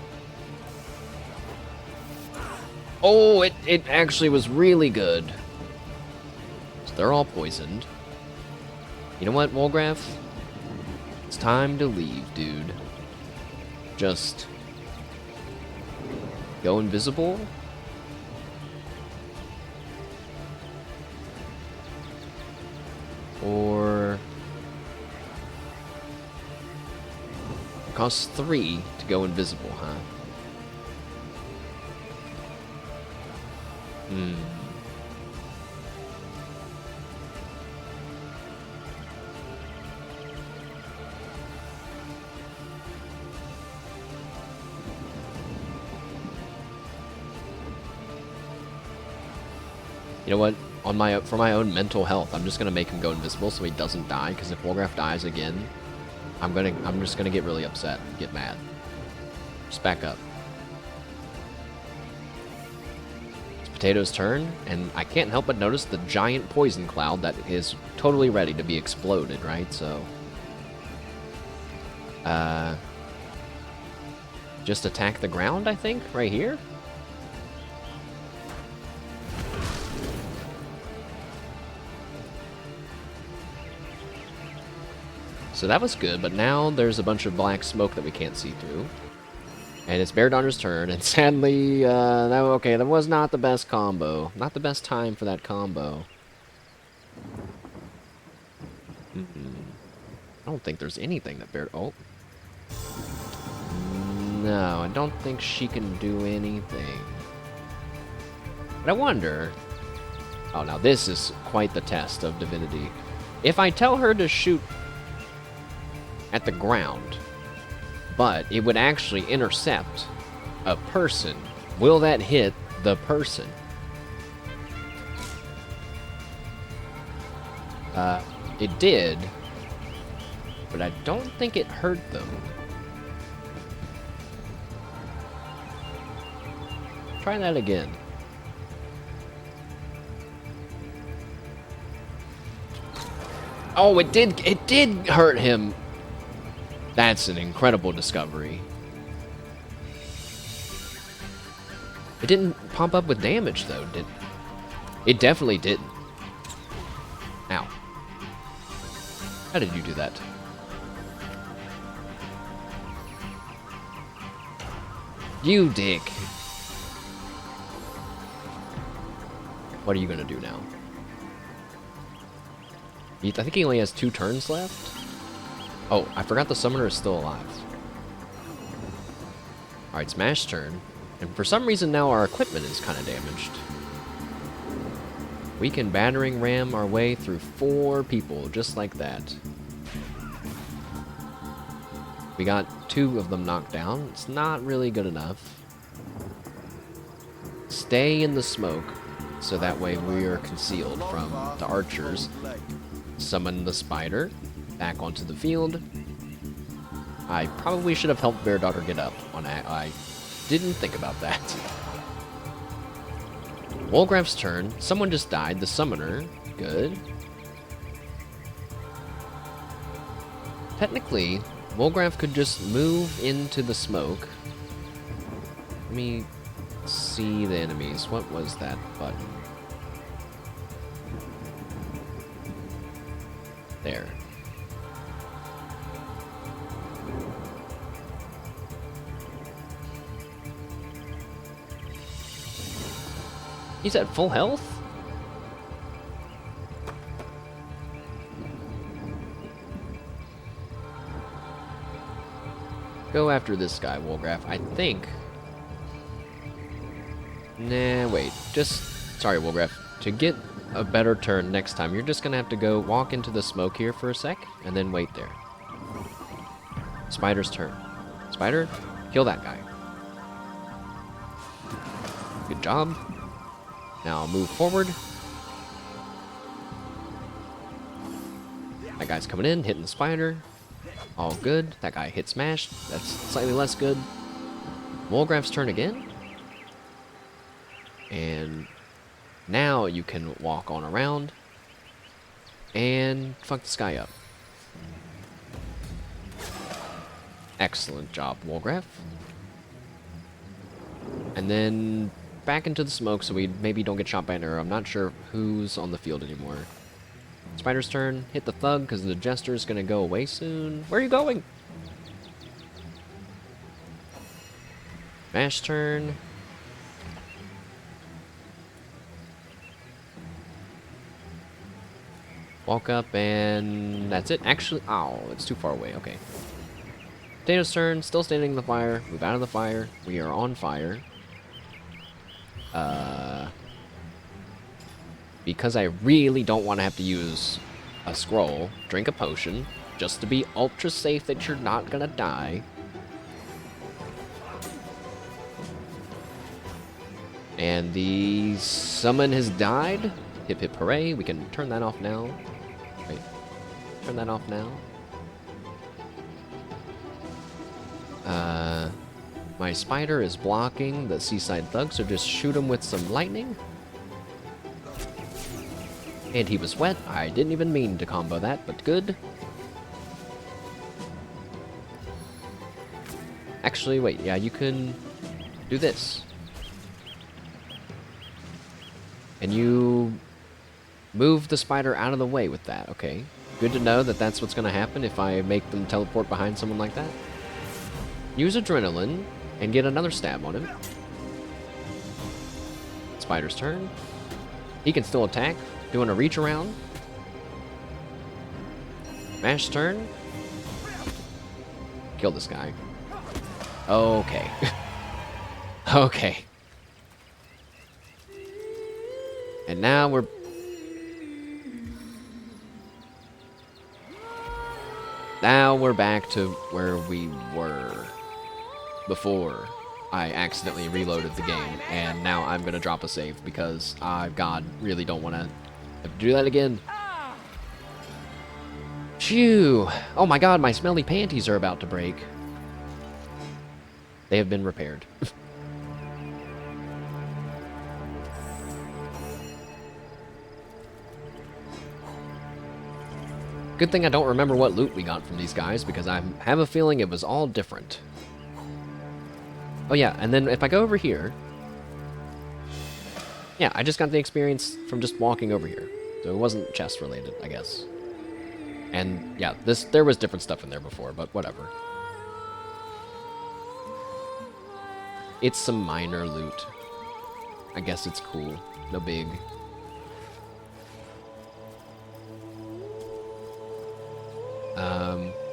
[SPEAKER 1] Oh, it actually was really good. So they're all poisoned. You know what, Wolgraff? It's time to leave, dude. Just go invisible. Or it costs 3 to go invisible, huh? You know what? For my own mental health, I'm just gonna make him go invisible so he doesn't die. Because if Wolgraff dies again, I'm just gonna get really upset, get mad. Just back up. It's Potato's turn, and I can't help but notice the giant poison cloud that is totally ready to be exploded, right? So, just attack the ground, I think, right here. So that was good, but now there's a bunch of black smoke that we can't see through. And it's Bear Donner's turn, and sadly, that was not the best combo. Not the best time for that combo. I don't think there's anything that Bear... Oh. No, I don't think she can do anything. But I wonder... Oh, now this is quite the test of Divinity. If I tell her to shoot at the ground, but it would actually intercept a person, will that hit the person? It did, but I don't think it hurt them. Try that again. Oh, it did hurt him. That's an incredible discovery. It didn't pop up with damage, though, did it? It definitely didn't. Ow. How did you do that? You dick. What are you gonna do now? I think he only has 2 turns left. Oh, I forgot the summoner is still alive. Alright, it's Mash's turn. And for some reason now our equipment is kind of damaged. We can battering ram our way through 4 people, just like that. We got 2 of them knocked down. It's not really good enough. Stay in the smoke, so that way we are concealed from the archers. Summon the spider back onto the field. I probably should have helped Bear Daughter get up on that. I didn't think about that. Wolgraff's turn. Someone just died. The summoner. Good. Technically, Wolgraff could just move into the smoke. Let me see the enemies. What was that button? There. He's at full health? Go after this guy, Wolgraff. I think... Nah, wait. Just... Sorry, Wolgraff. To get a better turn next time, you're just gonna have to go walk into the smoke here for a sec, and then wait there. Spider's turn. Spider, kill that guy. Good job. Now move forward. That guy's coming in, hitting the spider. All good. That guy hit smash. That's slightly less good. Wolgraff's turn again. And now you can walk on around and fuck this guy up. Excellent job, Wolgraff. And then back into the smoke so we maybe don't get shot by an arrow. I'm not sure who's on the field anymore. Spider's turn. Hit the thug because the jester's going to go away soon. Where are you going? Mash turn. Walk up and that's it. Actually, ow, it's too far away. Okay. Potato's turn. Still standing in the fire. Move out of the fire. We are on fire. Because I really don't want to have to use a scroll, drink a potion, just to be ultra safe that you're not gonna die. And the summon has died. Hip hip hooray. We can turn that off now. Wait. Turn that off now. My spider is blocking the seaside thug, so just shoot him with some lightning. And he was wet. I didn't even mean to combo that, but good. Actually, wait, yeah, you can do this. And you move the spider out of the way with that, okay. Good to know that that's what's going to happen if I make them teleport behind someone like that. Use adrenaline and get another stab on him. Spider's turn. He can still attack. Doing a reach around. Mash turn. Kill this guy. Okay. Okay. And now we're... Now we're back to where we were before I accidentally reloaded the game, and now I'm gonna drop a save because I, God, really don't want to have to do that again. Phew! Oh my God, my smelly panties are about to break. They have been repaired. Good thing I don't remember what loot we got from these guys, because I have a feeling it was all different. Oh yeah, and then if I go over here... Yeah, I just got the experience from just walking over here. So it wasn't chest related, I guess. And yeah, there was different stuff in there before, but whatever. It's some minor loot. I guess it's cool. No big.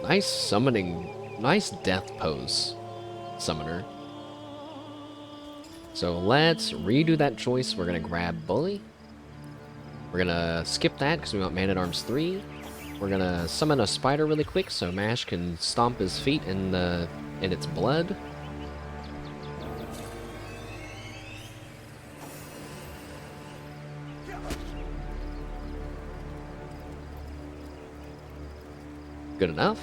[SPEAKER 1] Nice summoning, nice death pose, summoner. So let's redo that choice. We're gonna grab Bully. We're gonna skip that because we want Man-at-Arms 3. We're gonna summon a spider really quick so Mash can stomp his feet in its blood. Good enough.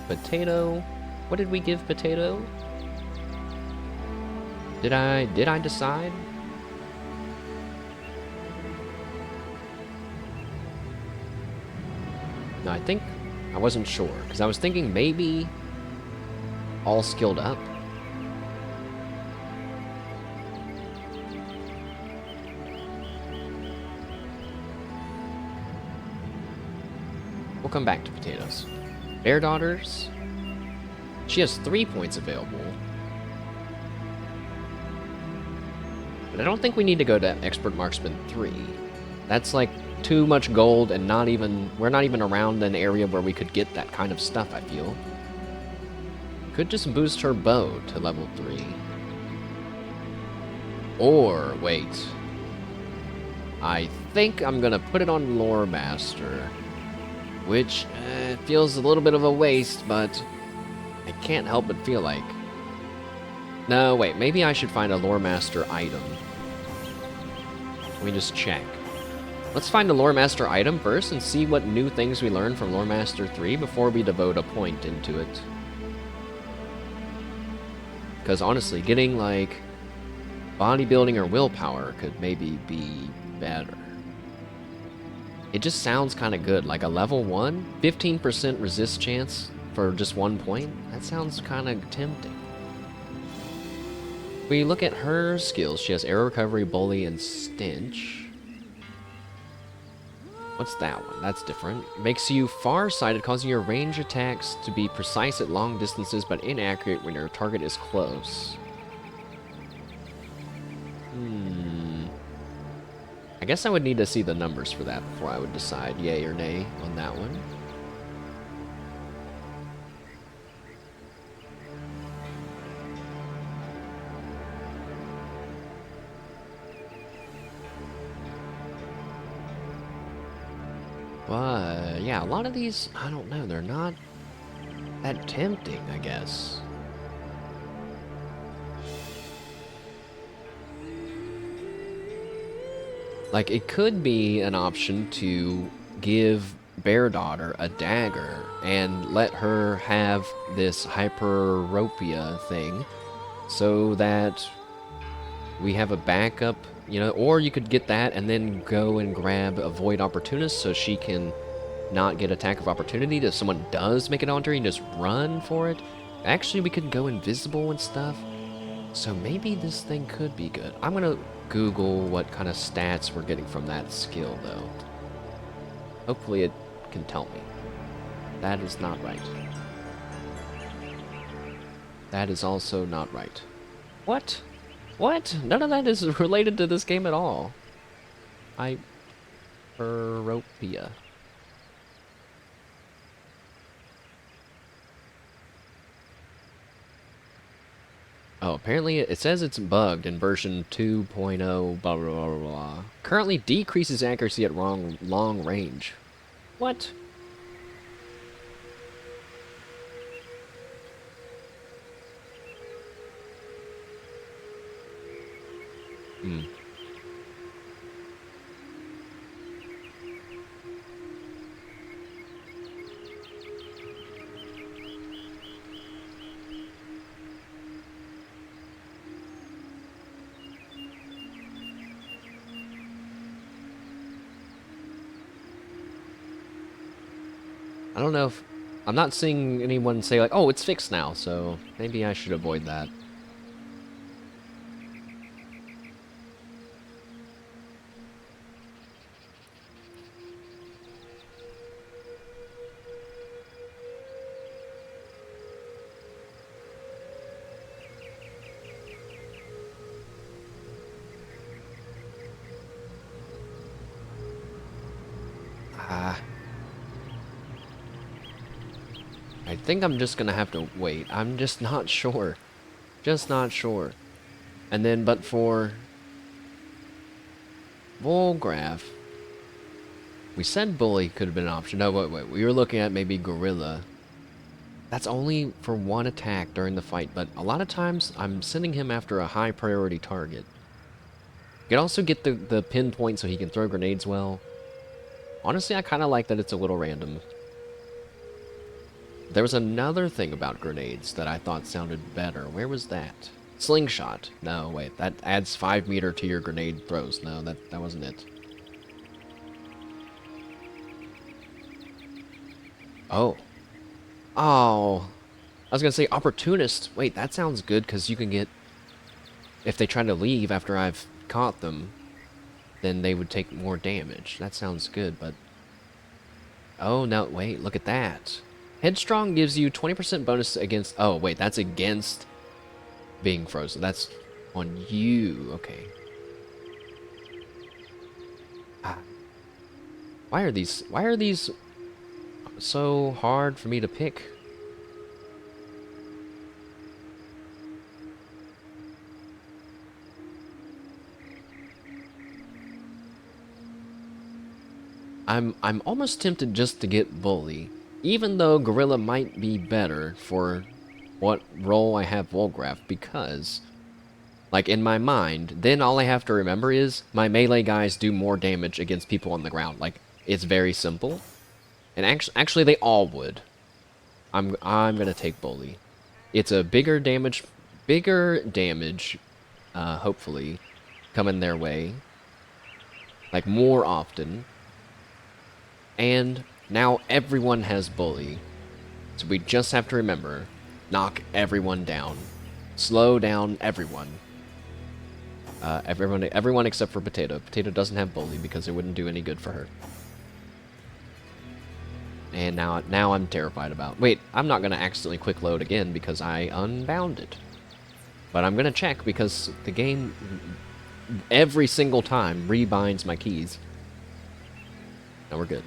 [SPEAKER 1] Potato. What did we give Potato? Did I decide? No, I think I wasn't sure because I was thinking maybe all skilled up. We'll come back to Potatoes. Bear Daughters. She has 3 points available. But I don't think we need to go to Expert Marksman 3. That's like too much gold and we're not even around an area where we could get that kind of stuff, I feel. Could just boost her bow to level 3. Or, wait. I think I'm gonna put it on Lore Master. Which feels a little bit of a waste, but I can't help but feel like... No, wait, maybe I should find a Lore Master item. Let me just check. Let's find a Lore Master item first and see what new things we learn from Lore Master 3 before we devote a point into it. Because honestly, getting like bodybuilding or willpower could maybe be better. It just sounds kind of good, like a level 1, 15% resist chance for just 1 point. That sounds kind of tempting. We look at her skills. She has arrow recovery, bully, and stench. What's that one? That's different. Makes you far-sighted, causing your range attacks to be precise at long distances, but inaccurate when your target is close. I guess I would need to see the numbers for that before I would decide yay or nay on that one. But yeah, a lot of these, I don't know, they're not that tempting, I guess. Like, it could be an option to give Bear Daughter a dagger and let her have this hyperopia thing so that we have a backup, you know, or you could get that and then go and grab a Void Opportunist so she can not get attack of opportunity. If someone does make it onto her, you just run for it. Actually, we could go invisible and stuff. So maybe this thing could be good. I'm gonna Google what kind of stats we're getting from that skill, though. Hopefully it can tell me. That is not right. That is also not right. What? What? None of that is related to this game at all. Hyperopia. Oh, apparently it says it's bugged in version 2.0 blah blah blah blah blah. Currently decreases accuracy at long range. What? I don't know if... I'm not seeing anyone say like, oh, it's fixed now, so maybe I should avoid that. I think I'm just gonna have to wait. I'm just not sure. Just not sure. And then, but for Volgraph, we said Bully could have been an option. No, wait. We were looking at maybe Gorilla. That's only for one attack during the fight, but a lot of times I'm sending him after a high priority target. You can also get the pinpoint so he can throw grenades well. Honestly, I kind of like that it's a little random. There was another thing about grenades that I thought sounded better. Where was that? Slingshot. No, wait. That adds 5 meter to your grenade throws. No, that wasn't it. Oh. Oh. I was going to say opportunist. Wait, that sounds good because you can get... If they try to leave after I've caught them, then they would take more damage. That sounds good, but... Oh, no, wait. Look at that. Headstrong gives you 20% bonus against... Oh, wait, that's against being frozen. That's on you. Okay. Ah. Why are these so hard for me to pick? I'm almost tempted just to get Bully. Even though Gorilla might be better for what role I have Volgraph, because, like, in my mind, then all I have to remember is my melee guys do more damage against people on the ground. Like, it's very simple. And actually they all would. I'm gonna take Bully. It's a bigger damage, hopefully, coming their way. Like, more often. And now everyone has Bully, so we just have to remember, knock everyone down. Slow down everyone. Everyone except for Potato. Potato doesn't have Bully because it wouldn't do any good for her. And now I'm terrified about... Wait, I'm not going to accidentally quick load again because I unbound it. But I'm going to check because the game, every single time, rebinds my keys. Now we're good.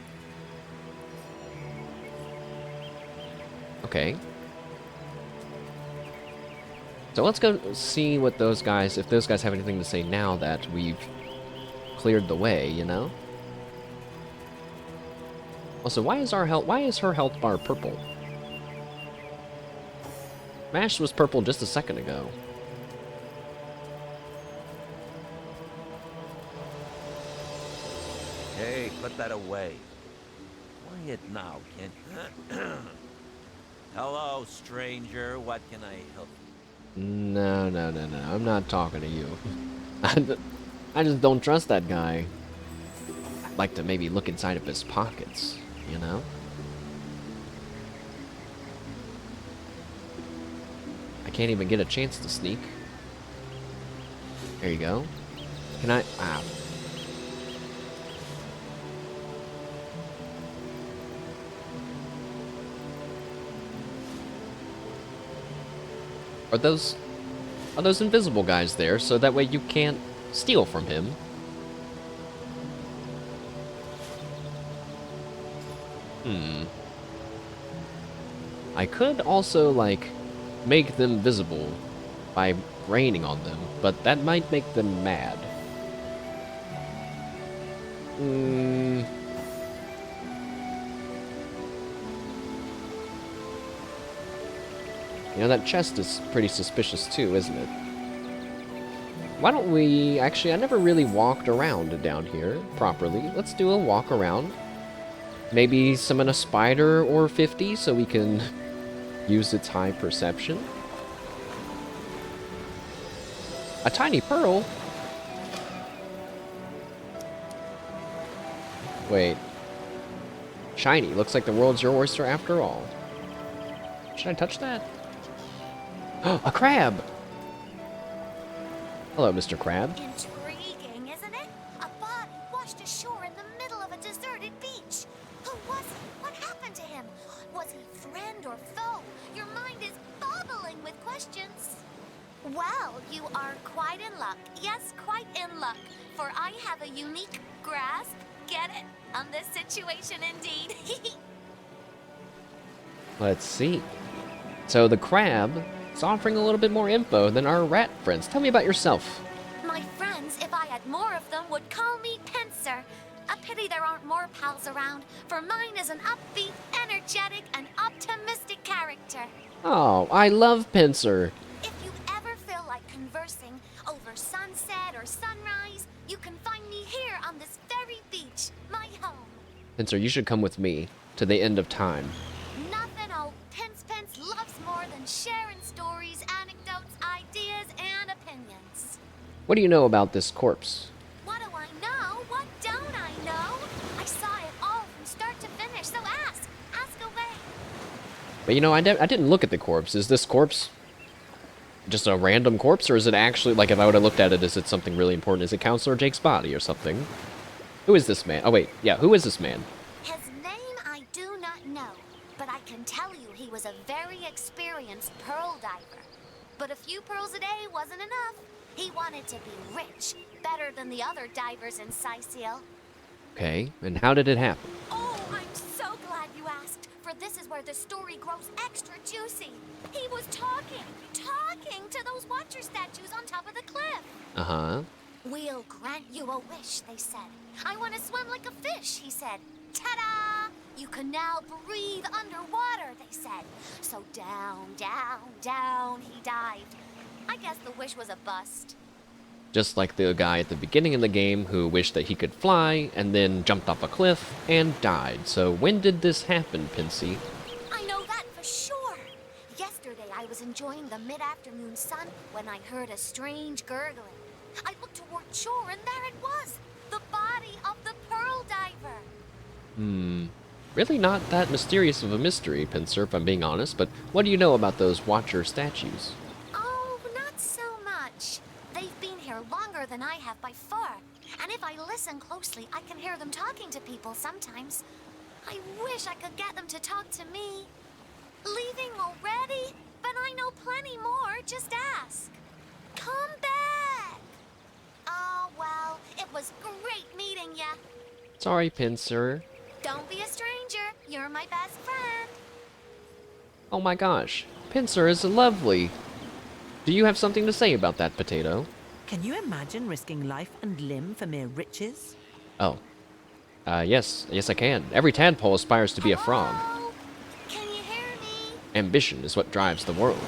[SPEAKER 1] Okay. So let's go see what those guys, if those guys have anything to say now that we've cleared the way, you know? Also, why is her health bar purple? Mash was purple just a second ago.
[SPEAKER 9] Hey, put that away. Quiet now, kid. Hello, stranger. What can I help you?
[SPEAKER 1] No. I'm not talking to you. I just don't trust that guy. I'd like to maybe look inside of his pockets, you know? I can't even get a chance to sneak. There you go. Can I... Ah. Are those invisible guys there, so that way you can't steal from him? I could also, like, make them visible by raining on them, but that might make them mad. You know, that chest is pretty suspicious too, isn't it? Why don't we... Actually, I never really walked around down here properly. Let's do a walk around. Maybe summon a spider or 50 so we can use its high perception. A tiny pearl? Wait. Shiny. Looks like the world's your oyster after all. Should I touch that? A crab! Hello, Mr. Crab.
[SPEAKER 10] Intriguing, isn't it? A body washed ashore in the middle of a deserted beach. Who was he? What happened to him? Was he friend or foe? Your mind is bubbling with questions. Well, you are quite in luck. Yes, quite in luck. For I have a unique grasp, get it, on this situation indeed.
[SPEAKER 1] Let's see. So the crab is offering a little bit more info than our rat friends. Tell me about yourself.
[SPEAKER 10] My friends, if I had more of them, would call me Pincer. A pity there aren't more pals around, for mine is an upbeat, energetic, and optimistic character.
[SPEAKER 1] Oh, I love Pincer.
[SPEAKER 10] If you ever feel like conversing over sunset or sunrise, you can find me here on this very beach, my home.
[SPEAKER 1] Pincer, you should come with me to the end of time.
[SPEAKER 10] Nothing old Pince loves more than sharing stories, anecdotes, ideas, and opinions.
[SPEAKER 1] What do you know about this corpse?
[SPEAKER 10] What do I know? What don't I know? I saw it all from start to finish, so ask away.
[SPEAKER 1] But you know, I didn't look at the corpse. Is this corpse just a random corpse, or is it actually, like, if I would have looked at it, is it something really important? Is it Counselor Jake's body or something? Who is this man? Oh, wait. Yeah, who is this man?
[SPEAKER 10] His name I do not know, but I can tell you he was a very experienced pearl diver. But a few pearls a day wasn't enough. He wanted to be rich, better than the other divers in Cyseal.
[SPEAKER 1] Okay, and how did it happen?
[SPEAKER 10] Oh, I'm so glad you asked, for this is where the story grows extra juicy. He was talking to those watcher statues on top of the cliff.
[SPEAKER 1] Uh-huh.
[SPEAKER 10] We'll grant you a wish, they said. I want to swim like a fish, he said. Ta-da! You can now breathe underwater, they said. So down, down, down he dived. I guess the wish was a bust.
[SPEAKER 1] Just like the guy at the beginning of the game who wished that he could fly and then jumped off a cliff and died. So when did this happen, Pincy?
[SPEAKER 10] I know that for sure. Yesterday I was enjoying the mid-afternoon sun when I heard a strange gurgling. I looked toward shore and there it was, the body of the pearl diver.
[SPEAKER 1] Really not that mysterious of a mystery, Pincer, if I'm being honest, but what do you know about those Watcher statues?
[SPEAKER 10] Oh, not so much. They've been here longer than I have by far, and if I listen closely, I can hear them talking to people sometimes. I wish I could get them to talk to me. Leaving already? But I know plenty more, just ask. Come back! Oh, well, it was great meeting ya.
[SPEAKER 1] Sorry, Pincer.
[SPEAKER 10] Don't be a stranger. You're my best friend.
[SPEAKER 1] Oh my gosh, Pincer is lovely. Do you have something to say about that, Potato?
[SPEAKER 14] Can you imagine risking life and limb for mere riches?
[SPEAKER 1] Oh. Yes I can. Every tadpole aspires to be a frog.
[SPEAKER 10] Can you hear me?
[SPEAKER 1] Ambition is what drives the world.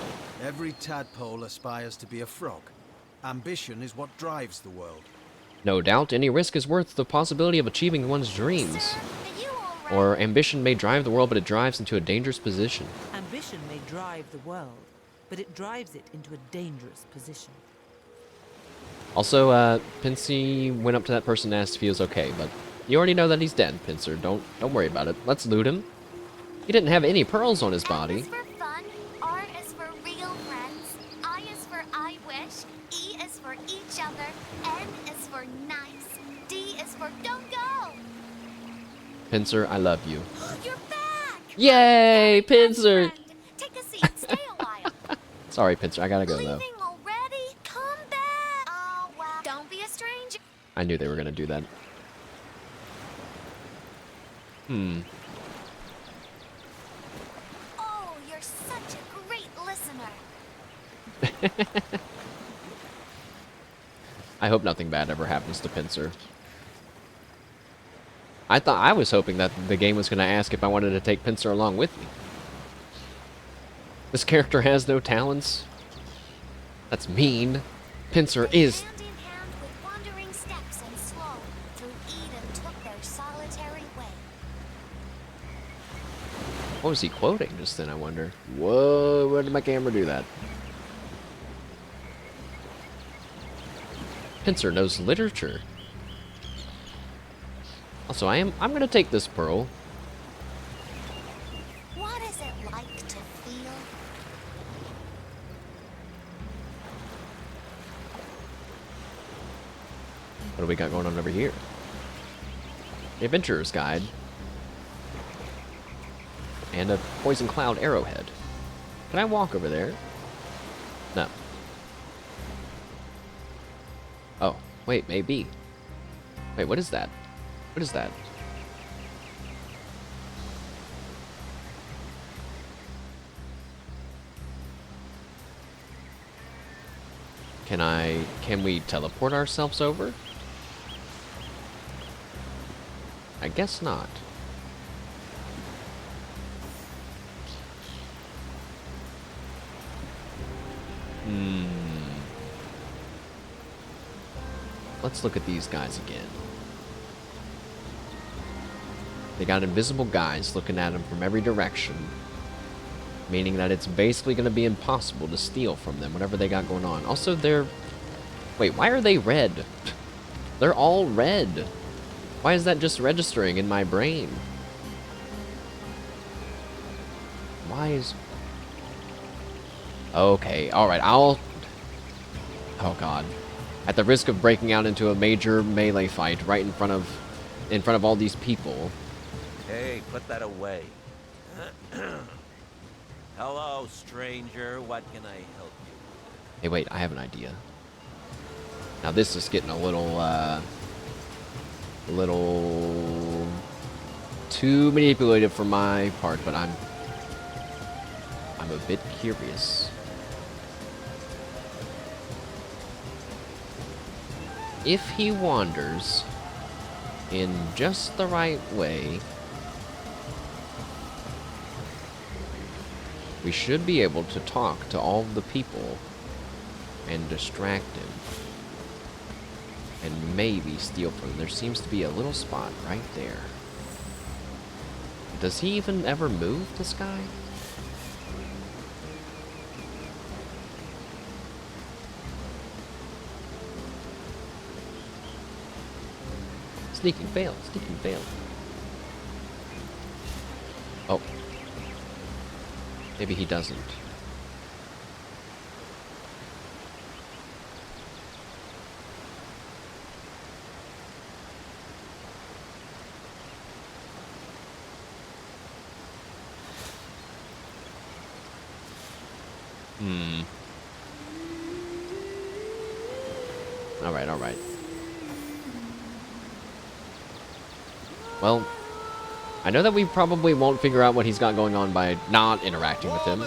[SPEAKER 12] Every tadpole aspires to be a frog. Ambition is what drives the world.
[SPEAKER 1] No doubt, any risk is worth the possibility of achieving one's dreams. Or ambition may drive the world, but it drives into a dangerous position.
[SPEAKER 14] Ambition may drive the world, but it drives it into a dangerous position.
[SPEAKER 1] Also, Pincy went up to that person and asked if he was okay, but you already know that he's dead, Pincer. Don't worry about it. Let's loot him. He didn't have any pearls on his body.
[SPEAKER 10] M is for fun, R is for real friends, I is for I wish, E is for each other, N is for nice, D is for don't go.
[SPEAKER 1] Pincer, I love you.
[SPEAKER 10] You're back!
[SPEAKER 1] Yay, Pincer!
[SPEAKER 10] Take a seat, stay a while.
[SPEAKER 1] Sorry, Pincer, I gotta go, though.
[SPEAKER 10] Leaving already? Come back! Oh, well, don't be a stranger.
[SPEAKER 1] I knew they were gonna do that.
[SPEAKER 10] Oh, you're such a great listener.
[SPEAKER 1] I hope nothing bad ever happens to Pincer. I was hoping that the game was gonna ask if I wanted to take Pincer along with me. This character has no talents. That's mean. Pincer is...
[SPEAKER 10] Hand in hand with wandering steps and slow, through Eden took their solitary way.
[SPEAKER 1] What was he quoting just then, I wonder? Whoa, where did my camera do that? Pincer knows literature. Also, I'm gonna take this pearl.
[SPEAKER 10] What is it like to feel?
[SPEAKER 1] What do we got going on over here? The Adventurer's Guide. And a Poison Cloud arrowhead. Can I walk over there? No. Oh, wait, maybe. Wait, what is that? What is that? Can we teleport ourselves over? I guess not. Let's look at these guys again. They got invisible guys looking at them from every direction, meaning that it's basically going to be impossible to steal from them, whatever they got going on. Also, wait, why are they red? They're all red. Why is that just registering in my brain? Why is... Okay, alright, Oh god. At the risk of breaking out into a major melee fight right in front of all these people.
[SPEAKER 9] Hey, put that away. Hello, stranger. What can I help you?
[SPEAKER 1] Hey, wait, I have an idea. Now this is getting a little too manipulative for my part, but I'm a bit curious. If he wanders in just the right way, we should be able to talk to all the people and distract him. And maybe steal from him. There seems to be a little spot right there. Does he even ever move, this guy? Sneaking fail, sneaking fail. Oh. Maybe he doesn't. Alright, alright. Well, I know that we probably won't figure out what he's got going on by not interacting with him.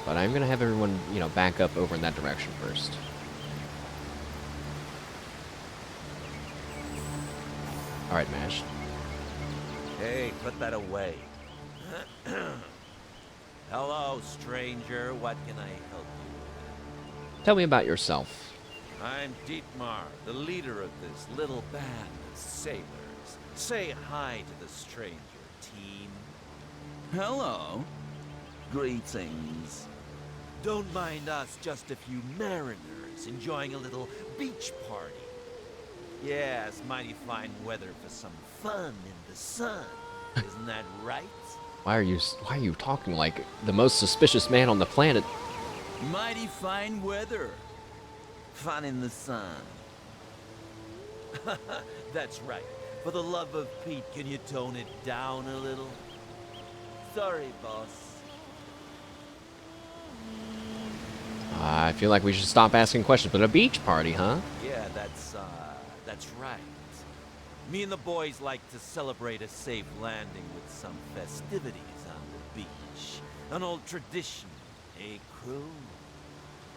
[SPEAKER 1] But I'm gonna have everyone, you know, back up over in that direction first. Alright, Mash.
[SPEAKER 9] Hey, put that away. Hello, stranger. What can I help you?
[SPEAKER 1] Tell me about yourself.
[SPEAKER 9] I'm Dietmar, the leader of this little band of sailors. Say hi to the stranger, team.
[SPEAKER 15] Hello. Greetings.
[SPEAKER 9] Don't mind us, just a few mariners enjoying a little beach party. Yes, mighty fine weather for some fun in the sun. Isn't that right?
[SPEAKER 1] Why are you talking like the most suspicious man on the planet?
[SPEAKER 15] Mighty fine weather. Fun in the sun.
[SPEAKER 9] That's right. For the love of Pete, can you tone it down a little? Sorry, boss.
[SPEAKER 1] I feel like we should stop asking questions. But a beach party, huh?
[SPEAKER 9] Yeah, that's right. Me and the boys like to celebrate a safe landing with some festivities on the beach. An old tradition, eh, crew?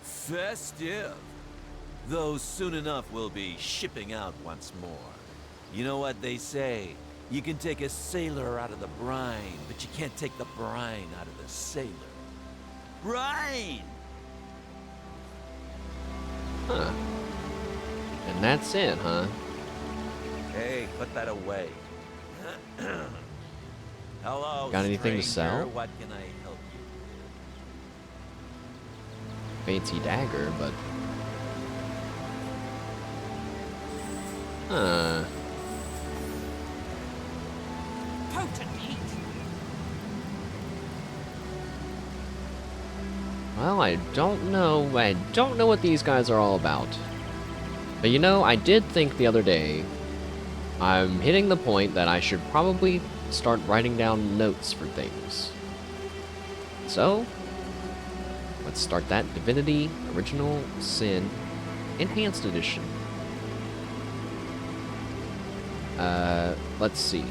[SPEAKER 15] Festive.
[SPEAKER 9] Though soon enough we'll be shipping out once more. You know what they say? You can take a sailor out of the brine, but you can't take the brine out of the sailor.
[SPEAKER 15] Brine!
[SPEAKER 1] Huh. And that's it, huh?
[SPEAKER 9] Hey, put that away. Hello,
[SPEAKER 1] got anything to
[SPEAKER 9] stranger.
[SPEAKER 1] sell?
[SPEAKER 9] What can I help you?
[SPEAKER 1] Fancy dagger, but... Huh.
[SPEAKER 14] Potent heat.
[SPEAKER 1] Well, I don't know. I don't know what these guys are all about. But you know, I did think the other day, I'm hitting the point that I should probably start writing down notes for things. So, let's start that. Divinity, Original Sin, Enhanced Edition. Let's see.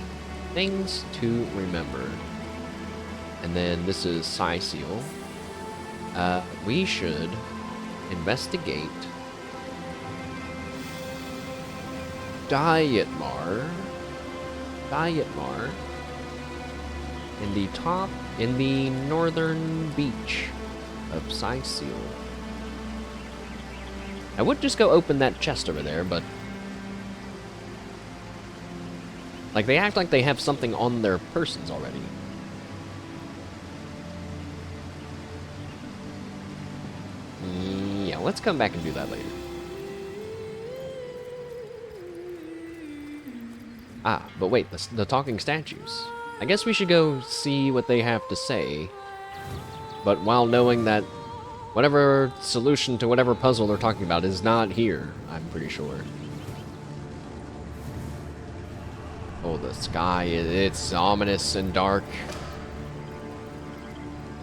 [SPEAKER 1] Things to remember. And then this is Cyseal. We should Investigate. Dietmar. In the northern beach of Cyseal. I would just go open that chest over there, but like they act like they have something on their persons already. Yeah, let's come back and do that later. Ah, but wait, the talking statues. I guess we should go see what they have to say, but while knowing that whatever solution to whatever puzzle they're talking about is not here, I'm pretty sure. Oh, the sky, it's ominous and dark.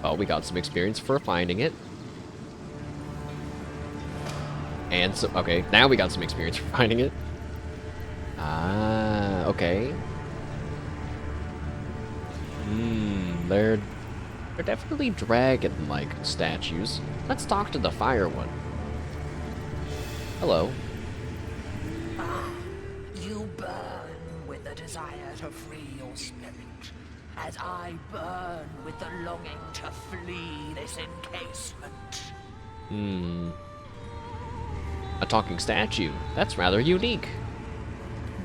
[SPEAKER 1] Oh, we got some experience for finding it. And so, okay, now we got some experience for finding it. Ah, okay. They're definitely dragon-like statues. Let's talk to the fire one. Hello.
[SPEAKER 16] You burn with the desire to free your spirit, as I burn with the longing to flee this encasement.
[SPEAKER 1] A talking statue. That's rather unique.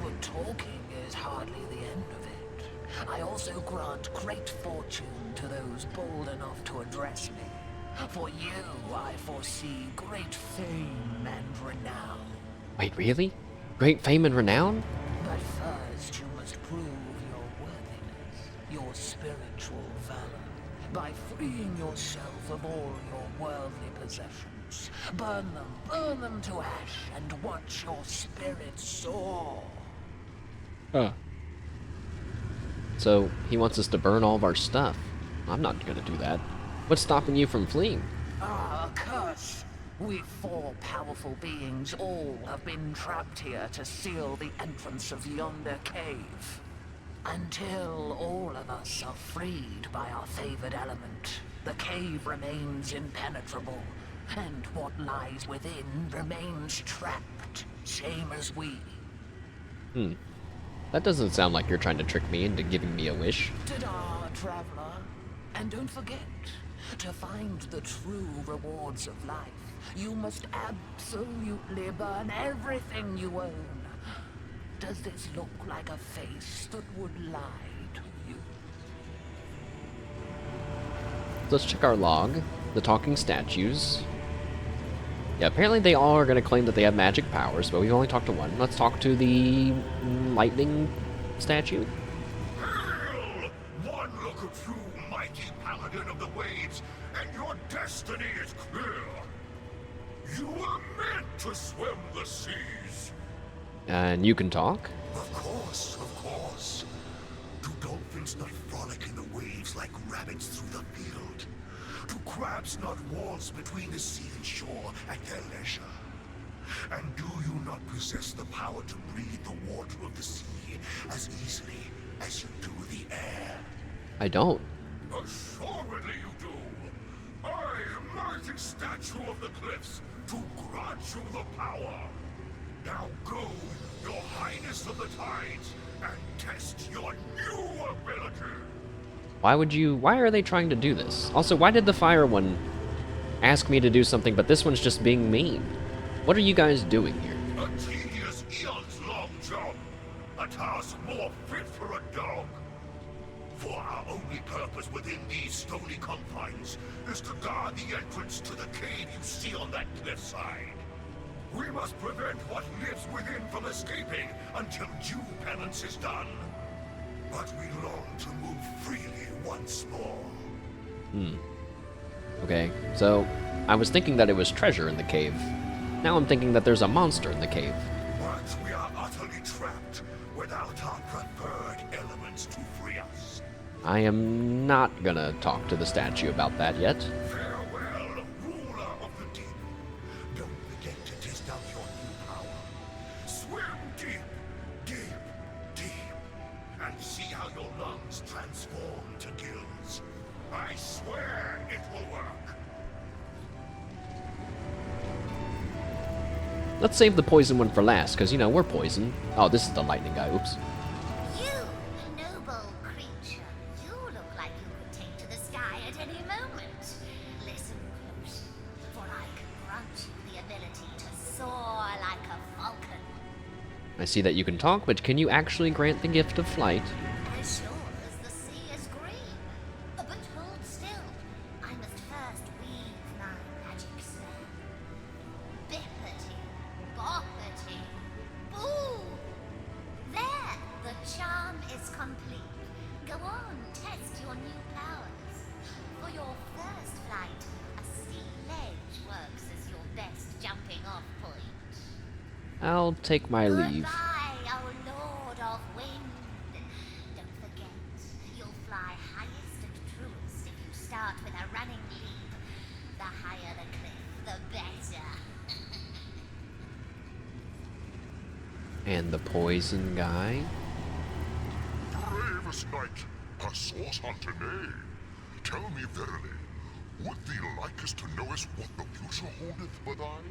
[SPEAKER 16] But talking is hardly the end of it. I also grant great fortune to those bold enough to address me. For you, I foresee great fame and renown.
[SPEAKER 1] Wait, really? Great fame and renown?
[SPEAKER 16] But first you must prove your worthiness, your spiritual valor, by freeing yourself of all your worldly possessions. Burn them to ash, and watch your spirit soar.
[SPEAKER 1] Huh. So, he wants us to burn all of our stuff. I'm not gonna do that. What's stopping you from fleeing?
[SPEAKER 16] Ah, curse! We four powerful beings all have been trapped here to seal the entrance of yonder cave. Until all of us are freed by our favored element, the cave remains impenetrable, and what lies within remains trapped, same as we.
[SPEAKER 1] That doesn't sound like you're trying to trick me into giving me a wish.
[SPEAKER 16] Ta-da, traveler. And don't forget, to find the true rewards of life, you must absolutely burn everything you own. Does this look like a face that would lie to you?
[SPEAKER 1] Let's check our log. The talking statues. Yeah, apparently they all are going to claim that they have magic powers, but we've only talked to one. Let's talk to the lightning statue.
[SPEAKER 17] Hail! One look of you, mighty paladin of the waves, and your destiny is clear. You were meant to swim the seas.
[SPEAKER 1] And you can talk?
[SPEAKER 17] Of course, of course. Do dolphins not frolic in the waves like rabbits through the field? Do crabs not waltz between the sea and shore at their leisure? And do you not possess the power to breathe the water of the sea as easily as you do the air?
[SPEAKER 1] I don't.
[SPEAKER 17] Assuredly you do. I, mighty statue of the cliffs, to grant you the power. Now go, your highness of the tides, and test your new ability.
[SPEAKER 1] Why are they trying to do this? Also, why did the fire one ask me to do something, but this one's just being mean? What are you guys doing here?
[SPEAKER 17] A tedious, eons-long job. A task more fit for a dog. For our only purpose within these stony confines is to guard the entrance to the cave you see on that cliffside. We must prevent what lives within from escaping until due penance is done. But we long to move freely once more.
[SPEAKER 1] Okay, so I was thinking that it was treasure in the cave. Now I'm thinking that there's a monster in the cave.
[SPEAKER 17] But we are utterly trapped without our preferred elements to free us.
[SPEAKER 1] I am not gonna talk to the statue about that yet.
[SPEAKER 17] Farewell, ruler of the deep. Don't forget to test out your new power. Swim deep, deep, deep, and see how your lungs transform to gills. I swear it will work.
[SPEAKER 1] Let's save the poison one for last, because, you know, we're poison. Oh, this is the lightning guy. Oops.
[SPEAKER 10] You, noble creature, you look like you could take to the sky at any moment. Listen close, for I can grant you the ability to soar like a falcon.
[SPEAKER 1] I see that you can talk, but can you actually grant the gift of flight?
[SPEAKER 10] As sure as the sea is green. But hold still. I must first weave my magic spell. Bippity, boppity, boo! There, the charm is complete. Go on, test your new powers. For your first flight, a sea ledge works as your best jumping off point.
[SPEAKER 1] I'll take my leave.
[SPEAKER 10] Goodbye, oh Lord of Wind. Don't forget, you'll fly highest and truest if you start with a running leap. The higher the cliff, the better.
[SPEAKER 1] And the poison guy?
[SPEAKER 17] Bravest knight, a source hunter, nay. Tell me verily, would thee likest to knowest what the future holdeth for thy?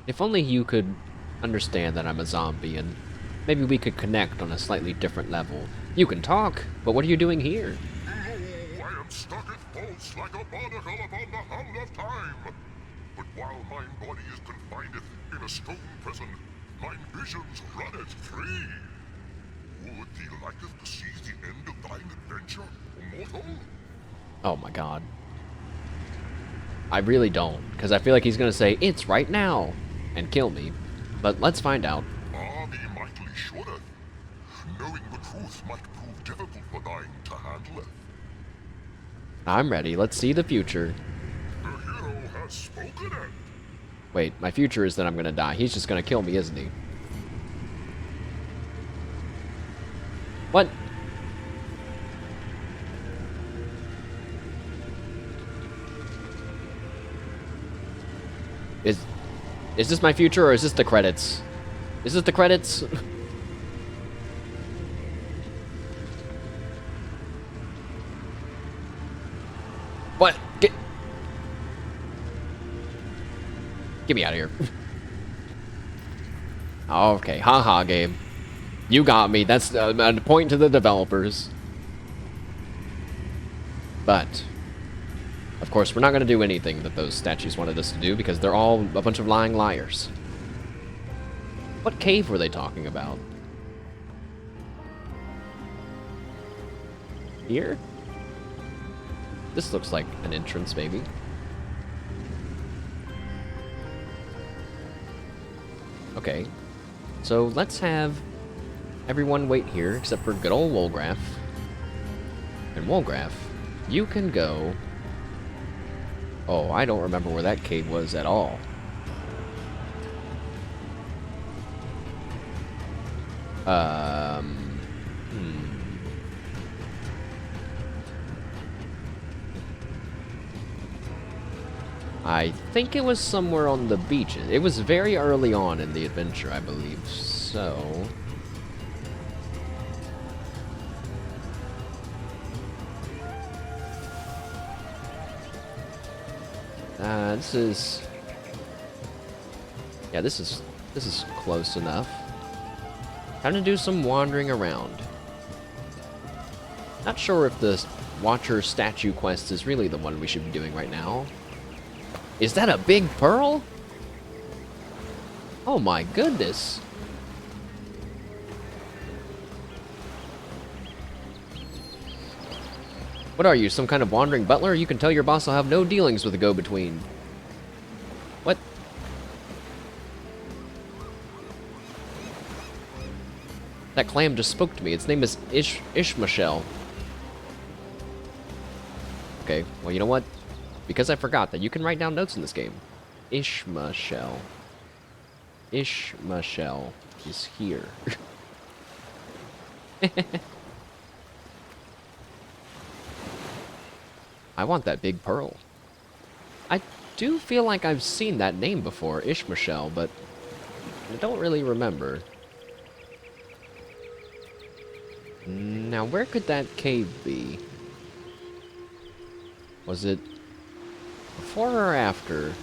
[SPEAKER 1] If only you could understand that I'm a zombie, and maybe we could connect on a slightly different level. You can talk, but what are you doing here?
[SPEAKER 17] Lo, I am stuck at false like a barnacle upon the howl of time. But while mine body is confined in a stone prison, mine visions runneth free. Would thee liketh to seize the end of thine adventure, mortal?
[SPEAKER 1] Oh my god. I really don't, because I feel like he's gonna say, "It's right now," and kill me. But let's find out.
[SPEAKER 17] Ah, thee mightily shouldeth. Knowing the truth might prove difficult for thine to handle.
[SPEAKER 1] I'm ready. Let's see the future.
[SPEAKER 17] The hero has spoken it.
[SPEAKER 1] Wait, my future is that I'm gonna die. He's just gonna kill me, isn't he? What? Is this my future, or is this the credits? Is this the credits? What? Get me out of here. Okay, haha, game. You got me. That's a point to the developers. But, of course, we're not going to do anything that those statues wanted us to do, because they're all a bunch of lying liars. What cave were they talking about? Here? This looks like an entrance, maybe. Okay. So let's have everyone wait here, except for good old Wolgraff. And Wolgraff, you can go... Oh, I don't remember where that cave was at all. I think it was somewhere on the beaches. It was very early on in the adventure, I believe. So... this is... Yeah, this is close enough. Time to do some wandering around. Not sure if the Watcher statue quest is really the one we should be doing right now. Is that a big pearl? Oh my goodness. What are you, some kind of wandering butler? You can tell your boss will have no dealings with a go-between. What? That clam just spoke to me. Its name is Ishmashel. Okay, well, you know what? Because I forgot that you can write down notes in this game. Ishmashel. Ishmashel is here. I want that big pearl. I do feel like I've seen that name before, Ishmashel, but I don't really remember. Now, where could that cave be? Was it before or after?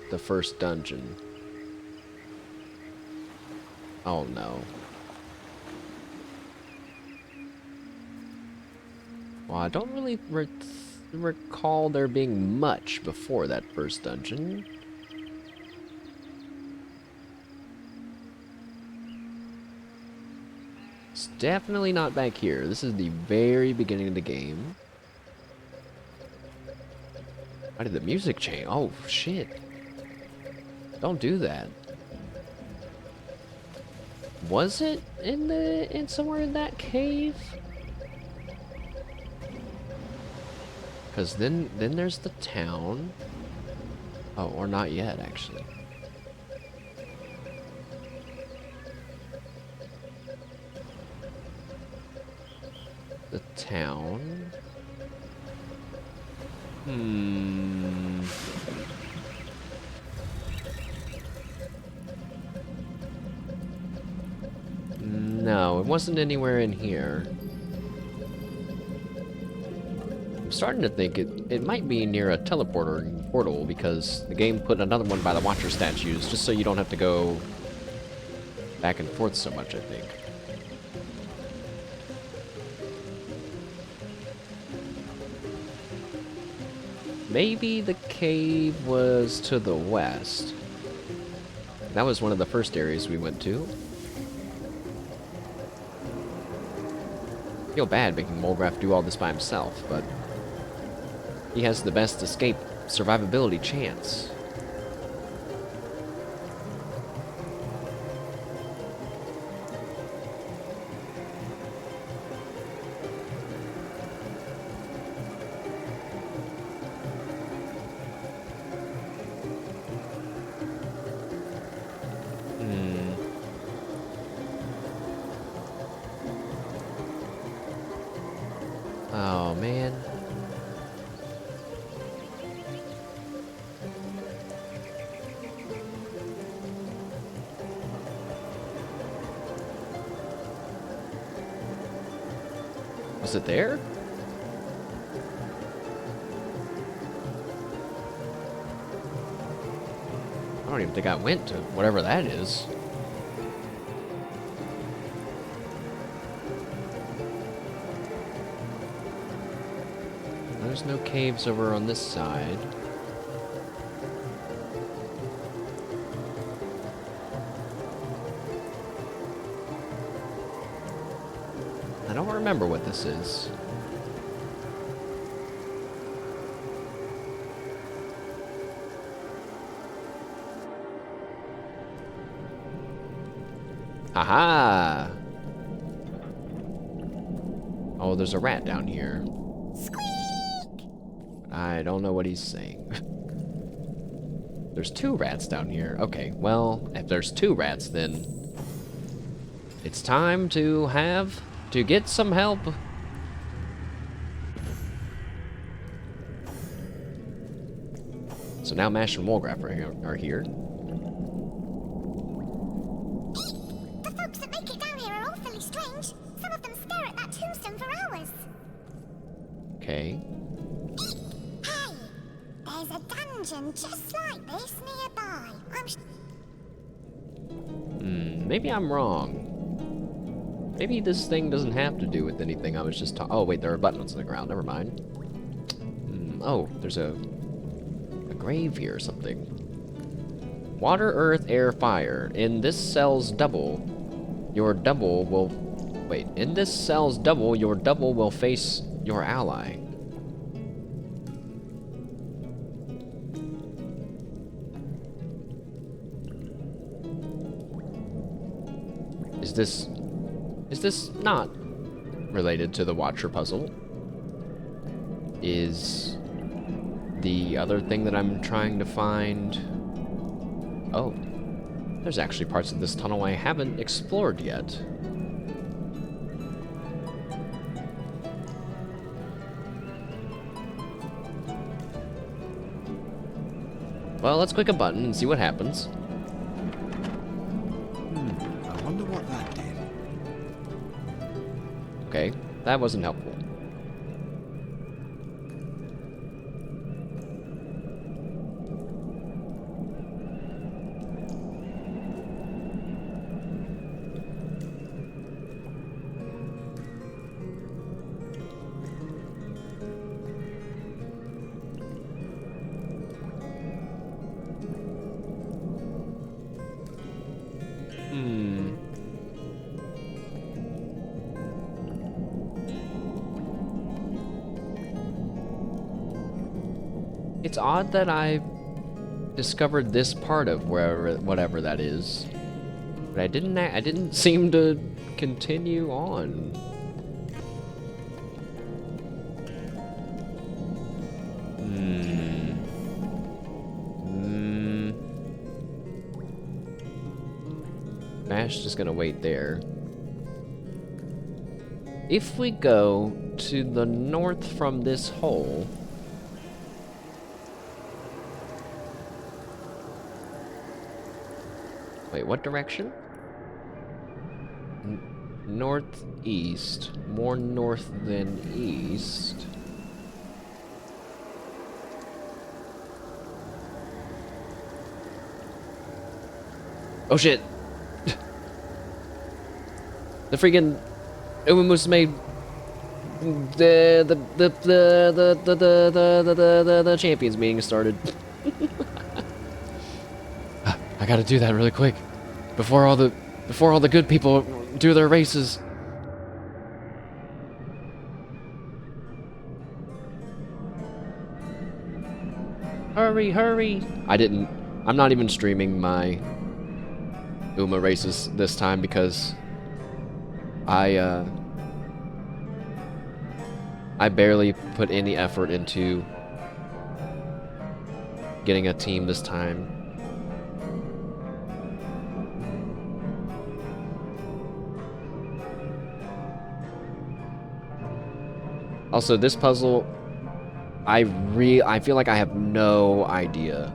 [SPEAKER 1] the first dungeon. Oh no. Well, I don't really recall there being much before that first dungeon. It's definitely not back here. This is the very beginning of the game. Why did the music change? Oh, shit. Don't do that. Was it in somewhere in that cave? Because then there's the town. Oh, or not yet, actually. The town. No, it wasn't anywhere in here. I'm starting to think it might be near a portal because the game put another one by the Watcher statues just so you don't have to go back and forth so much, I think. Maybe the cave was to the west. That was one of the first areas we went to. I feel bad making Molgraf do all this by himself, but he has the best escape survivability chance. Oh, man. Was it there? I don't even think I went to whatever that is. There's no caves over on this side. I don't remember what this is. Aha! Oh, there's a rat down here. I don't know what he's saying. There's 2 rats down here. Okay, well, if there's 2 rats, then it's time to get some help. So now Mash and Molgraf are here.
[SPEAKER 10] The folks that make it down here are awfully strange. Some of them stare at that tombstone for hours.
[SPEAKER 1] Okay.
[SPEAKER 10] There's a dungeon just like this nearby.
[SPEAKER 1] Maybe I'm wrong. Maybe this thing doesn't have to do with anything I was just talking. Oh, wait, there are buttons on the ground. Never mind. Oh, there's a grave here or something. Water, earth, air, fire. In this cell's double, your double will... Wait, in this cell's double, your double will face your ally. Is this not related to the Watcher puzzle? Is the other thing that I'm trying to find... Oh, there's actually parts of this tunnel I haven't explored yet. Well, let's click a button and see what happens.
[SPEAKER 12] I wonder what that did.
[SPEAKER 1] Okay, that wasn't helpful. It's odd that I discovered this part of whatever that is, but I didn't seem to continue on. Bash just gonna wait there. If we go to the north from this hole, wait, what direction? Northeast. More north than east. Oh shit! The freaking Umumus made the champions meeting started. I gotta do that really quick before all the good people do their races. Hurry, hurry! I'm not even streaming my Uma races this time because I barely put any effort into getting a team this time. Also, this puzzle, I feel like I have no idea.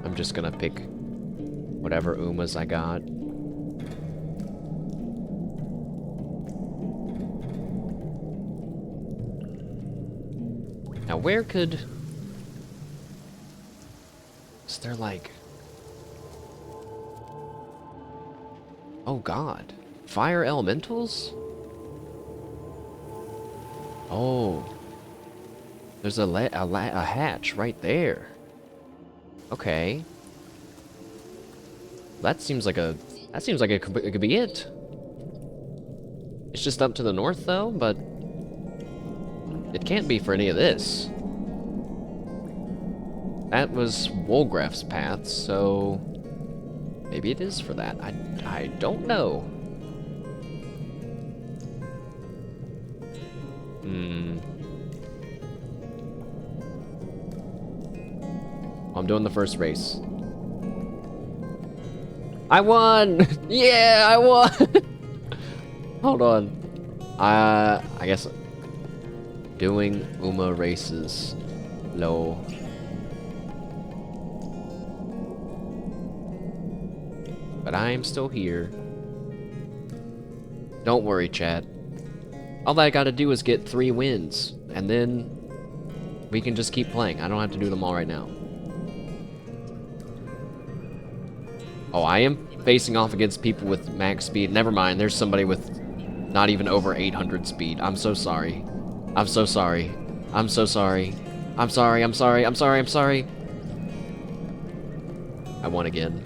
[SPEAKER 1] I'm just gonna pick whatever Umas I got. Now where could... Is there like... Oh god. Fire elementals? Oh. There's a hatch right there. Okay. That seems like it could be it. It's just up to the north though, but it can't be for any of this. That was Wolgraff's path, so maybe it is for that. I don't know. I'm doing the first race. I won! Yeah, I won! Hold on. I guess doing Uma races. Low. But I am still here. Don't worry, chat. All I gotta do is get 3 wins, and then we can just keep playing. I don't have to do them all right now. Oh, I am facing off against people with max speed. Never mind, there's somebody with not even over 800 speed. I'm so sorry. I'm so sorry. I'm so sorry. I'm sorry, I'm sorry, I'm sorry, I'm sorry. I won again.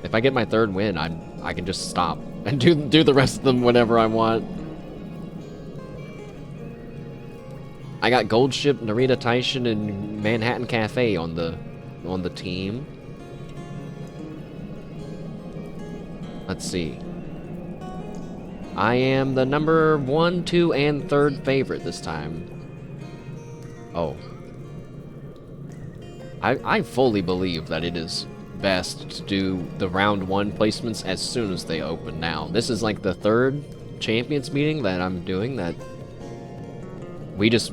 [SPEAKER 1] If I get my 3rd win, I can just stop and do the rest of them whenever I want. I got Gold Ship, Narita Taishin, and Manhattan Cafe on the team. Let's see. I am the number 1, 2, and 3rd favorite this time. Oh. I fully believe that it is best to do the round 1 placements as soon as they open now. This is like the 3rd champions meeting that I'm doing that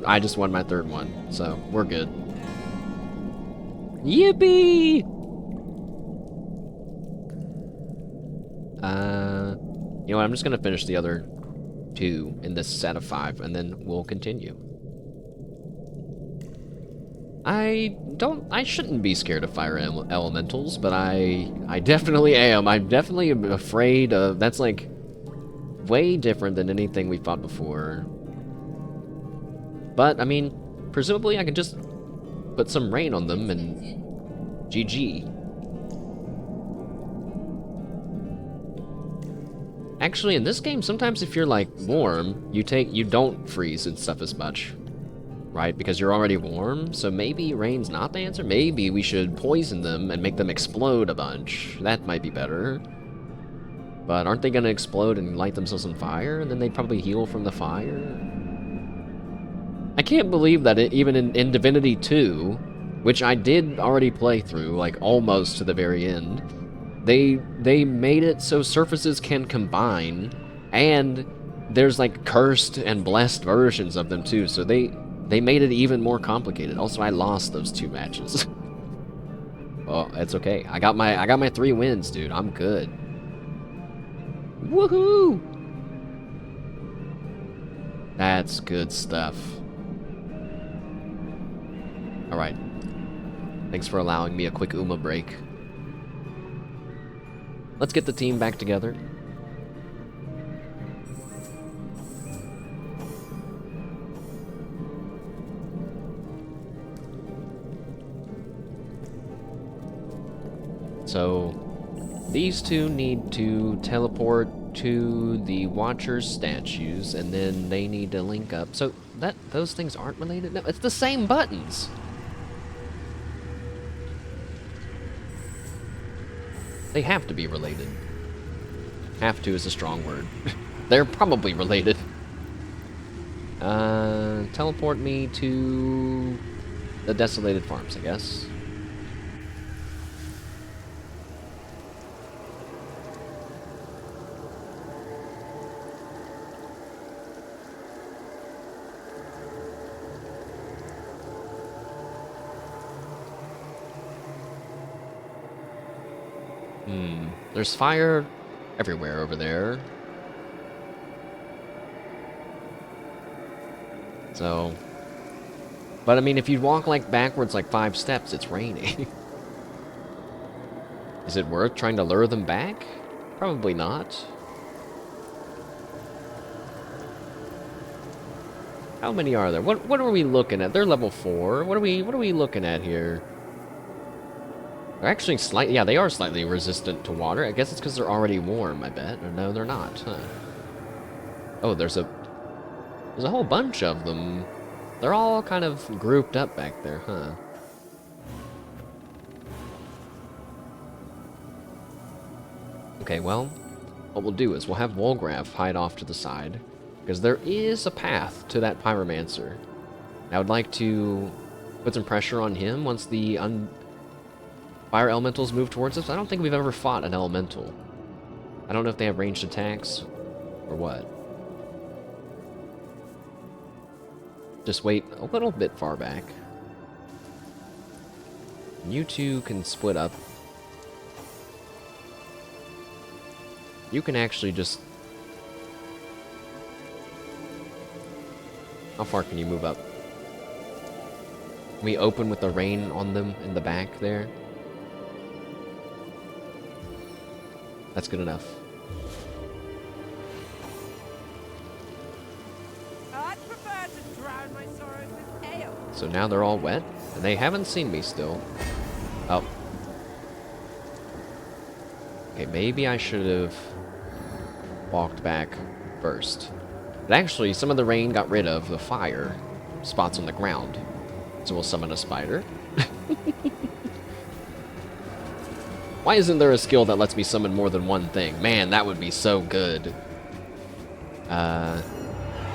[SPEAKER 1] I just won my 3rd one, so we're good. Yippee! You know what, I'm just gonna finish the other 2 in this set of 5, and then we'll continue. I shouldn't be scared of fire elementals, but I definitely am. I'm definitely afraid of, that's like way different than anything we fought before. But, I mean, presumably I could just put some rain on them and GG. Actually, in this game, sometimes if you're like warm, you don't freeze and stuff as much. Right? Because you're already warm, so maybe rain's not the answer? Maybe we should poison them and make them explode a bunch. That might be better. But aren't they gonna explode and light themselves on fire? And then they'd probably heal from the fire? I can't believe that even in Divinity 2, which I did already play through, like almost to the very end, they made it so surfaces can combine, and there's like cursed and blessed versions of them too, so they made it even more complicated. Also, I lost those 2 matches. Oh, it's okay. I got my 3 wins, dude. I'm good. Woohoo! That's good stuff. Alright. Thanks for allowing me a quick Uma break. Let's get the team back together. So, these 2 need to teleport to the Watcher's statues, and then they need to link up. So, those things aren't related? No, it's the same buttons! They have to be related. Have to is a strong word. They're probably related. Teleport me to the Desolated Farms, I guess. There's fire everywhere over there. So... But I mean, if you walk like backwards like 5 steps, it's raining. Is it worth trying to lure them back? Probably not. How many are there? What are we looking at? They're level 4. What are we looking at here? They're actually slightly, yeah, they are slightly resistant to water. I guess it's because they're already warm, I bet. Or no, they're not, huh? Oh, there's a whole bunch of them. They're all kind of grouped up back there, huh? Okay, well, what we'll do is we'll have Wolgraf hide off to the side, because there is a path to that Pyromancer. I would like to put some pressure on him once the fire elementals move towards us. I don't think we've ever fought an elemental. I don't know if they have ranged attacks or what. Just wait a little bit far back. You 2 can split up. You can actually just... How far can you move up? Can we open with the rain on them in the back there? That's good enough.
[SPEAKER 18] I'd prefer to drown my sorrows with ale.
[SPEAKER 1] So now they're all wet, and they haven't seen me still. Oh. Okay, maybe I should have walked back first. But actually, some of the rain got rid of the fire spots on the ground. So we'll summon a spider. Why isn't there a skill that lets me summon more than one thing? Man, that would be so good.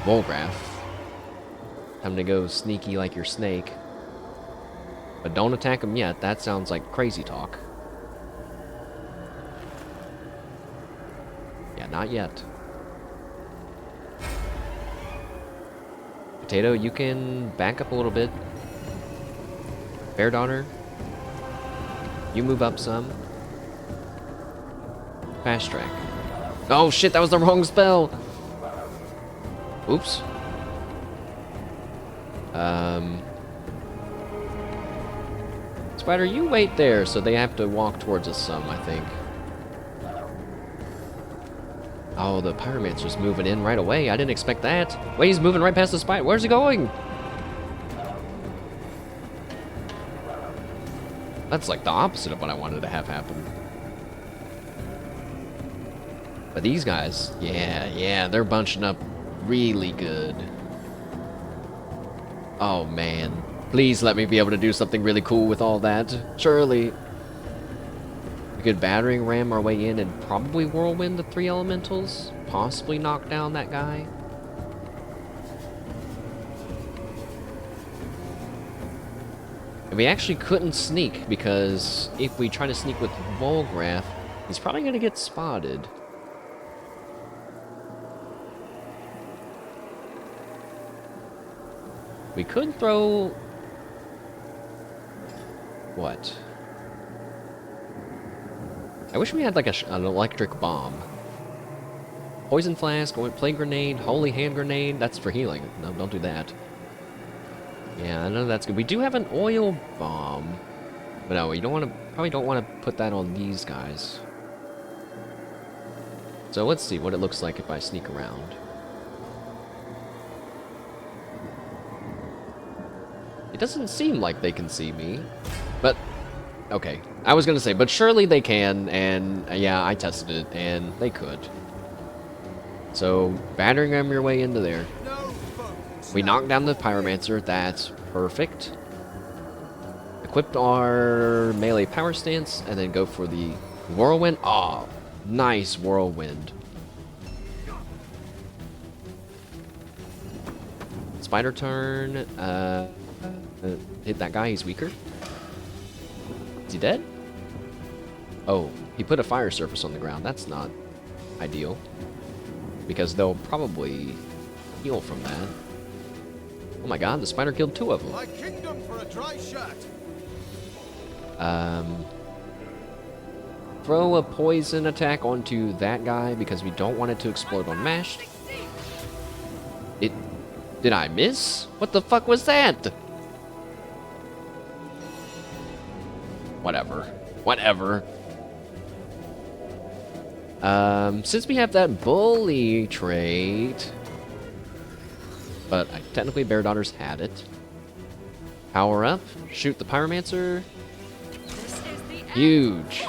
[SPEAKER 1] Wolgraf. Time to go sneaky like your snake. But don't attack him yet. That sounds like crazy talk. Yeah, not yet. Potato, you can back up a little bit. Bear Daughter, you move up some. Fast track. Oh shit, that was the wrong spell. Oops. Spider, you wait there, so they have to walk towards us some, I think. Oh, the Pyromancer's moving in right away. I didn't expect that. Wait, he's moving right past the spider. Where's he going? That's like the opposite of what I wanted to have happen. But these guys, yeah, they're bunching up really good. Oh, man. Please let me be able to do something really cool with all that. Surely. We could battering ram our way in and probably whirlwind the 3 elementals. Possibly knock down that guy. And we actually couldn't sneak because if we try to sneak with Volgraph, he's probably going to get spotted. We could throw... What? I wish we had like an electric bomb. Poison flask, plague grenade, holy hand grenade. That's for healing. No, don't do that. Yeah, I know that's good. We do have an oil bomb, but no, you don't want to. Probably don't want to put that on these guys. So let's see what it looks like if I sneak around. It doesn't seem like they can see me, but. Okay, I was gonna say, but surely they can, and yeah, I tested it, and they could. So, battering ram your way into there. We knocked down the Pyromancer, that's perfect. Equipped our melee power stance, and then go for the whirlwind. Oh, nice whirlwind. Spider turn, hit that guy, he's weaker. Is he dead? Oh, he put a fire surface on the ground. That's not ideal. Because they'll probably heal from that. Oh my god, the spider killed 2 of them.
[SPEAKER 12] My kingdom for a dry shot.
[SPEAKER 1] Throw a poison attack onto that guy because we don't want it to explode on mashed. Did I miss? What the fuck was that? Whatever. Since we have that bully trait, but technically Bear Daughters had it. Power up, shoot the Pyromancer. Huge,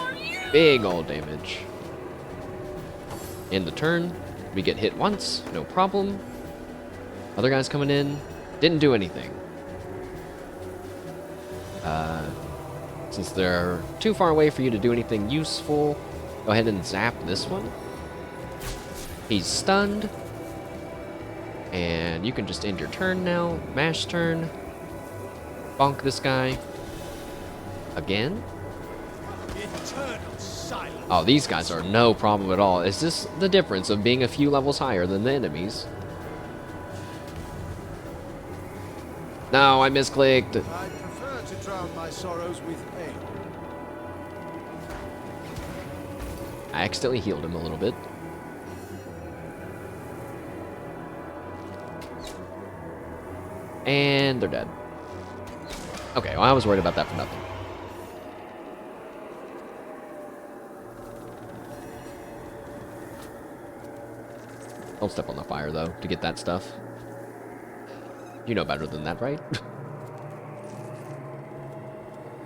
[SPEAKER 1] big old damage. In the turn, we get hit once, no problem. Other guys coming in, didn't do anything. Since they're too far away for you to do anything useful, go ahead and zap this one. He's stunned. And you can just end your turn now. Mash turn. Bonk this guy. Again. Oh, these guys are no problem at all. Is this the difference of being a few levels higher than the enemies? No, I misclicked.
[SPEAKER 12] I prefer to drown my sorrows with pain.
[SPEAKER 1] I accidentally healed him a little bit. And they're dead. Okay, well, I was worried about that for nothing. Don't step on the fire, though, to get that stuff. You know better than that, right?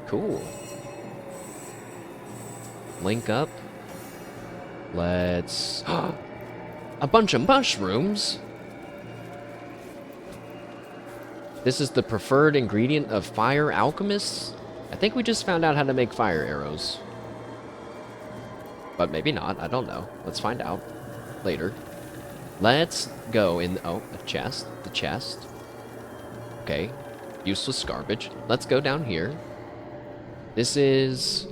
[SPEAKER 1] Cool. Link up. Let's... a bunch of mushrooms? This is the preferred ingredient of fire alchemists? I think we just found out how to make fire arrows. But maybe not, I don't know. Let's find out later. Let's go in... oh, a chest. The chest. Okay. Useless garbage. Let's go down here. This is...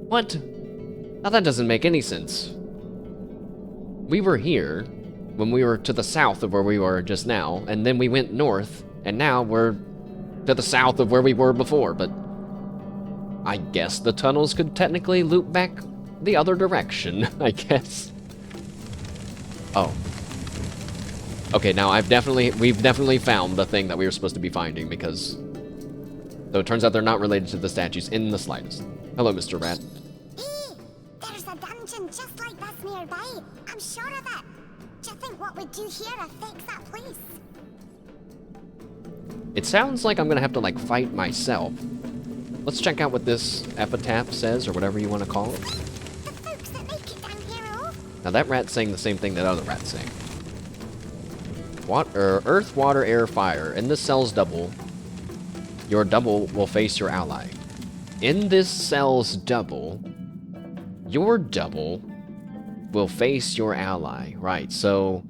[SPEAKER 1] what? Now that doesn't make any sense. We were here when we were to the south of where we were just now, and then we went north, and now we're to the south of where we were before, but I guess the tunnels could technically loop back the other direction, I guess. Oh. Okay, now we've definitely found the thing that we were supposed to be finding, because... So it turns out they're not related to the statues in the slightest. Hello, Mr. Rat.
[SPEAKER 10] There's a dungeon just like this nearby. I'm sure of it. Do you think what we do here affects that place?
[SPEAKER 1] It sounds like I'm gonna have to, like, fight myself. Let's check out what this epitaph says, or whatever you want to call it. Now that rat's saying the same thing that other rat's saying. Earth, water, air, fire. In this cell's double, your double will face your ally. In this cell's double, your double will face your ally. Right, so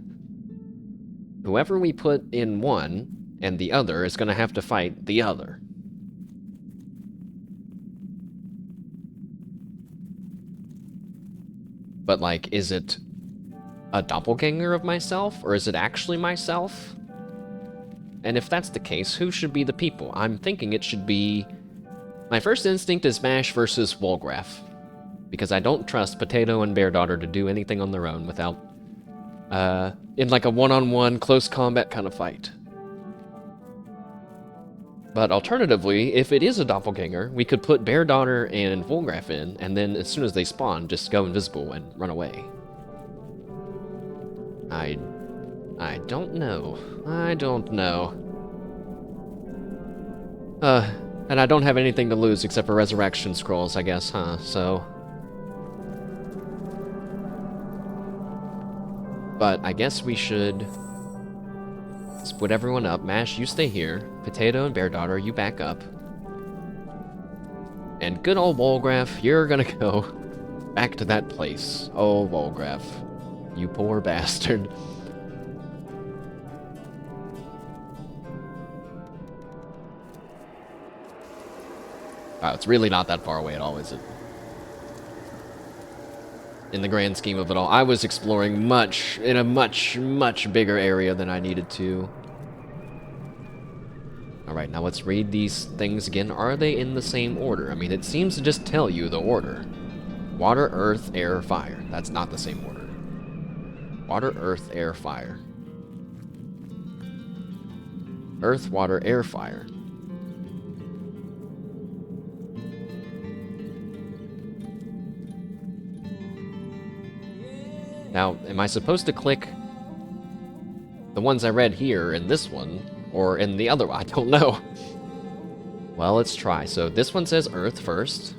[SPEAKER 1] whoever we put in one and the other is going to have to fight the other. But, like, is it a doppelganger of myself, or is it actually myself? And if that's the case, who should be the people? I'm thinking it should be... My first instinct is Mash versus Wolgraf, because I don't trust Potato and Bear Daughter to do anything on their own without, in like a one-on-one, close combat kind of fight. But alternatively, if it is a doppelganger, we could put Bear Daughter and Wolgraf in, and then as soon as they spawn, just go invisible and run away. I don't know. I don't know. And I don't have anything to lose except for resurrection scrolls, I guess, huh? So... But I guess we should... split everyone up. Mash, you stay here. Potato and Bear Daughter, you back up. And good old Wolgraf, you're gonna go back to that place. Oh, Wolgraf. You poor bastard. Wow, it's really not that far away at all, is it? In the grand scheme of it all. I was exploring in a much bigger area than I needed to. Alright, now let's read these things again. Are they in the same order? I mean, it seems to just tell you the order. Water, earth, air, fire. That's not the same order. Water, earth, air, fire. Earth, water, air, fire. Now, am I supposed to click the ones I read here in this one, or in the other one? I don't know. Well, let's try. So this one says earth first.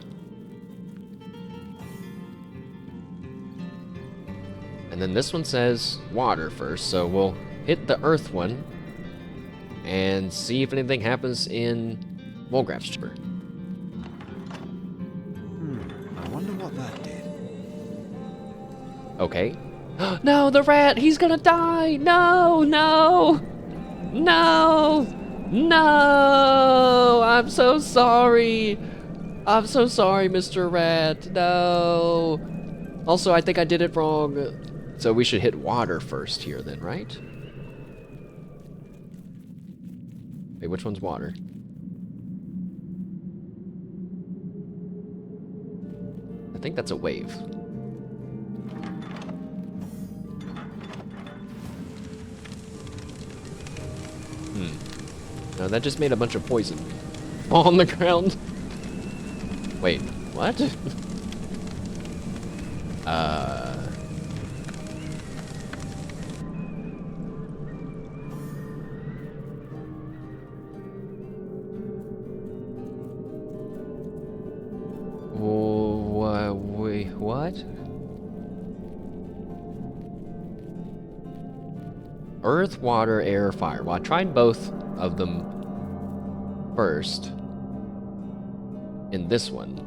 [SPEAKER 1] And then this one says water first, so we'll hit the earth one and see if anything happens in Wolgraf's chamber.
[SPEAKER 12] I wonder what that did.
[SPEAKER 1] Okay. No, the rat! He's gonna die! No! No! No! No! I'm so sorry! I'm so sorry, Mr. Rat. No! Also, I think I did it wrong. So we should hit water first here then, right? Wait, which one's water? I think that's a wave. No, that just made a bunch of poison on the ground. Wait, what? Wait, what? Earth, water, air, fire. Well, I tried both of them first in this one,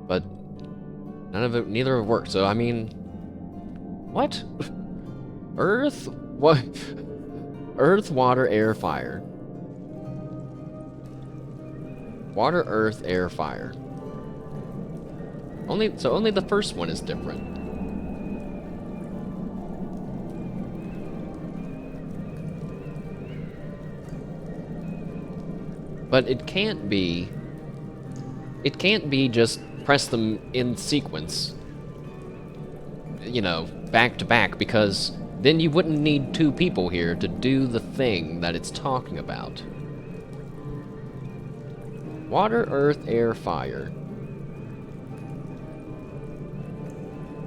[SPEAKER 1] but neither have worked. So I mean, what? Earth, what? Earth, water, air, fire. Water, earth, air, fire. Only the first one is different. But it can't be just press them in sequence, you know, back to back, because then you wouldn't need two people here to do the thing that it's talking about. Water, earth, air, fire.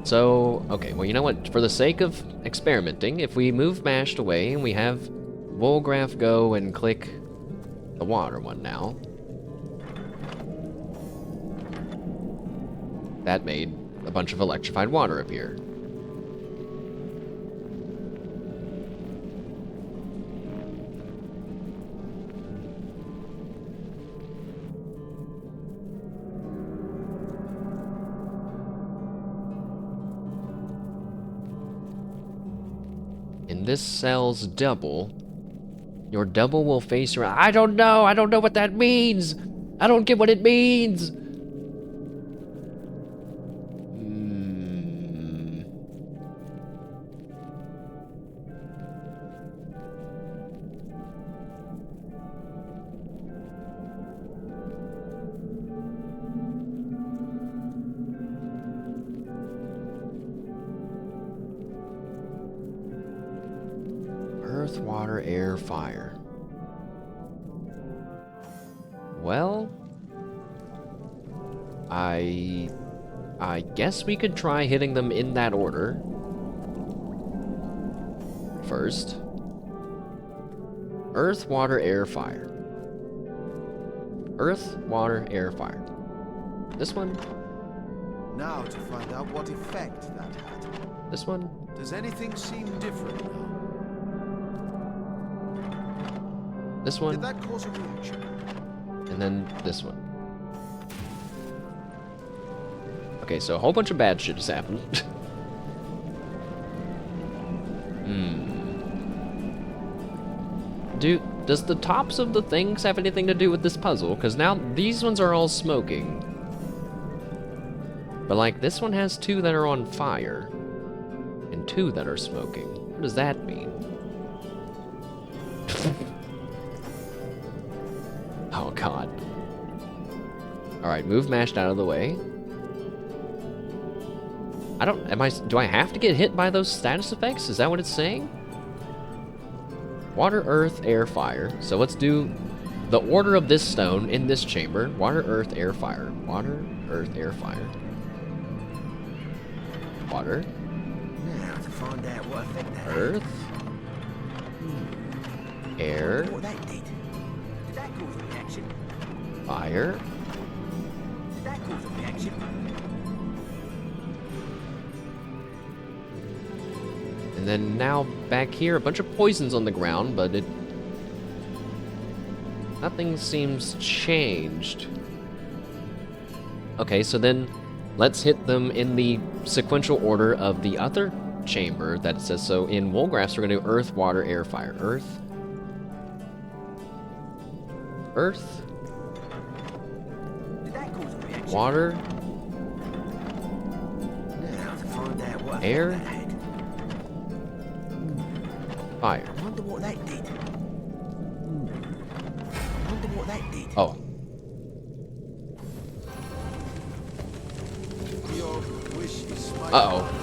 [SPEAKER 1] So, okay, well, you know what? For the sake of experimenting, if we move mashed away and we have Volgraph go and click the water one now, that made a bunch of electrified water appear. In this cell's double, your double will face your... I don't know what that means! I don't get what it means! Earth, water, air, fire. Well, I guess we could try hitting them in that order. First. Earth, water, air, fire. Earth, water, air, fire. This one.
[SPEAKER 12] Now to find out what effect that had.
[SPEAKER 1] This one.
[SPEAKER 12] Does anything seem different now?
[SPEAKER 1] This one.
[SPEAKER 12] Did that cause a reaction?
[SPEAKER 1] And then this one. Okay, so a whole bunch of bad shit has happened. Does the tops of the things have anything to do with this puzzle? Because now these ones are all smoking. But like this one has two that are on fire. And two that are smoking. What does that mean? Oh god. Alright, move mashed out of the way. Do I have to get hit by those status effects? Is that what it's saying? Water, earth, air, fire. So let's do the order of this stone in this chamber. Water, earth, air, fire. Water, earth, air, fire. Water.
[SPEAKER 3] Now to find out what effect that
[SPEAKER 1] Earth. Air.
[SPEAKER 3] What that did. Did that cause a reaction?
[SPEAKER 1] Fire.
[SPEAKER 3] Did that cause a reaction?
[SPEAKER 1] And then now back here, a bunch of poisons on the ground, but nothing seems changed. Okay, so then let's hit them in the sequential order of the other chamber that says so. In Wolgraphs, we're going to do earth, water, air, fire. Earth. Earth.
[SPEAKER 3] Did that cause a reaction?
[SPEAKER 1] Water.
[SPEAKER 3] Now to find out what
[SPEAKER 1] Air.
[SPEAKER 3] effect that had.
[SPEAKER 1] Fire.
[SPEAKER 3] I wonder what that did. I wonder what that did.
[SPEAKER 1] Oh. Uh-oh.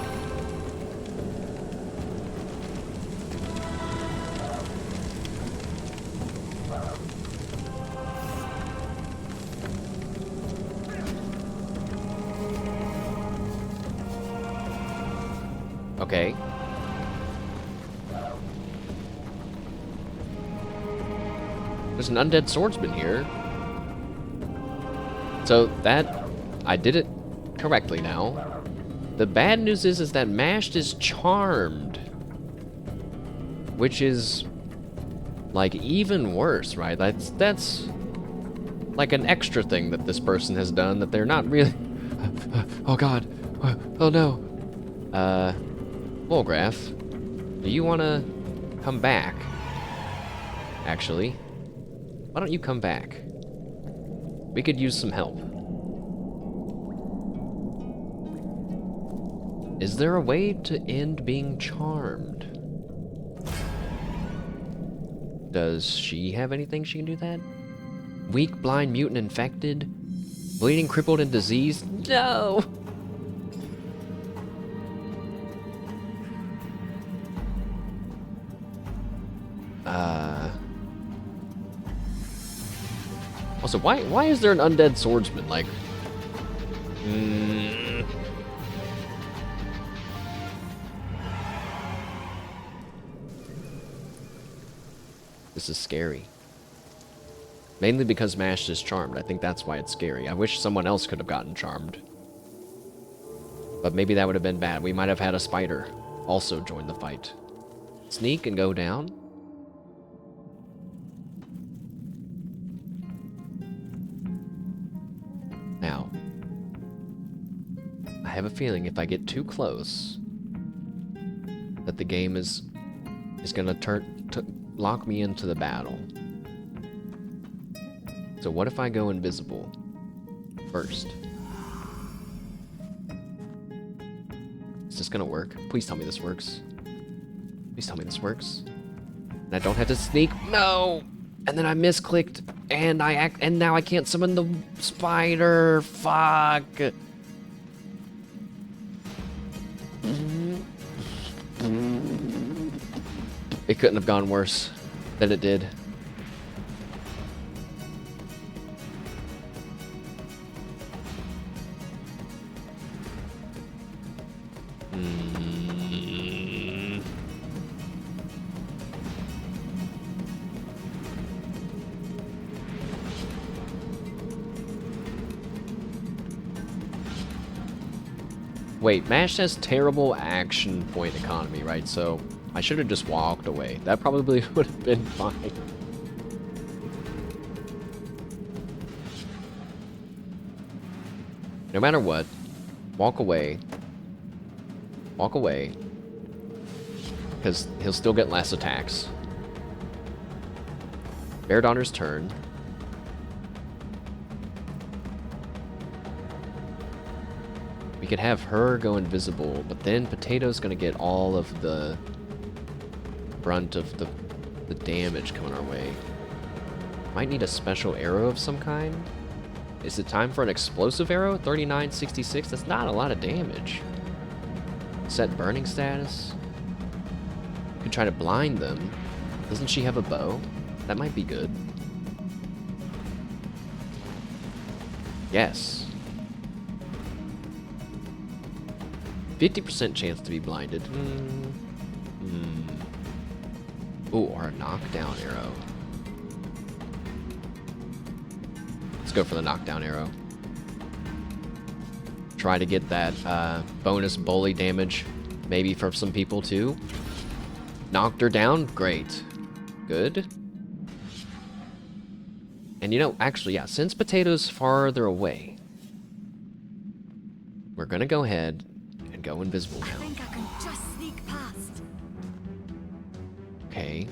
[SPEAKER 1] Okay. There's an undead swordsman here. So that... I did it correctly now. The bad news is that Mashed is charmed. Which is... like, even worse, right? That's... like an extra thing that this person has done that they're not really... Oh god. Oh no. Volgraph, do you want to come back? Actually, why don't you come back? We could use some help. Is there a way to end being charmed? Does she have anything she can do that? Weak, blind, mutant, infected? Bleeding, crippled, and diseased? No! Also, why is there an undead swordsman? Like, This is scary. Mainly because Mashed is charmed. I think that's why it's scary. I wish someone else could have gotten charmed. But maybe that would have been bad. We might have had a spider also join the fight. Sneak and go down. Now, I have a feeling if I get too close, that the game is gonna lock me into the battle. So what if I go invisible first? Is this gonna work? Please tell me this works. Please tell me this works. And I don't have to sneak. No! And then I misclicked, and and now I can't summon the spider. Fuck. It couldn't have gone worse than it did. Wait, MASH has terrible action point economy, right? So I should have just walked away. That probably would have been fine. No matter what, walk away. Walk away. Because he'll still get less attacks. Bear Daughter's turn. We could have her go invisible, but then Potato's gonna get all of the brunt of the damage coming our way. Might need a special arrow of some kind. Is it time for an explosive arrow? 3966? That's not a lot of damage. Set burning status. Could try to blind them. Doesn't she have a bow? That might be good. Yes. 50% chance to be blinded. Ooh, or a knockdown arrow. Let's go for the knockdown arrow. Try to get that bonus bully damage, maybe from some people too. Knocked her down? Great. Good. And you know, actually, yeah, since Potato's farther away, we're gonna go ahead and go invisible now.
[SPEAKER 4] I think I can just sneak past.
[SPEAKER 1] Okay.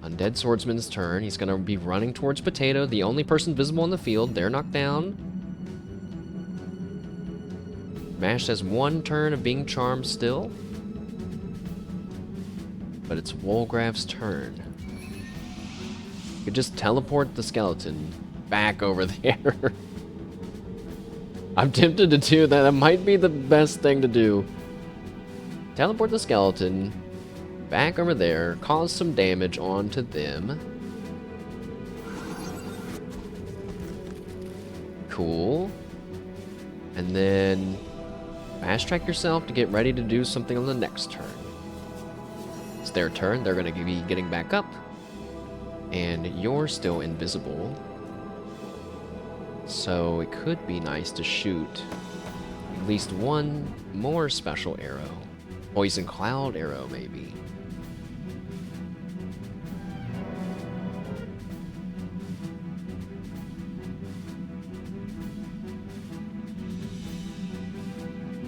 [SPEAKER 1] Undead Swordsman's turn. He's gonna be running towards Potato, the only person visible on the field. They're knocked down. Mash has one turn of being charmed still. But it's Wolgraff's turn. You could just teleport the skeleton back over there. I'm tempted to do that. That might be the best thing to do. Teleport the skeleton back over there, cause some damage onto them. Cool. And then fast track yourself to get ready to do something on the next turn. It's their turn. They're going to be getting back up. And you're still invisible. So it could be nice to shoot at least one more special arrow. Poison Cloud arrow, maybe.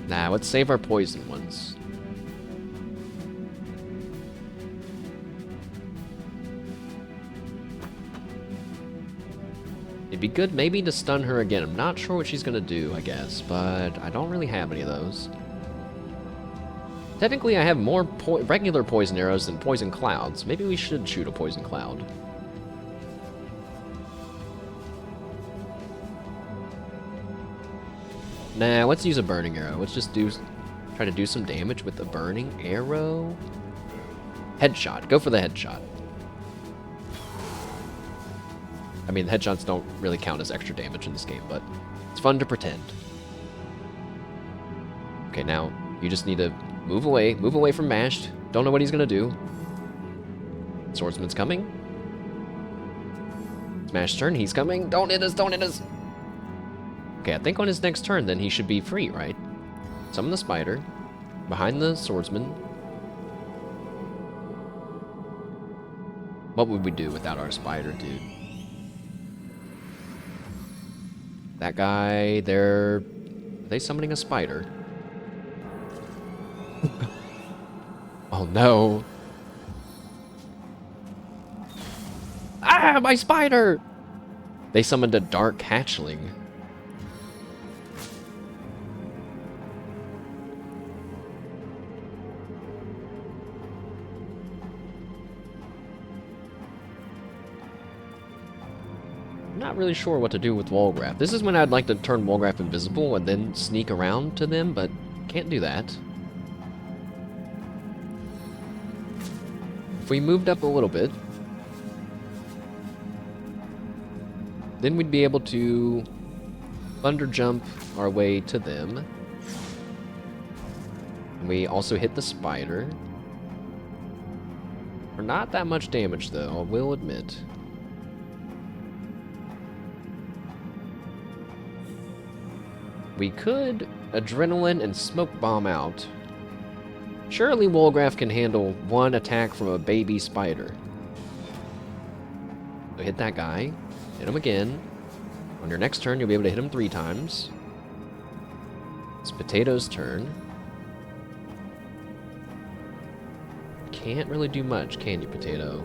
[SPEAKER 1] Nah, let's save our poison ones. It'd be good maybe to stun her again. I'm not sure what she's gonna do, I guess, but I don't really have any of those. Technically, I have more regular poison arrows than poison clouds. Maybe we should shoot a poison cloud. Nah, let's use a burning arrow. Let's just try to do some damage with the burning arrow. Headshot. Go for the headshot. I mean, headshots don't really count as extra damage in this game, but it's fun to pretend. Okay, now you just need to move away from Mashed. Don't know what he's gonna do. Swordsman's coming. It's Mashed's turn, he's coming. Don't hit us, don't hit us. Okay, I think on his next turn, then he should be free, right? Summon the spider, behind the swordsman. What would we do without our spider, dude? That guy, are they summoning a spider? Oh no. Ah, my spider! They summoned a dark hatchling. Not really sure what to do with Wallgraph. This is when I'd like to turn Wallgraph invisible and then sneak around to them, but can't do that. If we moved up a little bit, then we'd be able to thunder jump our way to them. And we also hit the spider. For not that much damage though, I will admit. We could adrenaline and smoke bomb out. Surely Wallgraph can handle one attack from a baby spider. So hit that guy. Hit him again. On your next turn, you'll be able to hit him 3 times. It's Potato's turn. Can't really do much, can you, Potato?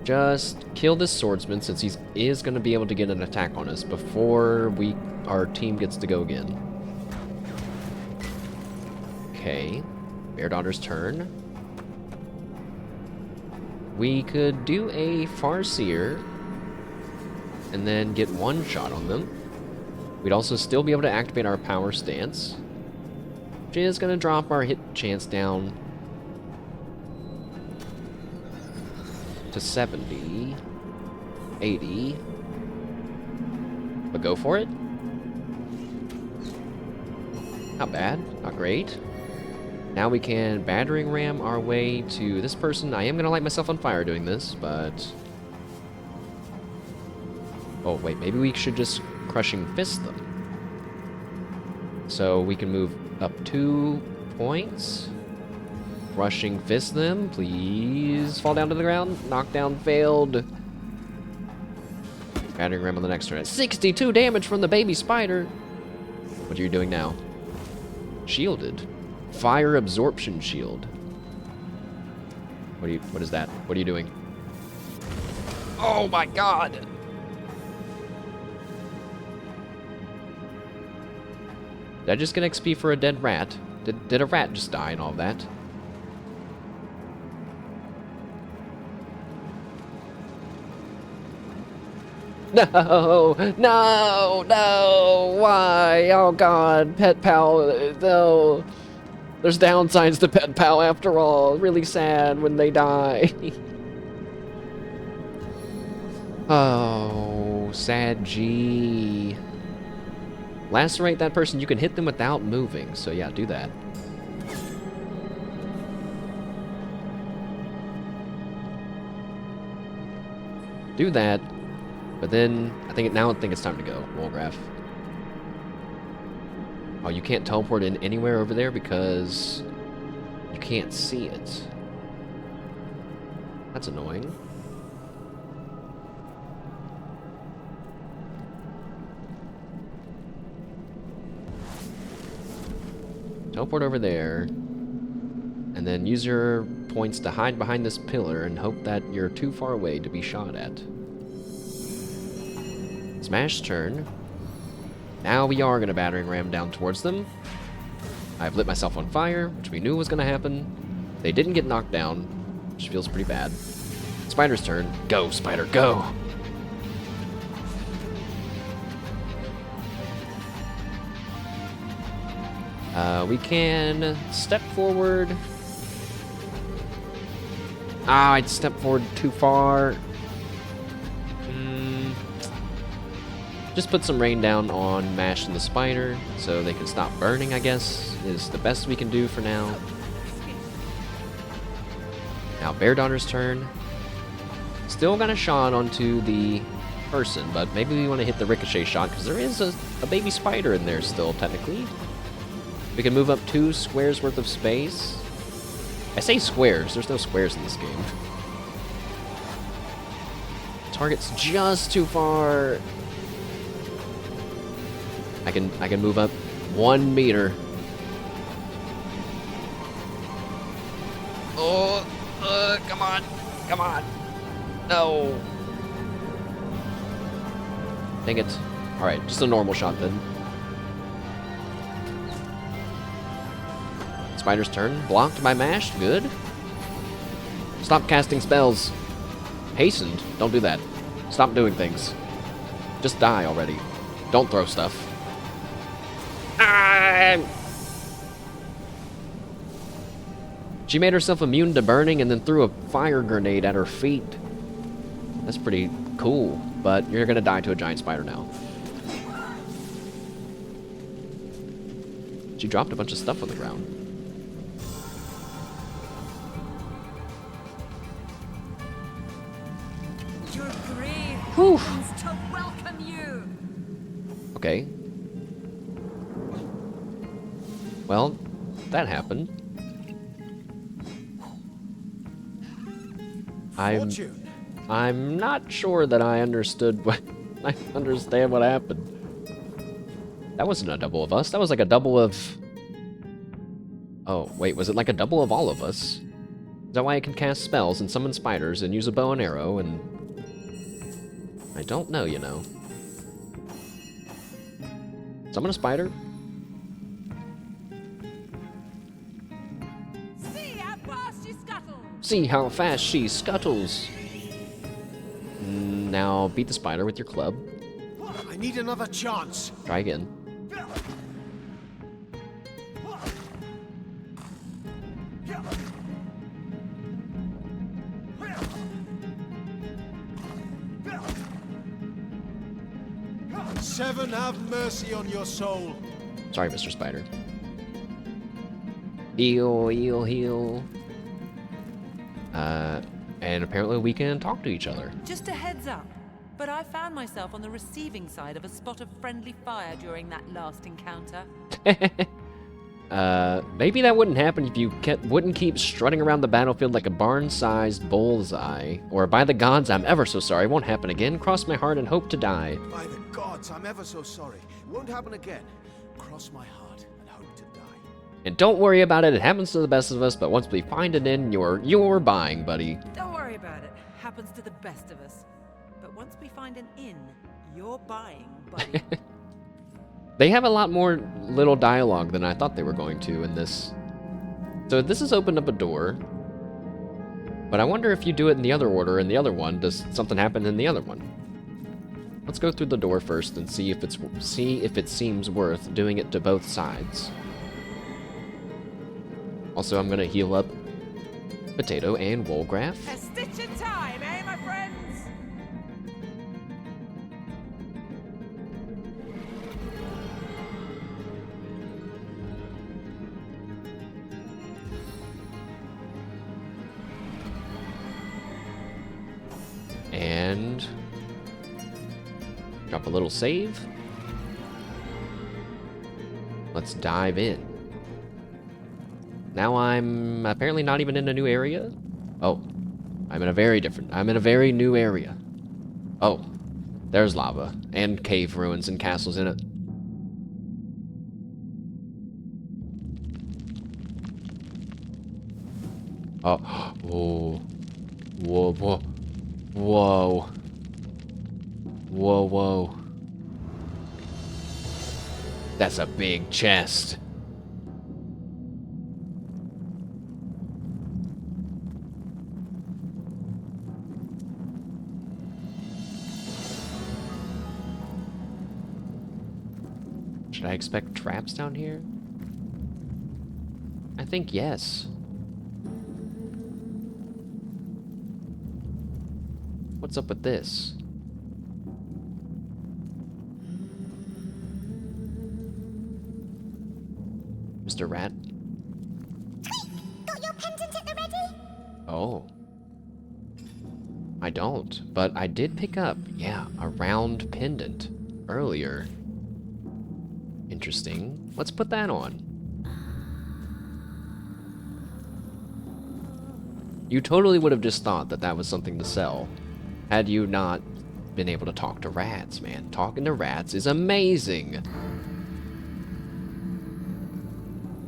[SPEAKER 1] Just kill this swordsman since he is going to be able to get an attack on us before our team gets to go again. Okay, Bear Daughter's turn. We could do a Farseer and then get 1 shot on them. We'd also still be able to activate our power stance, which is going to drop our hit chance down to 70, 80, but go for it. Not bad, not great. Now we can battering ram our way to this person. I am gonna light myself on fire doing this, but... Oh wait, maybe we should just crushing fist them. So we can move up 2 points. Rushing fist them, please fall down to the ground. Knockdown failed. Battering ram on the next turn. 62 damage from the baby spider. What are you doing now? Shielded. Fire absorption shield. What is that? What are you doing? Oh my god! Did I just get XP for a dead rat? Did a rat just die and all that? No, no, no, why? Oh god, Pet Pal, no. There's downsides to Pet Pal after all. Really sad when they die. Oh, sad G. Lacerate that person, you can hit them without moving, so yeah, do that. Do that. But then, I think it's time to go, Wallgraph. Oh, you can't teleport in anywhere over there because you can't see it. That's annoying. Teleport over there, and then use your points to hide behind this pillar and hope that you're too far away to be shot at. Smash turn. Now we are going to battering ram down towards them. I've lit myself on fire, which we knew was going to happen. They didn't get knocked down, which feels pretty bad. Spider's turn. Go, Spider, go! We can step forward. Ah, I'd step forward too far. Just put some rain down on Mash and the spider so they can stop burning, I guess, is the best we can do for now. Now, Bear Daughter's turn. Still got a shot onto the person, but maybe we want to hit the ricochet shot because there is a baby spider in there still, technically. We can move up 2 squares worth of space. I say squares, there's no squares in this game. Target's just too far. I can move up 1 meter. Oh, come on, come on. No. Dang it. Alright, just a normal shot then. Spider's turn. Blocked by Mash. Good. Stop casting spells. Hastened. Don't do that. Stop doing things. Just die already. Don't throw stuff. Ah! She made herself immune to burning and then threw a fire grenade at her feet. That's pretty cool, but you're gonna die to a giant spider now. She dropped a bunch of stuff on the ground.
[SPEAKER 4] Your grave
[SPEAKER 1] Whew.
[SPEAKER 4] opens to welcome you.
[SPEAKER 1] Okay. Well, that happened. I'm not sure that I understood what I understand what happened. That wasn't a double of us. That was like a double of... Oh, wait, was it like a double of all of us? Is that why I can cast spells and summon spiders and use a bow and arrow and... I don't know, you know. Summon a spider?
[SPEAKER 18] See how fast she scuttles.
[SPEAKER 1] See how fast she scuttles. Now beat the spider with your club.
[SPEAKER 12] I need another chance.
[SPEAKER 1] Try again.
[SPEAKER 12] Seven, have mercy on your soul.
[SPEAKER 1] Sorry, Mr. Spider. Heal, heal, heal. And apparently we can talk to each other.
[SPEAKER 14] Just a heads up, but I found myself on the receiving side of a spot of friendly fire during that last encounter.
[SPEAKER 1] Maybe that wouldn't happen if you wouldn't keep strutting around the battlefield like a barn-sized bullseye. Or by the gods, I'm ever so sorry. It won't happen again. Cross my heart and hope to die.
[SPEAKER 12] By the gods, I'm ever so sorry. It won't happen again. Cross my heart and hope to die.
[SPEAKER 1] And don't worry about it. It happens to the best of us, but once we find an inn, you're buying, buddy.
[SPEAKER 14] Don't worry about it. Happens to the best of us. But once we find an inn, you're buying, buddy.
[SPEAKER 1] They have a lot more little dialogue than I thought they were going to in this. So this has opened up a door. But I wonder if you do it in the other order in the other one, does something happen in the other one? Let's go through the door first and see if it seems worth doing it to both sides. Also, I'm gonna heal up Potato and Woolgraph.
[SPEAKER 18] A stitch in time, eh, my friends?
[SPEAKER 1] And drop a little save. Let's dive in. Now I'm apparently not even in a new area. Oh, I'm in a very new area. Oh, there's lava and cave ruins and castles in it. Oh, whoa, whoa, whoa. Whoa. Whoa, whoa. That's a big chest. Should I expect traps down here? I think yes. What's up with this? Mr. Rat?
[SPEAKER 10] Got your pendant at the ready?
[SPEAKER 1] Oh. I don't, but I did pick up, yeah, a round pendant earlier. Interesting. Let's put that on. You totally would have just thought that that was something to sell had you not been able to talk to rats, man. Talking to rats is amazing.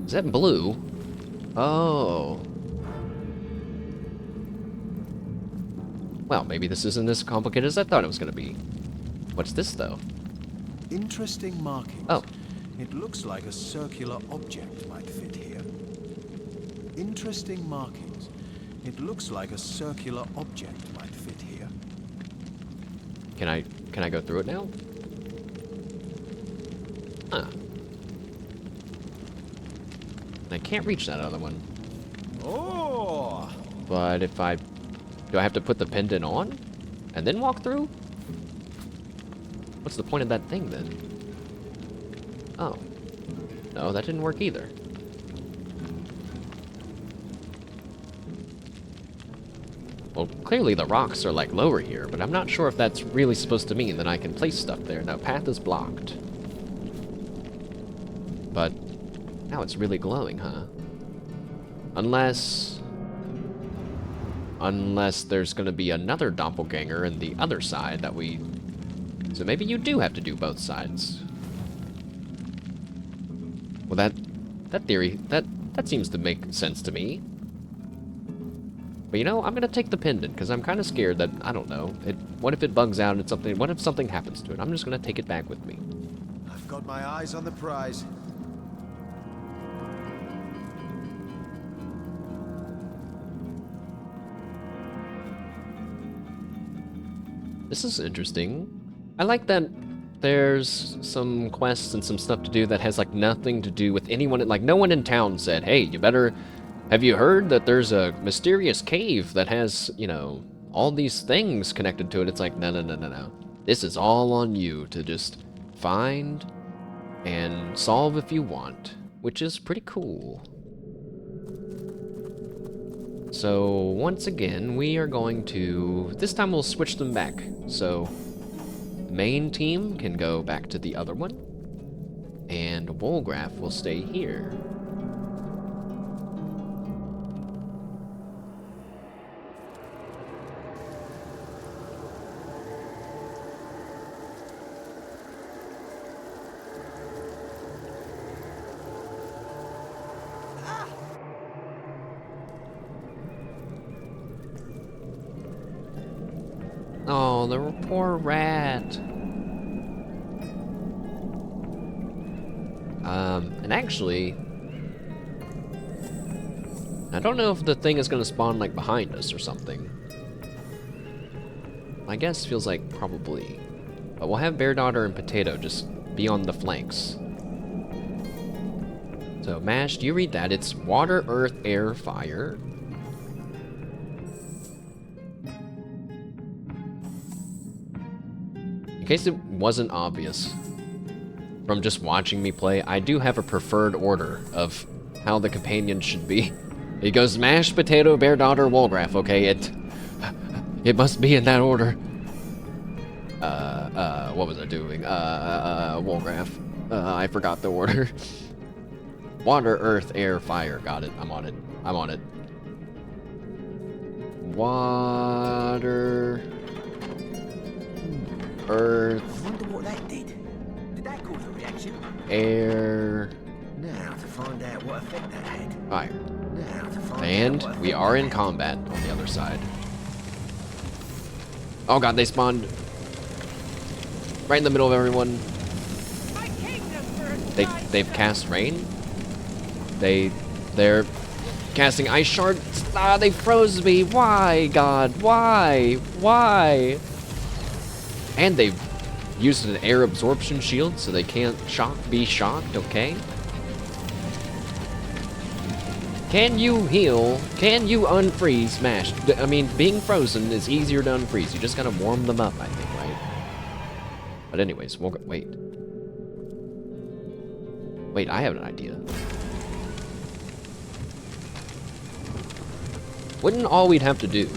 [SPEAKER 1] Is that blue? Oh. Well, maybe this isn't as complicated as I thought it was going to be. What's this, though?
[SPEAKER 12] Interesting markings.
[SPEAKER 1] Oh.
[SPEAKER 12] It looks like a circular object might fit here. Interesting markings. It looks like a circular object might fit here.
[SPEAKER 1] Can I go through it now? Huh. I can't reach that other one.
[SPEAKER 12] Oh!
[SPEAKER 1] But if I... Do I have to put the pendant on? And then walk through? What's the point of that thing, then? Oh. No, that didn't work either. Well, clearly the rocks are, like, lower here, but I'm not sure if that's really supposed to mean that I can place stuff there. No, path is blocked. But now it's really glowing, huh? Unless there's gonna be another doppelganger in the other side that we... So maybe you do have to do both sides. Well, that theory, that seems to make sense to me. But you know, I'm gonna take the pendant, because I'm kind of scared that, I don't know, what if it bugs out and something, what if something happens to it? I'm just gonna take it back with me.
[SPEAKER 12] I've got my eyes on the prize.
[SPEAKER 1] This is interesting. I like that there's some quests and some stuff to do that has, like, nothing to do with anyone. Like, no one in town said, hey, you better... Have you heard that there's a mysterious cave that has, you know, all these things connected to it? It's like, no. This is all on you to just find and solve if you want, which is pretty cool. So, once again, we are going to... This time we'll switch them back. So, the main team can go back to the other one, and Wolgraf will stay here. Oh, the poor rat. And actually, I don't know if the thing is gonna spawn, like, behind us or something. My guess feels like probably. But we'll have Bear Daughter and Potato just be on the flanks. So, Mash, do you read that? It's water, earth, air, fire. In case it wasn't obvious from just watching me play, I do have a preferred order of how the companions should be. It goes Mash, Potato, Bear Daughter, Wolgraf, okay? It must be in that order. What was I doing? Wolgraf. I forgot the order. Water, earth, air, fire. Got it. I'm on it. I'm on it. Water... Earth.
[SPEAKER 3] I wonder what that did. Did that cause a reaction?
[SPEAKER 1] Air.
[SPEAKER 3] Now to find out what effect that had.
[SPEAKER 1] Fire.
[SPEAKER 3] Now to find
[SPEAKER 1] And
[SPEAKER 3] out what
[SPEAKER 1] we
[SPEAKER 3] effect
[SPEAKER 1] are
[SPEAKER 3] that
[SPEAKER 1] in
[SPEAKER 3] had.
[SPEAKER 1] combat on the other side. Oh god, they spawned right in the middle of everyone. They've cast rain. They're casting ice shards. Ah, they froze me. Why, God? Why? And they used an air absorption shield so they can't be shocked, okay? Can you heal? Can you unfreeze Mash? I mean, being frozen is easier to unfreeze. You just gotta warm them up, I think, right? But anyways, we'll go. Wait, I have an idea. Wouldn't all we'd have to do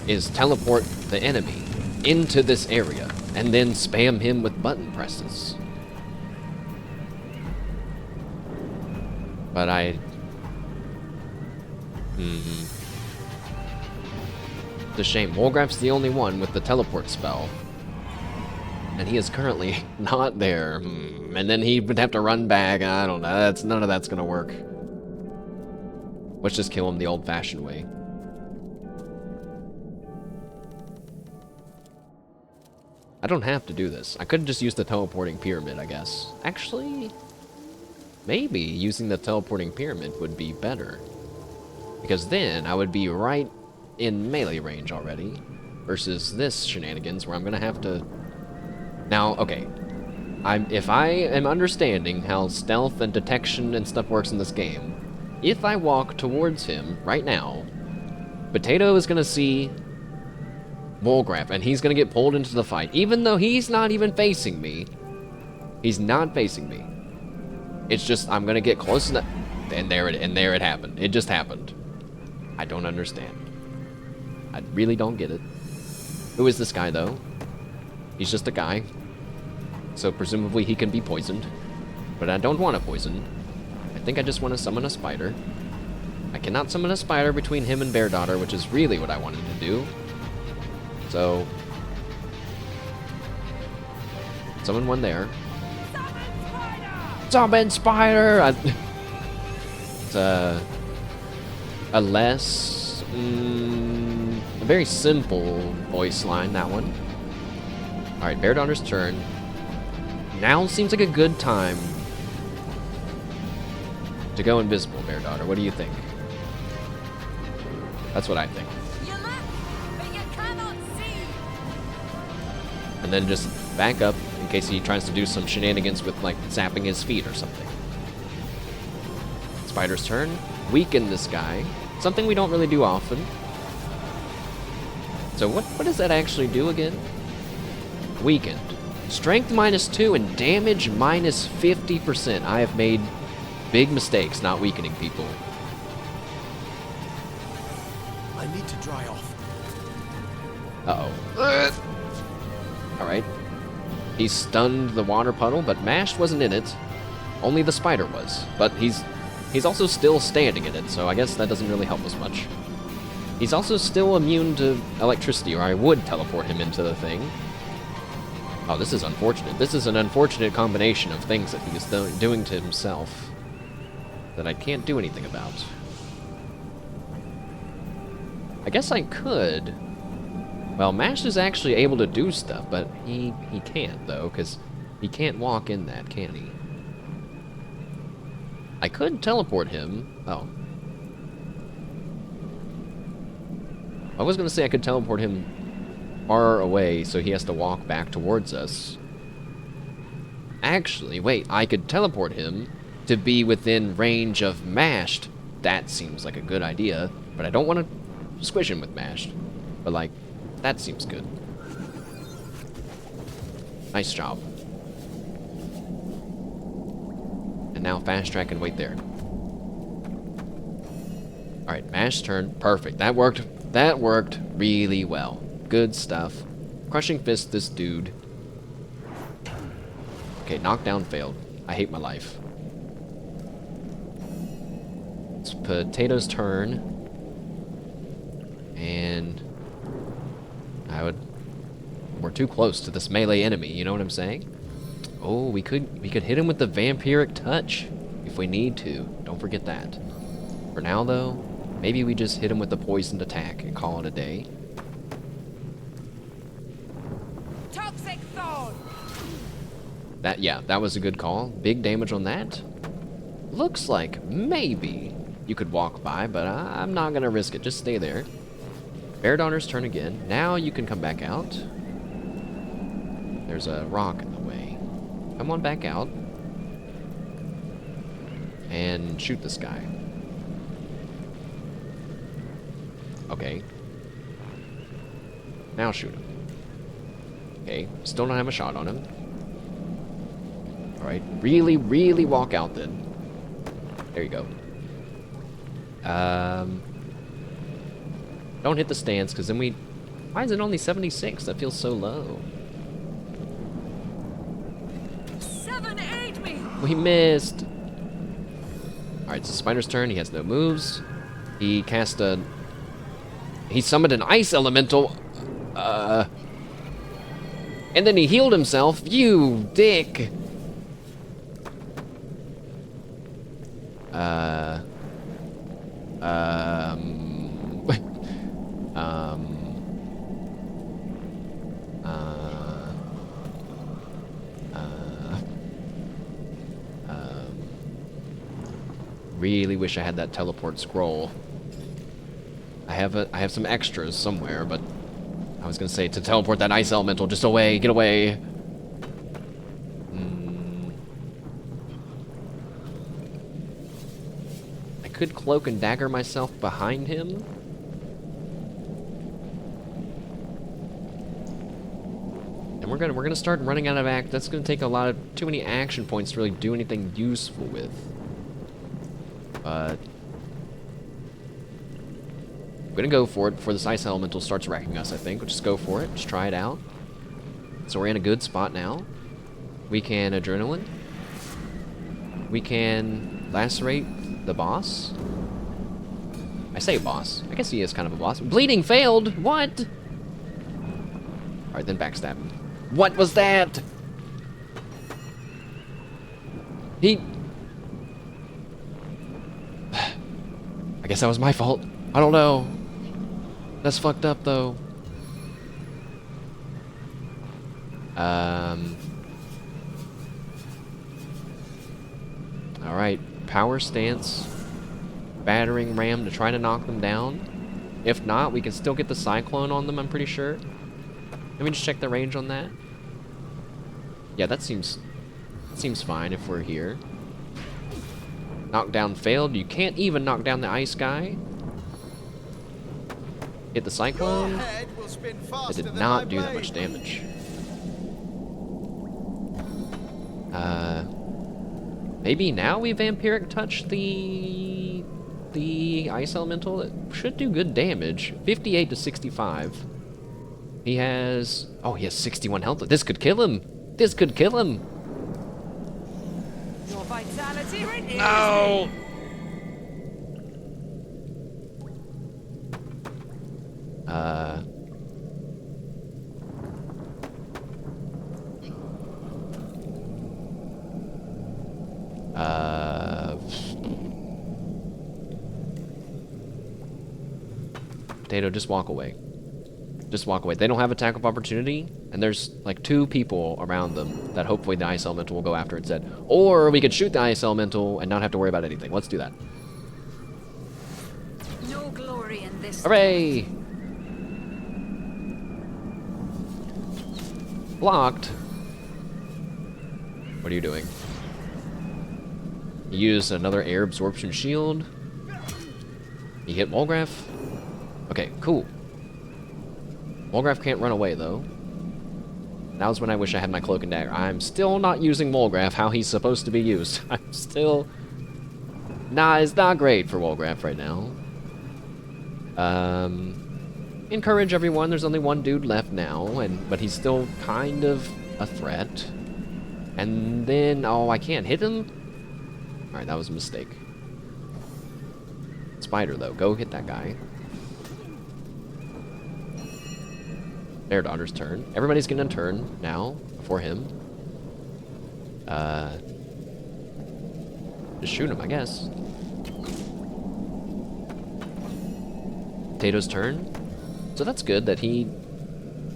[SPEAKER 1] is teleport the enemy into this area and then spam him with button presses? But It's a shame. Wolgraff's the only one with the teleport spell. And he is currently not there. And then he would have to run back. I don't know. None of that's gonna work. Let's just kill him the old-fashioned way. I don't have to do this. I could have just used the teleporting pyramid, I guess. Actually, maybe using the teleporting pyramid would be better. Because then I would be right in melee range already. Versus this shenanigans where I'm gonna have to... Now, okay. If I am understanding how stealth and detection and stuff works in this game, if I walk towards him right now, Potato is gonna see Wolgraff, and he's gonna get pulled into the fight, even though he's not even facing me. He's not facing me. It's just I'm gonna get close enough, and there it happened. It just happened. I don't understand. I really don't get it. Who is this guy though? He's just a guy, so presumably he can be poisoned. But I don't want to poison. I think I just want to summon a spider. I cannot summon a spider between him and Bear Daughter, which is really what I wanted to do. So, summon one there. Summon spider! It's a less, a very simple voice line, that one. Alright, Bear Daughter's turn. Now seems like a good time to go invisible, Bear Daughter. What do you think? That's what I think. And then just back up in case he tries to do some shenanigans with, like, zapping his feet or something. Spider's turn. Weaken this guy. Something we don't really do often. So what does that actually do again? Weakened. Strength -2 and damage -50%. I have made big mistakes not weakening people.
[SPEAKER 3] I need to dry off.
[SPEAKER 1] Uh-oh. Alright. He stunned the water puddle, but Mashed wasn't in it. Only the spider was. But he's also still standing in it, so I guess that doesn't really help us much. He's also still immune to electricity, or I would teleport him into the thing. Oh, this is unfortunate. This is an unfortunate combination of things that he is doing to himself that I can't do anything about. I guess I could. Well, Mash is actually able to do stuff, but he can't, though, because he can't walk in that, can he? I could teleport him. Oh. I was going to say I could teleport him far away, so he has to walk back towards us. Actually, wait, I could teleport him to be within range of Mashed. That seems like a good idea, but I don't want to squish him with Mashed. But, like, that seems good. Nice job. And now fast track and wait there. Alright, Mash's turn. Perfect. That worked. That worked really well. Good stuff. Crushing Fist this dude. Okay, knockdown failed. I hate my life. It's Potato's turn. And we're too close to this melee enemy, you know what I'm saying? Oh, we could hit him with the vampiric touch if we need to. Don't forget that. For now though, maybe we just hit him with the poisoned attack and call it a day.
[SPEAKER 18] Toxic zone.
[SPEAKER 1] That was a good call. Big damage on that. Looks like maybe you could walk by, but I'm not gonna risk it. Just stay there. Bear Daughter's turn again. Now you can come back out. There's a rock in the way. Come on back out. And shoot this guy. Okay. Now shoot him. Okay, still don't have a shot on him. Alright, really, really walk out then. There you go. Don't hit the stance, because then we... Why is it only 76? That feels so low.
[SPEAKER 4] 7-8 me!
[SPEAKER 1] We missed! Alright, it's the spider's turn. He has no moves. He cast a... He summoned an ice elemental. And then he healed himself. You dick! Really wish I had that teleport scroll. I have some extras somewhere, but I was gonna say to teleport that ice elemental just away, get away. I could cloak and dagger myself behind him. And we're gonna start running out of act. That's gonna take too many action points to really do anything useful with. But I'm gonna go for it before this ice elemental starts wrecking us, I think. We'll just go for it, just try it out. So we're in a good spot now. We can adrenaline. We can lacerate the boss. I say boss. I guess he is kind of a boss. Bleeding failed! What? Alright, then backstab him. What was that? I guess that was my fault. I don't know. That's fucked up, though. Alright. Power stance. Battering ram to try to knock them down. If not, we can still get the cyclone on them, I'm pretty sure. Let me just check the range on that. Yeah, that seems fine if we're here. Knockdown failed. You can't even knock down the ice guy. Hit the cyclone. It did not do that much damage. Maybe now we vampiric touch the ice elemental. It should do good damage. 58 to 65. He has 61 health. This could kill him. This could kill him.
[SPEAKER 18] Your vitality renews.
[SPEAKER 1] No. Potato, just walk away. Just walk away. They don't have attack of opportunity, and there's like 2 people around them that hopefully the ice elemental will go after instead. Or we could shoot the ice elemental and not have to worry about anything. Let's do that.
[SPEAKER 4] No glory in this.
[SPEAKER 1] Hooray! Blocked. What are you doing? You use another air absorption shield. You hit Wolgraf. Okay, cool. Wolgraf can't run away, though. That was when I wish I had my cloak and dagger. I'm still not using Wolgraf how he's supposed to be used. I'm still... Nah, it's not great for Wolgraf right now. Encourage everyone. There's only 1 dude left now, but he's still kind of a threat. And then... Oh, I can't hit him? Alright, that was a mistake. Spider, though. Go hit that guy. Bear Daughter's turn. Everybody's getting a turn now before him. Just shoot him, I guess. Potato's turn. So that's good that he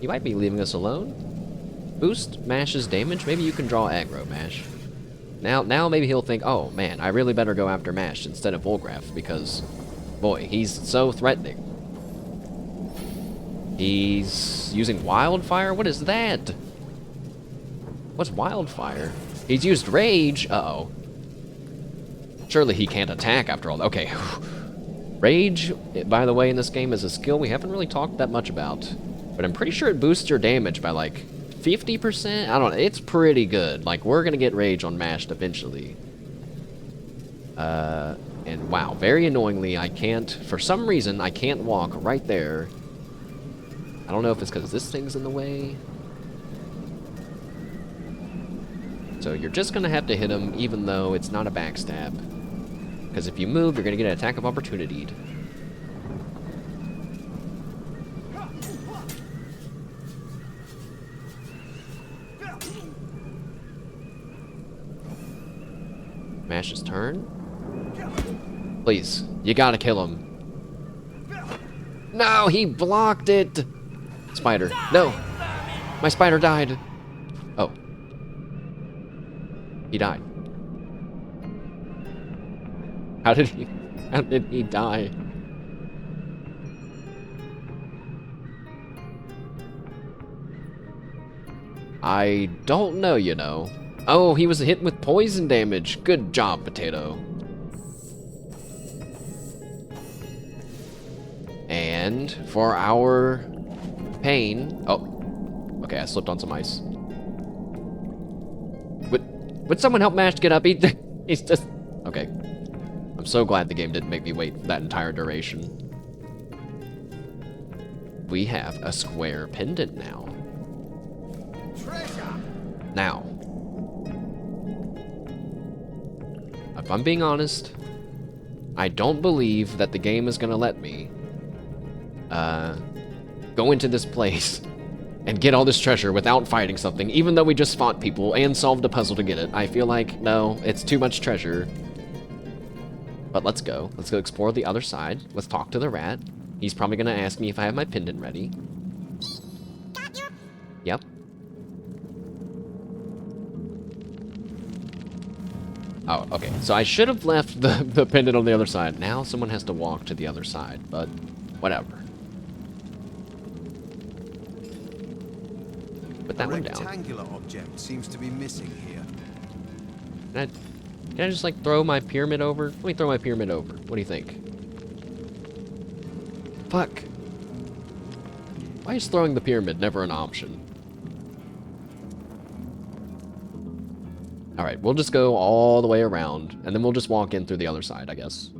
[SPEAKER 1] might be leaving us alone. Boost Mash's damage. Maybe you can draw aggro, Mash. Now maybe he'll think, oh man, I really better go after Mash instead of Wolgraf because, boy, he's so threatening. He's using wildfire? What is that? What's wildfire? He's used rage. Uh-oh. Surely he can't attack after all. Okay. Rage, by the way, in this game is a skill we haven't really talked that much about. But I'm pretty sure it boosts your damage by like 50%? I don't know. It's pretty good. Like, we're gonna get rage on Mashed eventually. And wow, very annoyingly, I can't, for some reason, I can't walk right there. I don't know if it's because this thing's in the way. So you're just gonna have to hit him, even though it's not a backstab. Because if you move, you're gonna get an attack of opportunity. Mash's turn. Please, you gotta kill him. No, he blocked it! Spider, no! My spider died! Oh. He died. How did he die? I don't know, you know. Oh, he was hit with poison damage. Good job, Potato. And for our pain... Oh. Okay, I slipped on some ice. Would someone help Mash get up? He's just... Okay. I'm so glad the game didn't make me wait that entire duration. We have a square pendant now.
[SPEAKER 12] Treasure.
[SPEAKER 1] Now. If I'm being honest, I don't believe that the game is gonna let me go into this place and get all this treasure without fighting something, even though we just fought people and solved a puzzle to get it. I feel like, no, it's too much treasure. But let's go. Let's go explore the other side. Let's talk to the rat. He's probably gonna ask me if I have my pendant ready. Yep. Oh, okay. So I should have left the pendant on the other side. Now someone has to walk to the other side, but whatever. Put that one down.
[SPEAKER 12] A rectangular object seems to be missing here.
[SPEAKER 1] Can I just, like, throw my pyramid over? Let me throw my pyramid over. What do you think? Fuck. Why is throwing the pyramid never an option? Alright, we'll just go all the way around, and then we'll just walk in through the other side, I guess.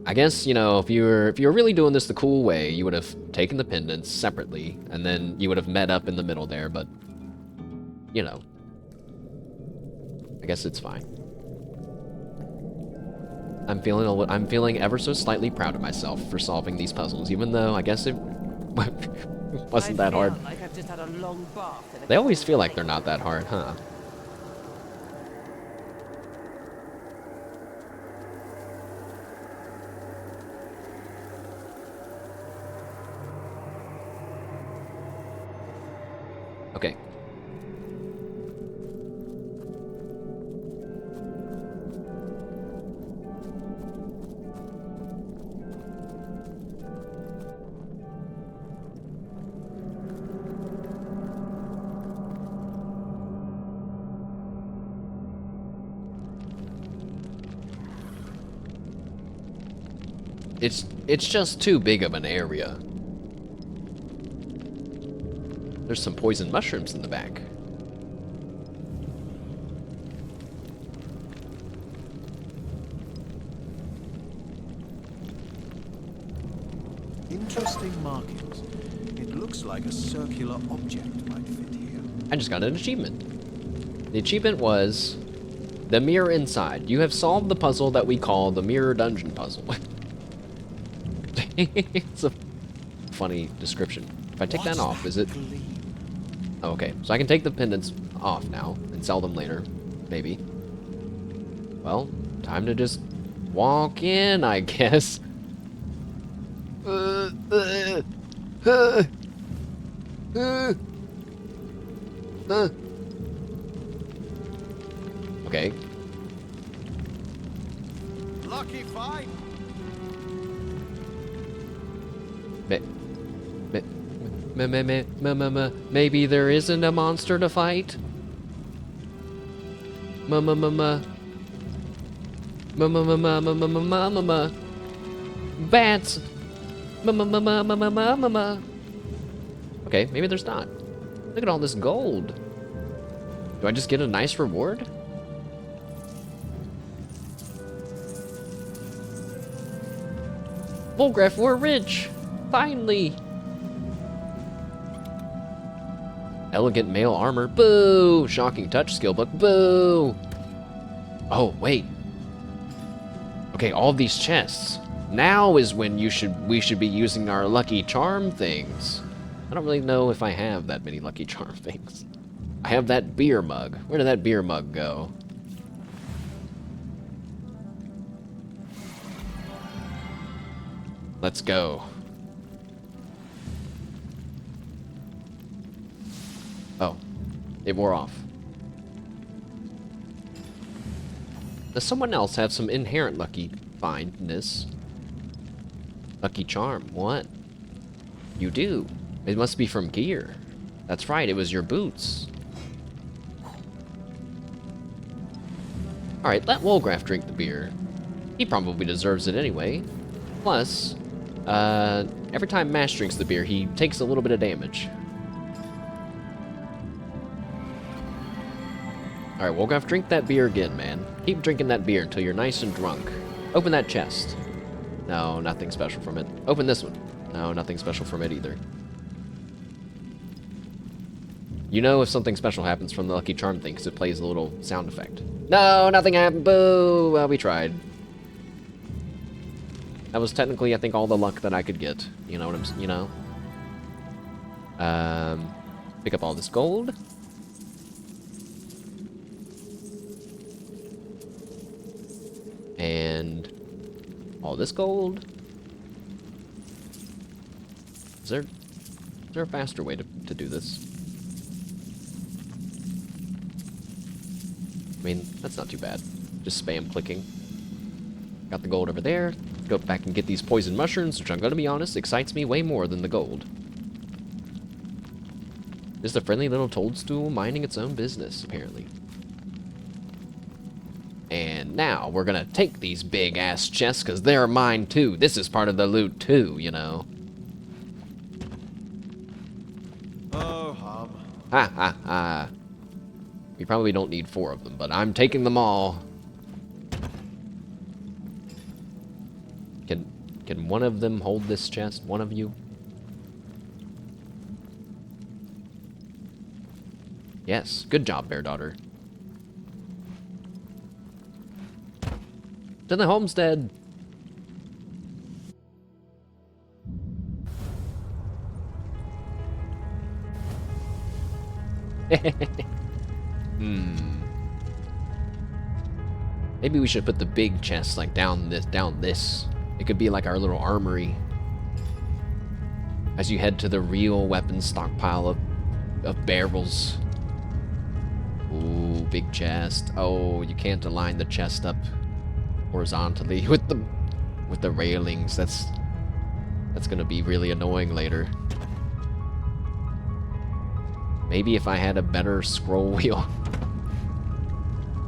[SPEAKER 1] I guess, you know, if you were really doing this the cool way, you would have taken the pendants separately, and then you would have met up in the middle there, but, you know. I guess it's fine. I'm feeling ever so slightly proud of myself for solving these puzzles, even though I guess it wasn't that hard.
[SPEAKER 18] Like I've just had a long bath.
[SPEAKER 1] They always feel like they're not that hard, huh? Okay. It's just too big of an area. There's some poison mushrooms in the back.
[SPEAKER 12] Interesting markings. It looks like a circular object might fit here.
[SPEAKER 1] I just got an achievement. The achievement was the mirror inside. You have solved the puzzle that we call the mirror dungeon puzzle. It's a funny description. If I take that off, is it... Oh, okay, so I can take the pendants off now and sell them later, maybe. Well, time to just walk in, I guess. Okay.
[SPEAKER 12] Lucky fight.
[SPEAKER 1] Maybe there isn't a monster to fight? Bats! Okay, maybe there's not. Look at all this gold. Do I just get a nice reward? Volgraf, we're rich! Finally! Elegant male armor. Boo! Shocking touch skill book. Boo! Oh, wait. Okay, all these chests. Now is when we should be using our lucky charm things. I don't really know if I have that many lucky charm things. I have that beer mug. Where did that beer mug go? Let's go. Oh, it wore off. Does someone else have some inherent lucky findness? Lucky charm, what? You do. It must be from gear. That's right, it was your boots. Alright, let Wolgraf drink the beer. He probably deserves it anyway. Plus, every time Mash drinks the beer, he takes a little bit of damage. Alright, Wolgraf, drink that beer again, man. Keep drinking that beer until you're nice and drunk. Open that chest. No, nothing special from it. Open this one. No, nothing special from it either. You know if something special happens from the Lucky Charm thing, because it plays a little sound effect. No, nothing happened. Boo! Well, we tried. That was technically, I think, all the luck that I could get. You know what I'm, you know? Pick up all this gold. And all this gold. Is there a faster way to do this? I mean, that's not too bad. Just spam clicking. Got the gold over there. Go back and get these poison mushrooms, which I'm gonna be honest, excites me way more than the gold. Just a friendly little toadstool minding its own business, apparently. And now we're gonna take these big ass chests, because they're mine too. This is part of the loot too, you know.
[SPEAKER 9] Oh, hum.
[SPEAKER 1] Ha ha ha. We probably don't need 4 of them, but I'm taking them all. Can one of them hold this chest? One of you? Yes. Good job, Bear Daughter. To the homestead. Maybe we should put the big chest like down this. It could be like our little armory. As you head to the real weapons stockpile of barrels. Ooh, big chest. Oh, you can't align the chest up horizontally with the railings. That's gonna be really annoying later. Maybe if I had a better scroll wheel.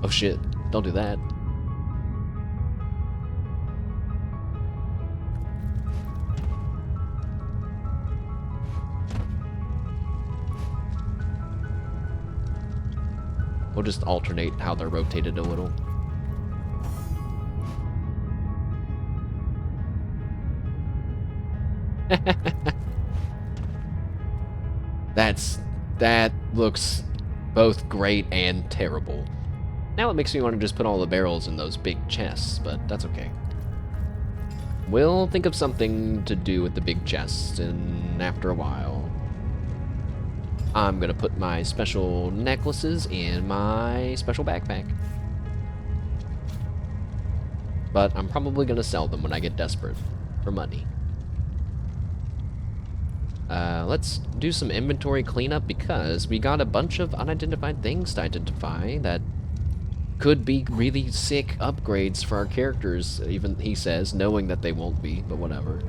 [SPEAKER 1] Oh shit, don't do that. We'll just alternate how they're rotated a little. That looks both great and terrible. Now it makes me want to just put all the barrels in those big chests, but that's okay. We'll think of something to do with the big chests, and after a while. I'm gonna put my special necklaces in my special backpack. But I'm probably gonna sell them when I get desperate for money. Let's do some inventory cleanup because we got a bunch of unidentified things to identify that could be really sick upgrades for our characters, even he says, knowing that they won't be, but whatever.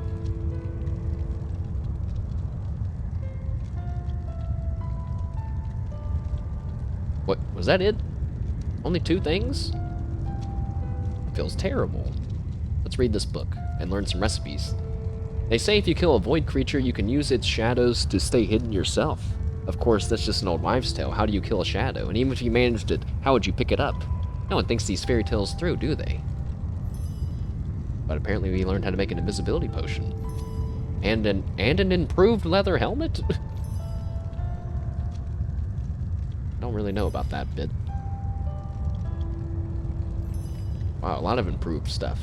[SPEAKER 1] What, was that it? Only 2 things? Feels terrible. Let's read this book and learn some recipes. They say if you kill a void creature, you can use its shadows to stay hidden yourself. Of course, that's just an old wives' tale. How do you kill a shadow? And even if you managed it, how would you pick it up? No one thinks these fairy tales through, do they? But apparently we learned how to make an invisibility potion. And an improved leather helmet? Don't really know about that bit. Wow, a lot of improved stuff.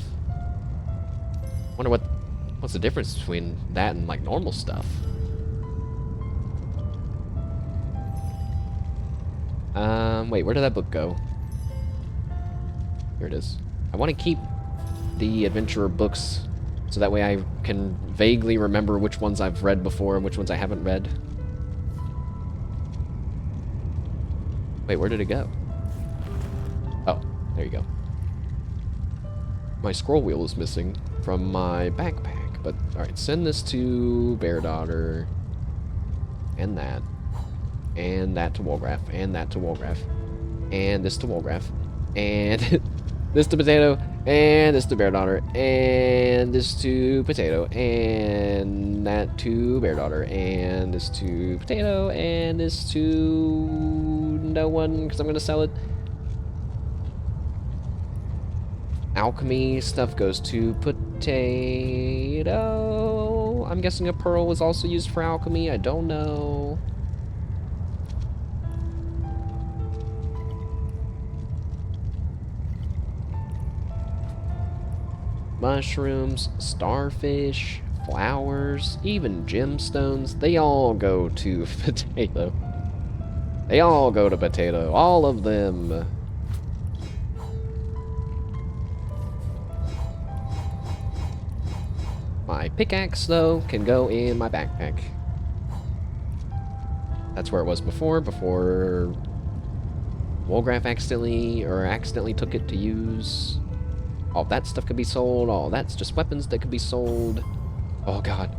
[SPEAKER 1] Wonder what's the difference between that and like normal stuff. Wait, where did that book go? Here it is. I want to keep the adventurer books so that way I can vaguely remember which ones I've read before and which ones I haven't read. Wait, where did it go? Oh, there you go. My scroll wheel is missing from my backpack, but alright, send this to Bear Daughter, and that to Wolgraff, and that to Wolgraff, and this to Wolgraff, and this to Potato, and this to Bear Daughter, and this to Potato, and that to Bear Daughter, and this to Potato, and this to no one, because I'm going to sell it. Alchemy stuff goes to Potato. I'm guessing a pearl was also used for alchemy. I don't know. Mushrooms, starfish, flowers, even gemstones, they all go to Potato. They all go to Potato. All of them. My pickaxe, though, can go in my backpack. That's where it was before Wolgraff accidentally took it to use. All that stuff could be sold. All that's just weapons that could be sold. Oh, God.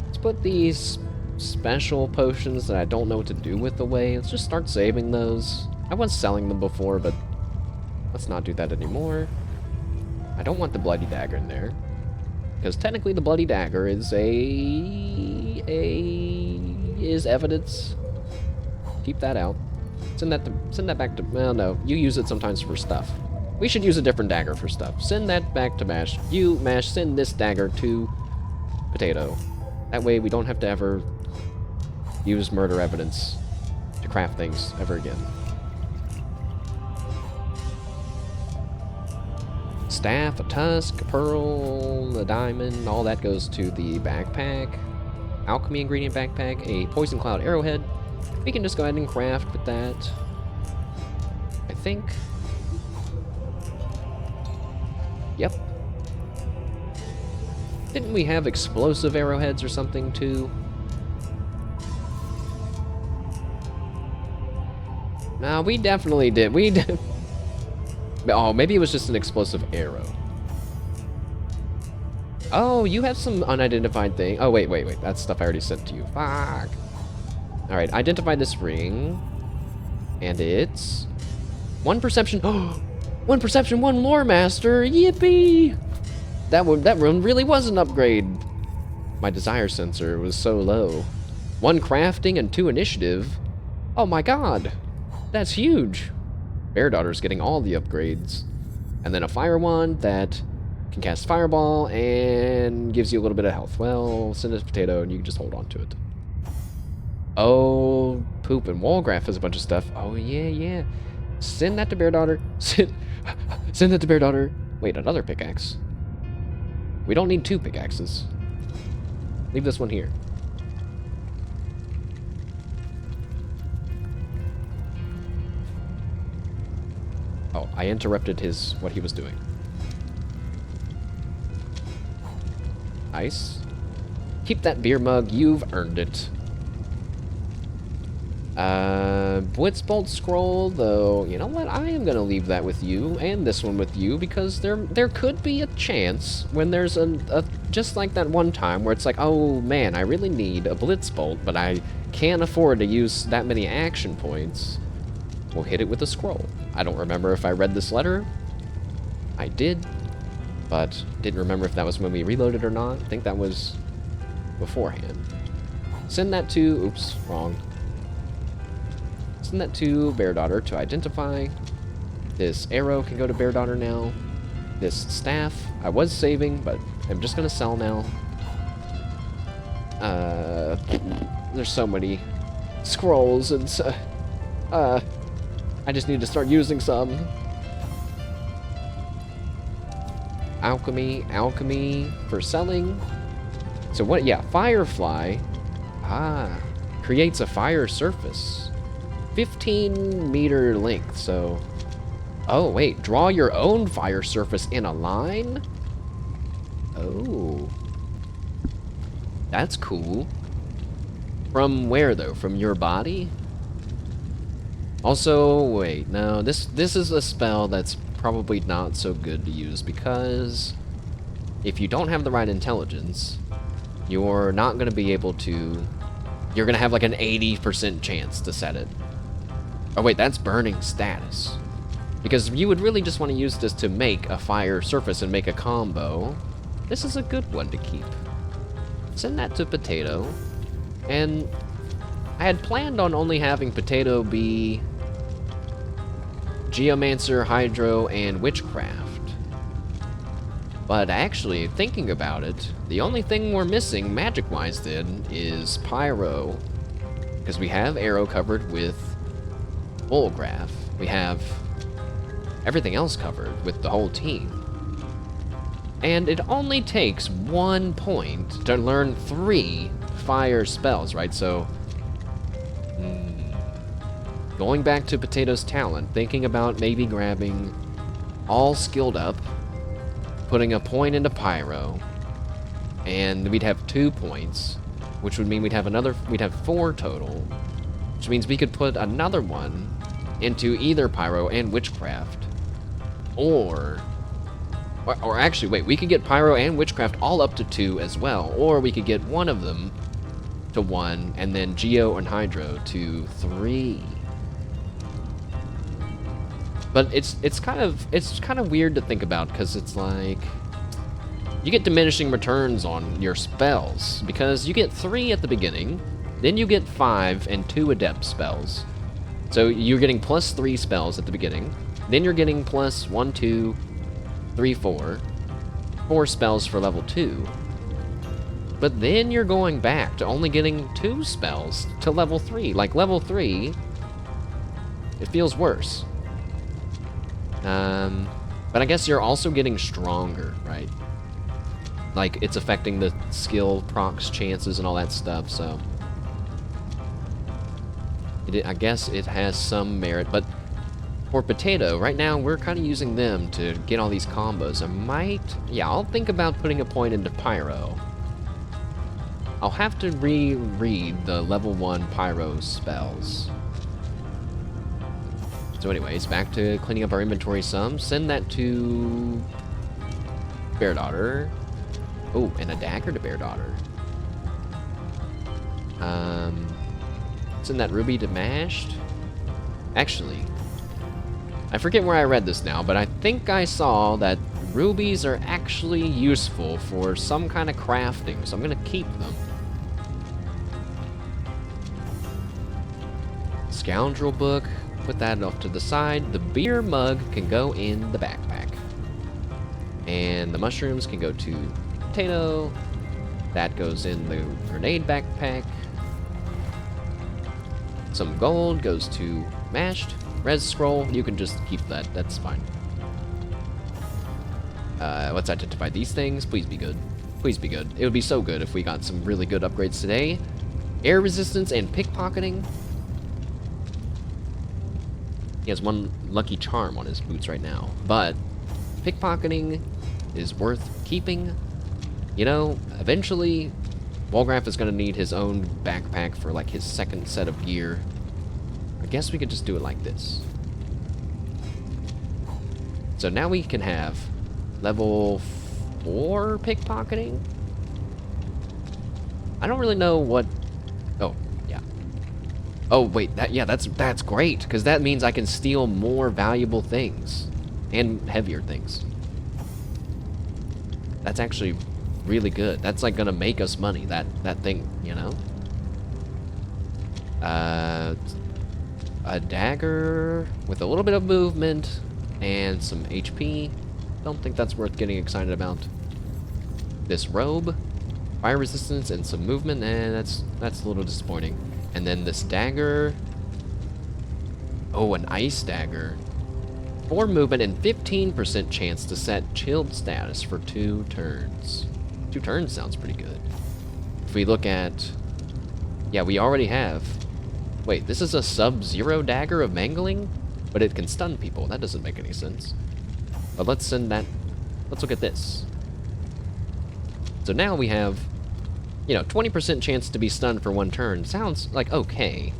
[SPEAKER 1] Let's put these special potions that I don't know what to do with away. Let's just start saving those. I was selling them before, but let's not do that anymore. I don't want the Bloody Dagger in there, because technically the Bloody Dagger is is evidence. Keep that out. Send that back to. Well, no, you use it sometimes for stuff. We should use a different dagger for stuff. Send that back to Mash. You, Mash, send this dagger to Potato. That way we don't have to ever use murder evidence to craft things ever again. Staff, a tusk, a pearl, a diamond, all that goes to the backpack. Alchemy ingredient backpack, a poison cloud arrowhead. We can just go ahead and craft with that. I think. Yep. Didn't we have explosive arrowheads or something too? No, we definitely did. We did. Oh, maybe it was just an explosive arrow. Oh, you have some unidentified thing. Oh, wait. That's stuff I already sent to you. Fuck. Alright, identify this ring. And it's... 1 perception. Oh, 1 perception, 1 lore master. Yippee! That one really was an upgrade. My desire sensor was so low. 1 crafting and 2 initiative. Oh my god. That's huge. Bear Daughter's getting all the upgrades. And then a fire wand that can cast fireball and gives you a little bit of health. Well, send it to Potato and you can just hold on to it. Oh, poop, and Wolgraff has a bunch of stuff. Oh, yeah. Send that to Bear Daughter. Send that to Bear Daughter. Wait, another pickaxe. We don't need 2 pickaxes. Leave this one here. Oh, I interrupted what he was doing. Nice. Keep that beer mug, you've earned it. Blitzbolt scroll, though, you know what? I am gonna leave that with you, and this one with you, because there could be a chance when there's a just like that one time where it's like, oh man, I really need a Blitzbolt, but I can't afford to use that many action points. We'll hit it with a scroll. I don't remember if I read this letter. I did, but didn't remember if that was when we reloaded or not. I think that was beforehand. Send that to, oops, wrong. Send that to Bear Daughter to identify. This arrow can go to Bear Daughter now. This staff, I was saving, but I'm just gonna sell now. There's so many scrolls and I just need to start using some. Alchemy for selling. So what, yeah, Firefly. Creates a fire surface. 15-meter length, so... Oh, wait, draw your own fire surface in a line? Oh. That's cool. From where, though? From your body? Also, wait, no, this is a spell that's probably not so good to use, because if you don't have the right intelligence, you're not going to be able to... You're going to have like an 80% chance to set it. Oh wait, that's burning status. Because you would really just want to use this to make a fire surface and make a combo. This is a good one to keep. Send that to Potato. And I had planned on only having Potato be Geomancer, Hydro, and Witchcraft. But actually, thinking about it, the only thing we're missing magic-wise then is Pyro. Because we have Arrow covered with Bullgraph. We have everything else covered with the whole team. And it only takes 1 point to learn 3 fire spells, right? So, going back to Potato's talent, thinking about maybe grabbing all skilled up, putting a point into Pyro, and we'd have 2 points, which would mean we'd have 4 total, which means we could put another one into either Pyro and Witchcraft, or actually, wait, we could get Pyro and Witchcraft all up to 2 as well, or we could get one of them to 1, and then Geo and Hydro to 3. But it's kind of weird to think about, because it's like you get diminishing returns on your spells, because you get 3 at the beginning, then you get 5 and 2 adept spells. So you're getting plus 3 spells at the beginning, then you're getting plus 1, 2, 3, 4 spells for level 2. But then you're going back to only getting 2 spells to level 3. Like level 3, it feels worse. But I guess you're also getting stronger, right? Like, it's affecting the skill procs chances and all that stuff, so... I guess it has some merit, but for Potato, right now, we're kind of using them to get all these combos. I'll think about putting a point into Pyro. I'll have to reread the level 1 Pyro spells. So anyways, back to cleaning up our inventory some. Send that to Bear Daughter. Oh, and a dagger to Bear Daughter. Send that ruby to Mashed. Actually, I forget where I read this now, but I think I saw that rubies are actually useful for some kind of crafting, so I'm gonna keep them. Scoundrel book. Put that off to the side. The beer mug can go in the backpack. And the mushrooms can go to Potato. That goes in the grenade backpack. Some gold goes to Mashed. Res scroll, you can just keep that. That's fine. Let's identify these things. Please be good. Please be good. It would be so good if we got some really good upgrades today. Air resistance and pickpocketing. He has 1 lucky charm on his boots right now, but pickpocketing is worth keeping. You know, eventually, Walgraf is going to need his own backpack for like his 2nd set of gear. guess we could just do it like this. So now we can have level 4 pickpocketing? I don't really know what... Oh, yeah. Oh, wait, that's great, because that means I can steal more valuable things. And heavier things. That's actually really good. That's like gonna make us money, that thing, you know? A dagger with a little bit of movement and some HP. Don't think that's worth getting excited about. This robe, fire resistance, and some movement, and that's a little disappointing. And then this dagger. Oh, an ice dagger. 4 movement and 15% chance to set chilled status for 2 turns. 2 turns sounds pretty good. If we look at... Yeah, we already have... Wait, this is a sub-zero dagger of mangling? But it can stun people. That doesn't make any sense. But let's send that... Let's look at this. So now we have... You know, 20% chance to be stunned for 1 turn. Sounds like okay.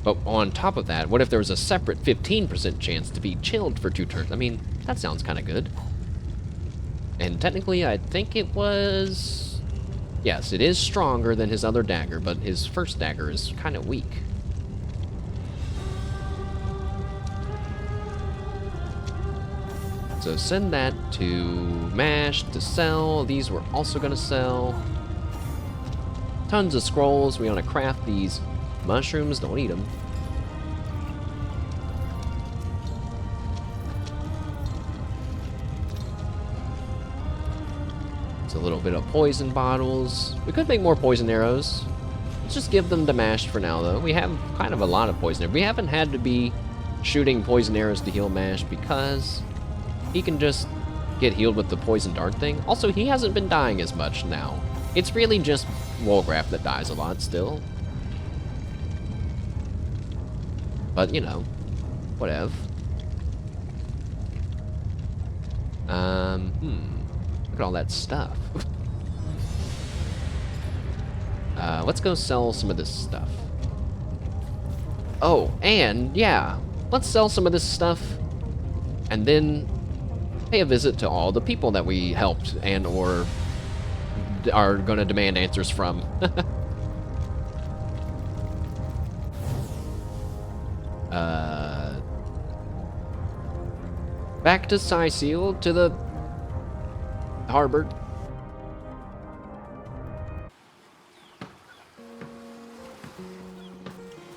[SPEAKER 1] But on top of that, what if there was a separate 15% chance to be chilled for 2 turns? I mean, that sounds kind of good. And technically, I think it was... Yes, it is stronger than his other dagger, but his first dagger is kind of weak. So send that to Mash to sell. These we're also going to sell. Tons of scrolls. We want to craft these mushrooms. Don't eat them. It's a little bit of poison bottles. We could make more poison arrows. Let's just give them to Mash for now, though. We have kind of a lot of poison arrows. We haven't had to be shooting poison arrows to heal Mash because he can just get healed with the poison dart thing. Also, he hasn't been dying as much now. It's really just Wolgraf that dies a lot still. But, you know, whatever. Look at all that stuff. Let's go sell some of this stuff. Oh, and, yeah, let's sell some of this stuff and then pay a visit to all the people that we helped and or are gonna demand answers from. Back to Cyseal, to the harbor.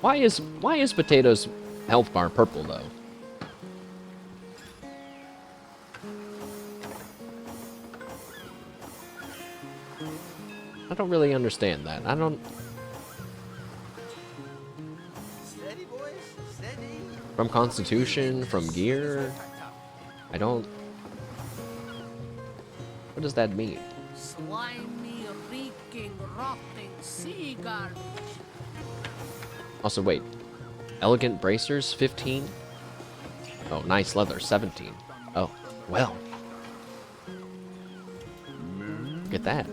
[SPEAKER 1] Why is Potato's health bar purple though? I don't really understand that. I don't...
[SPEAKER 3] Steady, boys, steady.
[SPEAKER 1] From Constitution, from gear? I don't... What does that mean?
[SPEAKER 8] Slimy, reeking, rotting sea garbage.
[SPEAKER 1] Also, wait. Elegant bracers, 15? Oh, nice leather, 17. Oh, well. Look at that.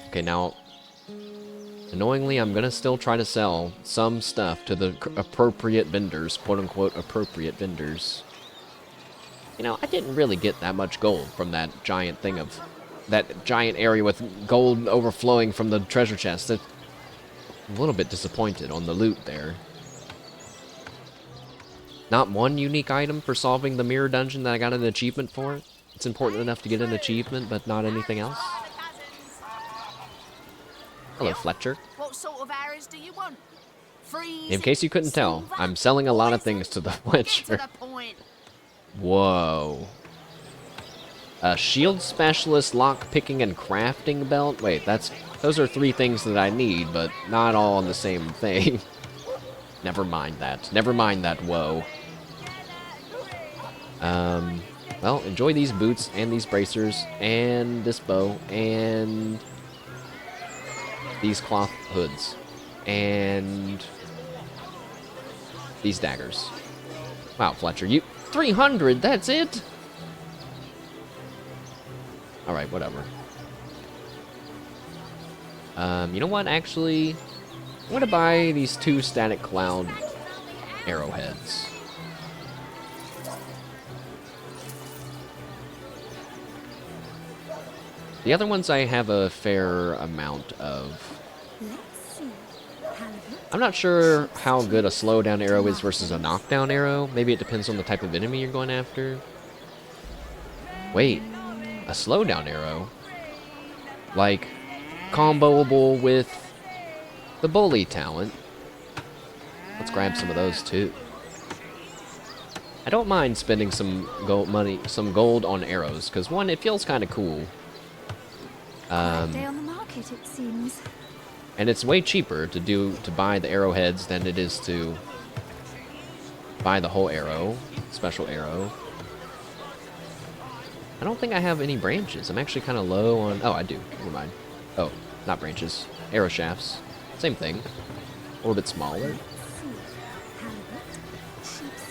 [SPEAKER 1] Okay, now, annoyingly, I'm gonna still try to sell some stuff to the appropriate vendors, quote-unquote appropriate vendors. You know, I didn't really get that much gold from that giant thing of... that giant area with gold overflowing from the treasure chest. I'm a little bit disappointed on the loot there. Not one unique item for solving the mirror dungeon that I got an achievement for. It's important enough to get an achievement, but not anything else. Hello, Fletcher.
[SPEAKER 8] What sort of arrows do you want?
[SPEAKER 1] In case you couldn't tell, I'm selling a lot of things to the Fletcher. Whoa. A shield specialist, lock picking, and crafting belt. Wait, those are 3 things that I need, but not all on the same thing. Never mind that. Never mind that, whoa. Well, enjoy these boots, and these bracers, and this bow, and these cloth hoods, and these daggers. Wow, Fletcher, you... 300, that's it? Alright, whatever. You know what, actually... I'm gonna buy these 2 static cloud arrowheads. The other ones I have a fair amount of. I'm not sure how good a slowdown arrow is versus a knockdown arrow. Maybe it depends on the type of enemy you're going after. Wait, a slowdown arrow? Like, comboable with the bully talent. Let's grab some of those too. I don't mind spending some gold on arrows, because one, it feels kind of cool.
[SPEAKER 4] Day on the market, it seems.
[SPEAKER 1] And it's way cheaper to buy the arrowheads than it is to buy the whole arrow, special arrow. I don't think I have any branches. I'm actually kind of low on... Oh, I do. Never mind. Oh, not branches. Arrow shafts. Same thing. A little bit smaller.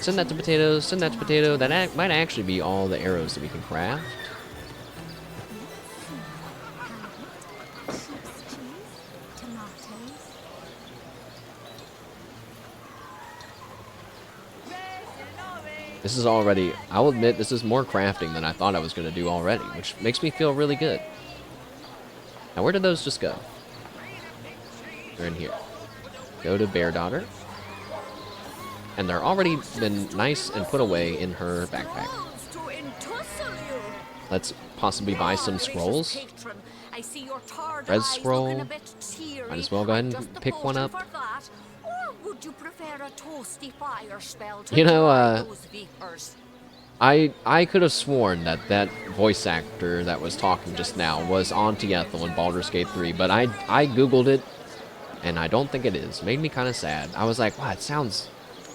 [SPEAKER 1] Send that to potatoes. Send that to potato. That might actually be all the arrows that we can craft. This is already, I'll admit, this is more crafting than I thought I was going to do already, which makes me feel really good. Now, where did those just go? They're in here. Go to Bear Daughter. And they're already been nice and put away in her backpack. Let's possibly buy some scrolls. Red scroll. Might as well go ahead and pick one up. You know, I could have sworn that that voice actor that was talking just now was Auntie Ethel in Baldur's Gate 3, but I googled it, and I don't think it is. Made me kind of sad. I was like, wow, it sounds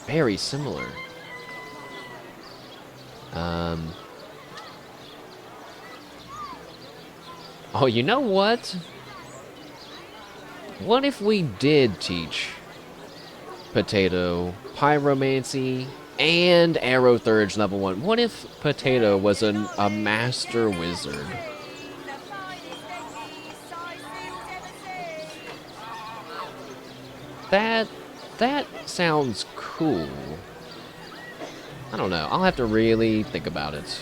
[SPEAKER 1] very similar. Oh, you know what? What if we did teach Potato pyromancy and arrow thurge level 1? What if Potato was a master wizard? That sounds cool. I don't know. I'll have to really think about it.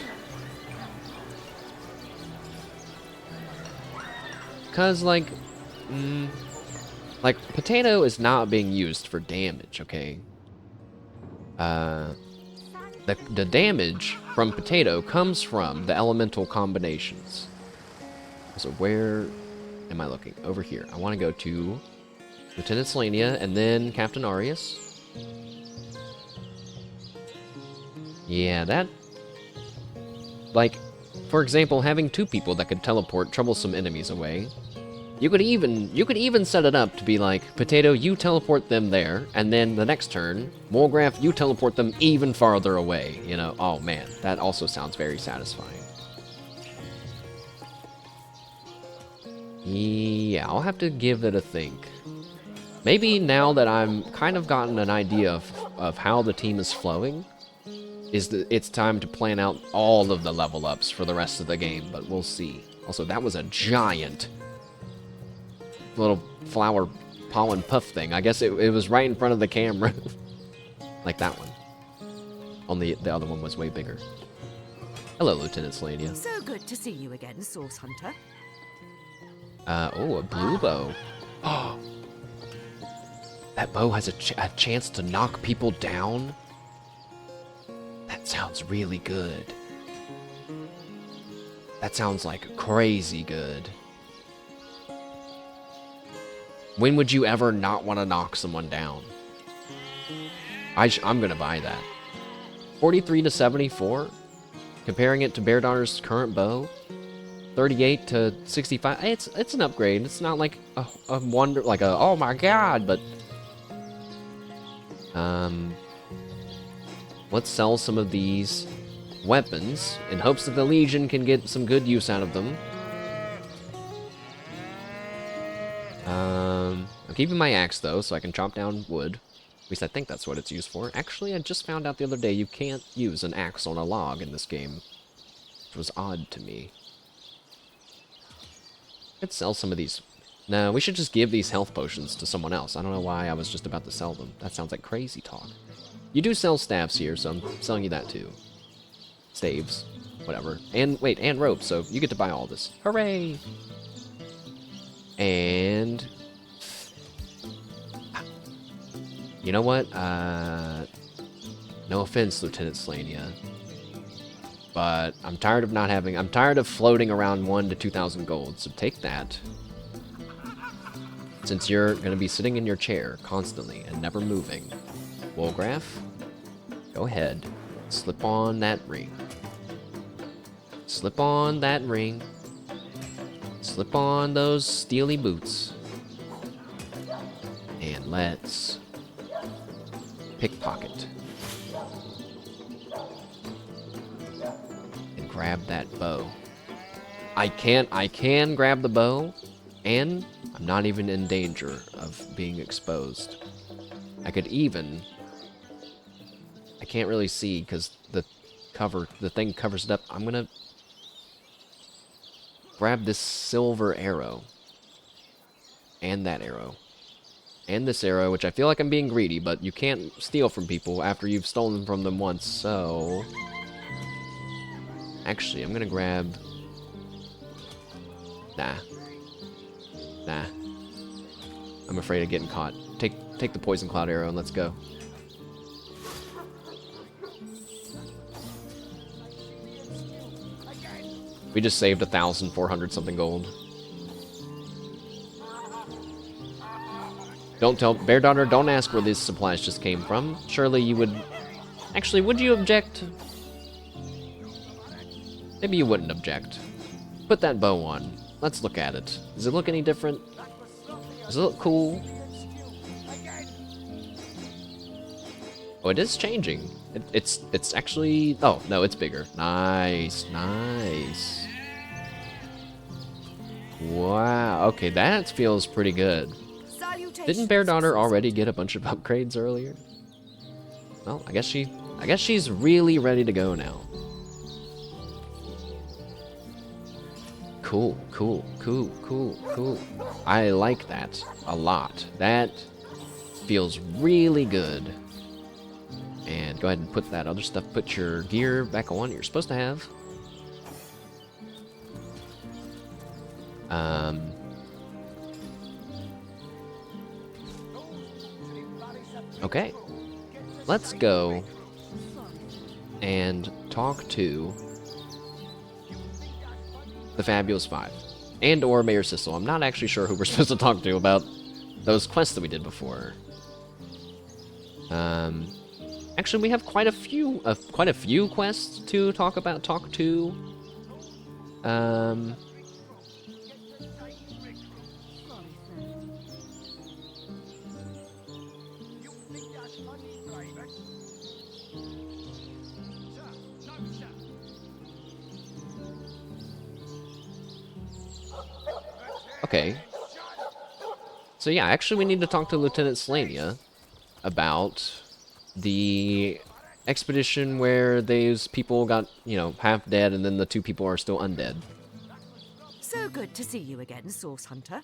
[SPEAKER 1] Cause like Potato is not being used for damage, okay? The damage from Potato comes from the elemental combinations. So where am I looking? Over here. I want to go to Lieutenant Selenia and then Captain Arius. Yeah, that... Like, for example, having 2 people that could teleport troublesome enemies away. You could even set it up to be like, Potato, you teleport them there, and then the next turn, Molgraph, you teleport them even farther away, you know? Oh man, that also sounds very satisfying. Yeah, I'll have to give it a think. Maybe now that I'm kind of gotten an idea of how the team is flowing, it's time to plan out all of the level ups for the rest of the game, but we'll see. Also, that was a giant little flower pollen puff thing. I guess it was right in front of the camera. Like that one. Only the other one was way bigger. Hello, Lieutenant Selenia.
[SPEAKER 6] So good to see you again, Source Hunter.
[SPEAKER 1] Oh, a blue bow. Oh. That bow has a chance to knock people down? That sounds really good. That sounds like crazy good. When would you ever not want to knock someone down? I'm gonna buy that. 43 to 74? Comparing it to Bear Daughter's current bow? 38 to 65? It's an upgrade. It's not like a wonder, like a, oh my god, but... Let's sell some of these weapons in hopes that the Legion can get some good use out of them. I'm keeping my axe, though, so I can chop down wood. At least I think that's what it's used for. Actually, I just found out the other day you can't use an axe on a log in this game. Which was odd to me. Let's sell some of these No, we should just give these health potions to someone else. I don't know why I was just about to sell them. That sounds like crazy talk. You do sell staffs here, so I'm selling you that too. Staves. Whatever. And, wait, and ropes, so you get to buy all this. Hooray! And... you know what? No offense, Lieutenant Slania. But I'm tired of not having... I'm tired of floating around 1,000 to 2,000 gold, so take that. Since you're going to be sitting in your chair constantly and never moving. Woolgraph, go ahead. Slip on that ring. Slip on that ring. Slip on those steely boots. And let's pickpocket. And grab that bow. I can grab the bow, and I'm not even in danger of being exposed. I could even... I can't really see because the thing covers it up. I'm gonna grab this silver arrow. And that arrow. And this arrow, which I feel like I'm being greedy, but you can't steal from people after you've stolen from them once, so... Actually, I'm gonna grab... Nah. Nah. I'm afraid of getting caught. Take the poison cloud arrow and let's go. We just saved 1,400 something gold. Don't tell Bear Daughter, don't ask where these supplies just came from. Surely you would... Actually, would you object? Maybe you wouldn't object. Put that bow on. Let's look at it. Does it look any different? Does it look cool? Oh, it is changing. It's actually... Oh, no, it's bigger. Nice, nice. Wow, okay, that feels pretty good. Didn't Bear Daughter already get a bunch of upgrades earlier? Well, I guess she's really ready to go now. Cool, cool, cool, cool, cool. I like that a lot. That feels really good. And go ahead and put that other stuff, put your gear back on you're supposed to have. Okay. Let's go and talk to the Fabulous Five. And or Mayor Cyseal. I'm not actually sure who we're supposed to talk to about those quests that we did before. Actually, we have quite a few quests to talk to. Okay. So yeah, actually we need to talk to Lieutenant Slania about the expedition where those people got, you know, half dead and then the 2 people are still undead.
[SPEAKER 6] So good to see you again, Source Hunter.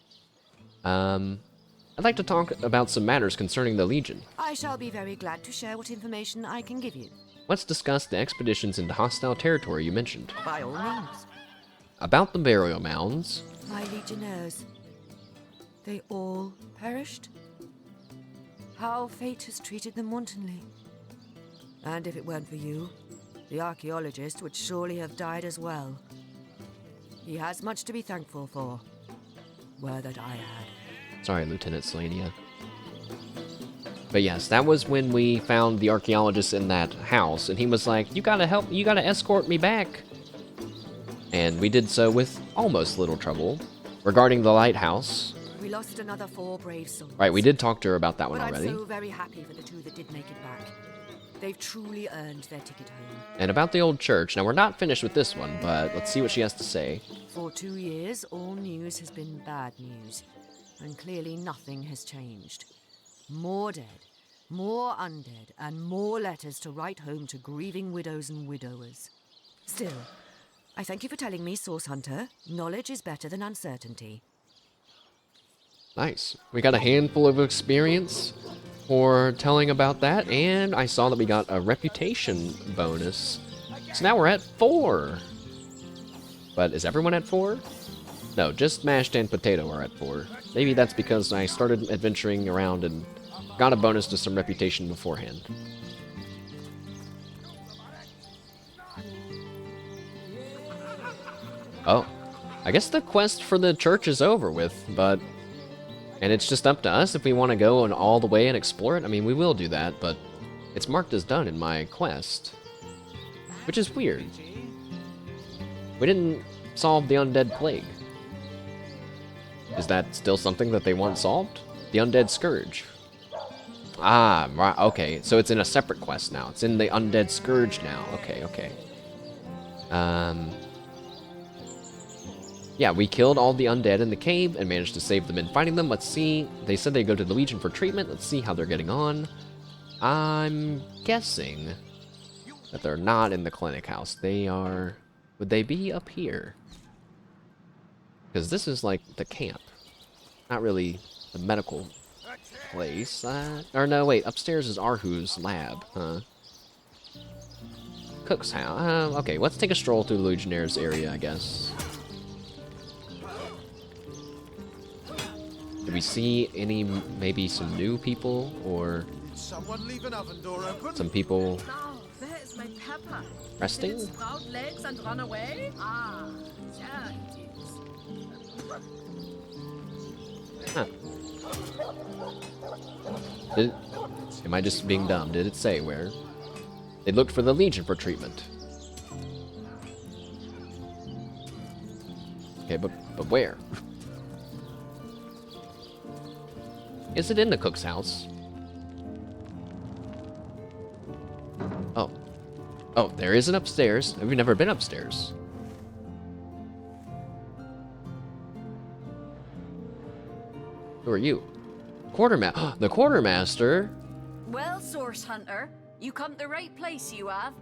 [SPEAKER 1] I'd like to talk about some matters concerning the Legion.
[SPEAKER 6] I shall be very glad to share what information I can give you.
[SPEAKER 1] Let's discuss the expeditions into hostile territory you mentioned.
[SPEAKER 6] By all means.
[SPEAKER 1] About the burial mounds.
[SPEAKER 6] My legionnaires. They all perished? How fate has treated them wantonly. And if it weren't for you, the archaeologist would surely have died as well. He has much to be thankful for. Were that I had.
[SPEAKER 1] Sorry, Lieutenant Slania. But yes, that was when we found the archaeologist in that house, and he was like, you gotta help, you gotta escort me back. And we did so with almost little trouble. Regarding the lighthouse.
[SPEAKER 6] We lost another 4 brave souls.
[SPEAKER 1] Right, we did talk to her about that one already.
[SPEAKER 6] I'm so very happy for the 2 that did make it back. They've truly earned their ticket home.
[SPEAKER 1] And about the old church. Now, we're not finished with this one, but let's see what she has to say.
[SPEAKER 6] For 2 years, all news has been bad news. And clearly nothing has changed. More dead, more undead, and more letters to write home to grieving widows and widowers. Still, I thank you for telling me, Source Hunter. Knowledge is better than uncertainty.
[SPEAKER 1] Nice. We got a handful of experience for telling about that, and I saw that we got a reputation bonus. So now we're at 4. But is everyone at 4? No, just Mashed and Potato are at 4. Maybe that's because I started adventuring around and got a bonus to some reputation beforehand. Oh, I guess the quest for the church is over with, but... And it's just up to us if we want to go and all the way and explore it. I mean, we will do that, but it's marked as done in my quest. Which is weird. We didn't solve the undead plague. Is that still something that they want solved? The undead scourge. Ah, right, okay. So it's in a separate quest now. It's in the undead scourge now. Okay, okay. Yeah, we killed all the undead in the cave and managed to save the men fighting them. Let's see. They said they go to the Legion for treatment. Let's see how they're getting on. I'm guessing that they're not in the clinic house. They are... Would they be up here? Because this is like the camp. Not really the medical place. Or no, wait. Upstairs is Arhu's lab, huh? Cook's house. Okay, let's take a stroll through the Legionnaires area, I guess. Did we see any, maybe some new people, or
[SPEAKER 12] Someone leave an oven door open?
[SPEAKER 1] some people
[SPEAKER 18] Now, there is my pepper.
[SPEAKER 1] resting?
[SPEAKER 18] Did it sprout legs and run away? Ah, yeah, it is.
[SPEAKER 1] Huh. Am I just being dumb? Did it say where? They looked for the Legion for treatment. Okay, but where? Is it in the cook's house? Oh. Oh, there is an upstairs. We've never been upstairs. Who are you? The quartermaster?
[SPEAKER 5] Well, Source Hunter, you come to the right place, you have.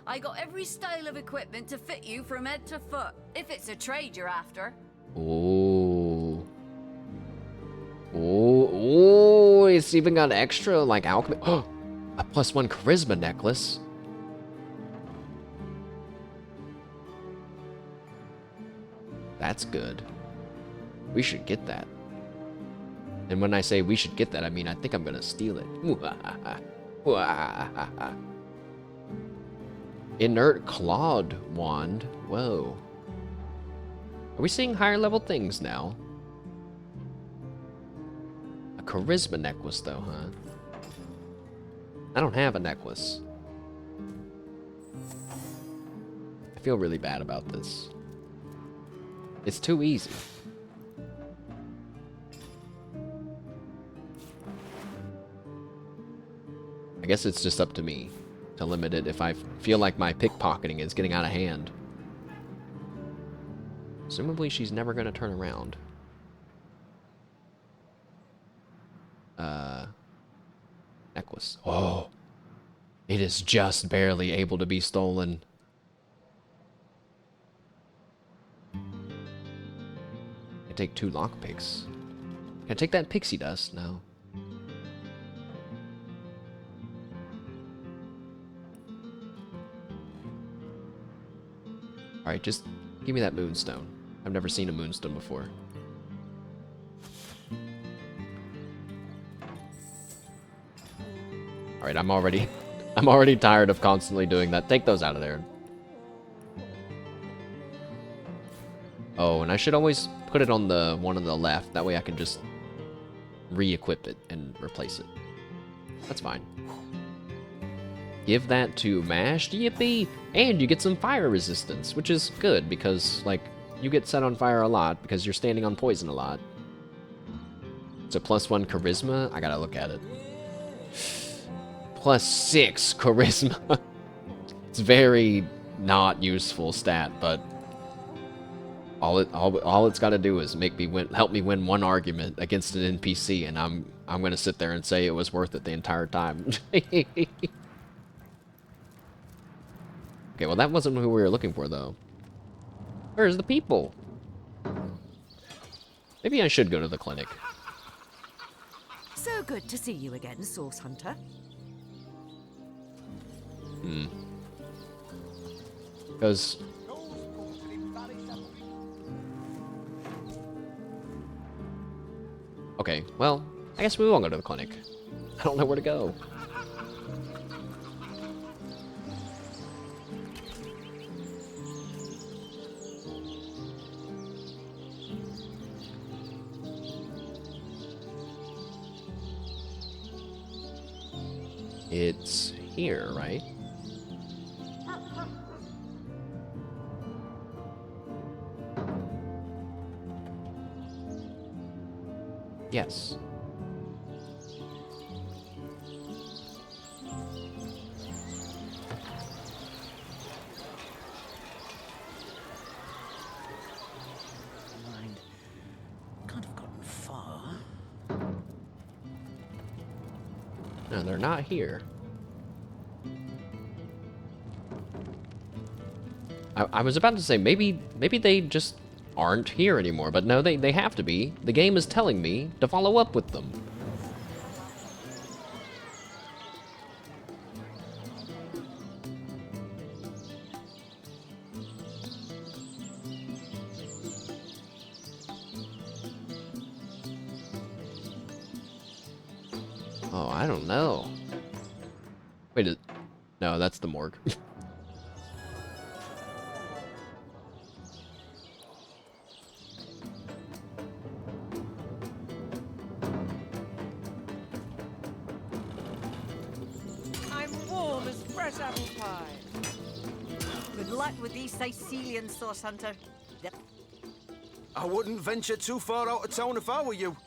[SPEAKER 5] I got every style of equipment to fit you from head to foot, if it's a trade you're after.
[SPEAKER 1] Ooh. Ooh, it's even got extra, like, alchemy. Oh, a +1 charisma necklace. That's good. We should get that. And when I say we should get that, I mean I think I'm gonna steal it. Inert clawed wand. Whoa. Are we seeing higher level things now? A charisma necklace though, huh? I don't have a necklace. I feel really bad about this. It's too easy. I guess it's just up to me to limit it if I feel like my pickpocketing is getting out of hand. Presumably she's never going to turn around. Necklace. Oh. It is just barely able to be stolen. I take 2 lockpicks. Can I take that pixie dust? No. Alright, just give me that moonstone. I've never seen a moonstone before. Alright, I'm already tired of constantly doing that. Take those out of there. Oh, and I should always put it on the one on the left. That way I can just re-equip it and replace it. That's fine. Give that to Mashed, yippee! And you get some fire resistance, which is good because, like, you get set on fire a lot because you're standing on poison a lot. It's a +1 charisma. I gotta look at it. +6 charisma. It's very not useful stat, but all it's got to do is help me win one argument against an NPC, and I'm gonna sit there and say it was worth it the entire time. Okay, well that wasn't who we were looking for though. Where's the people? Maybe I should go to the clinic.
[SPEAKER 6] So good to see you again, Source Hunter.
[SPEAKER 1] Because... Okay, well, I guess we won't go to the clinic. I don't know where to go. It's here, right? Yes.
[SPEAKER 13] Mind. Can't have gotten far.
[SPEAKER 1] No, they're not here. I was about to say, maybe they just aren't here anymore, but no, they have to be. The game is telling me to follow up with them. Oh, I don't know. Wait, no, that's the morgue.
[SPEAKER 18] I'm warm as fresh apple pie.
[SPEAKER 5] Good luck with these Cysealian, Source Hunter.
[SPEAKER 19] I wouldn't venture too far out of town if I were you.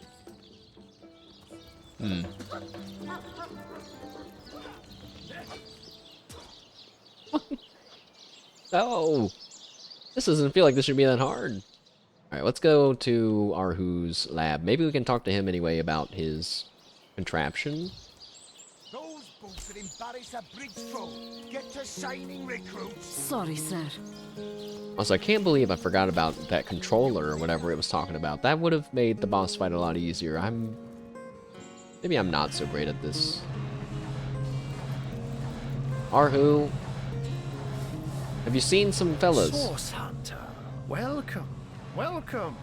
[SPEAKER 1] No! This doesn't feel like this should be that hard. Alright, let's go to Arhu's lab. Maybe we can talk to him anyway about his contraption.
[SPEAKER 3] Those boots that embarrass a bridge troll. Get to shining, recruits.
[SPEAKER 4] Sorry, sir.
[SPEAKER 1] Also, I can't believe I forgot about that controller or whatever it was talking about. That would have made the boss fight a lot easier. Maybe I'm not so great at this. Arhu, have you seen some fellas?
[SPEAKER 12] Source Hunter, welcome, welcome.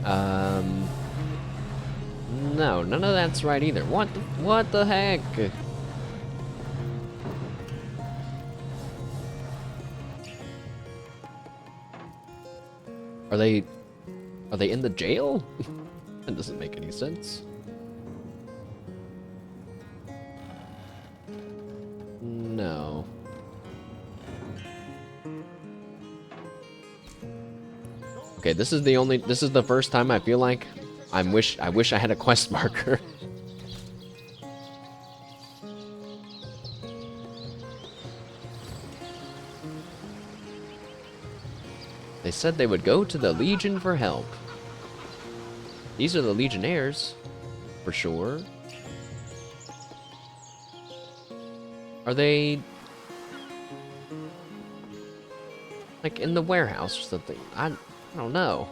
[SPEAKER 1] No, none of that's right either. What the heck? Are they in the jail? That doesn't make any sense. No. Okay, this is the first time I feel like I wish I had a quest marker. They said they would go to the Legion for help. These are the Legionnaires, for sure. Are they like in the warehouse or something? I don't know.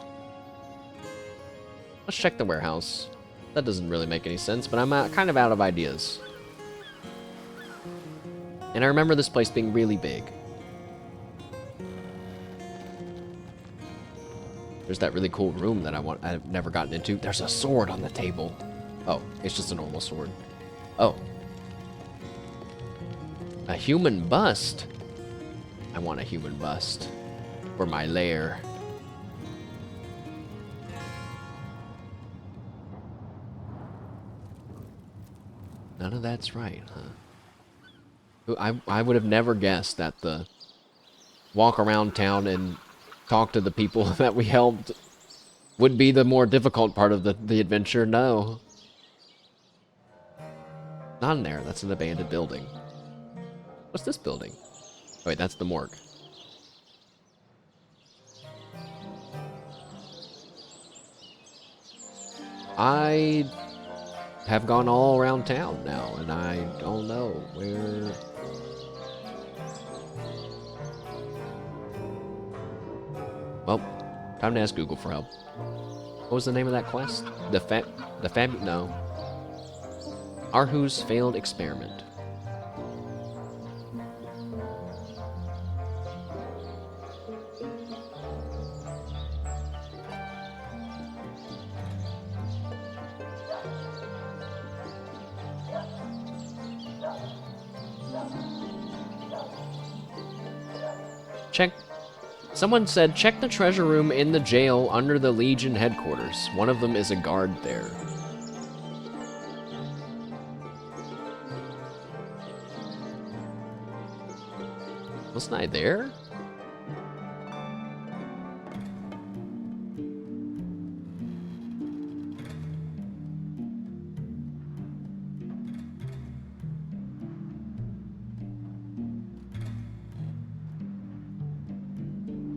[SPEAKER 1] Let's check the warehouse. That doesn't really make any sense, but I'm kind of out of ideas. And I remember this place being really big. There's that really cool room that I've never gotten into. There's a sword on the table. Oh, it's just a normal sword. Oh. A human bust. I want a human bust for my lair. None of that's right, huh? I would have never guessed that the walk around town and talk to the people that we helped would be the more difficult part of the adventure. No. Not in there. That's an abandoned building. What's this building? Oh, wait, that's the morgue. I have gone all around town now, and I don't know where... Well, time to ask Google for help. What was the name of that quest? No. Arhu's failed experiment. Check. Someone said, check the treasure room in the jail under the Legion headquarters. One of them is a guard there. Wasn't I there?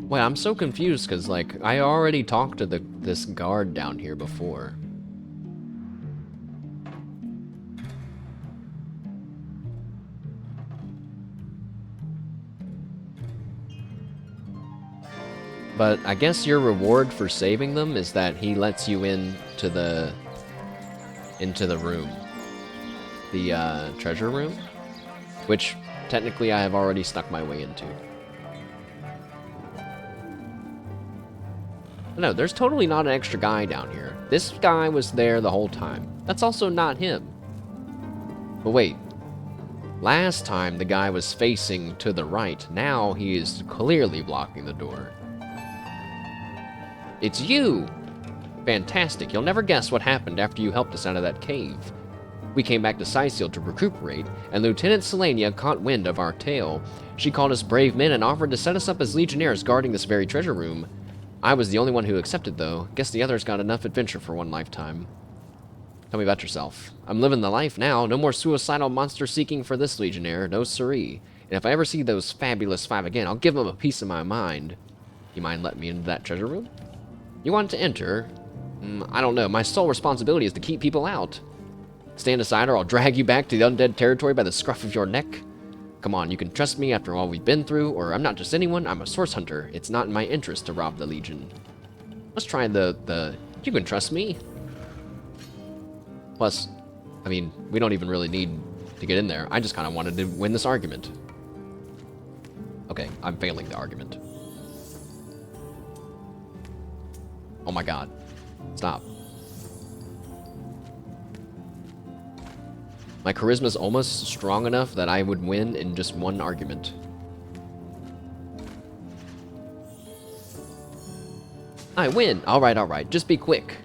[SPEAKER 1] Wait, I'm so confused because, like, I already talked to this guard down here before. But I guess your reward for saving them is that he lets you into the room. The treasure room, which technically I have already stuck my way into. No, there's totally not an extra guy down here. This guy was there the whole time. That's also not him. But wait. Last time the guy was facing to the right. Now he is clearly blocking the door. It's you! Fantastic. You'll never guess what happened after you helped us out of that cave. We came back to Cyseal to recuperate, and Lieutenant Selenia caught wind of our tale. She called us brave men and offered to set us up as legionnaires guarding this very treasure room. I was the only one who accepted, though. Guess the others got enough adventure for one lifetime. Tell me about yourself. I'm living the life now. No more suicidal monster seeking for this legionnaire. No siree. And if I ever see those fabulous 5 again, I'll give them a piece of my mind. You mind letting me into that treasure room? You want to enter? I don't know. My sole responsibility is to keep people out. Stand aside or I'll drag you back to the undead territory by the scruff of your neck. Come on, you can trust me after all we've been through, or I'm not just anyone, I'm a source hunter. It's not in my interest to rob the Legion. Let's try the you can trust me. Plus, I mean, we don't even really need to get in there. I just kind of wanted to win this argument. Okay, I'm failing the argument. Oh my god. Stop. My charisma's almost strong enough that I would win in just one argument. I win! Alright. Just be quick.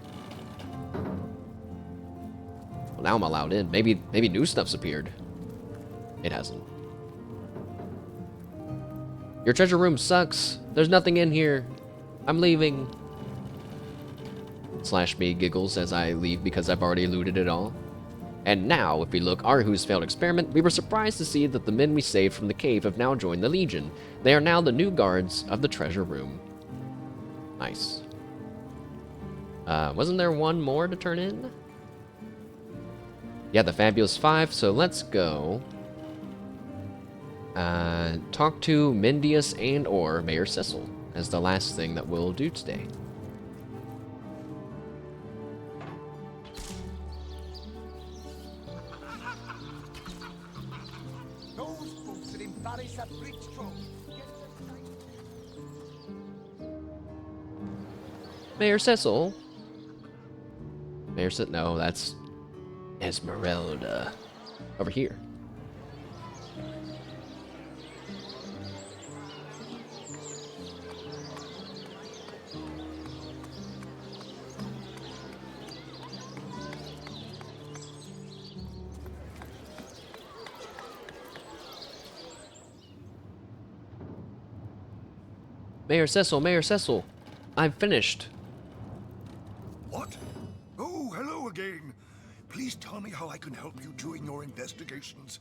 [SPEAKER 1] Well, now I'm allowed in. Maybe new stuff's appeared. It hasn't. Your treasure room sucks. There's nothing in here. I'm leaving. Slash me giggles as I leave because I've already looted it all. And now, if we look Arhu's failed experiment, we were surprised to see that the men we saved from the cave have now joined the Legion. They are now the new guards of the treasure room. Nice. Wasn't there one more to turn in? Yeah, the Fabulous 5, so let's go. Talk to Mendius and or Mayor Cyseal as the last thing that we'll do today. Mayor Cyseal? No, that's Esmeralda. Over here. Mayor Cyseal, I'm finished.
[SPEAKER 17] What? Oh, hello again. Please tell me how I can help you during your investigations.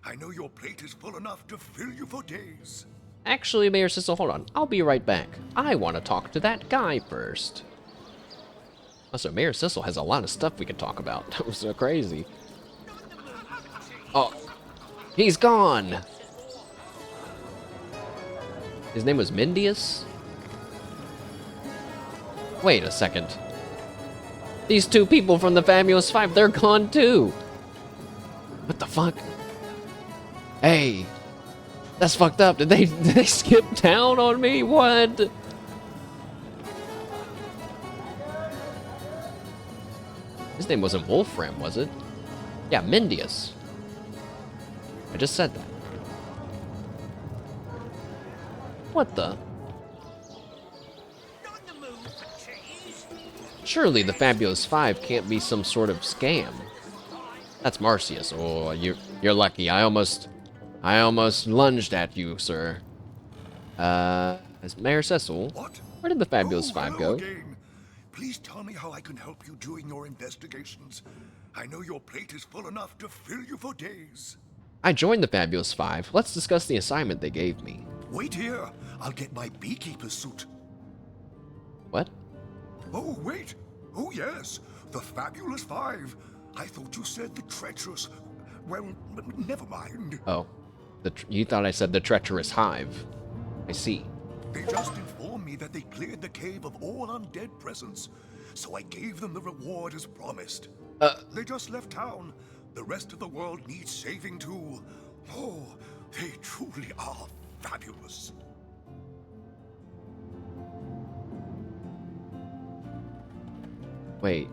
[SPEAKER 17] I know your plate is full enough to fill you for days.
[SPEAKER 1] Actually, Mayor Cyseal, hold on. I'll be right back. I want to talk to that guy first. Also, Mayor Cyseal has a lot of stuff we could talk about. That was so crazy. Oh, he's gone. His name was Mendius? Wait a second. These two people from the Fabulous Five, they're gone too. What the fuck? Hey, that's fucked up. Did they skip town on me? What? His name wasn't Wolfram, was it? Yeah, Mendius. I just said that. What the? Surely the Fabulous Five can't be some sort of scam. That's Marcius. Oh, you're lucky. I almost lunged at you, sir. Is Mayor Cecil?
[SPEAKER 17] What?
[SPEAKER 1] Where did the Fabulous Five go?
[SPEAKER 17] Again. Please tell me how I can help you during your investigations. I know your plate is full enough to fill you for days.
[SPEAKER 1] I joined the Fabulous Five. Let's discuss the assignment they gave me.
[SPEAKER 17] Wait here. I'll get my beekeeper's suit.
[SPEAKER 1] What?
[SPEAKER 17] Oh, wait. Oh, yes. The Fabulous Five. I thought you said the treacherous... Well, never mind.
[SPEAKER 1] Oh. You thought I said the treacherous hive. I see.
[SPEAKER 17] They just informed me that they cleared the cave of all undead presence, so I gave them the reward as promised. They just left town. The rest of the world needs saving too. Oh, they truly are fabulous.
[SPEAKER 1] Wait.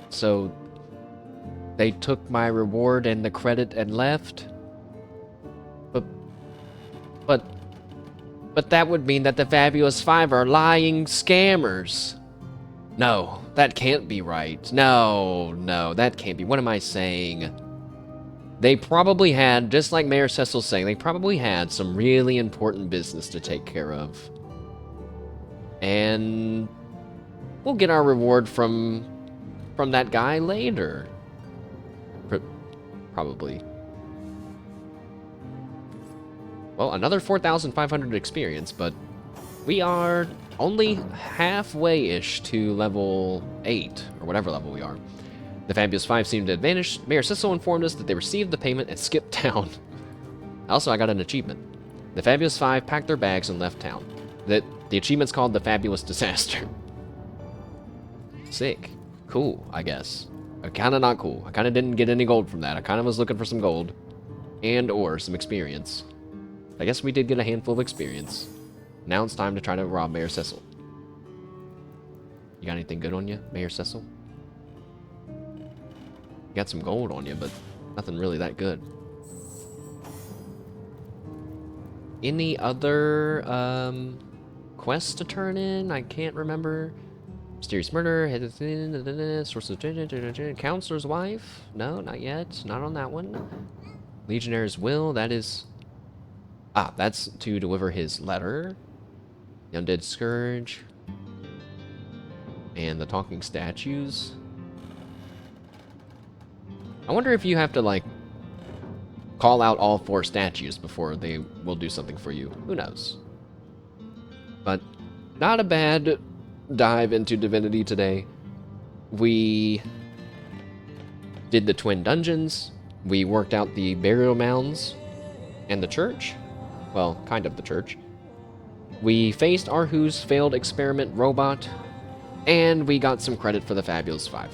[SPEAKER 1] So they took my reward and the credit and left? But that would mean that the Fabulous Five are lying scammers. No, that can't be right. No, that can't be. What am I saying? They probably had, just like Mayor Cecil's saying, they probably had some really important business to take care of. And we'll get our reward from that guy later. Probably. Well, another 4,500 experience, but we are only halfway-ish to level 8, or whatever level we are. The Fabulous Five seem to have vanished. Mayor Cyseal informed us that they received the payment and skipped town. Also, I got an achievement. The Fabulous Five packed their bags and left town. The achievement's called the Fabulous Disaster. Sick. Cool, I guess. Kinda not cool. I kinda didn't get any gold from that. I kinda was looking for some gold. And or some experience. I guess we did get a handful of experience. Now it's time to try to rob Mayor Cyseal. You got anything good on you, Mayor Cyseal? You got some gold on you, but nothing really that good. Any other quests to turn in? I can't remember. Mysterious murder, source of counselor's wife? No, not yet. Not on that one. Legionnaire's will, that is... Ah, that's to deliver his letter. The Undead Scourge. And the talking statues. I wonder if you have to, like, call out all 4 statues before they will do something for you. Who knows? But not a bad dive into Divinity today. We did the twin dungeons. We worked out the burial mounds and the church. Well, kind of the church. We faced Arhu's failed experiment robot, and we got some credit for the Fabulous Five.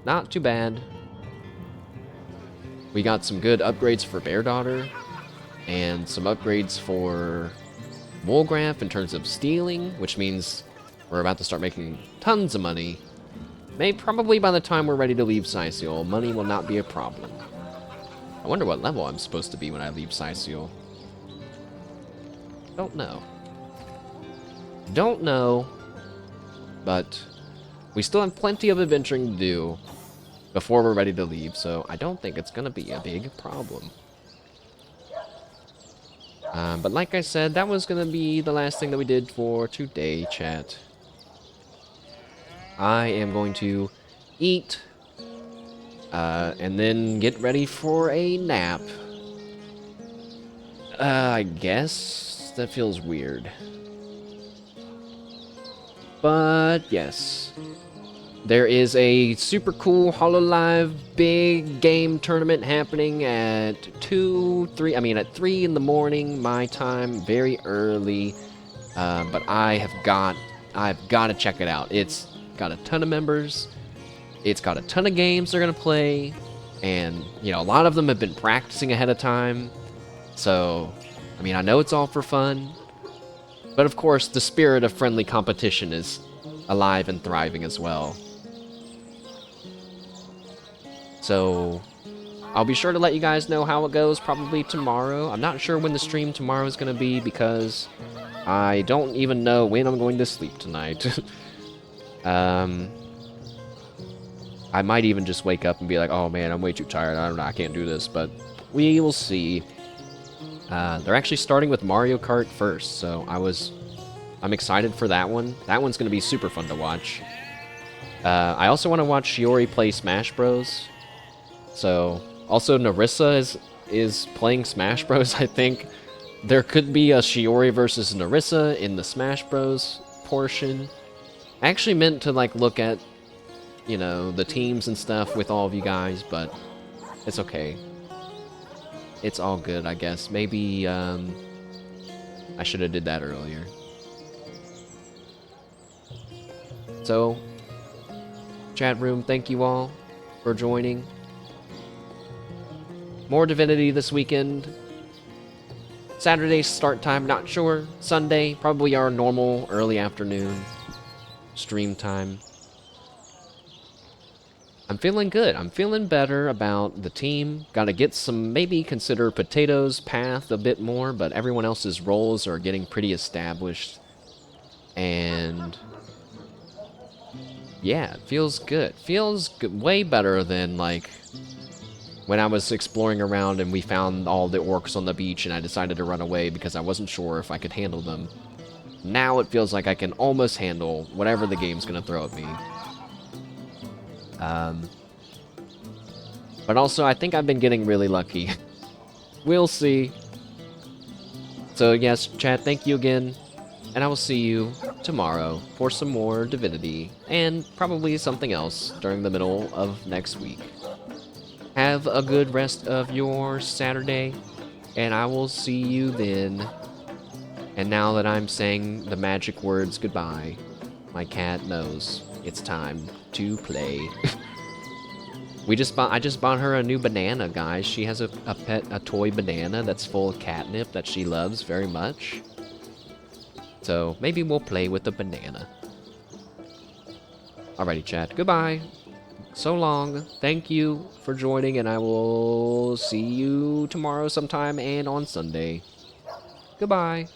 [SPEAKER 1] Not too bad. We got some good upgrades for Bear Daughter, and some upgrades for Wolgraf in terms of stealing, which means we're about to start making tons of money. Probably by the time we're ready to leave Cyseal, money will not be a problem. I wonder what level I'm supposed to be when I leave Cyseal. Don't know. Don't know. But we still have plenty of adventuring to do before we're ready to leave, so I don't think it's going to be a big problem. But like I said, that was going to be the last thing that we did for today, chat. I am going to eat... and then get ready for a nap. I guess that feels weird. But yes. There is a super cool HoloLive big game tournament happening at 3 in the morning, my time, very early. But I've got to check it out. It's got a ton of members. It's got a ton of games they're going to play. And, you know, a lot of them have been practicing ahead of time. So, I mean, I know it's all for fun. But of course, the spirit of friendly competition is alive and thriving as well. So, I'll be sure to let you guys know how it goes probably tomorrow. I'm not sure when the stream tomorrow is going to be because I don't even know when I'm going to sleep tonight. I might even just wake up and be like, oh man, I'm way too tired. I don't know, I can't do this, but we will see. They're actually starting with Mario Kart first, so I'm excited for that one. That one's going to be super fun to watch. I also want to watch Shiori play Smash Bros. So, also Narissa is playing Smash Bros, I think. There could be a Shiori versus Narissa in the Smash Bros portion. I actually meant to, like, look at, you know, the teams and stuff with all of you guys, but it's okay. It's all good, I guess. Maybe, I should have did that earlier. So, chat room, thank you all for joining. More Divinity this weekend. Saturday start time, not sure. Sunday, probably our normal early afternoon stream time. I'm feeling good. I'm feeling better about the team. Gotta get some, maybe consider Potato's path a bit more, but everyone else's roles are getting pretty established. And yeah, it feels good. Feels good, way better than, like, when I was exploring around and we found all the orcs on the beach and I decided to run away because I wasn't sure if I could handle them. Now it feels like I can almost handle whatever the game's gonna throw at me. But also, I think I've been getting really lucky. We'll see. So yes, chat, thank you again. And I will see you tomorrow for some more Divinity. And probably something else during the middle of next week. Have a good rest of your Saturday. And I will see you then. And now that I'm saying the magic words goodbye, my cat knows it's time to play. I just bought her a new banana, guys. She has a toy banana that's full of catnip that she loves very much. So maybe we'll play with the banana. Alrighty, chat. Goodbye. So long. Thank you for joining, and I will see you tomorrow sometime and on Sunday. Goodbye.